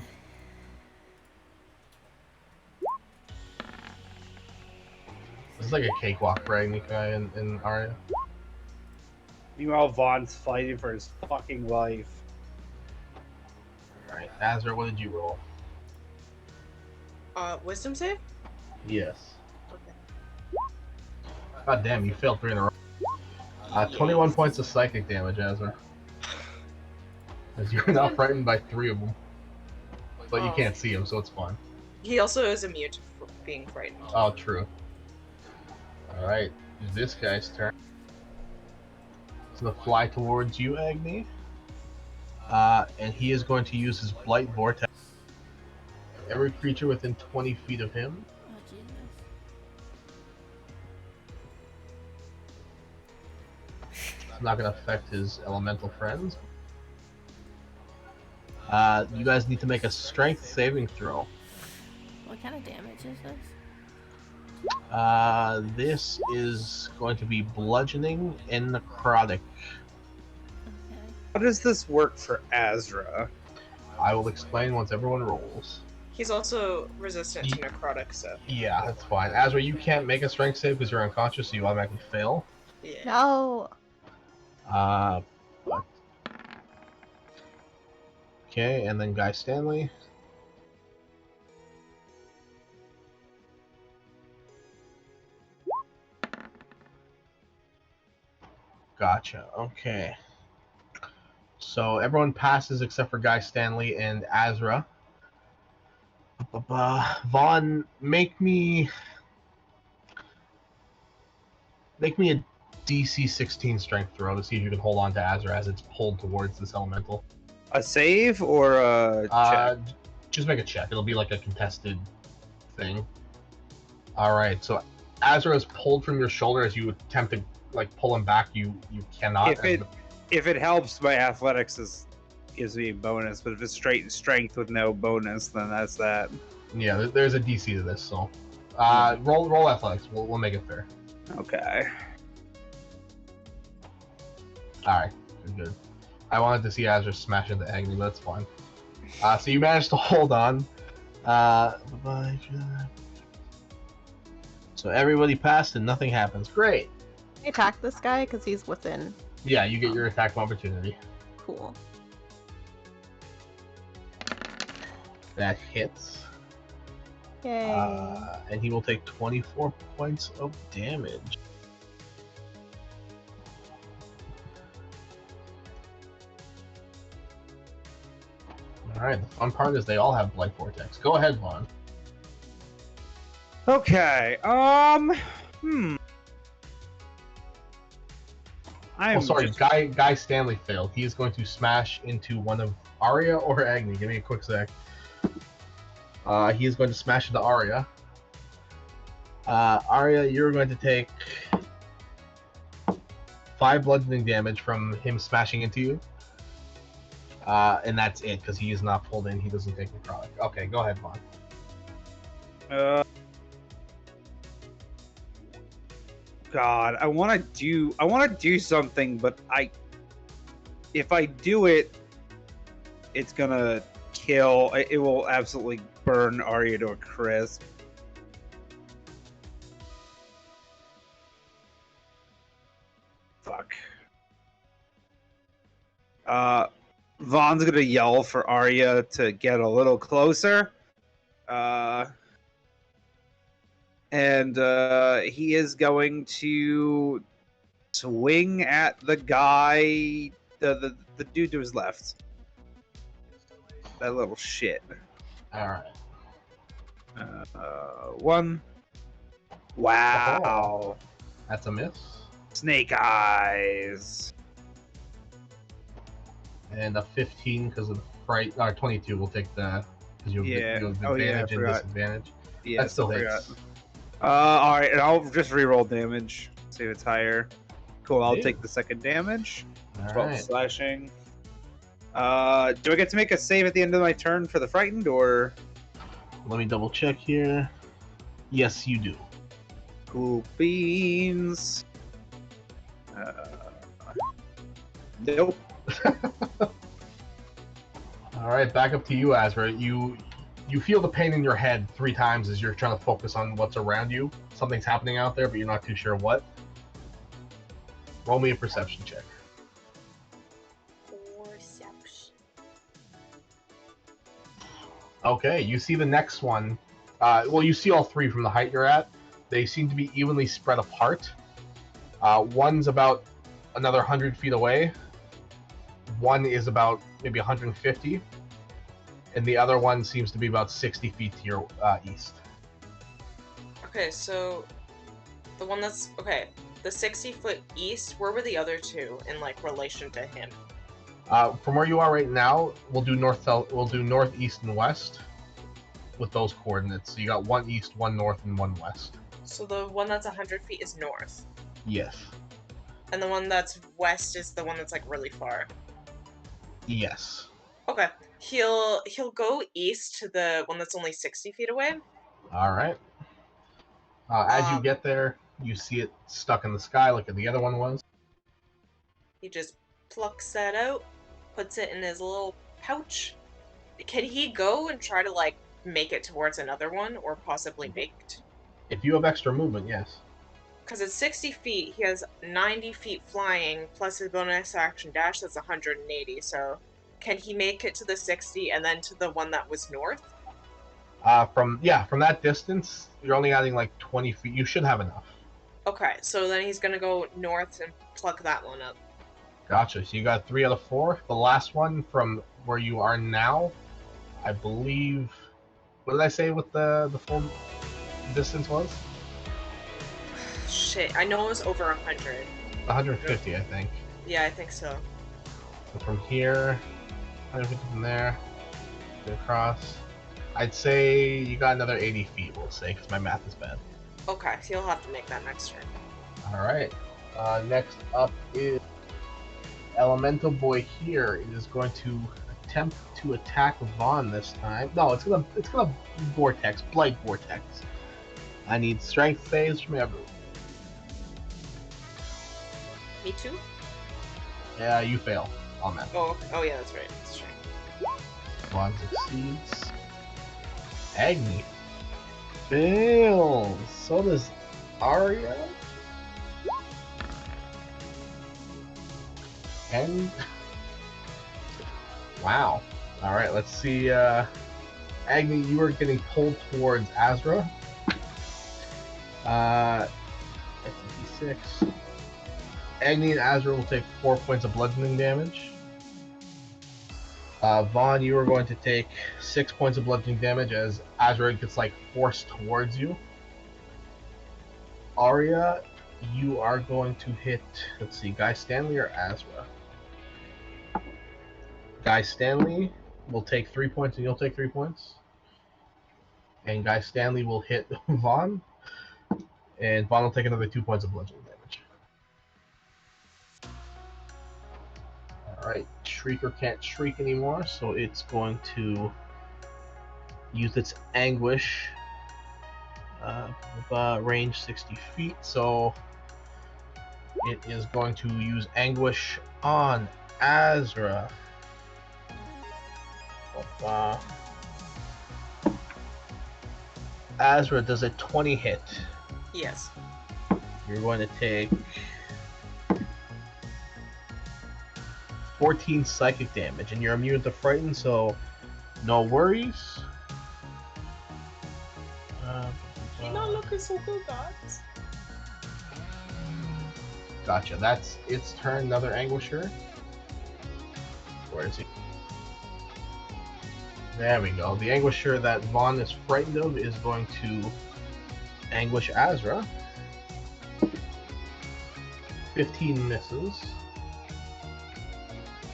This is like a cakewalk for Nikai and Arya. Meanwhile, Vaughn's fighting for his fucking life. Alright, Azra, what did you roll? Wisdom save? Yes. Okay. God damn, you failed 3 in a row. 21 points of psychic damage, Azra. As you're now frightened by 3 of them. But you can't see them, so it's fine. He also is immune to being frightened. Oh, true. Alright, this guy's turn. He's gonna fly towards you, Agni. And he is going to use his Blight Vortex. Every creature within 20 feet of him. Oh, Jesus. not going to affect his elemental friends. You guys need to make a strength saving throw. What kind of damage is this? This is going to be bludgeoning and necrotic. Okay. How does this work for Azra? I will explain once everyone rolls. He's also resistant to necrotic, so Yeah, that's fine. Azra, you can't make a strength save because you're unconscious, so you automatically fail. yeah. No. But... Okay, and then Guy Stanley. Gotcha. Okay. So everyone passes except for Guy Stanley and Azra. Vaughn, make me a DC 16 strength throw to see if you can hold on to Azra as it's pulled towards this elemental. A save or a check? Just make a check. It'll be like a contested thing. All right. So Azra is pulled from your shoulder as you attempt to like pull him back. You cannot. If it helps, my athletics gives me a bonus, but if it's straight strength with no bonus, then that's that. Yeah, there's a DC to this, so roll athletics. We'll make it fair. Okay. All right, good. I wanted to see Azra smash into Agni, but that's fine. So you managed to hold on. So everybody passed and nothing happens. Great. Can I attack this guy because he's within. Yeah, you get your attack of opportunity. Cool. That hits. Yay. And he will take 24 points of damage. Alright, the fun part is they all have Blight Vortex. Go ahead, Vaughn. Okay. Guy Stanley failed. He is going to smash into one of Arya or Agni. Give me a quick sec. He is going to smash into Arya. Arya, you're going to take 5 bludgeoning damage from him smashing into you. And that's it, because he is not pulled in. He doesn't take necrotic. Okay, go ahead, Vaughn. God, I want to do something, but if I do it, it's gonna kill. It will absolutely burn Arya to a crisp. Fuck. Vaughn's gonna yell for Arya to get a little closer. And he is going to swing at the guy, the dude to his left. That little shit. Alright. 1. Wow. Oh, that's a miss. Snake eyes. And a 15 because of the fright. 22 will take the... Because you have advantage and disadvantage. Yeah, that still hits. Alright, and I'll just reroll damage. See if it's higher. Cool, I'll take the second damage. 12 slashing. Do I get to make a save at the end of my turn for the frightened, or...? Let me double check here. Yes, you do. Cool beans. Nope. Alright, back up to you, Azra. You feel the pain in your head 3 times as you're trying to focus on what's around you. Something's happening out there, but you're not too sure what. Roll me a perception check. Perception. Okay, you see the next one. Well, you see all 3 from the height you're at. They seem to be evenly spread apart. One's about another 100 feet away. One is about maybe 150. And the other one seems to be about 60 feet to your east. Okay, so the one that's the 60-foot east. Where were the other 2 in like relation to him? From where you are right now, we'll do north, east, and west with those coordinates. So you got 1 east, 1 north, and 1 west. So the one that's 100 feet is north. Yes. And the one that's west is the one that's like really far. Yes. Okay. He'll go east to the one that's only 60 feet away. All right. As you Um, get there, you see it stuck in the sky like the other one was. He just plucks that out, puts it in his little pouch. Can he go and try to like make it towards another one, or possibly make it? If you have extra movement, yes. Because it's 60 feet, he has 90 feet flying, plus his bonus action dash, that's 180, so can he make it to the 60 and then to the one that was north? From that distance, you're only adding like 20 feet. You should have enough. Okay, so then he's gonna go north and pluck that one up. Gotcha. So you got 3 out of 4. The last one from where you are now, I believe. What did I say? What the full distance was? Shit, I know it was over 100. 150, I think. Yeah, I think so. So from here, 150 from there, go across. I'd say you got another 80 feet, we'll say, because my math is bad. Okay, so you'll have to make that next turn. Alright. Next up is Elemental Boy here. It is going to attempt to attack Vaughn this time. No, it's gonna Vortex, Blight Vortex. I need strength saves from everyone. Me too? Yeah, you fail on that. Oh yeah, that's right. That's right. Vaughn succeeds. Agni fails. So does Arya. And wow. All right, let's see. Agni, you are getting pulled towards Azra. That's a D6. Agni and Azra will take 4 points of bludgeoning damage. Vaughn, you are going to take 6 points of bludgeoning damage as Azra gets like forced towards you. Arya, you are going to hit. Let's see, Guy Stanley or Azra. Guy Stanley will take 3 points, and you'll take 3 points. And Guy Stanley will hit Vaughn, and Vaughn will take another 2 points of bludgeoning damage. Alright, Shrieker can't shriek anymore, so it's going to use its Anguish. Range 60 feet, so it is going to use Anguish on Azra. Azra, does a 20 hit? Yes. You're going to take 14 psychic damage, and you're immune to frighten, so no worries. You're not looking so good, guys. Gotcha. That's its turn. Another Anguisher. Where is he? There we go. The Anguisher that Vaughn is frightened of is going to Anguish Azra. 15 misses.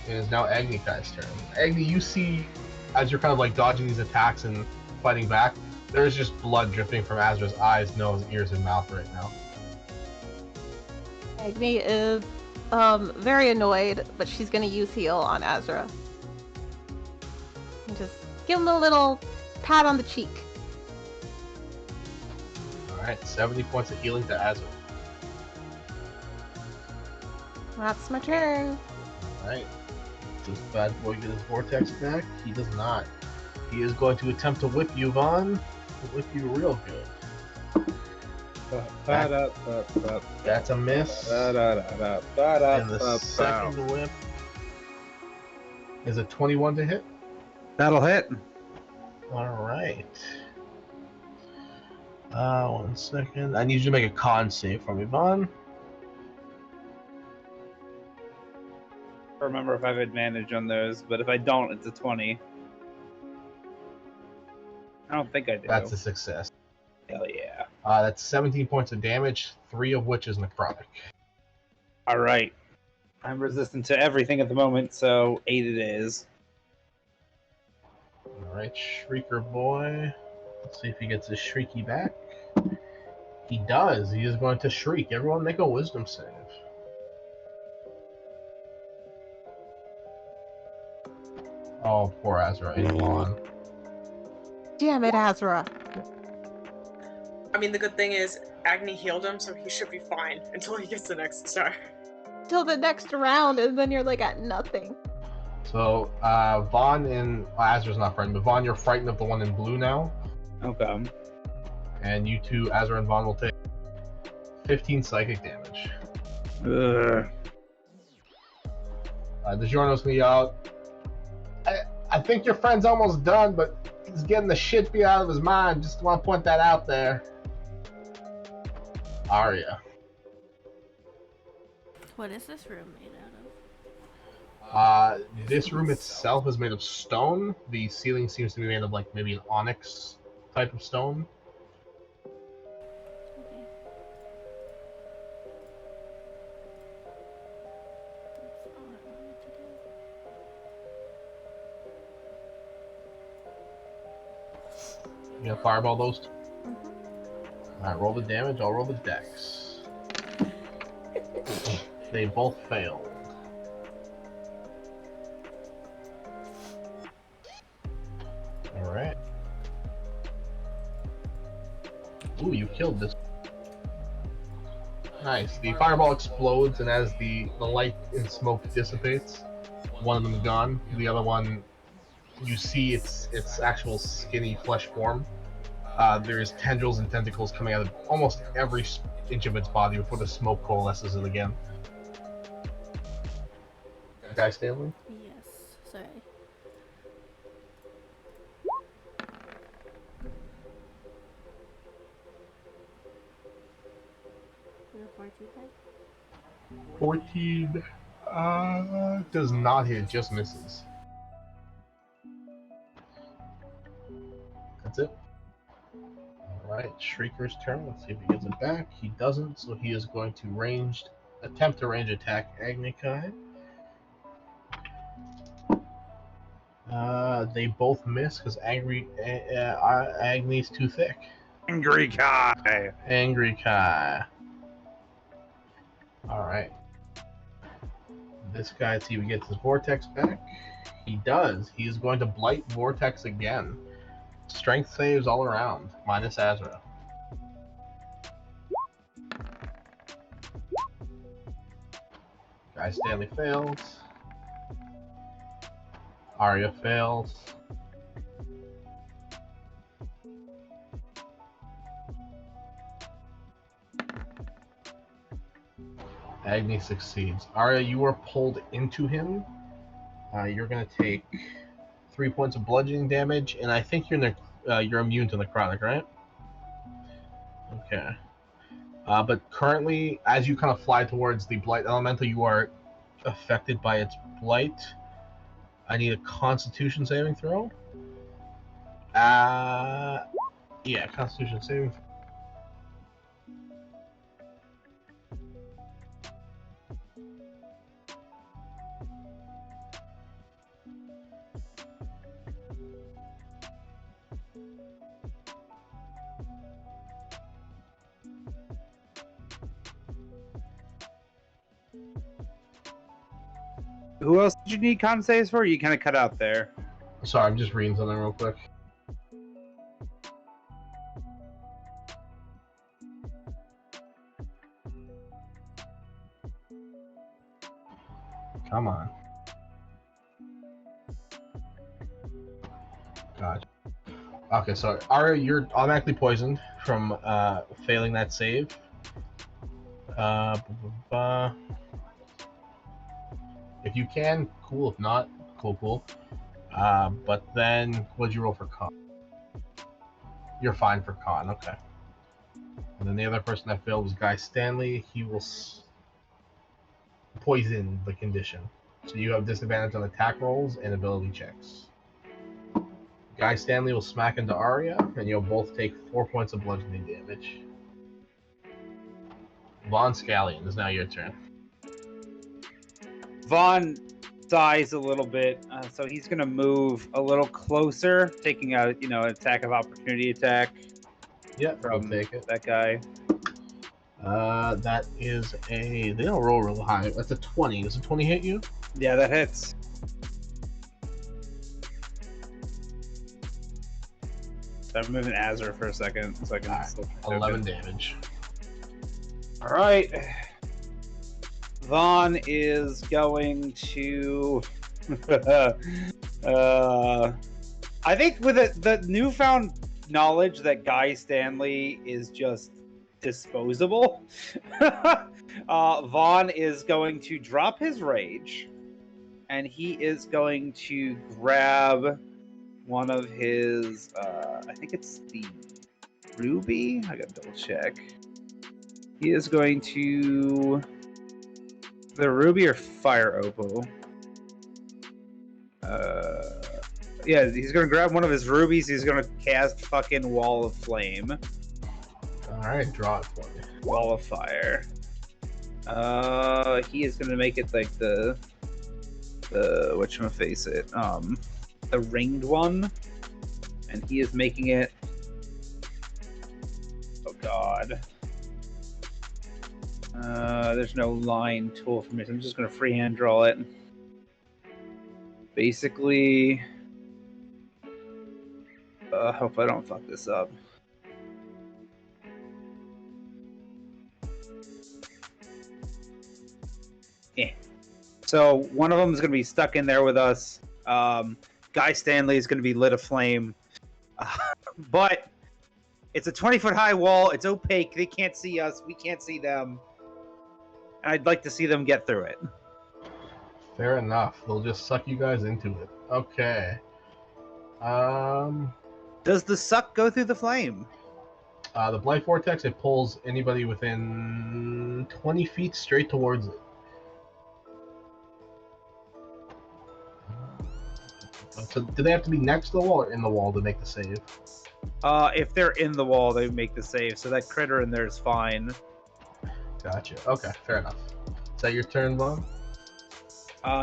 It is now Agni Kai's turn. Agni, you see, as you're kind of like dodging these attacks and fighting back, there's just blood dripping from Azra's eyes, nose, ears, and mouth right now. Agni is very annoyed, but she's gonna use heal on Azra. And just give him a little pat on the cheek. Alright, 70 points of healing to Azra. That's my turn. Alright. Does bad boy get his vortex back? He does not. He is going to attempt to whip you, Vaughn. Whip you real good. That's a miss. And the second whip is a 21 to hit. That'll hit. Alright. 1 second. I need you to make a con save for me, Vaughn. Remember if I have advantage on those, but if I don't, it's a 20. I don't think I do. That's a success. Hell yeah. That's 17 points of damage, 3 of which is necrotic. Alright. I'm resistant to everything at the moment, so 8 it is. Alright, Shrieker boy. Let's see if he gets his Shrieky back. He does. He is going to shriek. Everyone make a wisdom save. Oh, poor Azra and Vaughn. Damn it, Azra. I mean, the good thing is Agni healed him, so he should be fine until he gets the next star. Till the next round, and then you're like at nothing. So, Vaughn and Azra's not frightened, but Vaughn, you're frightened of the one in blue now. Okay. And you two, Azra and Vaughn, will take 15 psychic damage. Ugh. DiGiorno's gonna yell out, I think your friend's almost done, but he's getting the shit beat out of his mind. Just want to point that out there. Arya. What is this room made out of? This room itself is made of stone. The ceiling seems to be made of like maybe an onyx type of stone. Okay. That's all I wanted to do. You gonna fireball those two? Mm-hmm. Alright, roll the damage, I'll roll the dex. They both failed. Alright. Ooh, you killed this. Nice. The fireball explodes, and as the light and smoke dissipates, one of them is gone. The other one, you see its actual skinny flesh form. There's tendrils and tentacles coming out of almost every inch of its body before the smoke coalesces it again. Guy Stanley? Yes. Sorry. You're 14 hit? 14 does not hit, just misses. That's it. Alright, Shrieker's turn. Let's see if he gets it back. He doesn't, so he is going to attempt to range attack Agnikai. They both miss because Agni's too thick. Angry Kai. Angry Kai. Alright. This guy, let's see if he gets his Vortex back. He does. He is going to Blight Vortex again. Strength saves all around, minus Azra. Guy Stanley fails. Arya fails. Agni succeeds. Arya, you are pulled into him. You're going to take 3 points of bludgeoning damage, and I think you're immune to necrotic, right? Okay. But currently, as you kind of fly towards the Blight Elemental, you are affected by its Blight. I need a Constitution saving throw. Yeah, Constitution saving throw. Who else did you need con saves for? You kind of cut out there. Sorry, I'm just reading something real quick. Come on. Gotcha. Okay, so Arya, you're automatically poisoned from failing that save. If you can, cool. If not, cool. But then, what'd you roll for con? You're fine for con, okay. And then the other person that failed was Guy Stanley. He will poison the condition. So you have disadvantage on attack rolls and ability checks. Guy Stanley will smack into Arya, and you'll both take 4 points of bludgeoning damage. Von Scallion, is now your turn. Vaughn dies a little bit, so he's going to move a little closer, taking a an attack of opportunity attack. Yep, from take it. That guy. That is they don't roll real high. That's a 20. Does a 20 hit you? Yeah, that hits. So I'm moving Azure for a second so I can Alright, still 11 damage. Alright. Vaughn is going to I think with the newfound knowledge that Guy Stanley is just disposable, Vaughn is going to drop his rage, and he is going to grab one of his, I think it's the ruby? I gotta double check. He is going to... The ruby or fire opal? Yeah, he's gonna grab one of his rubies. He's gonna cast fucking Wall of Flame. Alright, draw it for me. Wall of Fire. He is gonna make it like the whatchamafaceit, the ringed one, and he is making it. Oh god. There's no line tool for me, so I'm just gonna freehand draw it. Basically, hope I don't fuck this up. Yeah. So one of them is going to be stuck in there with us. Guy Stanley is going to be lit aflame. But it's a 20-foot high wall. It's opaque. They can't see us. We can't see them. And I'd like to see them get through it. Fair enough. They'll just suck you guys into it. Okay. Does the suck go through the flame? The Blight Vortex, it pulls anybody within 20 feet straight towards it. So do they have to be next to the wall or in the wall to make the save? If they're in the wall, they make the save, so that critter in there is fine. Gotcha. Okay, fair enough. Is that your turn, Vaughn?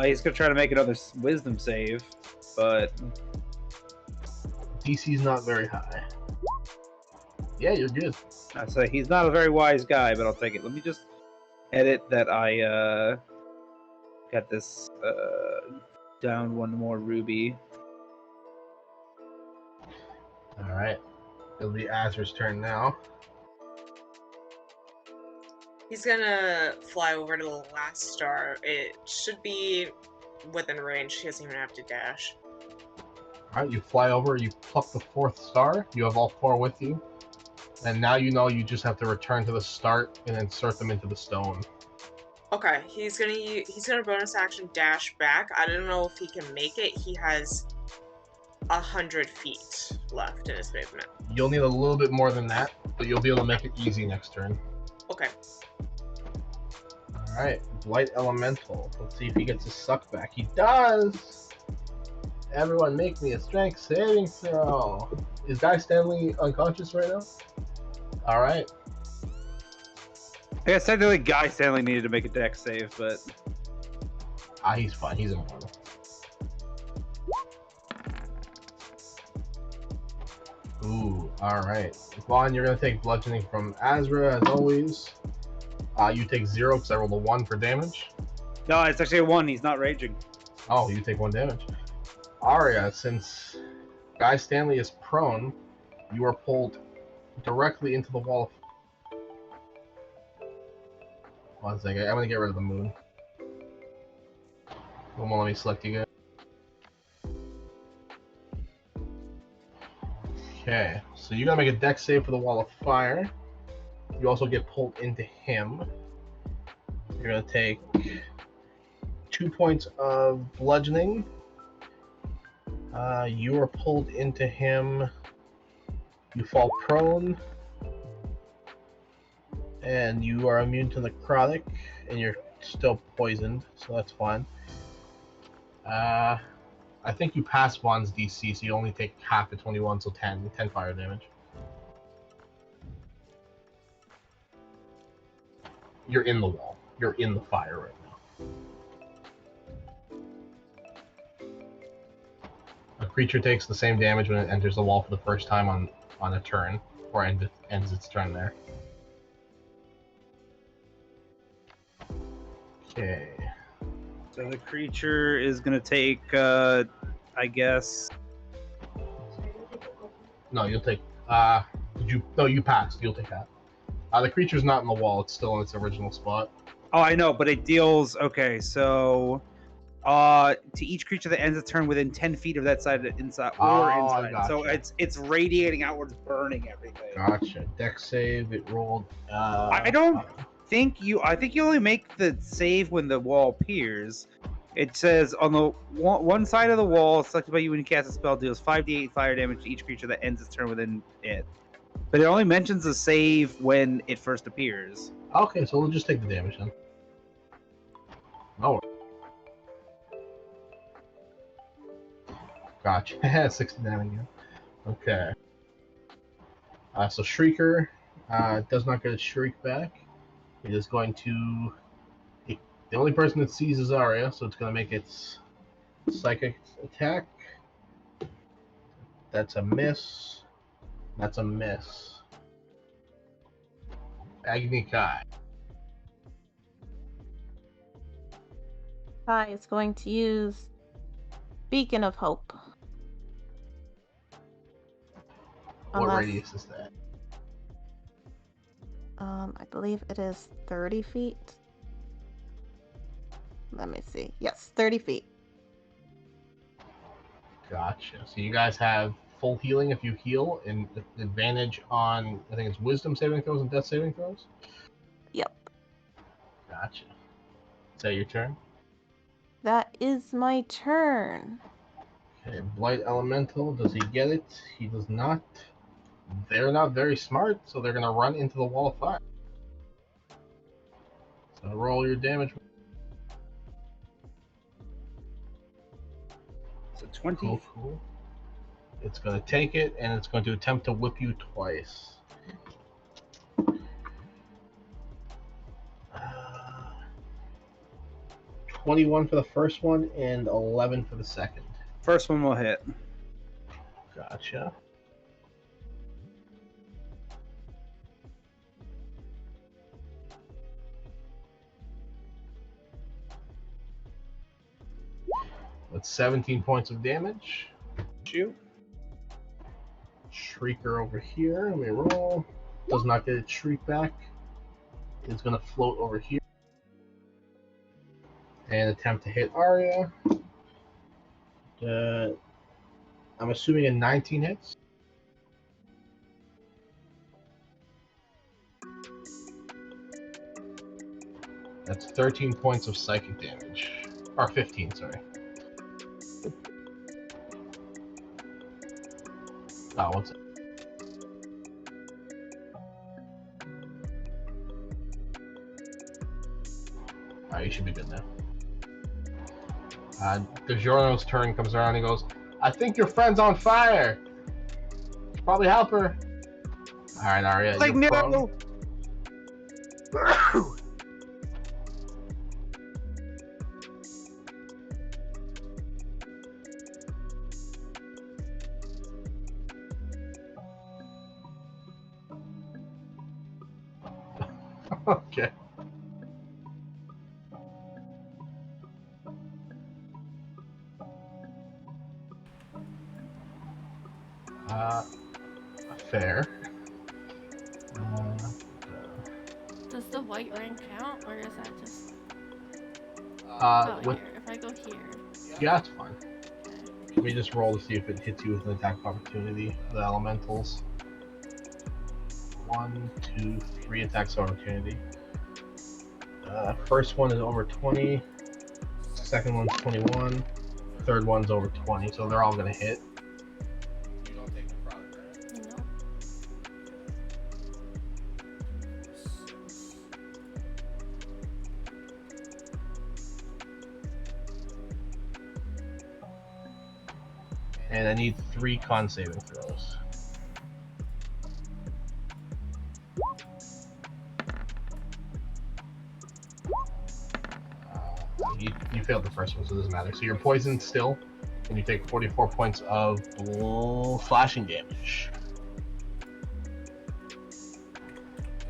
He's gonna try to make another wisdom save, but DC's not very high. Yeah, you're good. I say he's not a very wise guy, but I'll take it. Let me just edit that I got this down one more ruby. Alright. It'll be Azra's turn now. He's gonna fly over to the last star. It should be within range. He doesn't even have to dash. Alright, you fly over, you pluck the 4th star. You have all 4 with you. And now you know you just have to return to the start and insert them into the stone. Okay, he's gonna bonus action dash back. I don't know if he can make it. He has 100 feet left in his movement. You'll need a little bit more than that, but you'll be able to make it easy next turn. Okay. Alright, Blight Elemental. Let's see if he gets his suck back. He does! Everyone make me a strength saving throw. Is Guy Stanley unconscious right now? Alright. I guess technically Guy Stanley needed to make a dex save, but... He's fine. He's immortal. Ooh, alright. Vaughn, you're going to take bludgeoning from Azra, as always. You take 0 because I rolled a 1 for damage. No, it's actually a 1. He's not raging. Oh, you take 1 damage. Arya, since Guy Stanley is prone, you are pulled directly into the wall. 1 second, I'm going to get rid of the moon. One more, let me select you guys. Okay, so you gotta make a dex save for the wall of fire. You also get pulled into him. You're gonna take 2 points of bludgeoning. You are pulled into him. You fall prone. And you are immune to necrotic. And you're still poisoned, so that's fine. I think you pass Vaughn's DC, so you only take half at 21, so 10 fire damage. You're in the wall. You're in the fire right now. A creature takes the same damage when it enters the wall for the first time on a turn, or ends its turn there. Okay. So the creature is going to take, I guess... No, you'll take. Did you? No, you passed. You'll take half. The creature's not in the wall. It's still in its original spot. Oh, I know, but it deals. Okay, so to each creature that ends a turn within 10 feet of that side, inside or inside. Gotcha. So it's radiating outwards, burning everything. Gotcha. Deck save. It rolled. I don't think you. I think you only make the save when the wall appears. It says on the one side of the wall, selected by you when you cast a spell, deals 5d8 fire damage to each creature that ends its turn within it. But it only mentions the save when it first appears. Okay, so we'll just take the damage then. Oh. Gotcha. 69 again. Okay. So Shrieker does not get a shriek back. It is going to. The only person that sees is Zarya, so it's going to make its psychic attack. That's a miss. That's a miss. Agni Kai. Kai is going to use Beacon of Hope. What radius is that? I believe it is 30 feet. Let me see. Yes, 30 feet. Gotcha. So you guys have full healing if you heal, and advantage on, I think it's wisdom saving throws and death saving throws? Yep. Gotcha. Is that your turn? That is my turn. Okay, Blight Elemental, does he get it? He does not. They're not very smart, so they're going to run into the wall of fire. So roll your damage. So 20. Cool. It's going to take it, and it's going to attempt to whip you twice. 21 for the first one, and 11 for the second. First one will hit. Gotcha. That's 17 points of damage. Shoot. Shrieker over here. Let me roll. Does not get its shriek back. It's going to float over here. And attempt to hit Arya. I'm assuming a 19 hits. That's 13 points of psychic damage. Or 15, sorry. Oh, what's it? Alright, you should be good now. DeGiorno's turn comes around and he goes, I think your friend's on fire. Should probably help her. Alright, Arya. Like, no! Okay. Fair. Does the white ring count, or is that just? With, Here. If I go here. yeah, that's fine. Let me just roll to see if it hits you with an attack of opportunity. The elementals. 1, 2, 3 attacks of opportunity. First one is over 20. Second one's 21. Third one's over 20. So they're all gonna hit. You don't take the product, right? No. And I need 3 con saving throws. You failed the first one, so it doesn't matter. So you're poisoned still, and you take 44 points of slashing damage.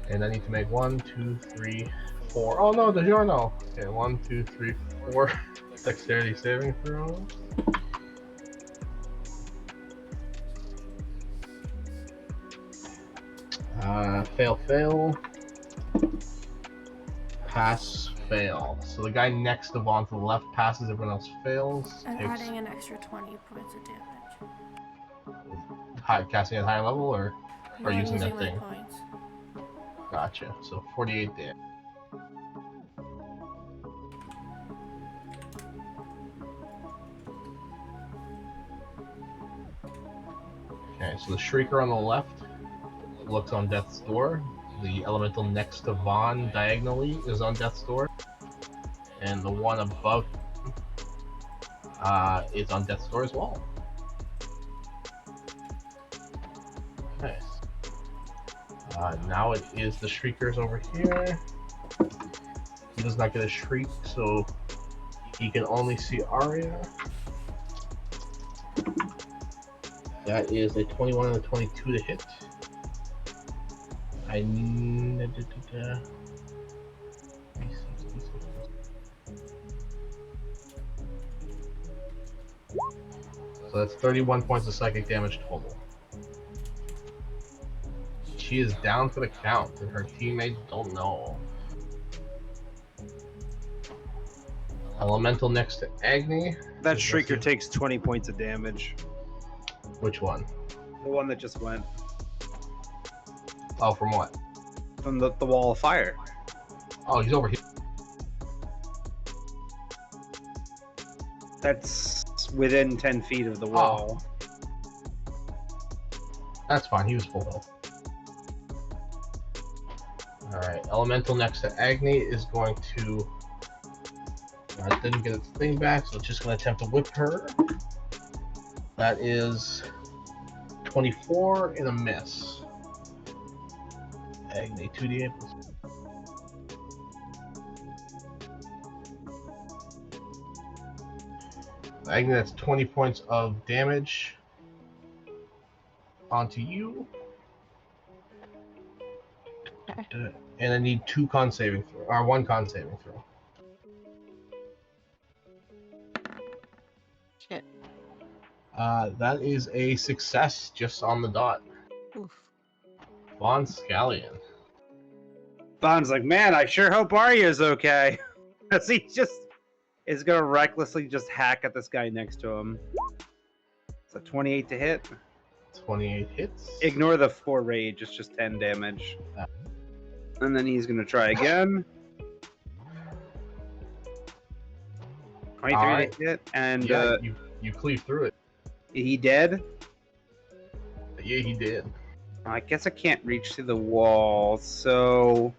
And I need to make 1, 2, 3, 4. Oh no, DeGiorno. Okay, 1, 2, 3, 4. Dexterity saving throws. Fail, fail. Pass, fail. So the guy next to Vaughn to the left passes, everyone else fails. I'm Takes adding an extra 20 points of damage. casting at higher level or No, I'm using that my thing? points. Gotcha. So 48 damage. Okay, so the Shrieker on the left looks on death's door. The elemental next to Vaughn diagonally is on death's door. And the one above is on death's door as well. Nice. Now it is the Shriekers over here. He does not get a shriek, so he can only see Arya. That is a 21 and a 22 to hit. So that's 31 points of psychic damage total. She is down for the count, and her teammates don't know. Elemental next to Agni. That Shrieker takes 20 points of damage. Which one? The one that just went. Oh, from what? From the wall of fire. Oh, he's over here. That's within 10 feet of the wall. That's fine, he was full health. Alright, Elemental next to Agni is going to... didn't get its thing back, so it's just going to attempt to whip her. That is 24 and a miss. Agni, 2d8 plus... Agni, that's 20 points of damage onto you. Okay. And I need one con saving throw. Shit. That is a success just on the dot. Oof. Von Scallion. Bond's like, man, I sure hope Arya's okay. As he just is gonna recklessly just hack at this guy next to him. It's a 28 to hit. 28 hits. Ignore the 4 rage, it's just 10 damage. And then he's gonna try again. 23 Alright. to hit, and Yeah, you cleave through it. he dead? Yeah, he did. I guess I can't reach to the wall, so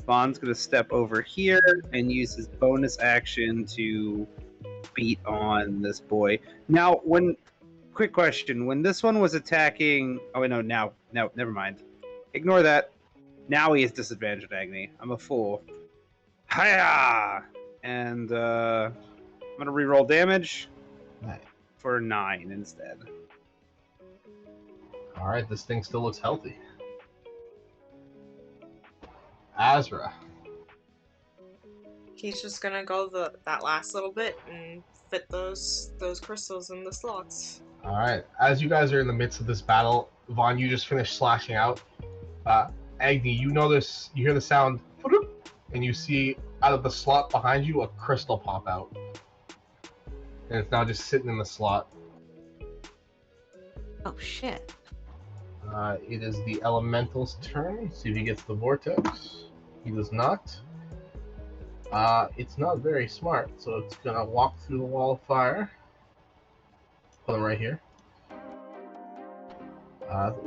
Bond's gonna step over here and use his bonus action to beat on this boy. Now, quick question, when this one was attacking, oh wait, no, never mind. Ignore that. Now he has disadvantage at Agni. I'm a fool. Hiya! And I'm gonna reroll damage Nice. for 9 instead. Alright, this thing still looks healthy. Azra. He's just gonna go that last little bit and fit those crystals in the slots. Alright, as you guys are in the midst of this battle, Vaughn, you just finished slashing out. Agni, you notice, you hear the sound, and you see out of the slot behind you a crystal pop out. And it's now just sitting in the slot. Oh shit. It is the Elemental's turn. See if he gets the Vortex. He does not. It's not very smart, so it's gonna walk through the wall of fire. Put him right here.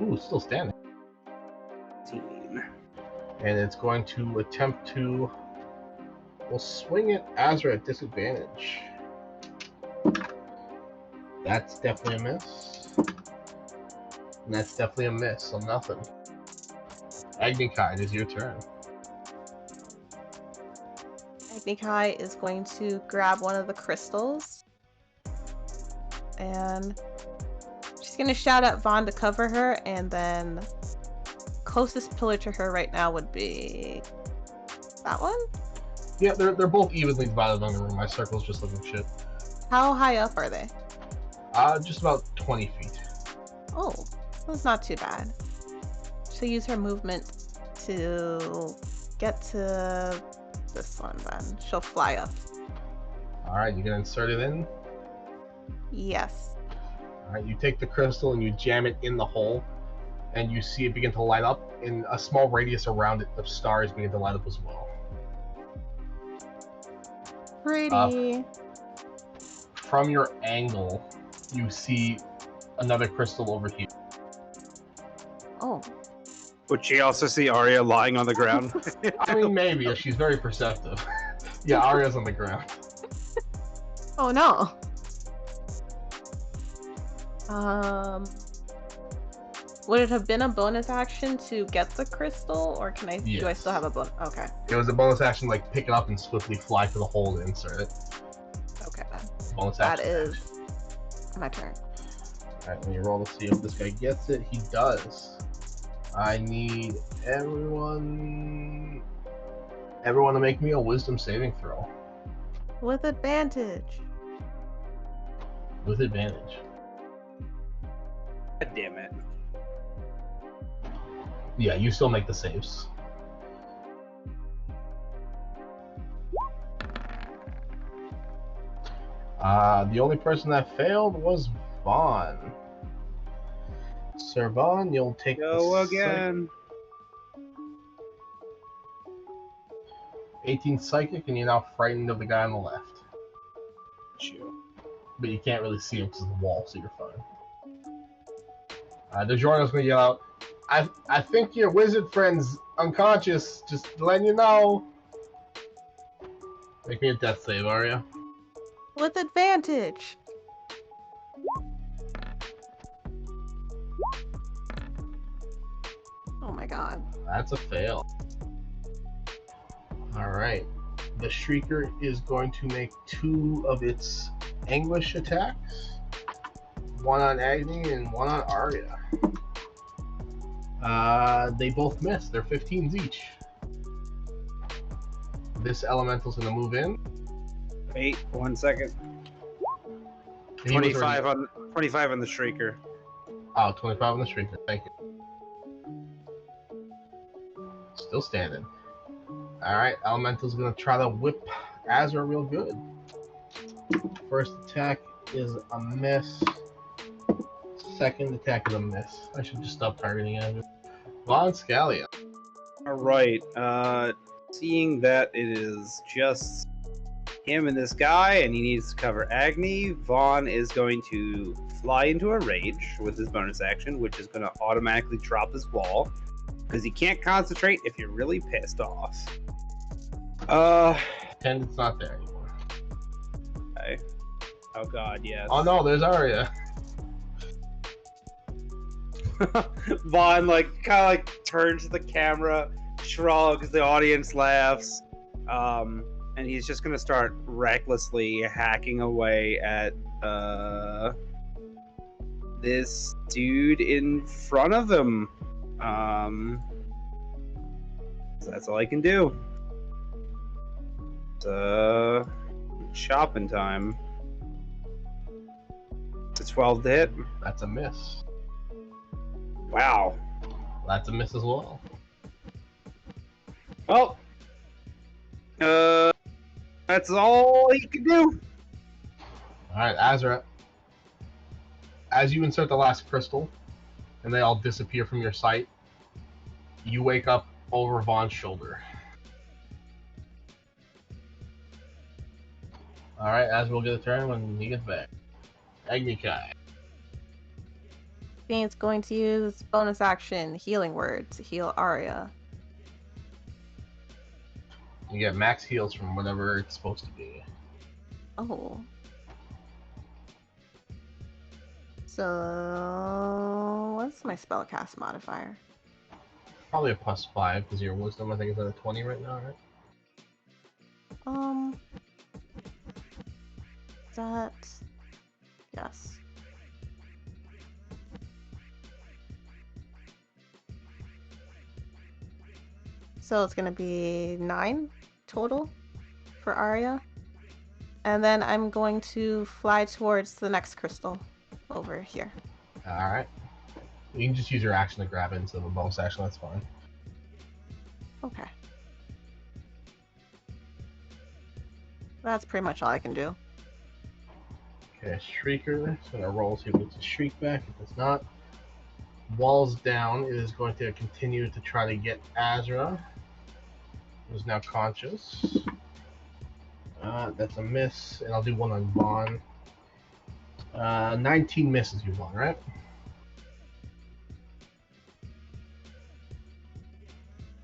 Ooh, it's still standing. And it's going to attempt to... We'll swing at Azra at disadvantage. That's definitely a miss. And that's definitely a miss, so nothing. Agni-Kai, it is your turn. Agni-Kai is going to grab one of the crystals. And she's going to shout at Vaughn to cover her, and then closest pillar to her right now would be that one? Yeah, they're both evenly divided on the room. My circle's just looking shit. How high up are they? Just about 20 feet. Oh, that's not too bad. She's to use her movement to get to this one then. She'll fly up. Alright, you can insert it in. Yes. Alright, you take the crystal and you jam it in the hole, and you see it begin to light up. In a small radius around it, the stars begin to light up as well. Pretty. From your angle, you see another crystal over here. Oh. Would she also see Arya lying on the ground? I mean, maybe, if she's very perceptive. Yeah, Arya's on the ground. Oh no. Would it have been a bonus action to get the crystal, or can I? Yes. Do I still have a bonus? Okay. It was a bonus action, like pick it up and swiftly fly to the hole and insert it. Okay then. Bonus That action. is my turn. Alright, let me roll to see if this guy gets it. He does. I need everyone to make me a wisdom saving throw. With advantage. With advantage. God damn it. Yeah, you still make the saves. The only person that failed was Vaughn. Sir Vaughn, you'll take Go the again. 18 psychic, and you're now frightened of the guy on the left. Shoot. But you can't really see him because of the wall, so you're fine. The Jordan's gonna yell out, I think your wizard friend's unconscious, just letting you know. Make me a death save, Arya. With advantage. Oh my god. That's a fail. Alright. The Shrieker is going to make 2 of its Anguish attacks. 1 on Agni and 1 on Arya. They both miss. They're 15s each. This elemental's going to move in. Wait, 1 second. He was 25 already- on 25 on the Shrieker. Oh, 25 on the Shrieker. Thank you. Still standing. Alright, Elemental's going to try to whip Azra real good. First attack is a miss. Second attack is a miss. I should just stop targeting Azra. Von Scalia. Alright, seeing that it is just him and this guy, and he needs to cover Agni, Vaughn is going to fly into a rage with his bonus action, which is going to automatically drop his wall, because he can't concentrate if you're really pissed off. And it's not there anymore. Okay. Oh god, yes. Oh no, there's Arya. Vaughn kind of turns to the camera, shrugs, the audience laughs, and he's just gonna start recklessly hacking away at this dude in front of him. So that's all I can do. It's shopping time. It's 12 to hit. That's a miss. Wow. That's a miss as well. Well, that's all he can do. Alright, Azra. As you insert the last crystal, and they all disappear from your sight, you wake up over Vaughn's shoulder. Alright, Azra will get a turn when he gets back. Agni Kai. It's going to use bonus action healing word to heal Arya. You get max heals from whatever it's supposed to be. Oh. So what's my spellcast modifier? Probably a +5 because your wisdom I think is at a 20 right now, right? That yes. So it's gonna be 9 total for Arya. And then I'm going to fly towards the next crystal over here. Alright. You can just use your action to grab it instead of a bonus action. That's fine. Okay. That's pretty much all I can do. Okay, Shrieker. So I'm gonna roll, see if it's a shriek back. If it's not, walls down. It is going to continue to try to get Azra, who's now conscious. That's a miss, and I'll do one on Vaughn. 19 misses you, Vaughn, right?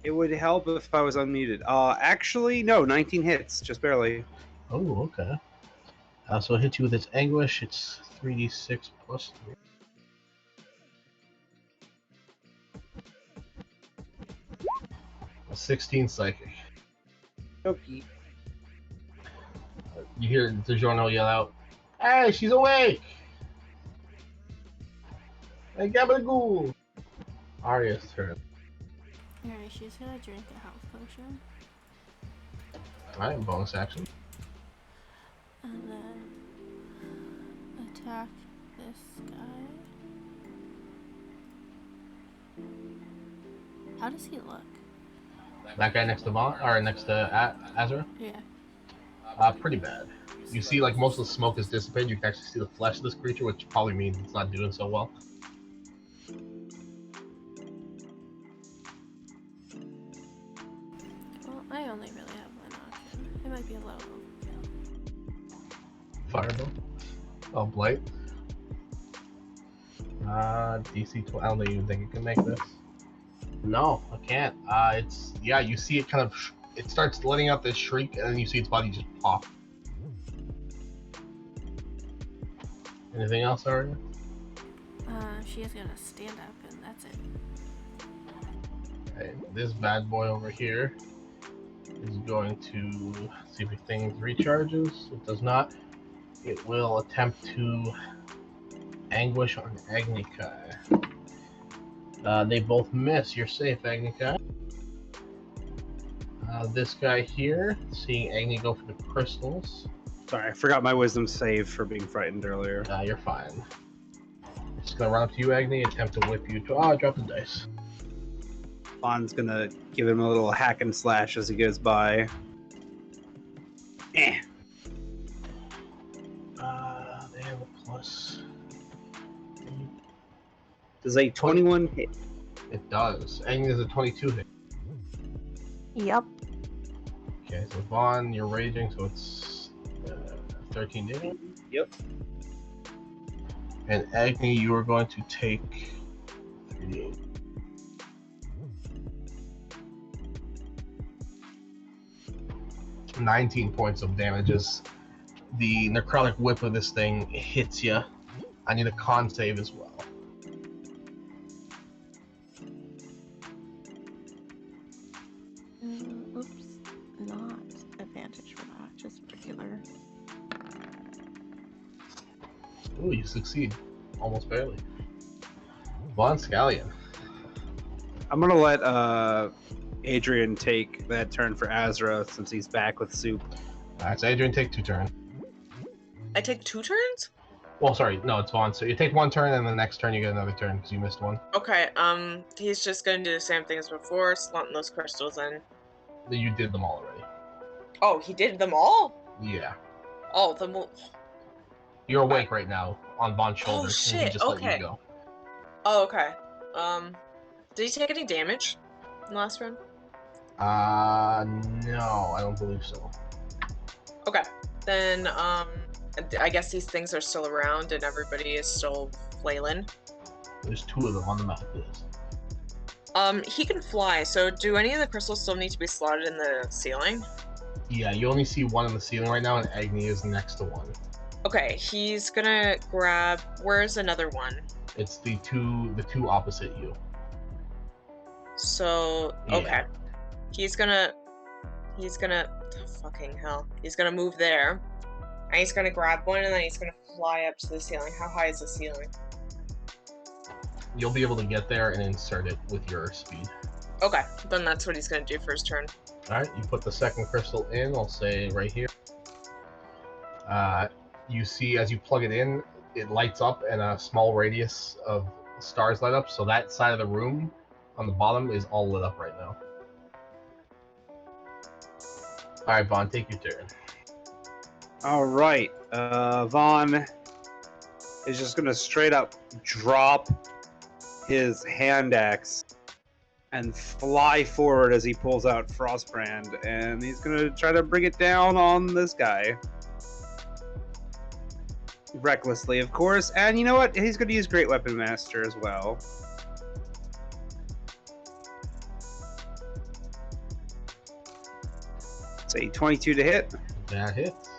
It would help if I was unmuted. Actually, no, 19 hits, just barely. Oh, okay. So it hits you with its anguish. It's 3d6 plus 3. A 16 psychic. Okay. You hear DiGiorno yell out, "Hey, she's awake! Hey, Gabagool!" Arya's turn. Alright, she's gonna drink a health potion. Alright, bonus action. And then attack this guy. How does he look? That guy next to Vaughn, or next to Azra? Yeah. Pretty bad. You see, like, most of the smoke is dissipated. You can actually see the flesh of this creature, which probably means it's not doing so well. Well, I only really have one option. It might be a little overkill. Fireball. Oh, Blight. DC 12. I don't even think it can make this. No, I can't. It's, yeah, you see it kind of, it starts letting out this shriek, and then you see its body just pop. Anything else, Arya? She is gonna stand up, and that's it. Okay, this bad boy over here is going to see if things recharges. It does not. It will attempt to anguish on Agnikai. They both miss. You're safe, Agnikai. This guy here, seeing Agni go for the crystals. Sorry, I forgot my wisdom save for being frightened earlier. You're fine. Just gonna run up to you, Agni, attempt to whip you to. Oh, drop the dice. Vaughn's gonna give him a little hack and slash as he goes by. Eh. They have a plus. Does a 21 hit? It does. Agni is a 22 hit. Yep. Okay, so Vaughn, you're raging, so it's 13 damage. Yep. And Agni, you are going to take 3d8. $19 points of damage as the necrotic whip of this thing hits you. I need a con save as well. Oops. Not advantage for that, just regular. Ooh, you succeed. Almost barely. Von Scallion. I'm gonna let Adrian take that turn for Azra since he's back with soup. Alright, so Adrian, take 2 turns. I take 2 turns? Well, sorry, no, it's Vaughn. So you take 1 turn, and the next turn you get another turn because you missed one. Okay, he's just gonna do the same thing as before, slotting those crystals in. You did them all already. Oh, he did them all? Yeah. Oh, the You're awake right now on Vaughn's shoulder. Oh, and shit, he just let okay. you go. Oh, okay. Did he take any damage in the last round? No, I don't believe so. Okay, then, I guess these things are still around and everybody is still flailing. There's 2 of them on the map. Yes. He can fly, so do any of the crystals still need to be slotted in the ceiling? Yeah, you only see 1 in the ceiling right now, and Agni is next to 1. Okay, he's gonna grab... Where's another one? It's the two opposite you. So, Yeah. okay. He's gonna... Fucking hell. He's gonna move there. And he's gonna grab one, and then he's gonna fly up to the ceiling. How high is the ceiling? You'll be able to get there and insert it with your speed. Okay, then that's what he's gonna do for his turn. Alright, you put the second crystal in, I'll say right here. You see as you plug it in, it lights up and a small radius of stars light up, so that side of the room on the bottom is all lit up right now. All right, Vaughn, take your turn. All right, Vaughn is just gonna straight up drop his hand axe and fly forward as he pulls out Frostbrand, and he's gonna try to bring it down on this guy. Recklessly, of course, and you know what? He's gonna use Great Weapon Master as well. Say 22 to hit. That hits.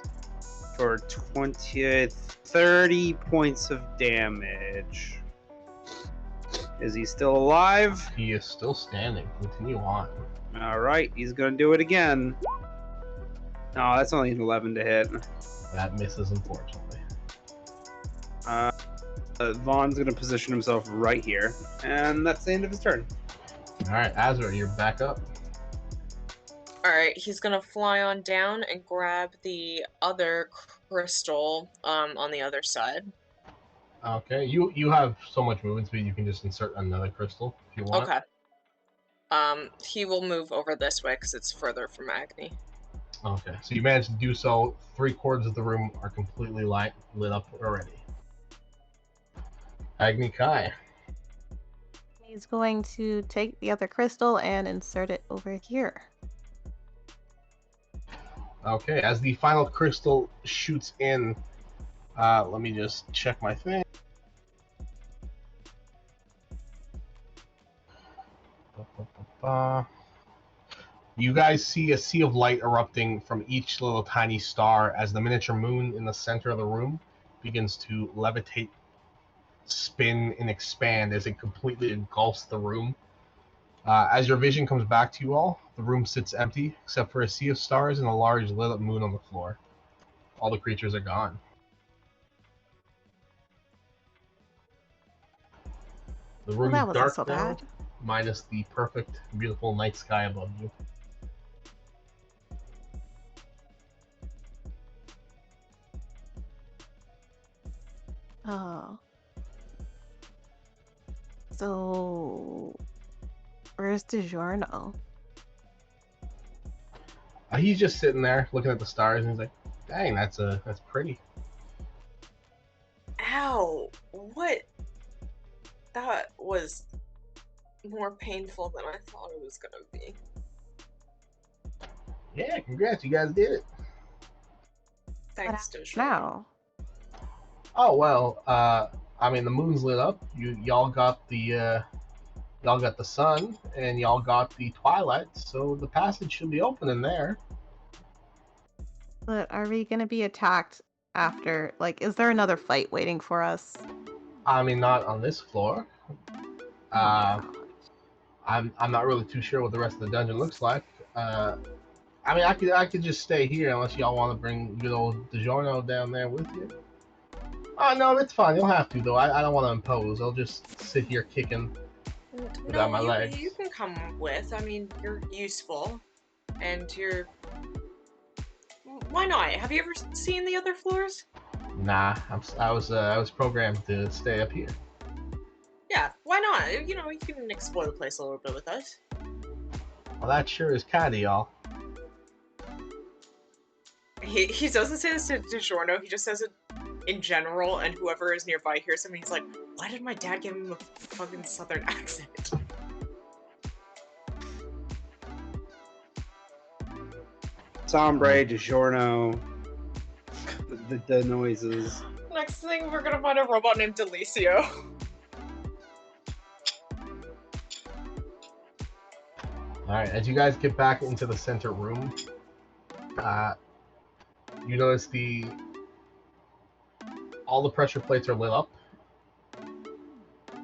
For 30 points of damage. Is he still alive? He is still standing. Continue on. Alright, he's gonna do it again. Oh, that's only an 11 to hit. That misses, unfortunately. Vaughn's gonna position himself right here. And that's the end of his turn. Alright, Azra, you're back up. Alright, he's gonna fly on down and grab the other crystal on the other side. Okay, you have so much movement speed, you can just insert another crystal if you want. Okay. He will move over this way because it's further from Agni. Okay, so you managed to do so. 3/4 of the room are completely lit up already. Agni Kai. He's going to take the other crystal and insert it over here. Okay, as the final crystal shoots in, let me just check my thing. You guys see a sea of light erupting from each little tiny star as the miniature moon in the center of the room begins to levitate, spin, and expand as it completely engulfs the room. As your vision comes back to you all, the room sits empty except for a sea of stars and a large lit up moon on the floor. All the creatures are gone. The room Well, that is wasn't dark so now, bad. minus the perfect, beautiful night sky above you. Oh. So, where's DiGiorno? He's just sitting there looking at the stars, and he's like, "Dang, that's pretty." Ow! What? That was more painful than I thought it was gonna be. Yeah, congrats, you guys did it. Thanks to Now. Oh well, I mean the moon's lit up. Y'all got the sun, and y'all got the twilight, so the passage should be open in there. But are we gonna be attacked after? Like, is there another fight waiting for us? I mean, not on this floor. Oh, I'm not really too sure what the rest of the dungeon looks like. I mean, I could just stay here unless y'all want to bring good old DiGiorno down there with you. Oh no, it's fine. You'll have to though. I don't want to impose. I'll just sit here kicking without my legs. You can come with. I mean, you're useful, and you're. Why not? Have you ever seen the other floors? Nah, I was programmed to stay up here. Yeah, why not? You know, you can explore the place a little bit with us. Well, that sure is kind of y'all. He doesn't say this to DiGiorno, he just says it in general, and whoever is nearby hears him, and he's like, why did my dad give him a fucking southern accent? Sombre, DiGiorno, the noises. Next thing, we're gonna find a robot named Delicio. Alright, as you guys get back into the center room, you notice all the pressure plates are lit up.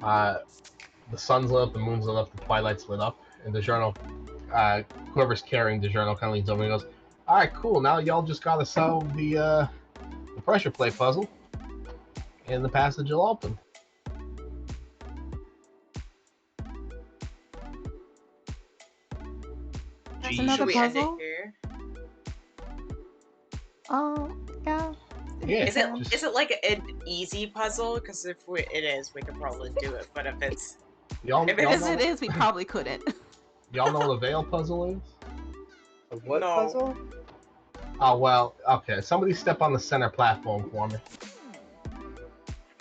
The sun's lit up, the moon's lit up, the twilight's lit up, and DiGiorno, whoever's carrying DiGiorno kind of leans over and goes, "Alright, cool, now y'all just gotta solve the pressure plate puzzle, and the passage will open." There's Gee, another Should we end it puzzle? here? Oh, yeah. Yeah. Is it just- is it like an easy puzzle? Because if it is, we could probably do it. But if it's Y'all, if it y'all As know, it is, we probably couldn't. y'all know what a veil puzzle is? A what No. puzzle? Oh well, okay. Somebody step on the center platform for me.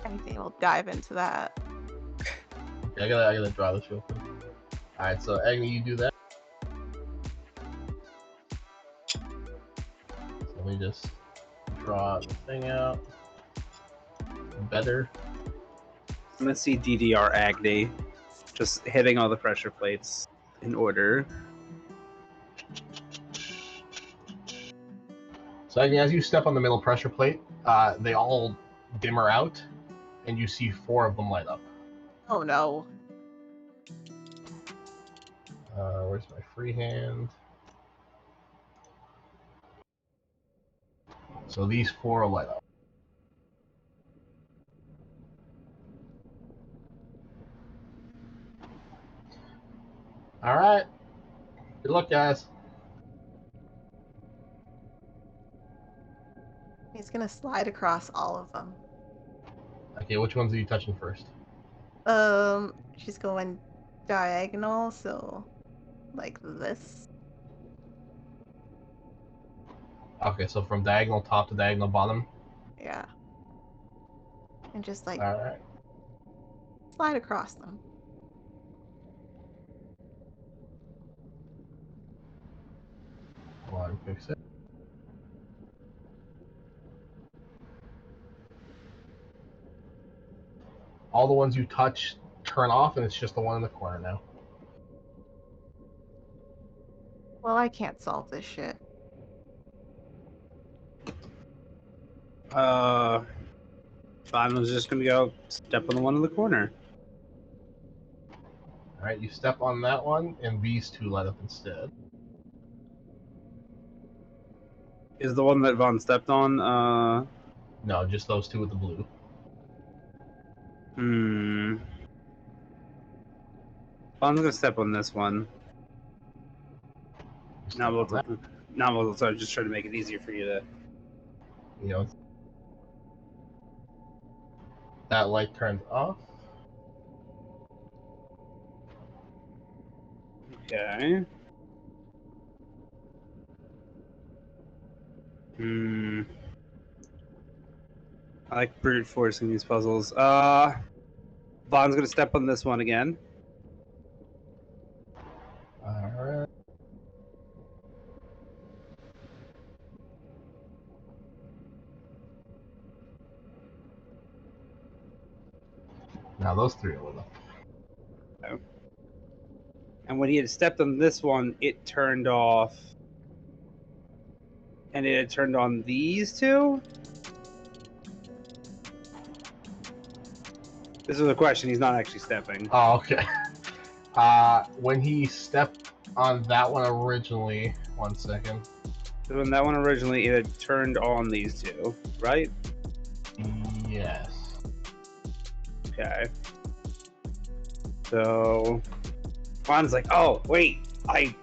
Anything, we'll dive into that. Okay, I gotta draw this real quick. All right, so Agni, you do that. So let me just draw the thing out. Better. I'm gonna see DDR Agni just hitting all the pressure plates in order. So Agni, as you step on the middle pressure plate, they all dimmer out, and you see 4 of them light up. Oh no. Where's my freehand? So these 4 will light up. All right. Good luck, guys. He's gonna slide across all of them. Okay, which ones are you touching first? She's going diagonal, so like this. Okay, so from diagonal top to diagonal bottom. Yeah. And just like All right. slide across them. Hold on, fix it. All the ones you touch turn off, and it's just the one in the corner now. Well, I can't solve this shit. Fine was just gonna go step on the one in the corner. All right, you step on that one, and these 2 light up instead. Is the one that Vaughn stepped on, No, just those 2 with the blue. Vaughn's gonna step on this one. Step Now on that. we'll so I'm just trying to make it easier for you to. You know, that light turns off. Okay. I like brute forcing these puzzles. Vaughn's gonna step on this one again. All right. Now those 3 are lit up. And when he had stepped on this one, it turned off. And it had turned on these 2? This is a question, he's not actually stepping. Oh, okay. When he stepped on that one originally, 1 second. So when that one originally, it had turned on these 2, right? Yes. Okay. So Juan's like, oh wait, I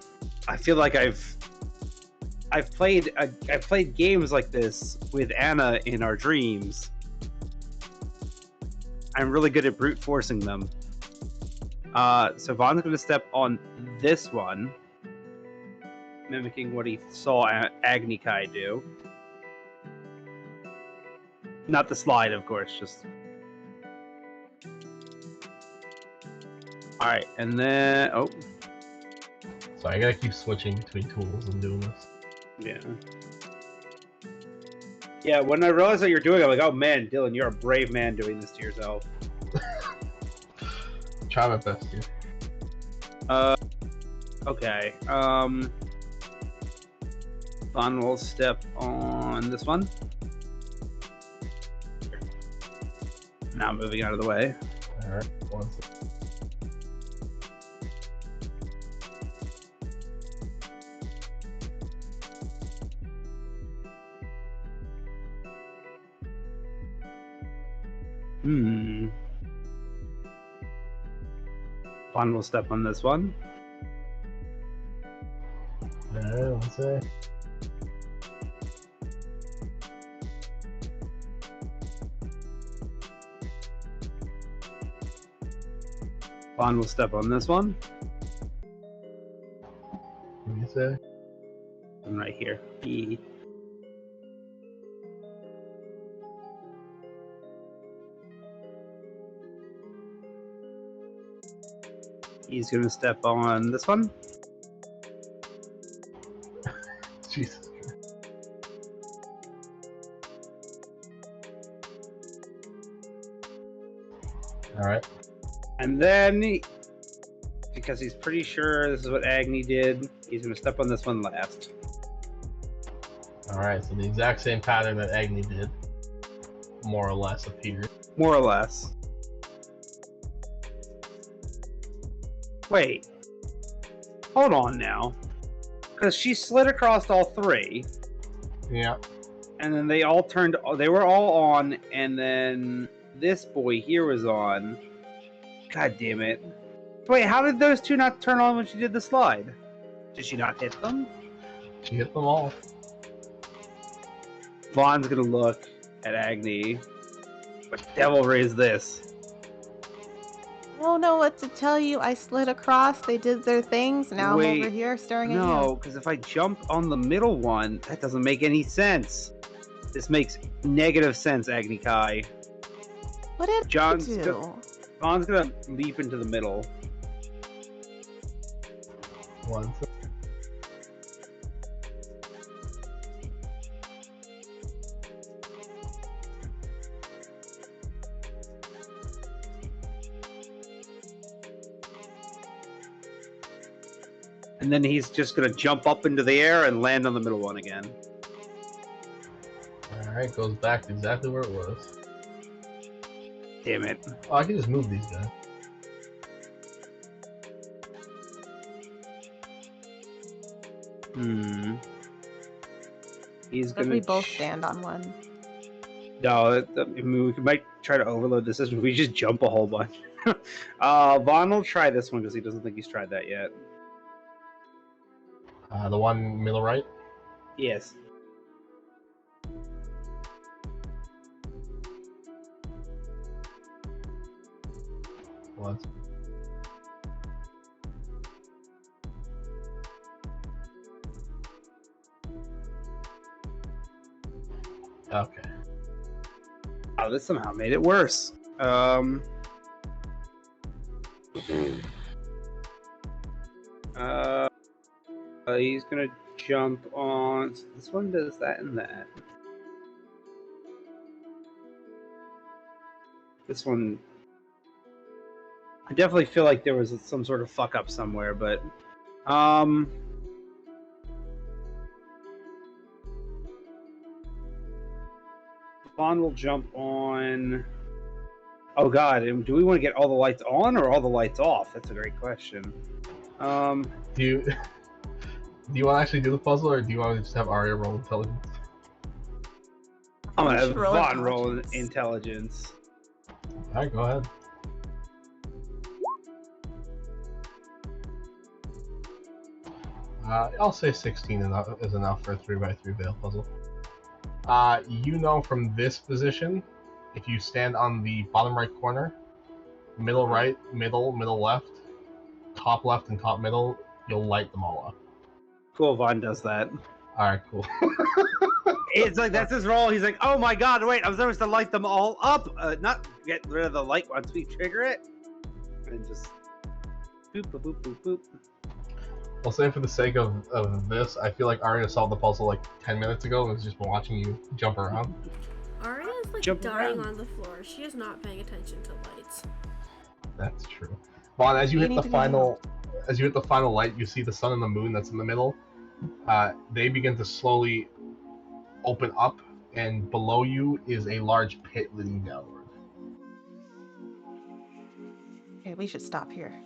feel like I've played games like this with Anna in our dreams. I'm really good at brute forcing them. So Vaughn's gonna step on this one, mimicking what he saw Agni Kai do. Not the slide, of course, just. Alright, and then. Oh, So I gotta keep switching between tools and doing this. yeah. Yeah, when I realized what you're doing, I'm like, oh man, Dylan, you're a brave man doing this to yourself. Try my best, dude. Okay. Vaughn will step on this one. Now moving out of the way. Alright, 1 second. Vaughn will step on this one. Alright, 1 sec. Vaughn will step on this one. What do you say? I'm right here. He's gonna step on this one. Jesus. All right. And then, because he's pretty sure this is what Agni did, he's gonna step on this one last. All right. So the exact same pattern that Agni did, more or less, appeared. More or less. Wait. Hold on now. Because she slid across all three. Yeah. And then they all turned, they were all on, and then this boy here was on. God damn it. Wait, how did those two not turn on when she did the slide? Did she not hit them? She hit them all. Vaughn's gonna look at Agni. What devilry is this? I don't know what to tell you. I slid across. They did their things. Now I'm over here staring at you. No, because if I jump on the middle one, that doesn't make any sense. This makes negative sense, Agni Kai. What did John's you do? Vaughn's gonna leap into the middle. One. And then he's just gonna jump up into the air and land on the middle one again. All right. Goes back to exactly where it was. Damn it. Oh, I can just move these guys. He's If gonna. we both stand on one. No, I mean, we might try to overload the system. We just jump a whole bunch. Vaughn will try this one because he doesn't think he's tried that yet. The one middle right. Yes. Once. Okay. Oh, this somehow made it worse. He's gonna jump on. This one does that and that. This one, I definitely feel like there was some sort of fuck up somewhere, but Vaughn will jump on. Oh god, do we want to get all the lights on or all the lights off? That's a great question. Do you want to actually do the puzzle, or do you want to just have Arya roll intelligence? I'm gonna have should roll Vaughn roll intelligence. intelligence. All right, go ahead. I'll say 16 is enough for a 3x3 veil puzzle. You know from this position, if you stand on the bottom right corner, middle right, middle left, and top middle, you'll light them all up. Cool, Vaughn does that. Alright, cool. It's like, that's his roll. He's like, oh my god, wait, I'm supposed to light them all up. Not get rid of the light once we trigger it. And just boop, boop, boop, boop, boop. I'll say for the sake of this, I feel like Arya solved the puzzle like 10 minutes ago and has just been watching you jump around. Arya is like Jump dying around. on the floor. She is not paying attention to lights. That's true. Vaughn, as you You hit need the to be final light, you see the sun and the moon that's in the middle. They begin to slowly open up, and below you is a large pit leading downward. Okay, we should stop here.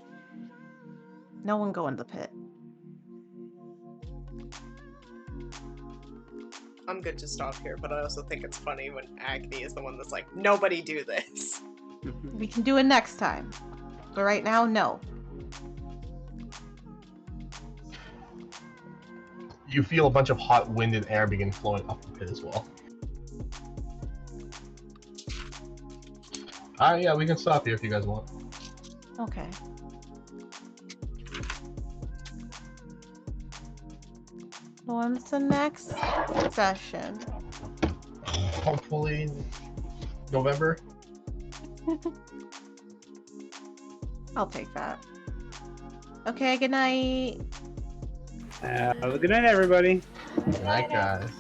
No one go in the pit. I'm good to stop here, but I also think it's funny when Agni is the one that's like, nobody do this. We can do it next time. But right now, no. You feel a bunch of hot wind and air begin flowing up the pit as well. Yeah, we can stop here if you guys want. Okay. When's the next session? Hopefully, November. I'll take that. Okay, good night. Have a good night, everybody. Good night, guys.